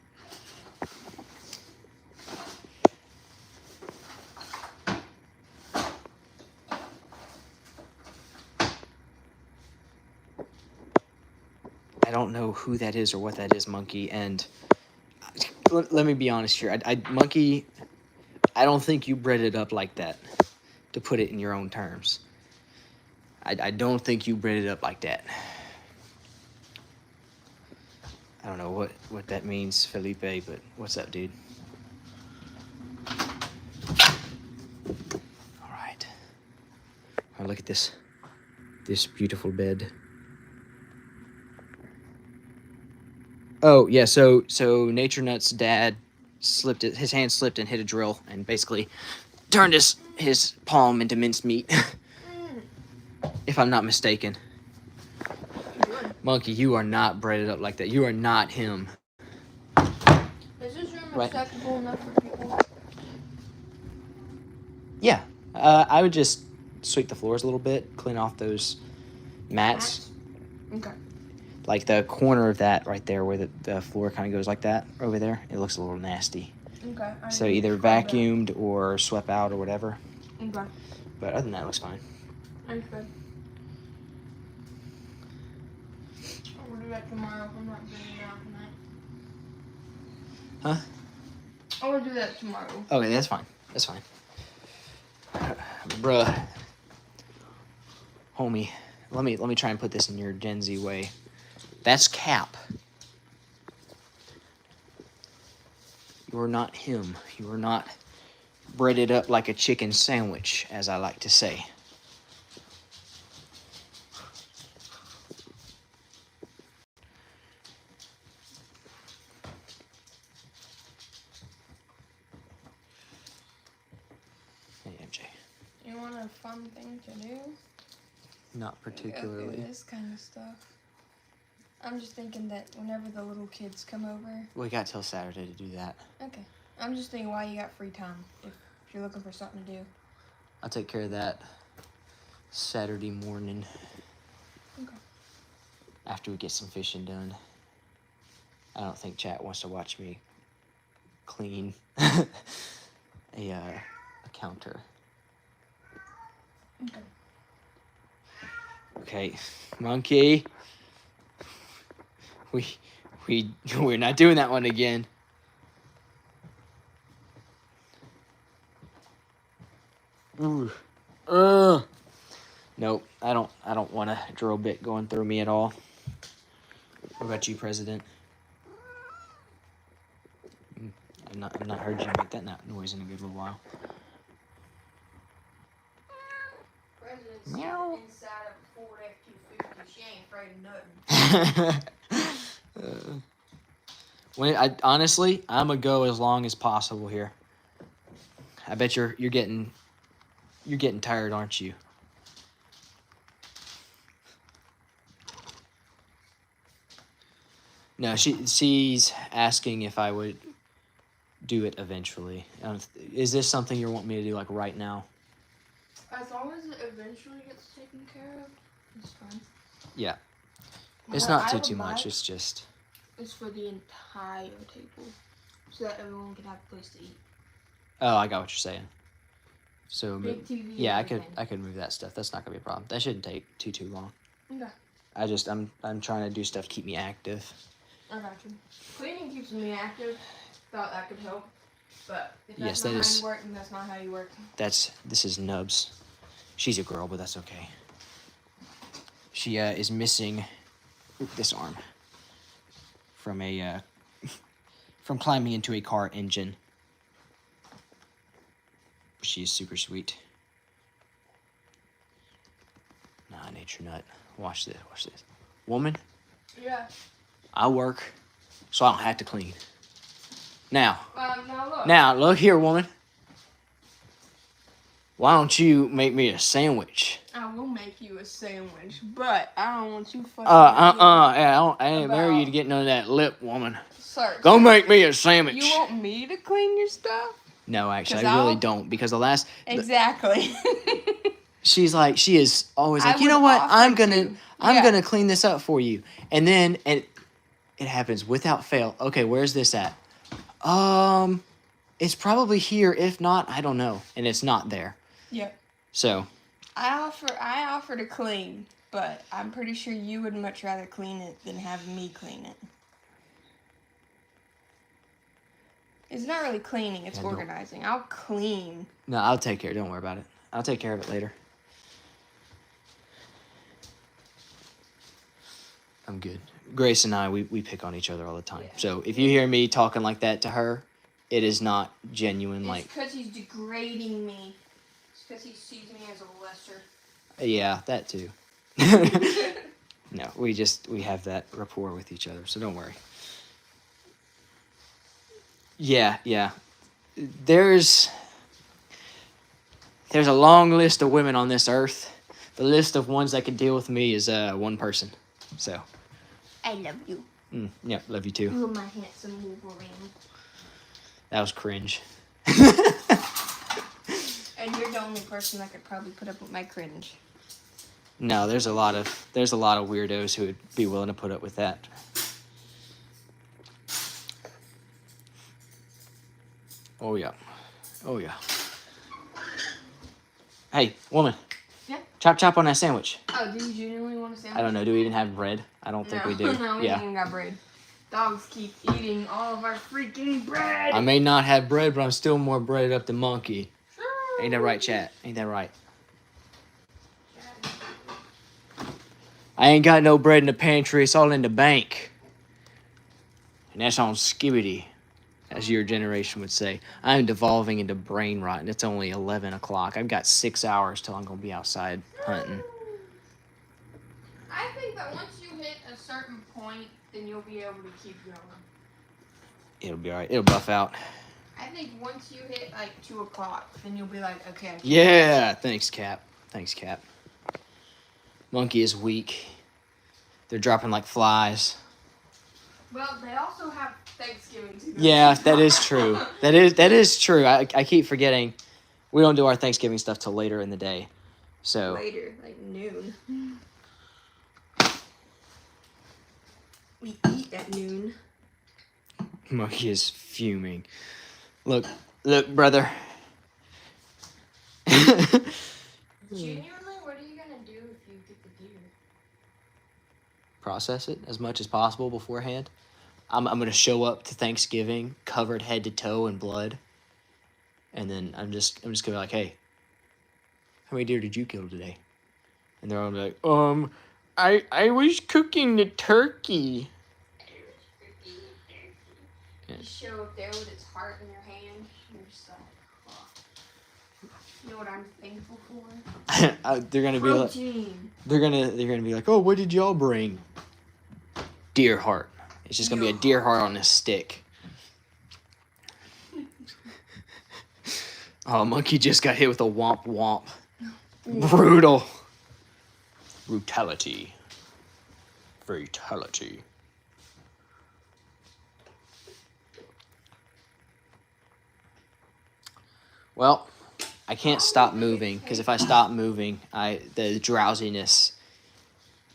I don't know who that is or what that is, Monkey. And let me be honest here. Monkey, I don't think you bred it up like that, to put it in your own terms. I don't think you bred it up like that. I don't know what that means, Felipe, but what's up, dude? All right. Oh, look at this beautiful bed. Oh, yeah, so Nature Nut's dad his hand slipped and hit a drill and basically turned his palm into mincemeat, if I'm not mistaken. Monkey, you are not bred up like that. You are not him. Is this room acceptable enough for people? Yeah, I would just sweep the floors a little bit, clean off those mats. Okay. Like the corner of that right there where the floor kind of goes like that over there. It looks a little nasty. Okay. I So didn't either describe that. vacuumed or swept out or whatever. Okay. But other than that, it looks fine. That's good. We'll do that tomorrow. I'm not doing it out tonight. Huh? I will do that tomorrow. Okay, that's fine. That's fine. Bruh. Homie, let me try and put this in your Gen Z way. That's Cap. You're not him. You are not breaded up like a chicken sandwich, as I like to say. Hey, MJ. You want a fun thing to do? Not Go particularly. do this kind of stuff. I'm just thinking that whenever the little kids come over. We got till Saturday to do that. Okay. I'm just thinking why you got free time if you're looking for something to do. I'll take care of that Saturday morning. Okay. After we get some fishing done. I don't think chat wants to watch me clean a counter. Okay. Okay, monkey. We're not doing that one again. Ooh. Nope, I don't want a drill bit going through me at all. What about you, President? I've not heard you make that noise in a good little while. President's Meow. inside of a Ford F-250. She ain't afraid of nothing. Honestly, I'm gonna go as long as possible here. I bet you're getting tired, aren't you? No, she's asking if I would do it eventually. Is this something you're wanting me to do like right now? As long as it eventually gets taken care of, it's fine. Yeah. It's What not I too would much. like It's just. is for the entire table, so that everyone can have a place to eat. Oh, I got what you're saying. So Big TV. yeah, and I could move that stuff. That's not gonna be a problem. That shouldn't take too long. Okay. I'm trying to do stuff to keep me active. I got you. Cleaning keeps me active. Thought that could help, but if that's Yes, not that how is- you work, then that's not how you work. This is Nubs. She's a girl, but that's okay. She is missing this arm from a from climbing into a car engine. She's super sweet. Nah, nature nut. Watch this. Watch this. Woman, Yeah. I work, so I don't have to clean. Now Now look. look here, woman. Why don't you make me a sandwich? I will make you a sandwich, but I don't want you fucking. Yeah, I ain't marry you to About- get none of that lip, woman. Sir. Go make me a sandwich. You want me to clean your stuff? No, actually, 'Cause I really I'll- don't, because the last Exactly. she is always I like, you know would what? offer I'm to. gonna Yeah. clean this up for you, and then it happens without fail. Okay, where's this at? It's probably here. If not, I don't know, and it's not there. Yep. So I offer to clean, but I'm pretty sure you would much rather clean it than have me clean it. It's not really cleaning, it's Yeah, no. organizing. I'll clean. no, I'll take care. Don't worry about it. I'll take care of it later. I'm good. Grace and I, we pick on each other all the time. Yeah. So if you hear me talking like that to her, it is not genuine. It's Like, because he's degrading me. It's because he sees me as a lesser. yeah, that too. No, we have that rapport with each other, so don't worry. Yeah. There's a long list of women on this earth. The list of ones that can deal with me is one person. So, I love you. yeah, love you too. You are my handsome Wolverine. That was cringe. And you're the only person that could probably put up with my cringe. No, there's a lot of weirdos who would be willing to put up with that. Oh yeah. Oh yeah. Hey, woman. Yeah? Chop on that sandwich. Oh, do you genuinely want a sandwich? I don't know. Do we even have bread? I don't think we do. No, we Yeah. ain't even got bread. Dogs keep eating all of our freaking bread. I may not have bread, but I'm still more breaded up than Monkey. Ain't that right, chat? Ain't that right? I ain't got no bread in the pantry. It's all in the bank. And that's on skibbity, as your generation would say. I'm devolving into brain rot, and it's only 11 o'clock. I've got 6 hours till I'm going to be outside hunting. I think that once you hit a certain point, then you'll be able to keep going. It'll be all right. It'll buff out. I think once you hit like 2 o'clock, then you'll be like, okay. Yeah. Thanks, Cap. Thanks, Cap. Monkey is weak. They're dropping like flies. Well, they also have Thanksgiving too. Yeah, that is true. That is true. I keep forgetting. We don't do our Thanksgiving stuff till later in the day. So Later, like noon. We eat at noon. Monkey is fuming. Look, brother. Genuinely, what are you gonna do if you get the deer? Process it as much as possible beforehand. I'm gonna show up to Thanksgiving covered head to toe in blood, and then I'm just gonna be like, hey, how many deer did you kill today? And they're all gonna be like, I was cooking the turkey. You show up there with its heart in your hand, and you're just like, oh. You know what I'm thankful for? They're gonna be like, Protein. they're gonna be like, oh, what did y'all bring? Deer heart. It's just gonna be a deer heart on a stick. Oh, Monkey just got hit with a womp womp. Brutal. Brutality. Fatality. Well, I can't stop moving because if I stop moving, the drowsiness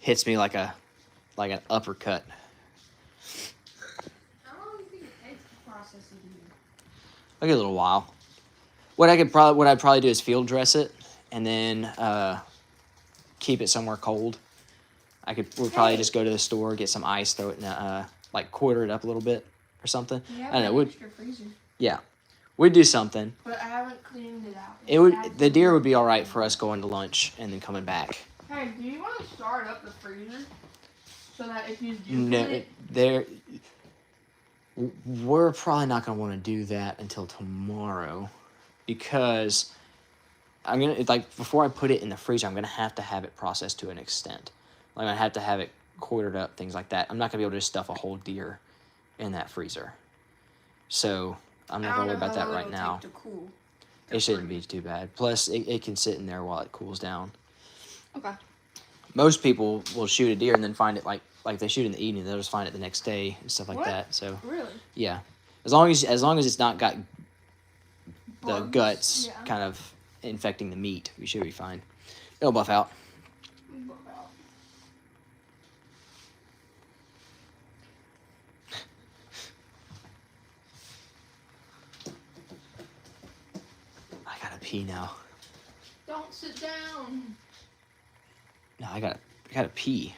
hits me like an uppercut. How long do you think it takes to process a deer? Like a little while. What I'd probably do is field dress it and then keep it somewhere cold. We'd probably just go to the store, get some ice, throw it in like quarter it up a little bit or something. You have I don't know. an extra freezer. Yeah, we'd do something. But I haven't cleaned it out. The deer would be all right for us going to lunch and then coming back. Hey, do you want to start up the freezer so that if you do No, we're probably not gonna want to do that until tomorrow, because I'm gonna before I put it in the freezer, I'm gonna have it processed to an extent. Like I have to have it quartered up, things like that. I'm not gonna be able to just stuff a whole deer in that freezer. So I'm not gonna worry about that right now. Cool. It shouldn't be too bad. Plus, it can sit in there while it cools down. Okay. Most people will shoot a deer and then find it like they shoot in the evening. They'll just find it the next day and stuff like that. So Really? yeah, as long as it's not got the Bugs, guts yeah. kind of infecting the meat, we should be fine. It'll buff out. I gotta pee now. Don't sit down. No, I gotta pee.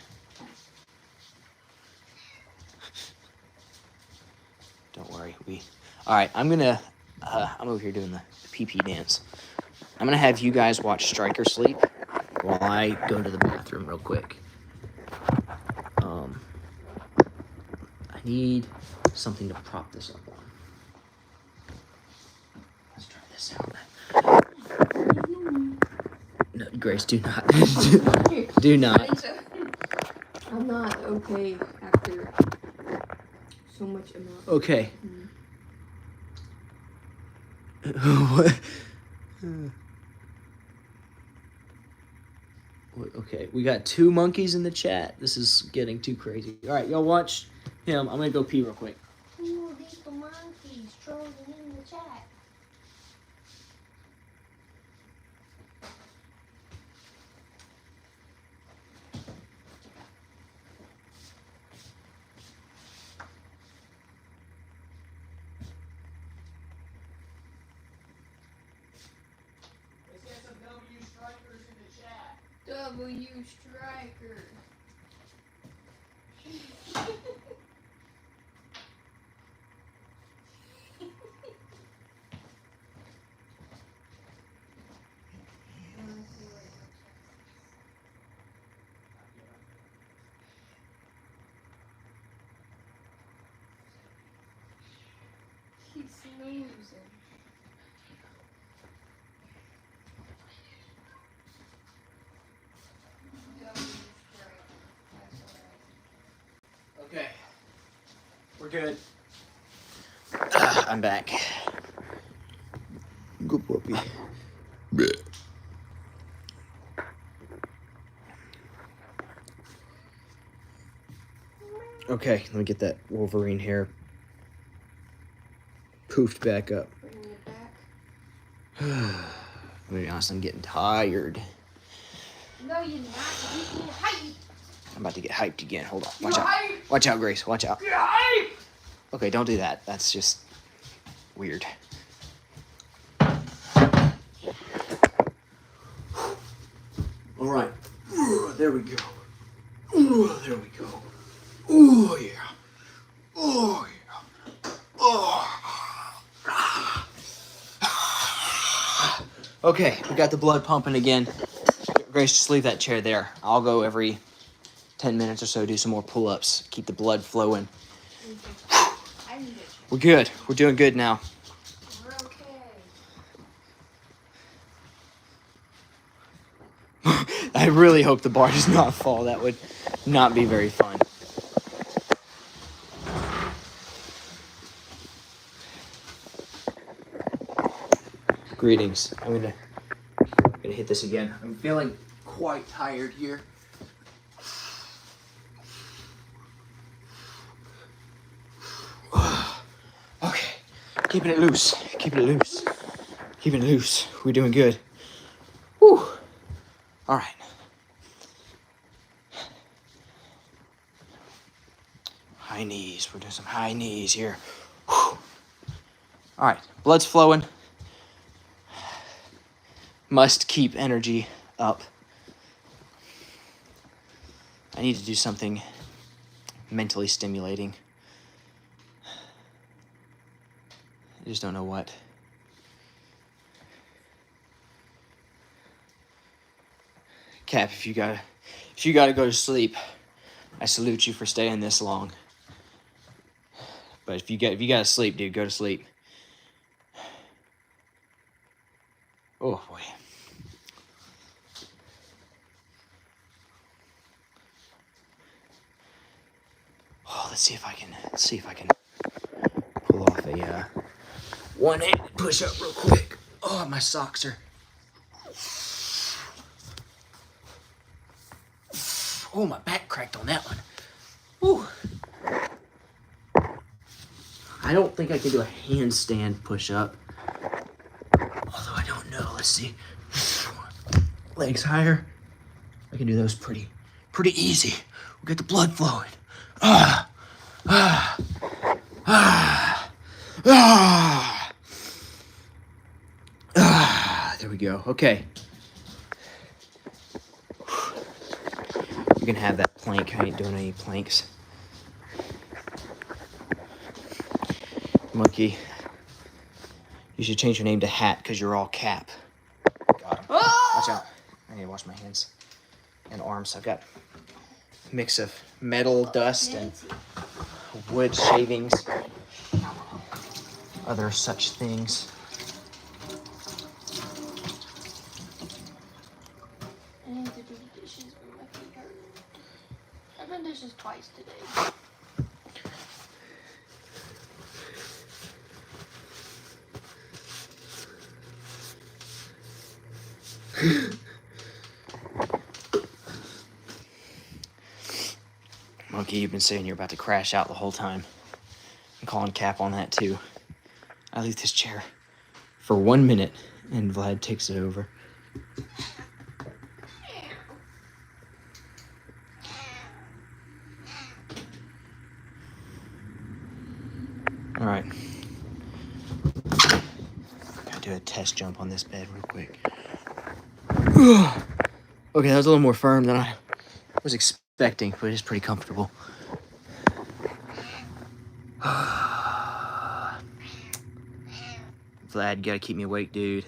Don't worry, all right, I'm over here doing the pee-pee dance. I'm gonna have you guys watch Striker sleep while I go to the bathroom real quick. I need something to prop this up on. Let's try this out. No, Grace, do not. Do not. I'm not okay after so much amount. Okay. What? Okay, we got 2 monkeys in the chat. This is getting too crazy. All right, y'all watch him. I'm gonna go pee real quick. Ooh, these the monkeys trolling in the chat. W Striker. He's snoozing. Okay. We're good. I'm back. Good puppy. Okay, let me get that Wolverine hair poofed back up. Bringing it back. I'm gonna be honest, I'm getting tired. No, you're not. You get hyped. I'm about to get hyped again. Hold on. You're Watch out. hyped. Watch out, Grace. Watch out. Get hyped. Okay, don't do that. That's just weird. All right. There we go. There we go. Oh, yeah. Oh, yeah. Oh. Okay, we got the blood pumping again. Grace, just leave that chair there. I'll go every 10 minutes or so, do some more pull-ups, keep the blood flowing. I need it. We're good. We're doing good now. We're okay. I really hope the bar does not fall. That would not be very fun. Greetings. I'm gonna hit this again. I'm feeling quite tired here. Okay, keeping it loose. Keeping it loose. Keeping it loose. We're doing good. Whew. All right. High knees. We're doing some high knees here. Whew. All right, blood's flowing. Must keep energy up. I need to do something mentally stimulating. I just don't know what. Cap, if you gotta go to sleep, I salute you for staying this long. But if you gotta sleep, dude, go to sleep. Oh boy. Oh, let's see if I can pull off a one-handed push-up real quick. Oh, my socks are. Oh, my back cracked on that one. Whew. I don't think I can do a handstand push-up. Although I don't know. Let's see. Legs higher. I can do those pretty easy. We'll get the blood flowing. There we go. Okay. You can have that plank. I ain't doing any planks. Monkey. You should change your name to Hat because you're all Cap. Got him. Watch out. I need to wash my hands and arms. I've got a mix of metal, dust, and wood shavings. Other such things. I need to do the dishes, but my feet hurt. I've done dishes twice today. Monkey, you've been saying you're about to crash out the whole time. I'm calling Cap on that too. I leave this chair for 1 minute and Vlad takes it over. All right. Gotta do a test jump on this bed real quick. Okay, that was a little more firm than I was expecting, but it's pretty comfortable. Vlad, you gotta keep me awake, dude.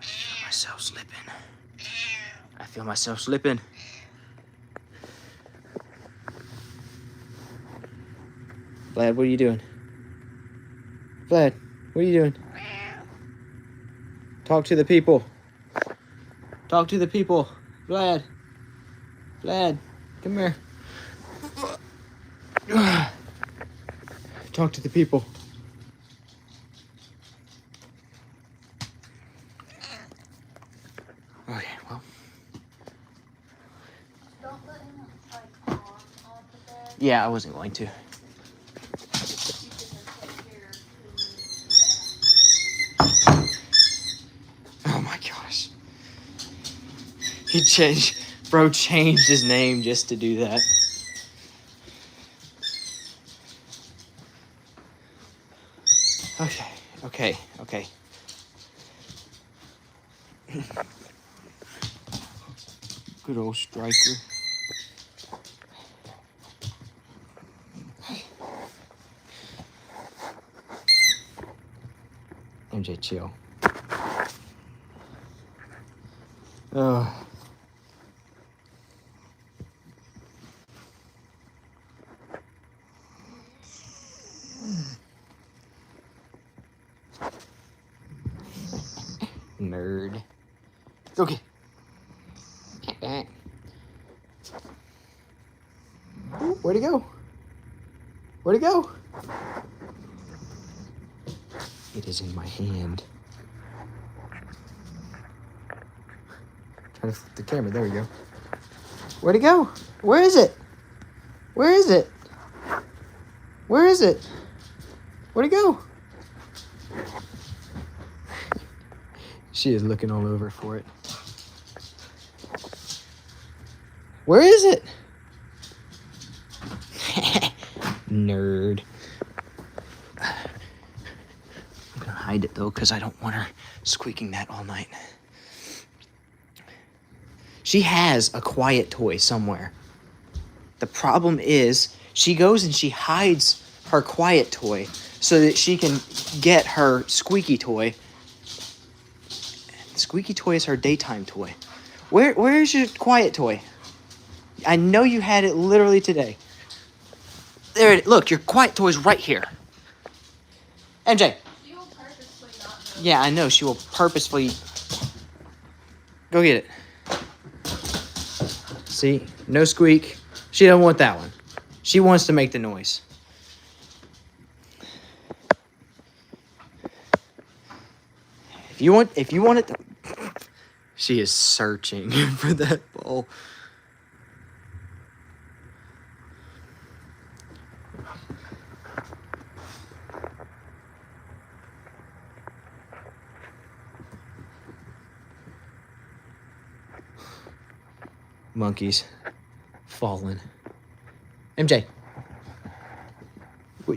I feel myself slipping. I feel myself slipping. Vlad, what are you doing? Vlad, what are you doing? Talk to the people. Talk to the people. Vlad. Vlad, come here. Talk to the people. Okay, well. Don't let him like on the bed. Yeah, I wasn't going to. You can take care of Oh my gosh. Bro changed his name just to do that. Okay. Good old Striker. MJ, chill. Nerd. It's okay. Ooh, where'd he go? Where'd he go? It is in my hand. Trying to flip the camera. There we go. Where'd he go? Where is it? Where is it? Where is it? Where'd he go? She is looking all over for it. Where is it? Nerd. I'm gonna hide it though, because I don't want her squeaking that all night. She has a quiet toy somewhere. The problem is she goes and she hides her quiet toy so that she can get her squeaky toy. Squeaky toy is her daytime toy. Where's your quiet toy? I know you had it literally today. Look, your quiet toy's right here. MJ. She will purposely not know. Yeah, I know. She will purposefully. Go get it. See? No squeak. She doesn't want that one. She wants to make the noise. If you want it to... She is searching for that ball. Monkeys falling. MJ,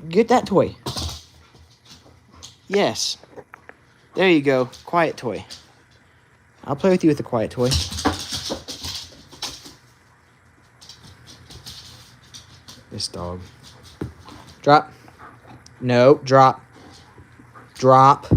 get that toy. Yes. There you go. Quiet toy. I'll play with you with the quiet toy. This dog. Drop. No, drop. Drop.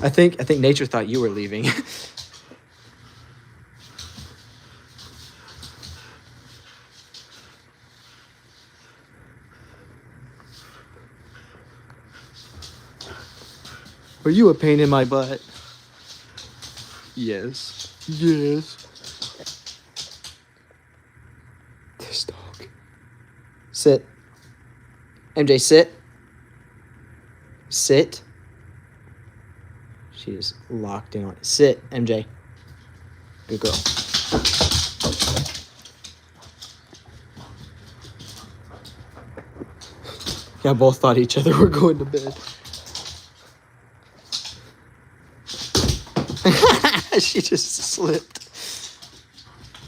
I think nature thought you were leaving. Are you a pain in my butt? Yes. Yes. This dog. Sit. MJ, sit. Sit. She is locked in on it. Sit, MJ. Good girl. Yeah, both thought each other were going to bed. She just slipped.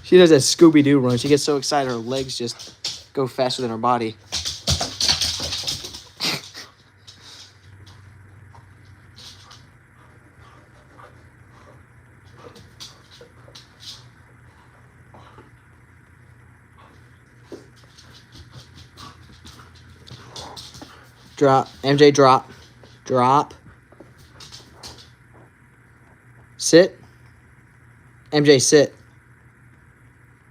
She does that Scooby-Doo run. She gets so excited her legs just go faster than her body. Drop. MJ, drop. Drop. Sit. MJ, sit.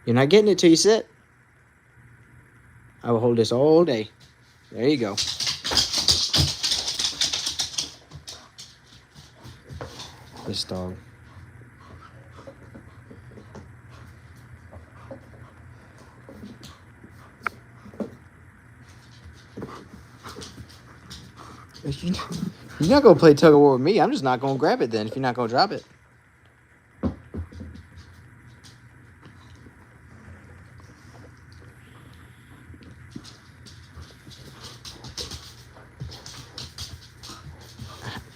You're not getting it till you sit. I will hold this all day. There you go. This dog. You're not gonna play tug of war with me. I'm just not gonna grab it then if you're not gonna drop it.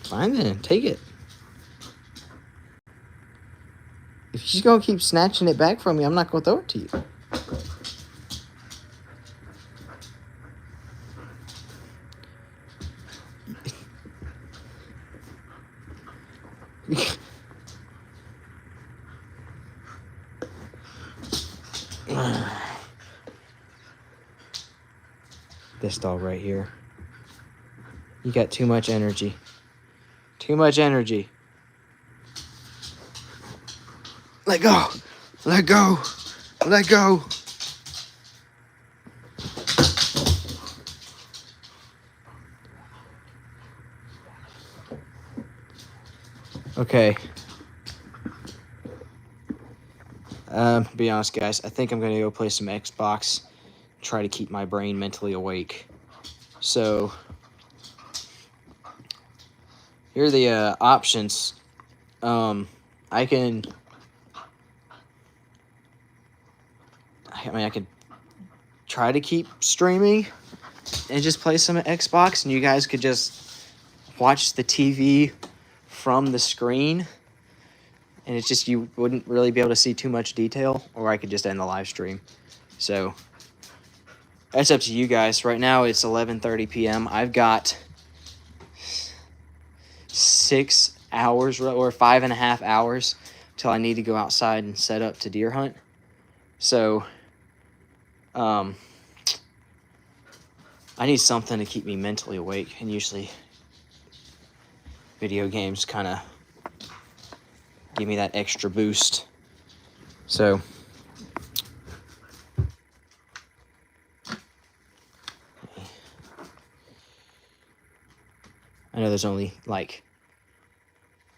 Fine then, take it. If she's gonna keep snatching it back from me, I'm not gonna throw it to you. This dog right here. You got too much energy. Too much energy. Let go. Let go. Let go. Okay. Be honest, guys. I think I'm gonna go play some Xbox. Try to keep my brain mentally awake. So, here are the options. I could try to keep streaming and just play some Xbox, and you guys could just watch the TV from the screen, and it's just you wouldn't really be able to see too much detail, or I could just end the live stream. So that's up to you guys. Right now it's 11:30 p.m. I've got 6 hours or 5.5 hours till I need to go outside and set up to deer hunt. So I need something to keep me mentally awake, and usually video games kind of give me that extra boost. So I know there's only like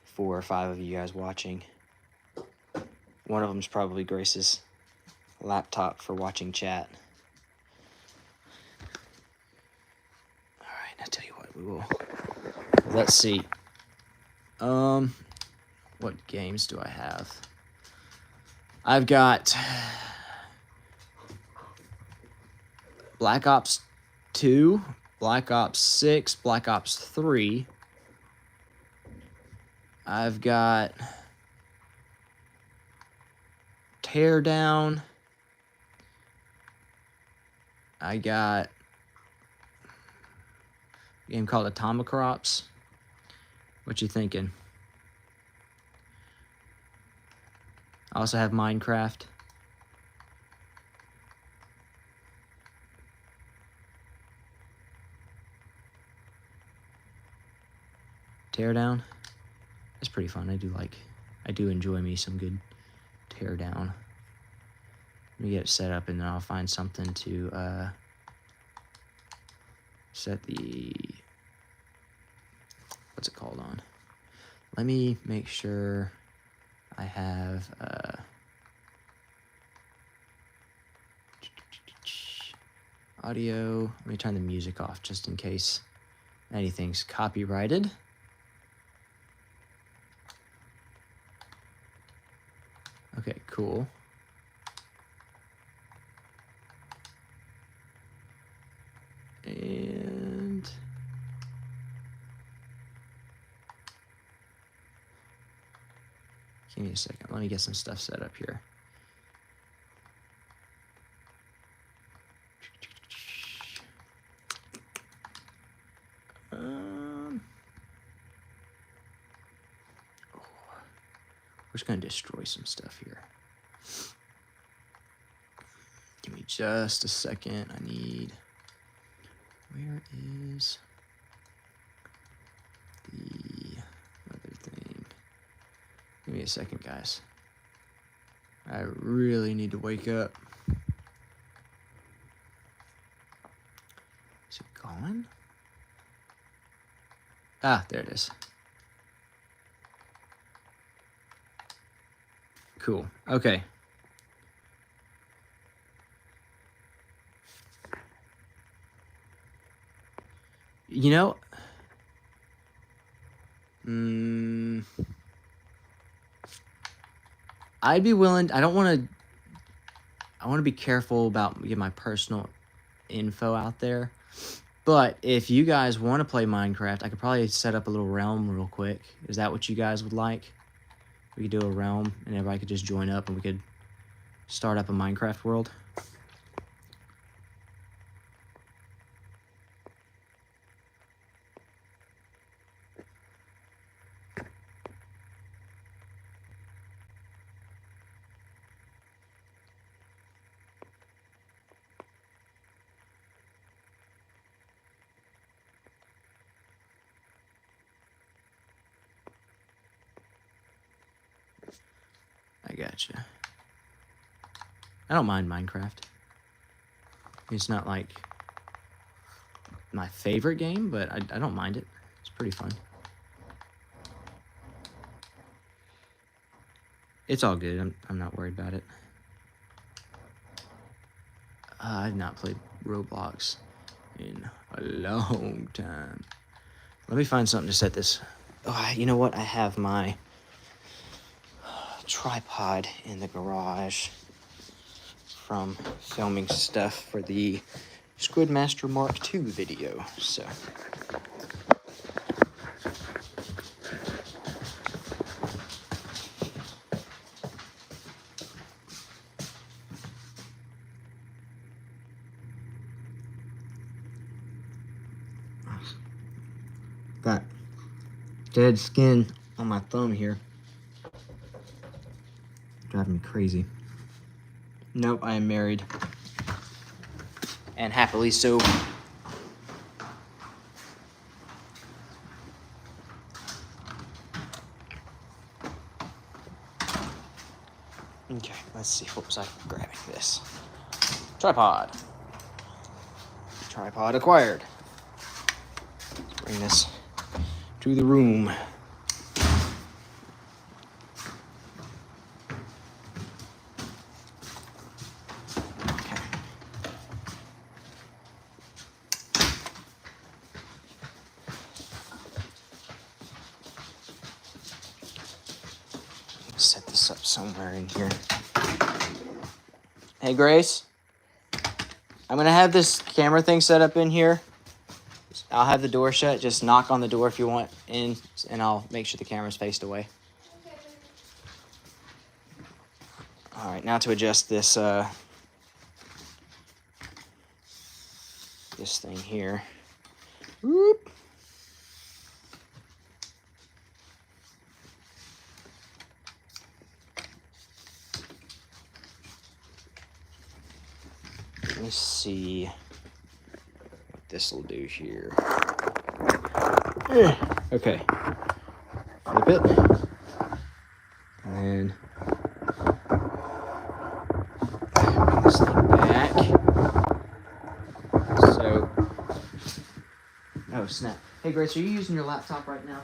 4 or 5 of you guys watching. One of them's probably Grace's laptop for watching chat. All right, I'll tell you what, we will. Let's see. What games do I have? I've got Black Ops 2, Black Ops 6, Black Ops 3. I've got Teardown. I got a game called Atomic Crops. What you thinking? I also have Minecraft. Teardown. It's pretty fun. I do enjoy me some good Teardown. Let me get it set up, and then I'll find something to set the, what's it called on. Let me make sure I have audio. Let me turn the music off just in case anything's copyrighted. Okay, cool. And give me a second. Let me get some stuff set up here. We're just gonna destroy some stuff here. Give me just a second. I need. Where is the other thing? Give me a second, guys. I really need to wake up. Is it gone? Ah, there it is. Cool. Okay. You know, I'd be willing. I want to be careful about getting my personal info out there. But if you guys want to play Minecraft, I could probably set up a little realm real quick. Is that what you guys would like? We could do a realm and everybody could just join up and we could start up a Minecraft world. I gotcha. I don't mind Minecraft. It's not like my favorite game, but I don't mind it. It's pretty fun. It's all good. I'm not worried about it. I've not played Roblox in a long time. Let me find something to set this. Oh, you know what? I have my tripod in the garage from filming stuff for the Squidmaster Mark II video, so. Got dead skin on my thumb here. Driving me crazy. Nope, I am married. And happily so. Okay, let's see. What was I grabbing? This. Tripod. Tripod acquired. Let's bring this to the room. Set this up somewhere in here. Hey, Grace. I'm gonna have this camera thing set up in here. I'll have the door shut. Just knock on the door if you want in, and I'll make sure the camera's faced away. All right, now to adjust this this thing here. Whoop. Let me see what this will do here. Okay. Flip it. And then bring this thing back. So, oh snap. Hey Grace, are you using your laptop right now?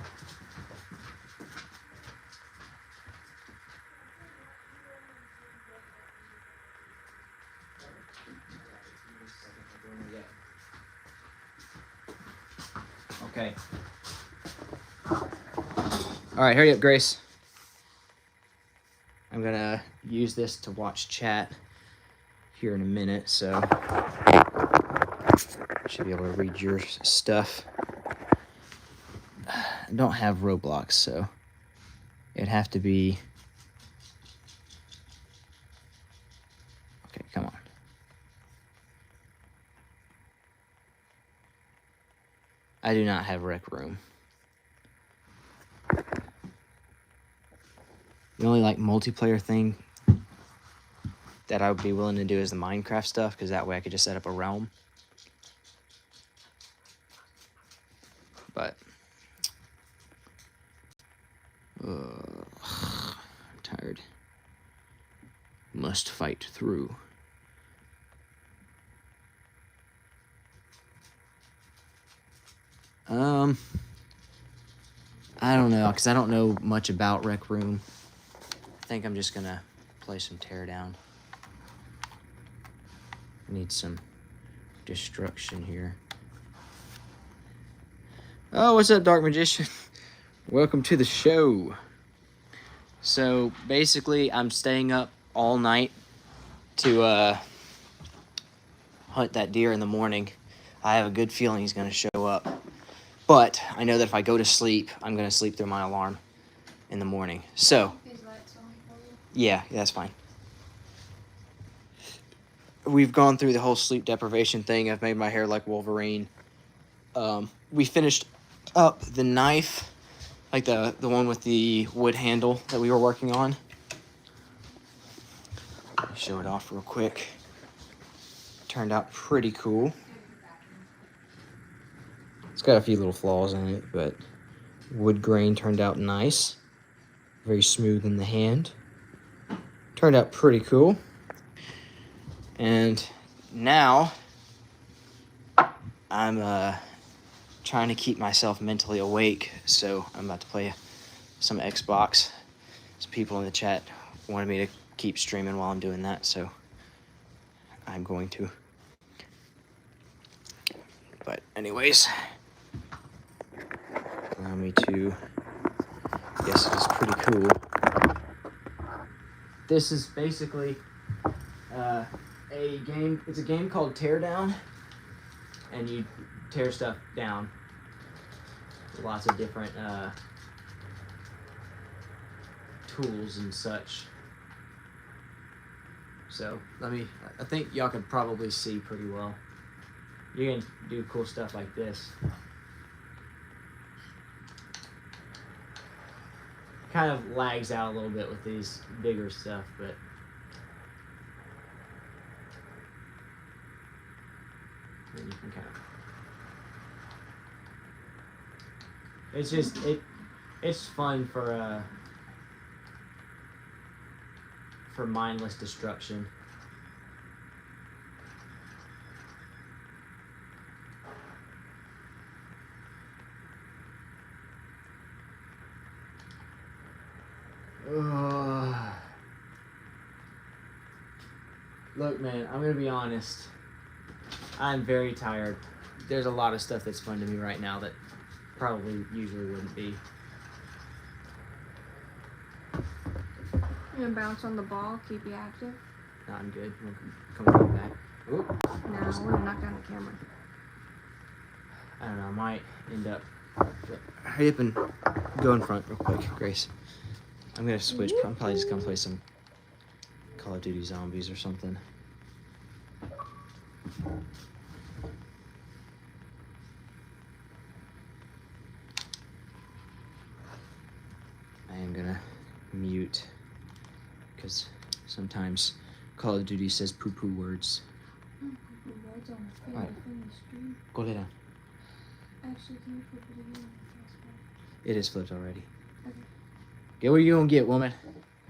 Okay. All right, hurry up, Grace. I'm gonna use this to watch chat here in a minute, so I should be able to read your stuff. I don't have Roblox, so it'd have to be. Okay, come on. I do not have Rec Room. The only like multiplayer thing that I would be willing to do is the Minecraft stuff, because that way I could just set up a realm. But I'm tired. Must fight through. I don't know, because I don't know much about Rec Room. I think I'm just gonna play some Teardown. Need some destruction here. Oh, what's up, Dark Magician? Welcome to the show. So basically, I'm staying up all night to hunt that deer in the morning. I have a good feeling he's gonna show up. But I know that if I go to sleep, I'm gonna sleep through my alarm in the morning. So, These lights on for you. yeah, that's fine. We've gone through the whole sleep deprivation thing. I've made my hair like Wolverine. We finished up the knife, like the one with the wood handle that we were working on. Let me show it off real quick. Turned out pretty cool. It's got a few little flaws in it, but wood grain turned out nice. Very smooth in the hand. Turned out pretty cool. And now I'm trying to keep myself mentally awake, so I'm about to play some Xbox. Some people in the chat wanted me to keep streaming while I'm doing that, so I'm going to. But anyways, allow me to. Yes, it is pretty cool. This is basically a game. It's a game called Teardown, and you tear stuff down. Lots of different tools and such. So I think y'all can probably see pretty well. You can do cool stuff like this. Kind of lags out a little bit with these bigger stuff, but then you can kind of. It's just it's fun for mindless destruction. Look, man, I'm gonna be honest. I'm very tired. There's a lot of stuff that's fun to me right now that probably usually wouldn't be. You gonna bounce on the ball, keep you active? No, I'm good. I'm coming back. Oop. No, we're gonna knock down the camera. I don't know. I might end up. Hurry up and go in front real quick, Grace. I'm gonna switch. I'm probably just gonna play some Call of Duty Zombies or something. I am gonna mute because sometimes Call of Duty says poo-poo words. Alright, go lay down. Actually, can you flip it again? It is flipped already. Okay. Get what you gonna get, woman.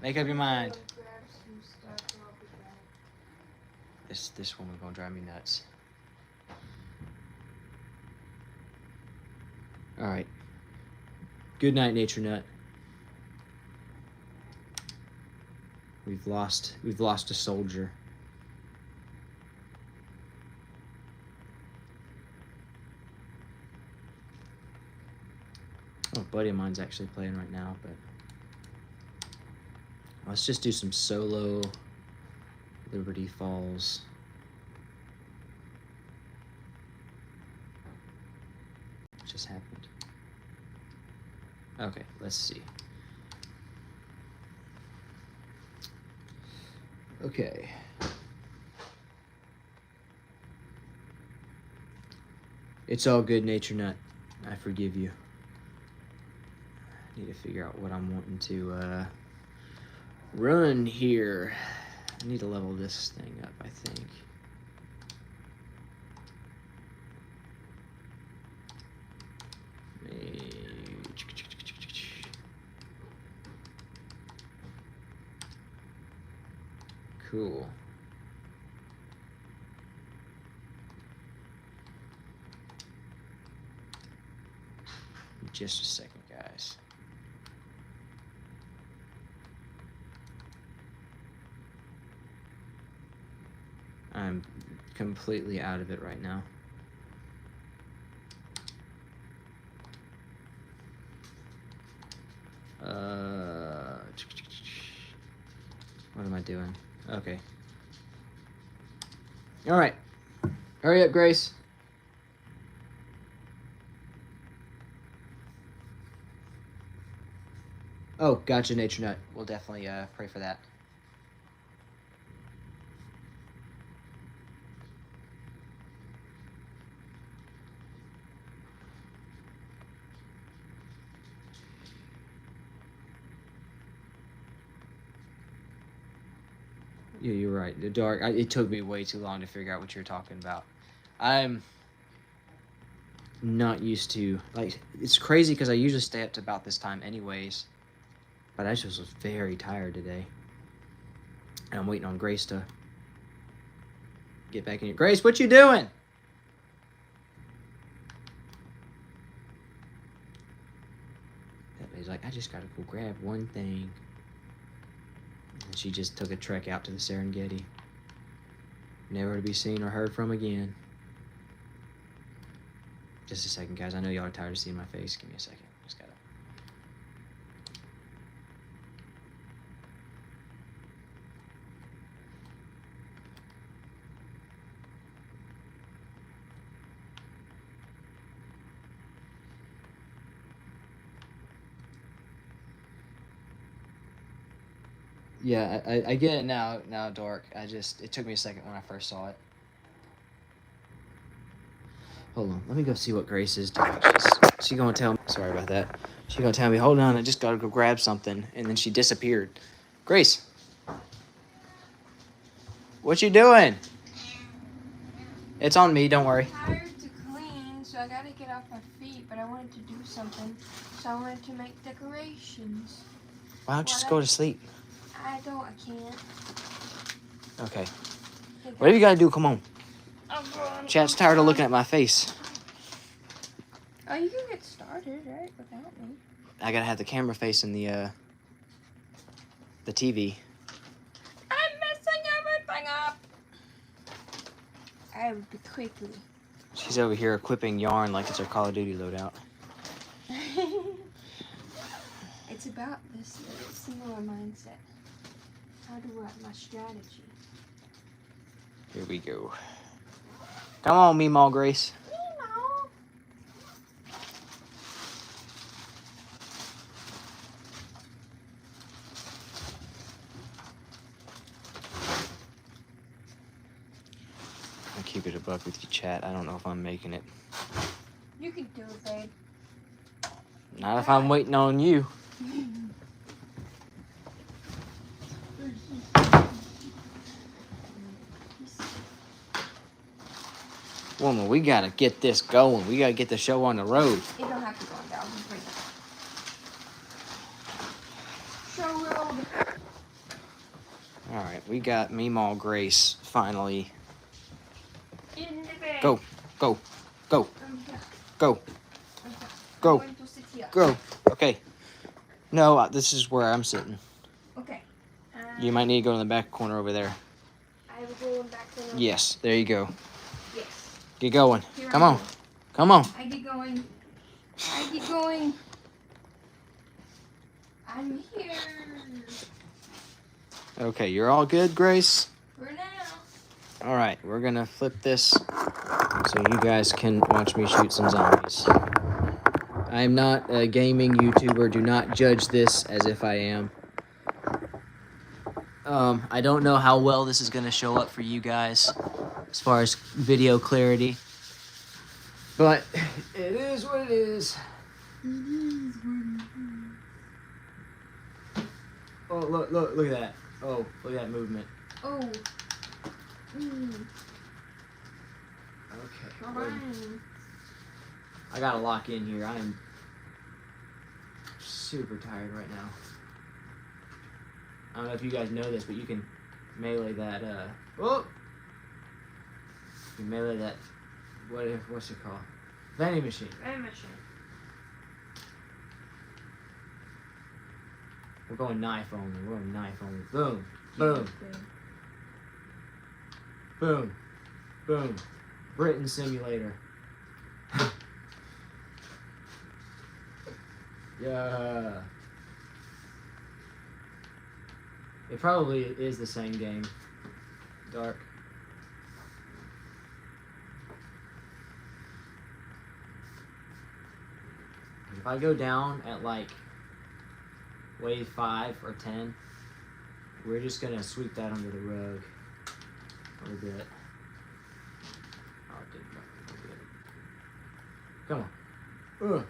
Make up your mind. Grab some stuff and I'll be back. This woman gonna drive me nuts. All right. Good night, Nature Nut. We've lost a soldier. Oh, a buddy of mine's actually playing right now, but let's just do some solo Liberty Falls. What just happened? Okay, let's see. Okay. It's all good, Nature Nut. I forgive you. I need to figure out what I'm wanting to run here. I need to level this thing up, I think. Cool. Just a second, guys. I'm completely out of it right now. What am I doing? Okay. All right. Hurry up, Grace. Oh, gotcha, Nature Nut. We'll definitely pray for that. Yeah, you're right. The dark. It took me way too long to figure out what you're talking about. I'm not used to, like, it's crazy because I usually stay up to about this time anyways. But I just was very tired today. And I'm waiting on Grace to get back in here. Grace, what you doing? He's like, I just gotta go grab one thing. And she just took a trek out to the Serengeti. Never to be seen or heard from again. Just a second, guys. I know y'all are tired of seeing my face. Give me a second. Just gotta... Yeah, I get it now, Dork. It took me a second when I first saw it. Hold on, let me go see what Grace is doing. She gonna tell me, sorry about that. She gonna tell me, hold on, I just gotta go grab something, and then she disappeared. Grace, what you doing? It's on me, don't worry. I'm tired to clean, so I gotta get off my feet, but I wanted to do something, so I wanted to make decorations. Why don't you just go to sleep? I can't. Okay. Whatever you gotta do, come on. Chat's tired of looking at my face. Oh, you can get started, right, without me. I gotta have the camera facing the TV. I'm messing everything up. I would be quickly. She's over here equipping yarn like it's her Call of Duty loadout. It's about this similar mindset. How to write my strategy. Here we go. Come on, Meemaw Grace. Meemaw. I'll keep it a buck with you, chat. I don't know if I'm making it. You can do it, babe. Not if I'm waiting on you. Woman, we gotta get this going. We gotta get the show on the road. It don't have to go on down. Just bring it. Show road. All right, we got Meemaw Grace finally. In the bed. Go, go, go, I'm here. go, I'm here. Go. I'm going to sit here. go. Okay. No, this is where I'm sitting. Okay. You might need to go in the back corner over there. I will go back to the... Yes, there you go. Yes. Get going. Here Come I on. go. Come on. I get going. I get going. I'm here. Okay, you're all good, Grace? For now. All right, we're gonna flip this so you guys can watch me shoot some zombies. I am not a gaming YouTuber. Do not judge this as if I am. I don't know how well this is gonna show up for you guys as far as video clarity, but it is what it is. Oh, Oh, look at that. Oh, look at that movement. Oh. Mm. Okay. All well, right. I gotta lock in here. I am super tired right now. I don't know if you guys know this, but you can melee that, oh! You can melee that, what's it called? Vending machine. Very much. We're going knife only. We're going knife only. Boom. Boom. Boom. Boom. Britain Simulator. Yeah. It probably is the same game. Dark. If I go down at like wave 5 or 10, we're just gonna sweep that under the rug a little bit. Oh, it didn't work a little bit. Come on. Boom.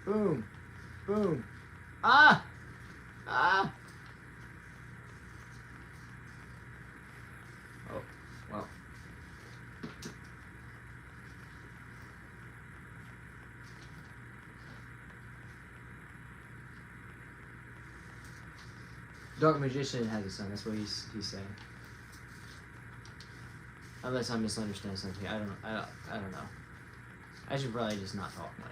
Boom. Boom. Ah! Ah! Oh, well. Dark Magician has a son, that's what he's saying. Unless I misunderstand something. I don't know. I should probably just not talk much.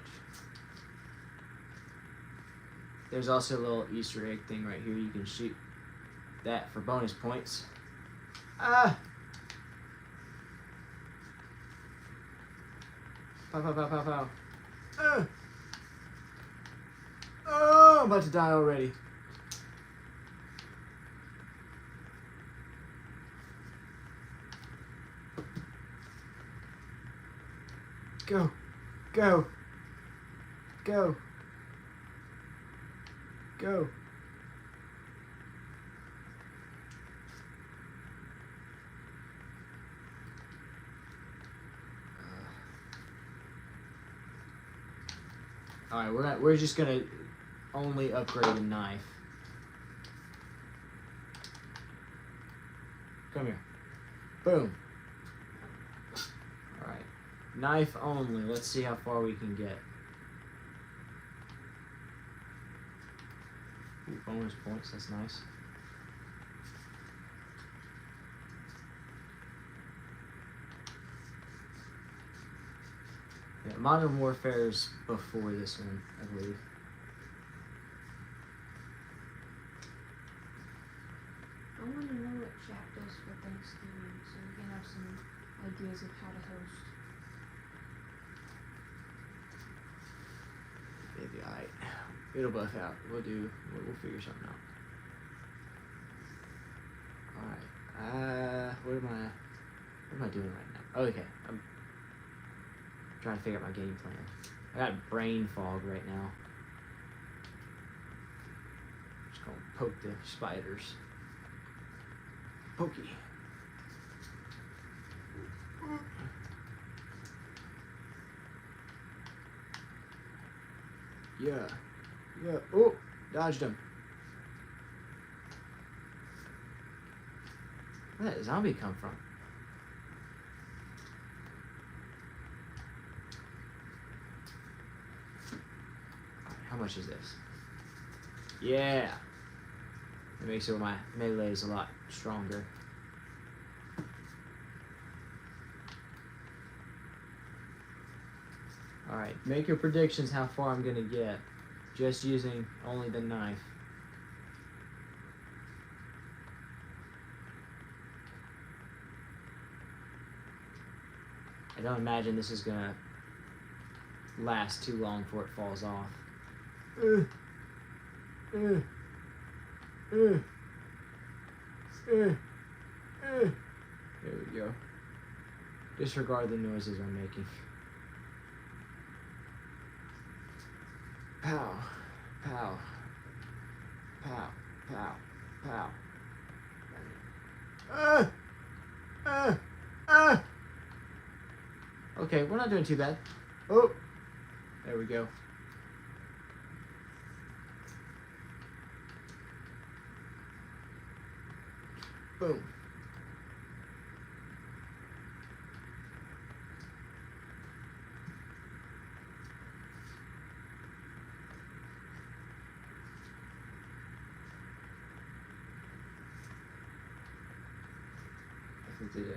There's also a little Easter egg thing right here. You can shoot that for bonus points. Ah! Pow, pow, pow, pow, pow. Oh, I'm about to die already. Go. Go. Go. Go. All right, we're just gonna only upgrade a knife. Come here. Boom. All right, knife only. Let's see how far we can get. Ooh, bonus points. That's nice. Yeah, Modern Warfare's before this one, I believe. I want to know what chat does for Thanksgiving so we can have some ideas of how to host. Maybe it'll buff out. We'll figure something out. Alright. What am I doing right now? Oh, okay. I'm trying to figure out my game plan. I got brain fog right now. Just gonna poke the spiders. Pokey. Yeah. Yeah. Oh, dodged him. Where did that zombie come from? Alright, how much is this? Yeah. It makes it my melee is a lot stronger. Alright, make your predictions how far I'm gonna get. Just using only the knife. I don't imagine this is gonna last too long before it falls off. There we go. Disregard the noises I'm making. Pow, pow, pow, pow, pow. Okay, Okay, we're not doing too bad. Oh, there we go. Boom. Today.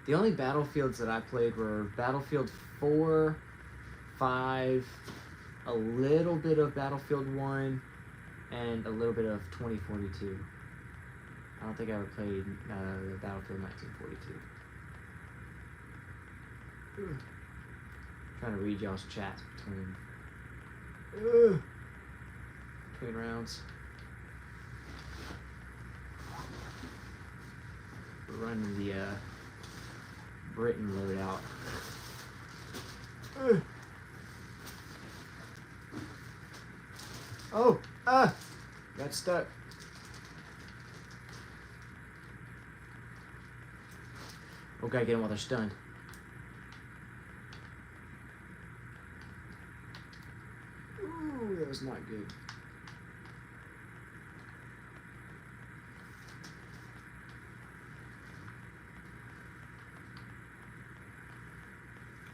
The only Battlefields that I played were Battlefield 4, 5, a little bit of Battlefield 1, and a little bit of 2042. I don't think I ever played Battlefield 1942. Trying to read y'all's chats between rounds. We're running the Britain loadout. Oh, got stuck. Oh, gotta get them while they're stunned. Ooh, that was not good.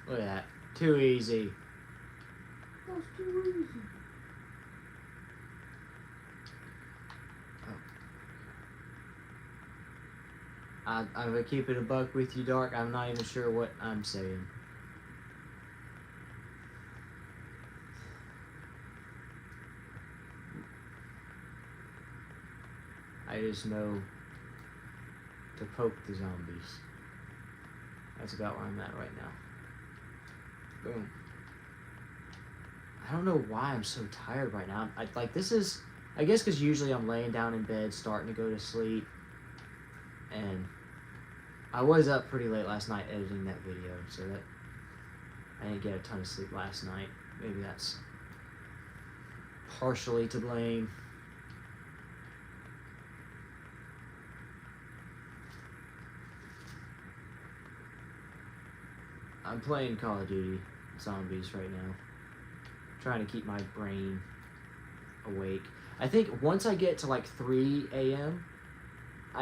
Look at that. Too easy. That was too easy. I'm gonna keep it a buck with you, Dark. I'm not even sure what I'm saying. I just know to poke the zombies. That's about where I'm at right now. Boom. I don't know why I'm so tired right now. This is, I guess because usually I'm laying down in bed starting to go to sleep. And I was up pretty late last night editing that video, so that I didn't get a ton of sleep last night. Maybe that's partially to blame. I'm playing Call of Duty Zombies right now. Trying to keep my brain awake. I think once I get to like 3 a.m.,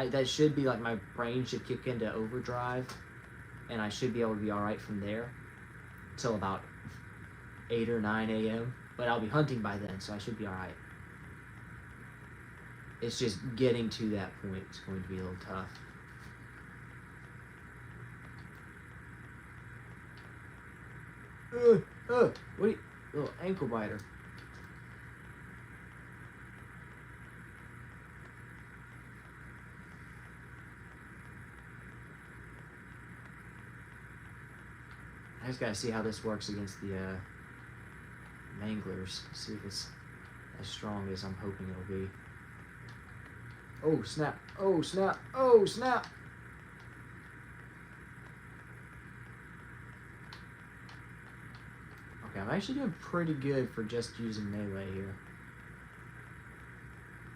that should be like my brain should kick into overdrive, and I should be able to be alright from there till about 8 or 9 a.m. But I'll be hunting by then, so I should be alright. It's just getting to that point is going to be a little tough. What are you, little ankle biter. I just gotta see how this works against the Manglers. See if it's as strong as I'm hoping it'll be. Oh snap! Oh snap! Oh snap! Okay, I'm actually doing pretty good for just using melee here.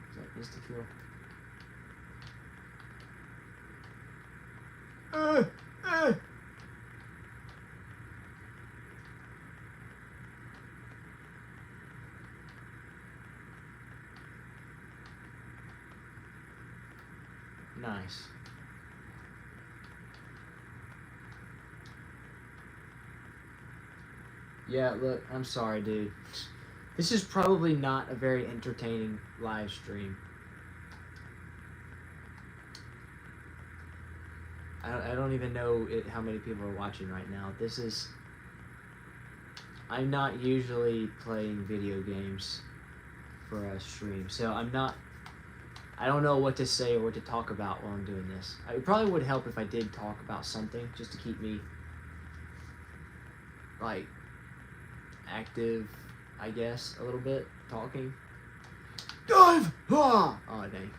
Is that insta-kill? Nice. Yeah, look, I'm sorry, dude. This is probably not a very entertaining live stream. I don't even know how many people are watching right now. I'm not usually playing video games for a stream, so I don't know what to say or what to talk about while I'm doing this. It probably would help if I did talk about something, just to keep me, like, active, I guess, a little bit, talking. Dive! Ah! Oh, dang.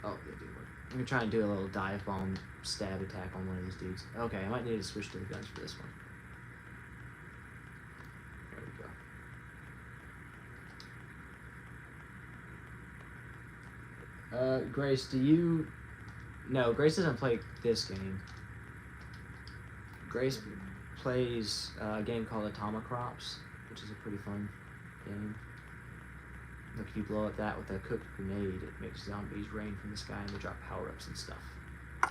Oh, that didn't work. I'm gonna try and do a little dive bomb stab attack on one of these dudes. Okay, I might need to switch to the guns for this one. There we Grace, do you... No, Grace doesn't play this game. Grace plays a game called Atomicrops, which is a pretty fun game. Look, if you blow up that with a cooked grenade, it makes zombies rain from the sky and they drop power-ups and stuff. In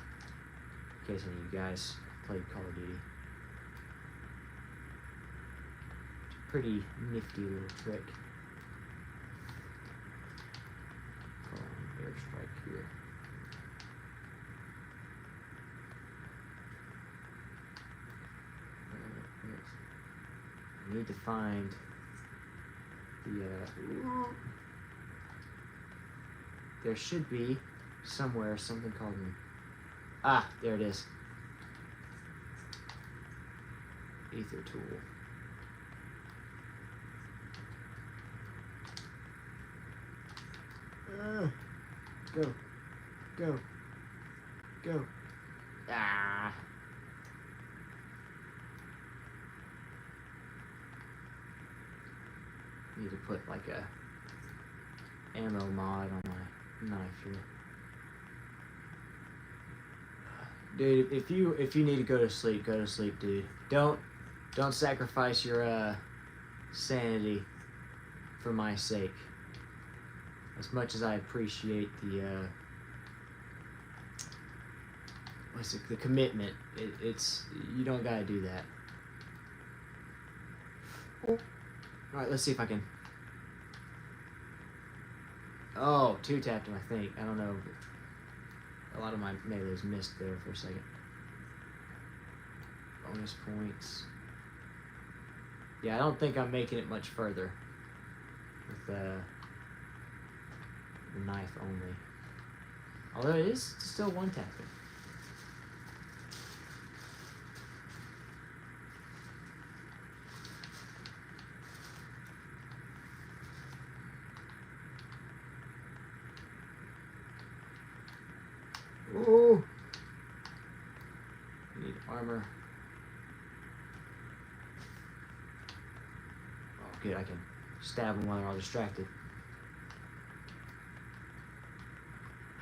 case any of you guys played Call of Duty. It's a pretty nifty little trick. Call an airstrike here. I need to find the, there should be somewhere something called an, there it is. Ether tool. Go. Go. Go. Ah. Need to put like a ammo mod on my knife here. Dude, if you need to go to sleep, dude. Don't sacrifice your sanity for my sake. As much as I appreciate the the commitment, it's you don't gotta do that. All right, let's see if I can. Oh, 2 tapped him, I think. I don't know. A lot of my melees missed there for a second. Bonus points. Yeah, I don't think I'm making it much further with the knife only. Although it is still 1 tapping. Oh! Need armor. Oh, good. I can stab them while they're all distracted.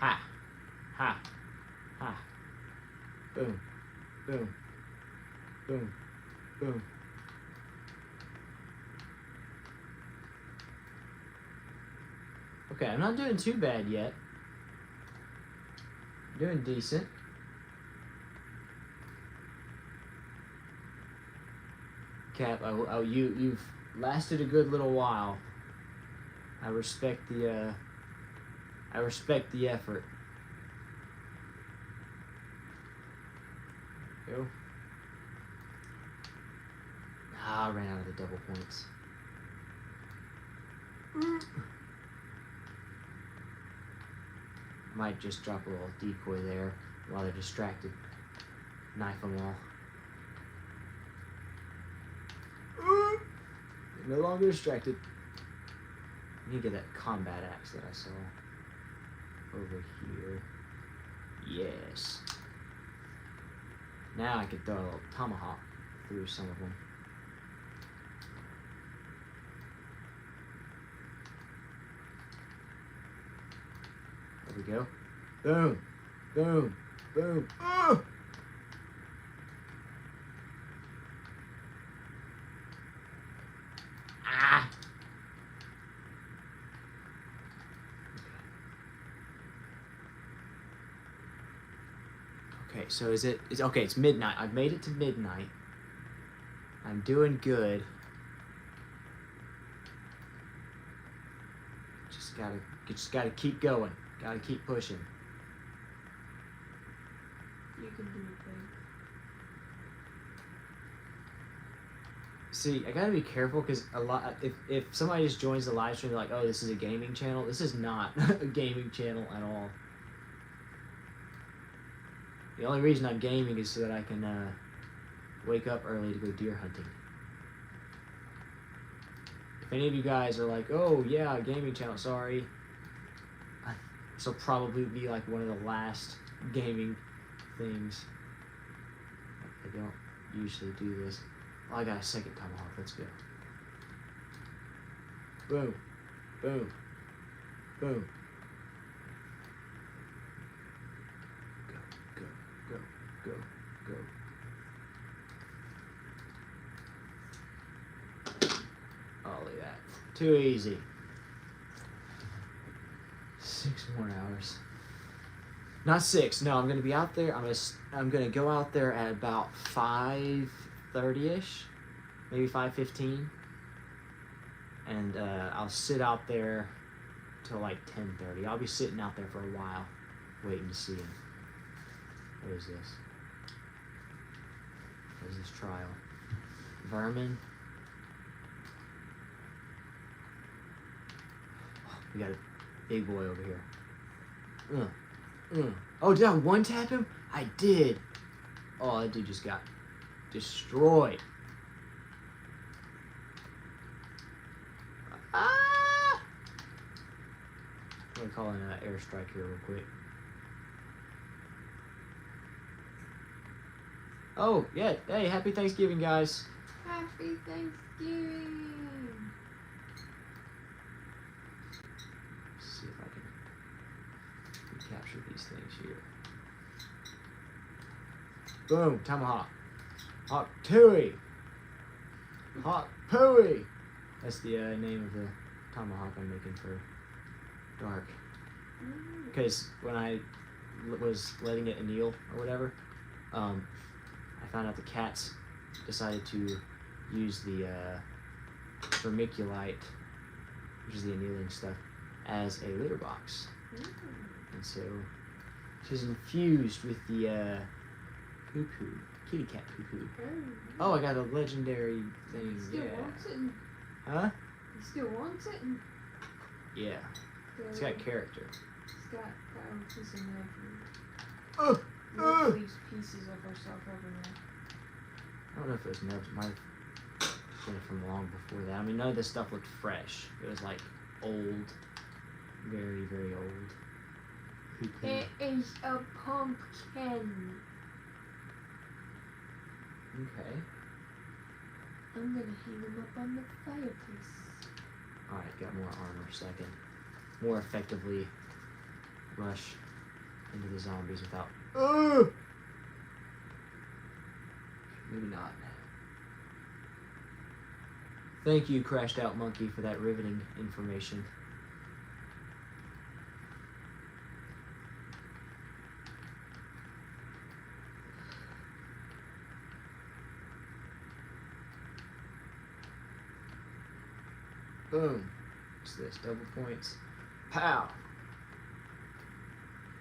Ha! Ha! Ha! Boom! Boom! Boom! Boom! Okay, I'm not doing too bad yet. Doing decent. Cap, you've lasted a good little while. I respect the effort. Go. I ran out of the double points. Might just drop a little decoy there while they're distracted. Knife them all. They're no longer distracted. I need to get that combat axe that I saw over here. Yes. Now I can throw a little tomahawk through some of them. There we go. Boom. Boom. Boom. Oh! Ah! Okay, so it's okay, it's midnight. I've made it to midnight. I'm doing good. Just gotta keep going. Gotta keep pushing. You can do it, babe. See, I gotta be careful because a lot. If somebody just joins the live stream, they're like, "Oh, this is a gaming channel." This is not a gaming channel at all. The only reason I'm gaming is so that I can wake up early to go deer hunting. If any of you guys are like, "Oh yeah, gaming channel," sorry. This will probably be like one of the last gaming things. I don't usually do this. Oh, I got a second tomahawk. Let's go. Boom. Boom. Boom. Go. Go. Oh, look at that. Too easy. 6 more hours. Not 6. No, I'm gonna be out there. I'm gonna go out there at about 5:30ish, maybe 5:15, and I'll sit out there till like 10:30. I'll be sitting out there for a while, waiting to see him. What is this? What is this trial? Vermin. Oh, we got a big boy over here. Oh, did I one tap him? I did. Oh, that dude just got destroyed. Ah! I'm gonna call in an airstrike here real quick. Oh, yeah. Hey, happy Thanksgiving, guys. Happy Thanksgiving! Let's see if I can recapture these things here. Boom, tomahawk. Hawk Tui. Hawk Pooey. That's the name of the tomahawk I'm making for dark. Because when I was letting it anneal or whatever, I found out the cats decided to use the vermiculite, which is the annealing stuff, as a litter box. And so she's infused with the poo-poo, kitty cat poo-poo. Oh, I got a legendary thing. Still Yeah. wants it? Huh? He still wants it? Yeah. It's got character. It's got a piece of milk. Oh! Milk leaves pieces of herself everywhere. I don't know if it was nerves. It might have been from long before that. I mean, none of this stuff looked fresh. It was like old. Very, very old. Poo-poo. It is a pumpkin. Okay. I'm gonna hang him up on the fireplace. Alright, got more armor so I can more effectively rush into the zombies without. Maybe not. Thank you, Crashed Out Monkey, for that riveting information. Boom. What's this? Double points. Pow!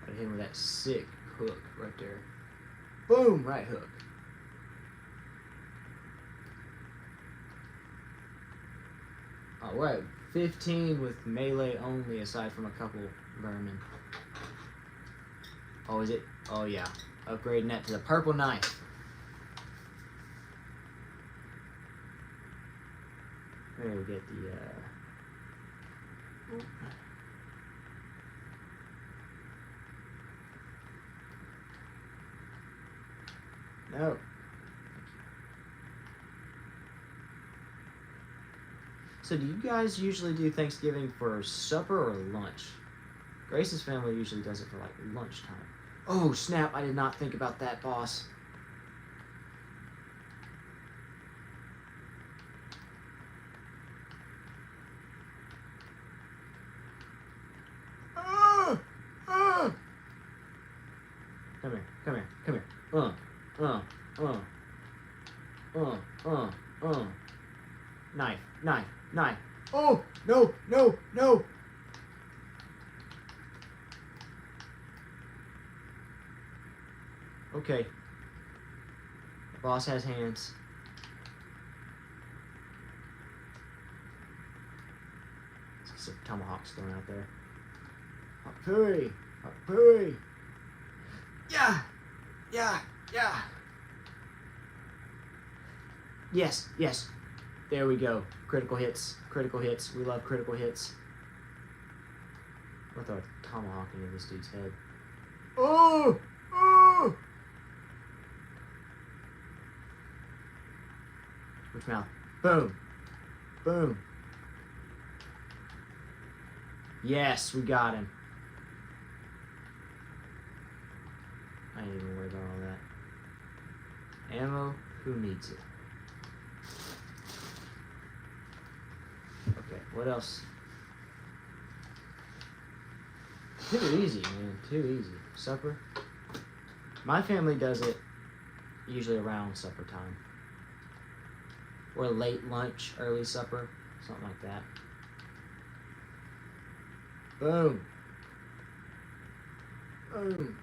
Got hit him with that sick hook right there. Boom! Right hook. Alright, 15 with melee only aside from a couple vermin. Oh, is it? Oh, yeah. Upgrading that to the purple knife. There we get the, No. So do you guys usually do Thanksgiving for supper or lunch? Grace's family usually does it for like lunchtime. Oh snap, I did not think about that, boss. Come here, come here, come here. Knife, knife, knife. Oh, no, no, no. Okay. The boss has hands. Some tomahawks thrown out there. Hapui! Hapui! Yeah! Yeah! Yeah! Yes, yes. There we go. Critical hits. Critical hits. We love critical hits. We'll throw a tomahawk into this dude's head. Oh! Oh! Which mouth? Boom. Boom. Yes, we got him. I ain't even worried about all that. Ammo, who needs it? Okay, what else? Too easy, man. Too easy. Supper? My family does it usually around supper time. Or late lunch, early supper, something like that. Boom. Boom.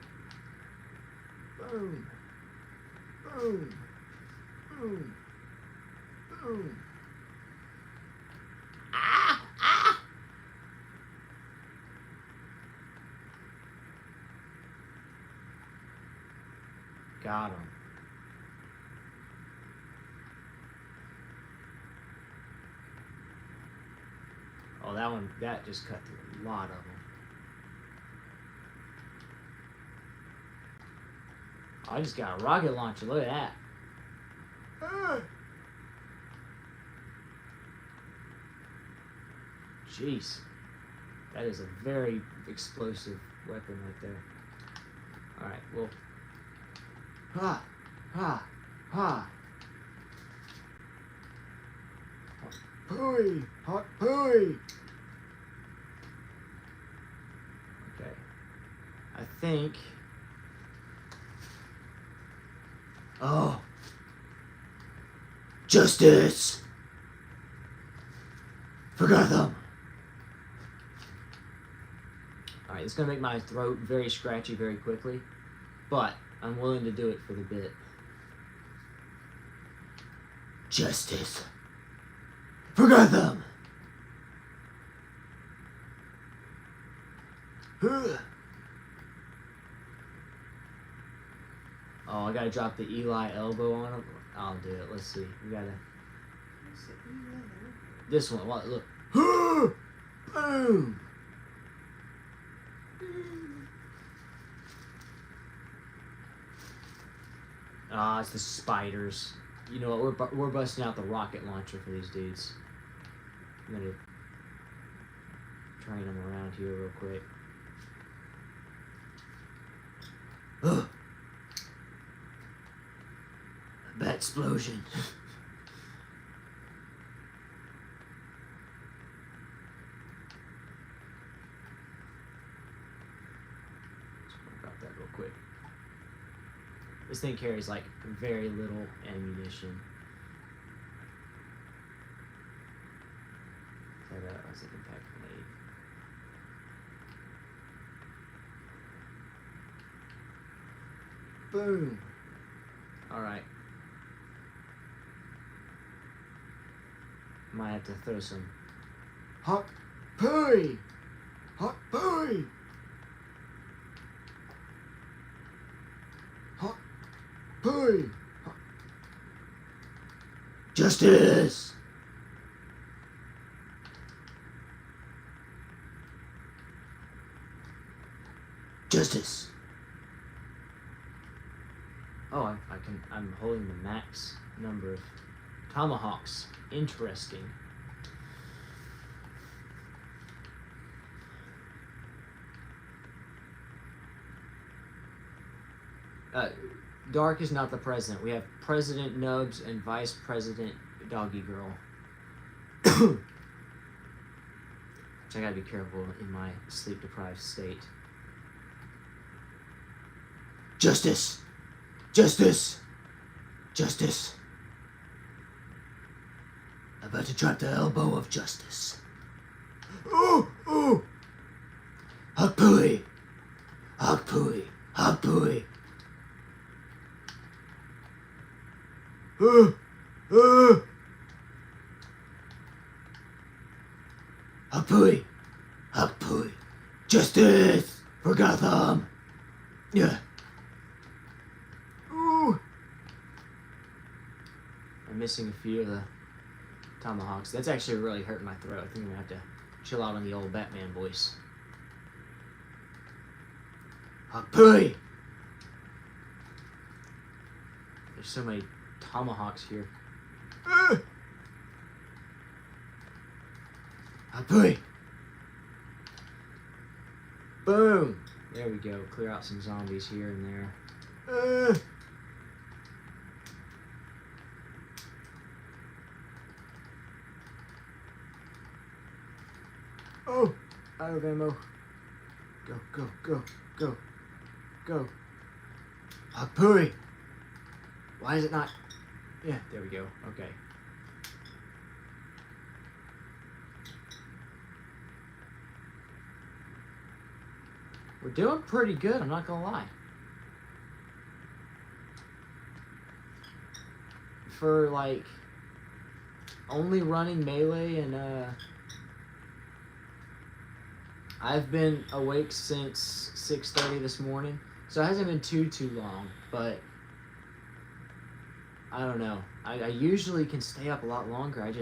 Boom. Boom. Boom. Boom. Ah! Ah! Got him. Oh, that just cut through a lot of them. I just got a rocket launcher. Look at that. Jeez. That is a very explosive weapon right there. Alright, well. Ha! Ha! Ha! Hot pooey! Hot pooey! Okay. I think... Oh! Justice! Forgot them! Alright, it's gonna make my throat very scratchy very quickly, but I'm willing to do it for the bit. Justice! Forgot them! Oh, I gotta drop the Eli elbow on him. I'll do it. Let's see. We gotta. This one. What? Look. Boom. Ah, it's the spiders. You know what? We're busting out the rocket launcher for these dudes. I'm gonna train them around here real quick. Ugh. Bat explosion. Drop that real quick. This thing carries like very little ammunition. That was an impact grenade. Boom. All right. Might have to throw some hot pooey. Hot pooey. Hot pooey. Hot. Justice. Justice. Oh, I'm holding the max number of tomahawks. Interesting. Dark is not the president. We have President Nubs and Vice President Doggy Girl. Which I gotta be careful in my sleep-deprived state. Justice! Justice! Justice! About to drop the elbow of justice. Ooh! Ooh! Hot pooey! Hot pooey! Hot pooey! Hot pooey! Hot pooey! Justice! For Gotham! Yeah. Ooh! I'm missing a few of the tomahawks. That's actually really hurting my throat. I think I'm gonna have to chill out on the old Batman voice. Hot pooey! There's so many tomahawks here. Hot pooey! Boom! There we go. Clear out some zombies here and there. Oh, out of ammo. Go, go, go, go, go. Hapuri! Why is it not? Yeah, there we go. Okay. We're doing pretty good, I'm not gonna lie. For like only running melee and I've been awake since 6:30 this morning, so it hasn't been too long, but I don't know. I usually can stay up a lot longer.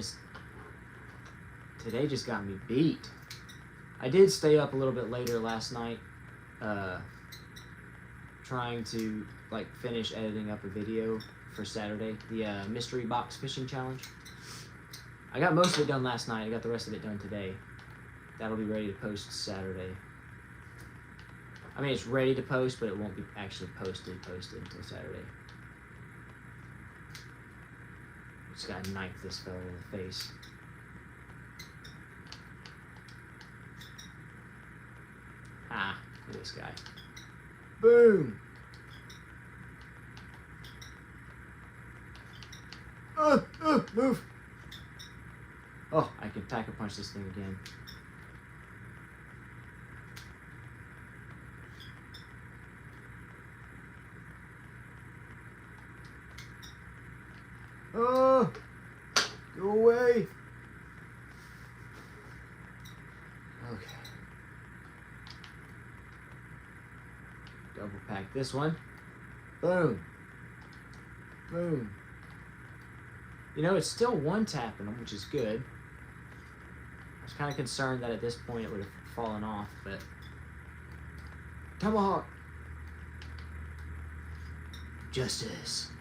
Today just got me beat. I did stay up a little bit later last night, trying to like finish editing up a video for Saturday, the mystery box fishing challenge. I got most of it done last night. I got the rest of it done today. That'll be ready to post Saturday. I mean, it's ready to post, but it won't be actually posted until Saturday. Just gotta knife this fella in the face. Ah, look at this guy. Boom! Move! Oh, I can pack a punch this thing again. Oh! Go away! Okay. Double pack this one. Boom! Boom! You know, it's still one tapping them, which is good. I was kind of concerned that at this point it would have fallen off, but... Tomahawk! Justice!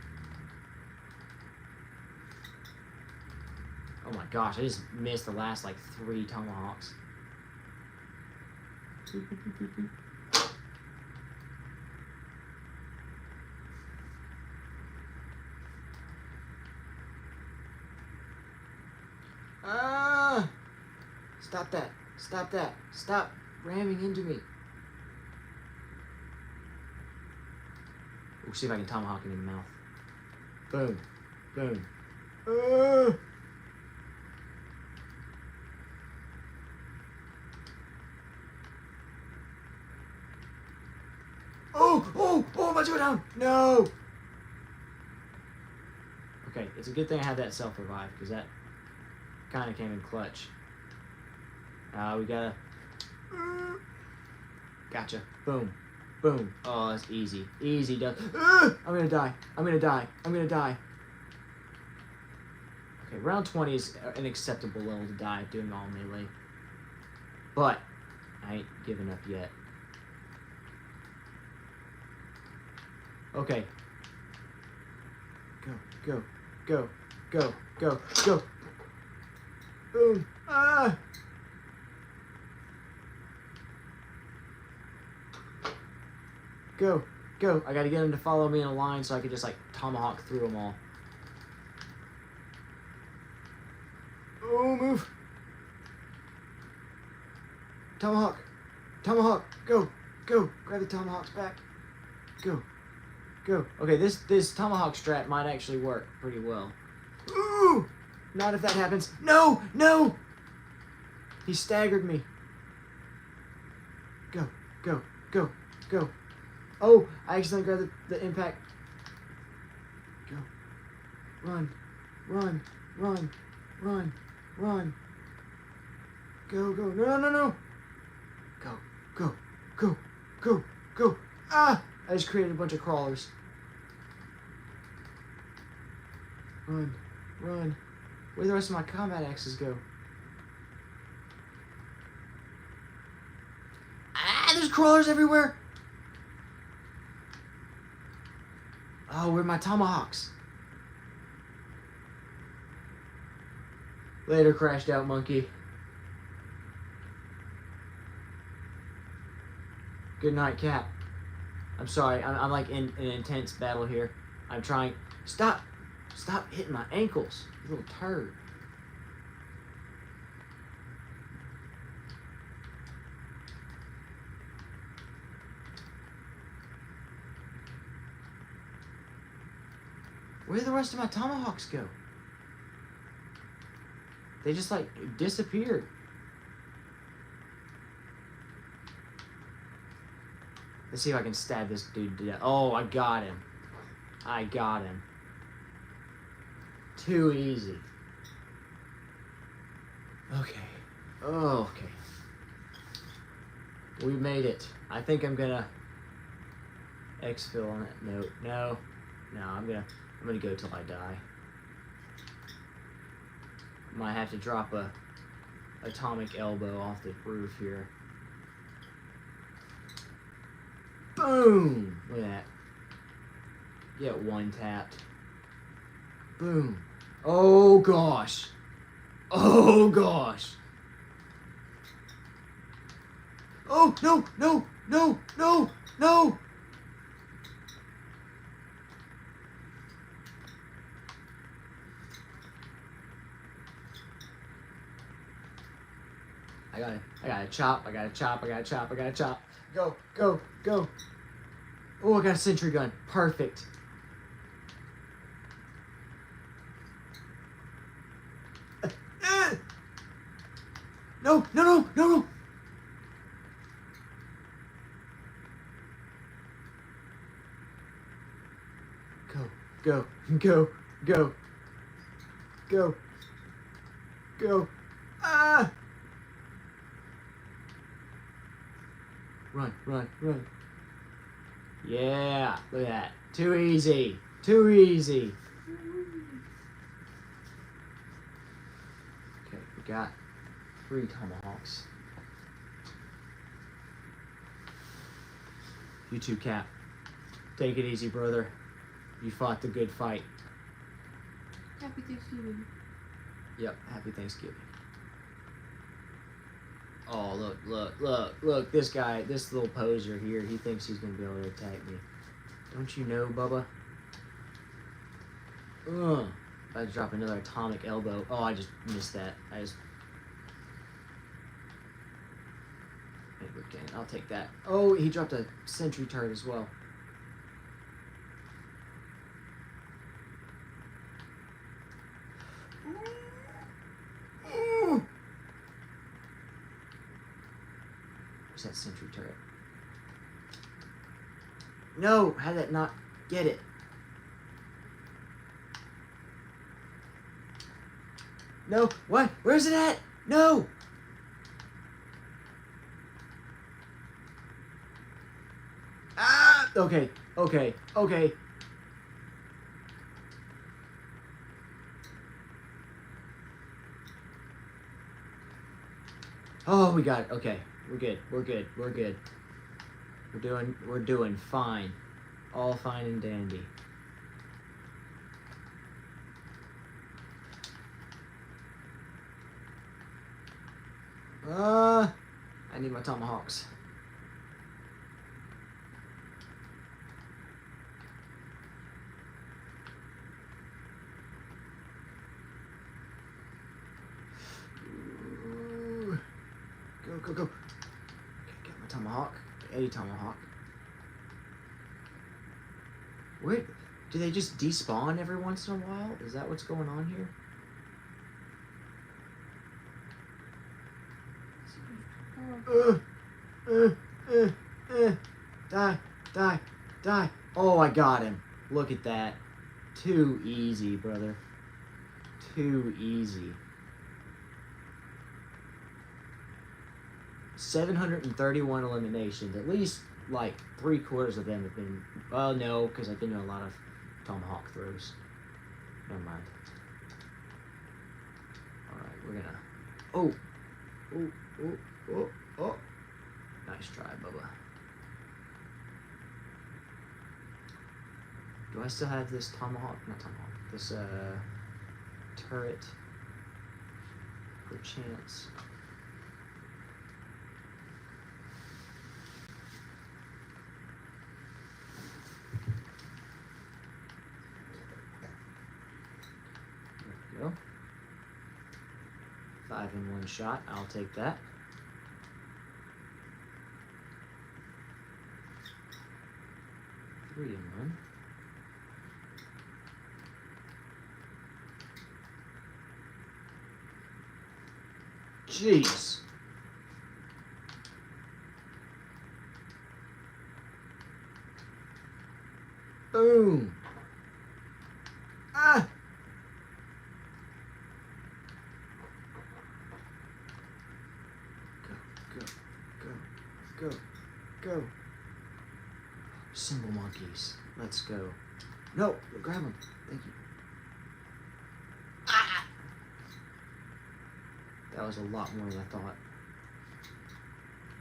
Oh my gosh, I just missed the last, like, 3 tomahawks. Ah! Stop that. Stop that. Stop ramming into me. We'll see if I can tomahawk him in the mouth. Boom. Boom. Oh, I'm about to go down. No. Okay, it's a good thing I had that self-revive, because that kind of came in clutch. We gotta... Gotcha. Boom. Boom. Oh, that's easy. Easy done. I'm gonna die. I'm gonna die. I'm gonna die. Okay, round 20 is an acceptable level to die doing all melee. But, I ain't giving up yet. Okay. Go, go, go, go, go, go. Boom. Ah! Go, go. I gotta get him to follow me in a line so I can just like tomahawk through them all. Oh, move. Tomahawk. Tomahawk. Go, go. Grab the tomahawks back. Go. Go. Okay, this tomahawk strat might actually work pretty well. Ooh! Not if that happens. No! No! He staggered me. Go. Go. Go. Go. Oh! I accidentally grabbed the impact. Go. Run. Run. Run. Run. Run. Go. Go. No, no, no, no! Go. Go. Go. Go. Go. Ah! I just created a bunch of crawlers. Run. Run. Where'd the rest of my combat axes go? Ah, there's crawlers everywhere! Oh, where are my tomahawks? Later, crashed out monkey. Good night, Cap. I'm sorry, I'm like in an intense battle here. I'm trying... Stop! Stop hitting my ankles, you little turd. Where did the rest of my tomahawks go? They just like disappeared. Let's see if I can stab this dude to death. Oh, I got him. I got him. Too easy. Okay. Oh, okay. We made it. I think I'm gonna exfil on that note. No. No, I'm gonna go till I die. Might have to drop a atomic elbow off the roof here. Boom! Look at that. Get one tapped. Boom. Oh gosh. Oh gosh. Oh no, no, no, no, no! I gotta chop, I gotta chop, I gotta chop, I gotta chop. Go, go, go. Oh, I got a sentry gun. Perfect. No, no, no, no, no. Go, go, go, go, go, go. Ah! Run, run, run. Yeah, look at that. Too easy. Too easy. Okay, we got 3 tomahawks. You too, Cap. Take it easy, brother. You fought the good fight. Happy Thanksgiving. Yep, happy Thanksgiving. Oh, look, look, look, look. This guy, this little poser here, he thinks he's going to be able to attack me. Don't you know, Bubba? Ugh. I'd drop another atomic elbow. Oh, I just missed that. I think we're getting, I'll take that. Oh, he dropped a sentry turret as well. Where's that sentry turret? No, how did that not get it? No, what? Where's it at? No! Ah! Okay, okay, okay. Oh, we got it. Okay, we're good. We're good. We're good. We're doing fine. All fine and dandy. I need my tomahawks. Ooh. Go, go, go. Okay, get my tomahawk. A tomahawk. Wait, do they just despawn every once in a while? Is that what's going on here? Die, die, die. Oh, I got him. Look at that. Too easy, brother. Too easy. 731 eliminations. At least, like, 3/4 of them have been... Well, no, because I've been doing a lot of tomahawk throws. Never mind. Alright, we're gonna... Oh! Oh, oh, oh, oh. Nice try, Bubba. Do I still have this tomahawk? Not tomahawk. This, turret. Per chance. There we go. 5 in 1 shot. I'll take that. Three in 1. Jeez. Boom. Ah. Go. Go. Symbol monkeys. Let's go. No, grab them. Thank you. Ah! That was a lot more than I thought.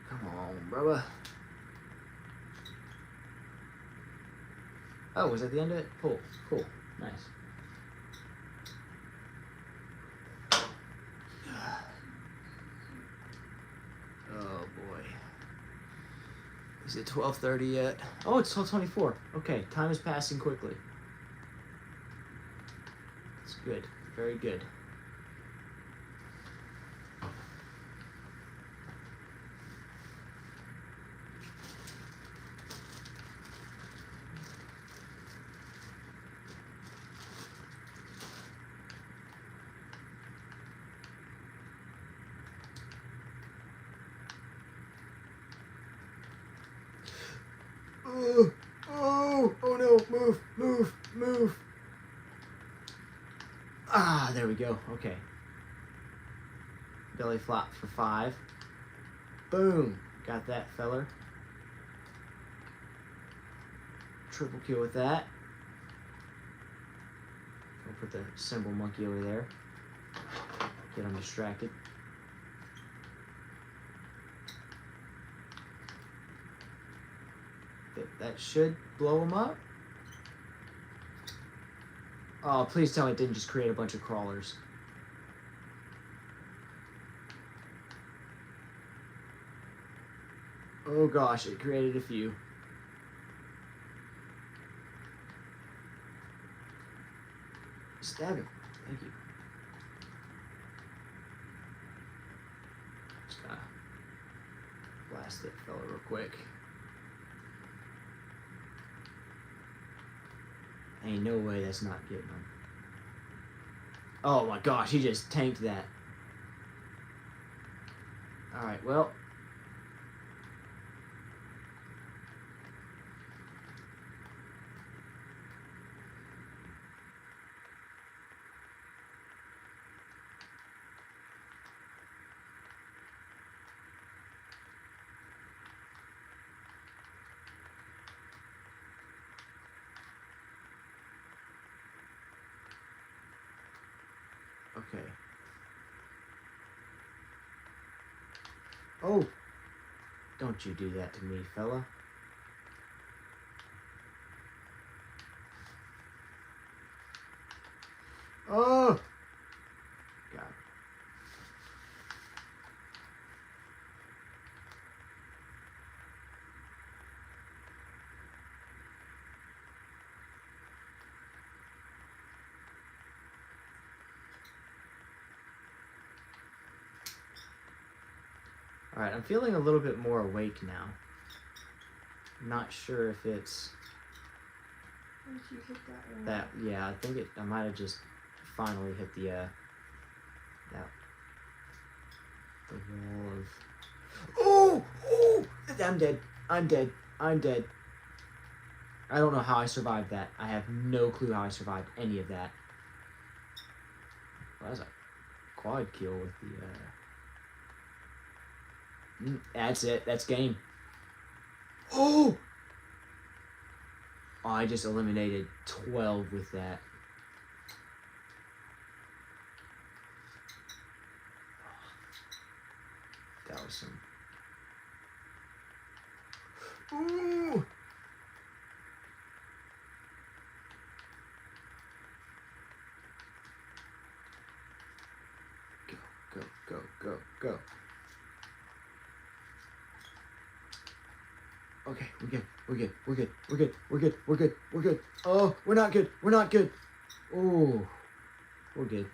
Come on, brother. Oh, was that the end of it? Cool. Nice. Oh boy. Is it 12:30 yet? Oh, it's 12:24. Okay, time is passing quickly. That's good. Very good. Oh no, move. Ah, there we go. Okay. Belly flop for 5. Boom. Got that feller. Triple kill with that. I'll put the symbol monkey over there. Get him distracted. That should blow him up. Oh, please tell me it didn't just create a bunch of crawlers. Oh gosh, it created a few. Stab him. Thank you. Just gotta blast that fella real quick. Ain't no way that's not getting him. Oh my gosh, he just tanked that. Alright, well. Okay. Oh! Don't you do that to me, fella. Oh! God. Alright, I'm feeling a little bit more awake now. I'm not sure if it's Once you hit that one. that, yeah, I think I might have just finally hit the wall of... Oh! Oh! I'm dead. I don't know how I survived that. I have no clue how I survived any of that. Well, that's a quad kill with the, That's it. That's game. Oh! Oh, I just eliminated 12 with that. That was some... Ooh! Go. Okay, we're good. Oh, we're not good. Oh, we're good.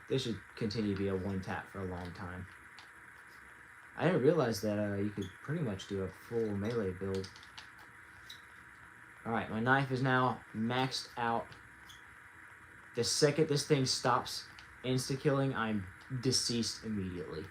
This should continue to be a one tap for a long time. I didn't realize that you could pretty much do a full melee build. Alright, my knife is now maxed out. The second this thing stops insta-killing, I'm deceased immediately.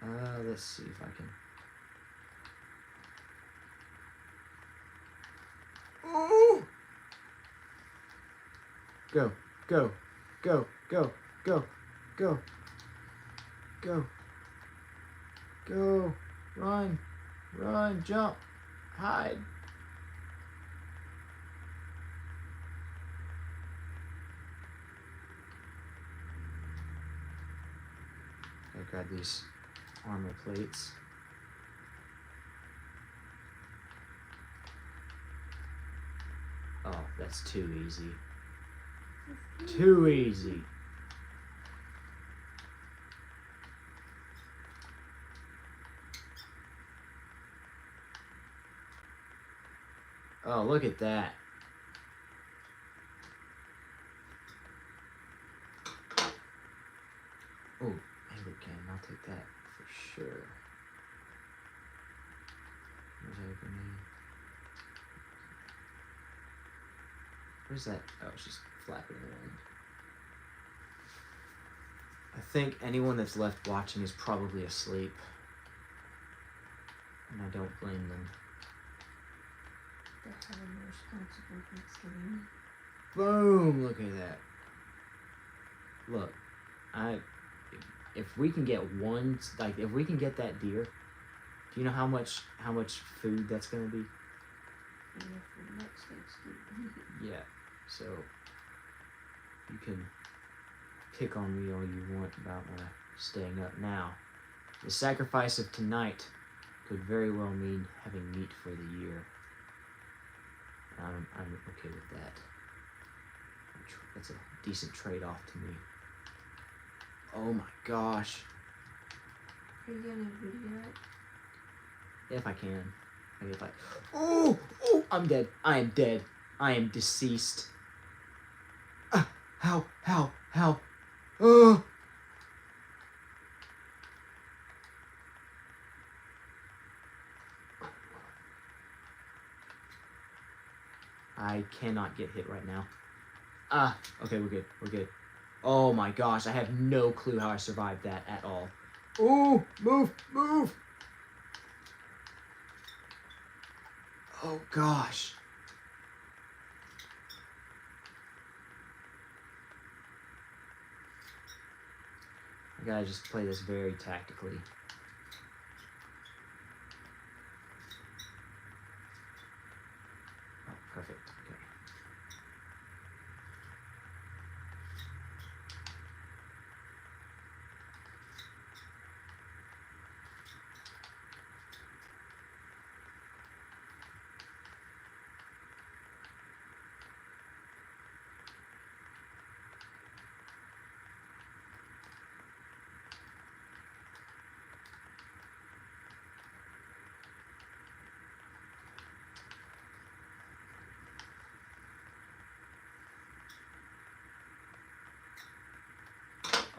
Alright, let's see if I can... Ooh! Go, go, go, go, go, go, go, go, run, run, jump, hide. I grab these armor plates. Oh, that's too easy. Too easy. Oh, look at that. Oh, Angler cannon, I'll take that for sure. Where's that grenade? Where's that? Oh, it's just flapping in the wind. I think anyone that's left watching is probably asleep. And I don't blame them. They're having a responsible Thanksgiving. Boom! Look at that. Look, if we can get one, like if we can get that deer, do you know how much food that's gonna be? Yeah, for the next Thanksgiving. Yeah. So you can pick on me all you want about my staying up now. The sacrifice of tonight could very well mean having meat for the year. I'm okay with that. That's a decent trade-off to me. Oh my gosh. Are you gonna video it? If I can. Maybe if I... Oh! Oh! I'm dead. I am dead. I am deceased. How? Oh! I cannot get hit right now. Okay, we're good. We're good. Oh my gosh, I have no clue how I survived that at all. Oh, move, move! Oh gosh. I gotta just play this very tactically. Oh, perfect. Okay.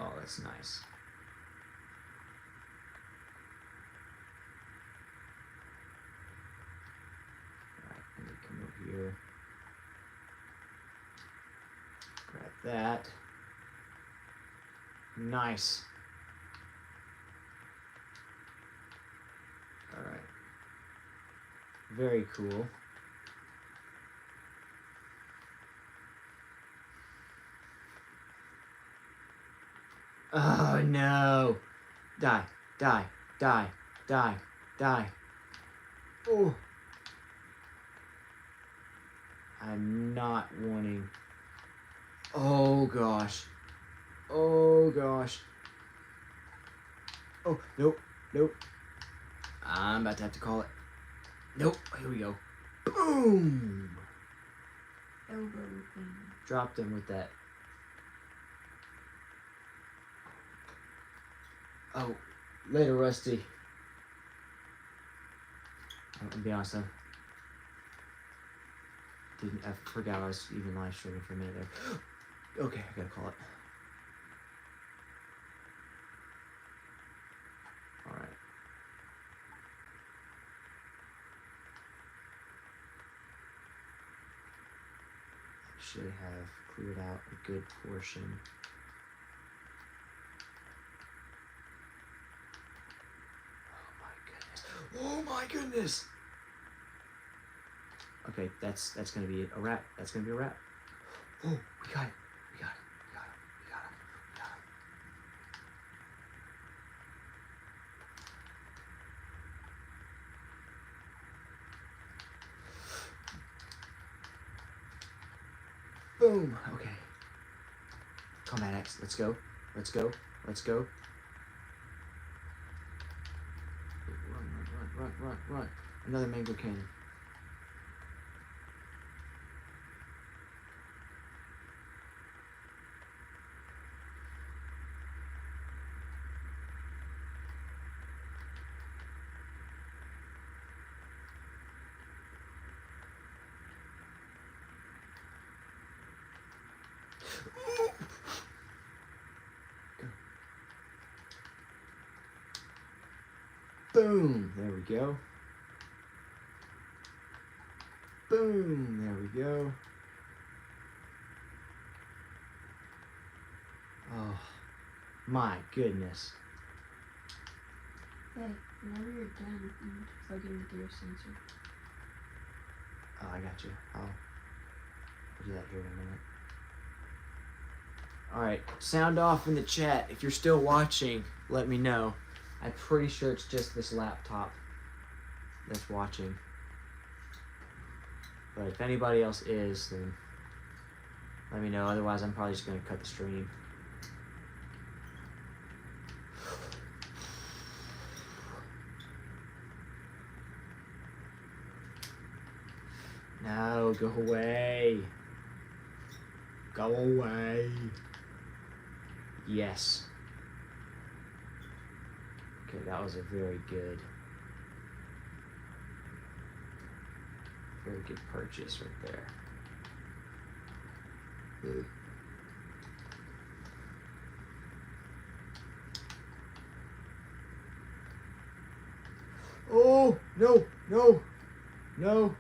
Oh, that's nice. Alright, let me come over here. Grab that. Nice. Alright. Very cool. Oh no! Die, die, die, die, die. Oh! I'm not wanting. Oh gosh. Oh gosh. Oh, nope, nope. I'm about to have to call it. Nope, here we go. Boom! Elbow thing. Dropped him with that. Oh, later, Rusty. I'm gonna be honest, I forgot I was even live streaming for a minute there. Okay, I gotta call it. should have cleared out a good portion. Oh my goodness! Okay, that's gonna be a wrap. That's gonna be a wrap. Oh, we got it. We got it. We got it. We got it. We got it. Boom. Okay. Come on, X. Let's go. Let's go. Let's go. Run, run, run, run, run, run. Another mango cannon. Boom! There we go. Boom! There we go. Oh, my goodness. Hey, whenever you're done, you need to plug in with your sensor. Oh, I got you. I'll do that here in a minute. Alright, sound off in the chat. If you're still watching, let me know. I'm pretty sure it's just this laptop that's watching. But if anybody else is, then let me know. Otherwise, I'm probably just going to cut the stream. No, go away. Go away. Yes. Okay, that was a very good purchase right there. Oh, no, no, no.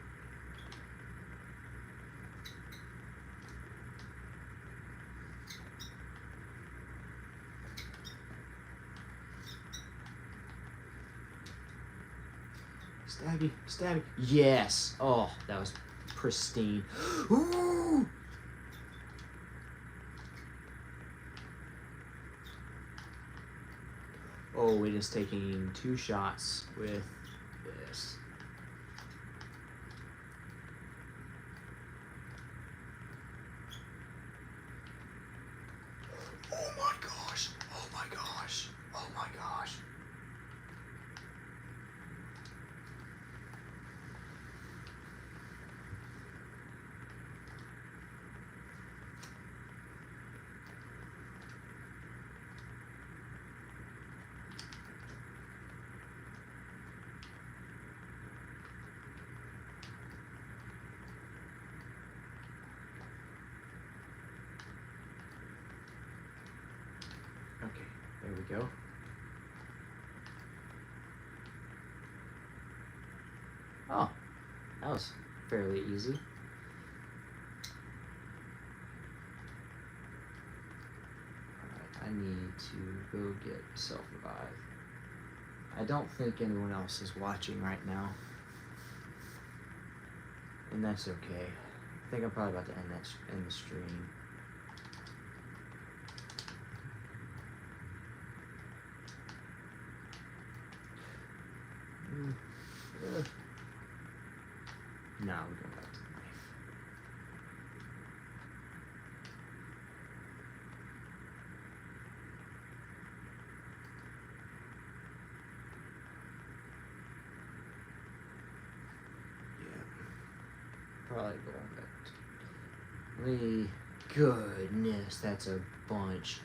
Stabby, stabby. Yes. Oh, that was pristine. Ooh. Oh, it is taking 2 shots with this. Oh my gosh. Oh my gosh. Oh my gosh. Okay, there we go. Oh, that was fairly easy. Alright, I need to go get self-revive. I don't think anyone else is watching right now. And that's okay. I think I'm probably about to end the stream. No, we're going back to the knife. Yeah. Probably going back to... Goodness, that's a bunch.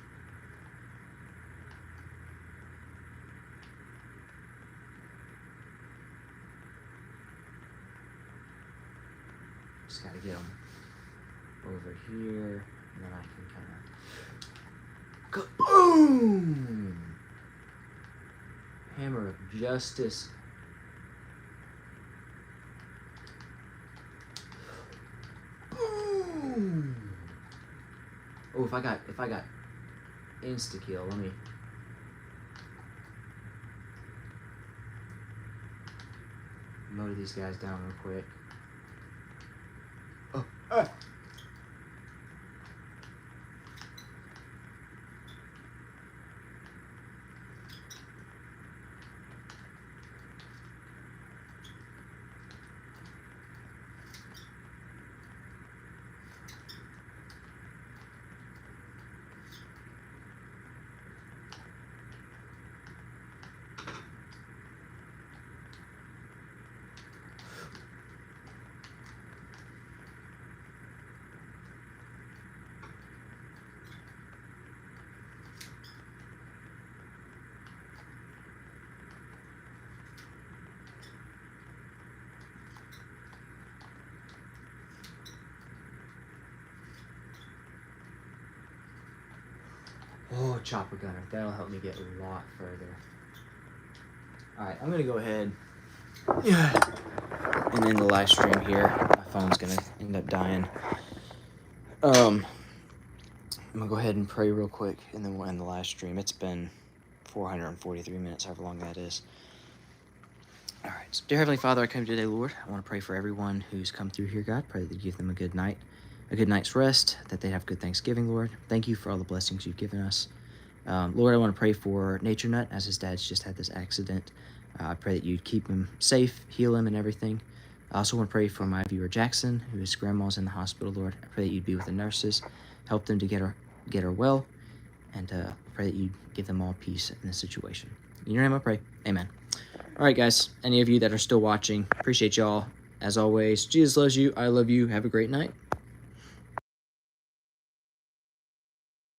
Just gotta get them over here, and then I can kind of kaboom! Hammer of justice. Boom! if I got insta kill, let me. Motor these guys down real quick. Oh, oh, chopper gunner. That'll help me get a lot further. Alright, I'm gonna go ahead and end the live stream here. My phone's gonna end up dying. I'm gonna go ahead and pray real quick, and then we'll end the live stream. It's been 443 minutes, however long that is. All right, so dear Heavenly Father, I come today, Lord. I want to pray for everyone who's come through here, God. Pray that you give them a good night's rest, that they have good Thanksgiving, Lord. Thank you for all the blessings you've given us. Lord, I want to pray for Nature Nut, as his dad's just had this accident. I pray that you'd keep him safe, heal him, and everything. I also want to pray for my viewer Jackson, who his grandma's in the hospital, Lord. I pray that you'd be with the nurses, help them to get her well, and pray that you'd give them all peace in this situation. In your name I pray, amen. All right, guys, any of you that are still watching, appreciate y'all. As always, Jesus loves you, I love you, have a great night.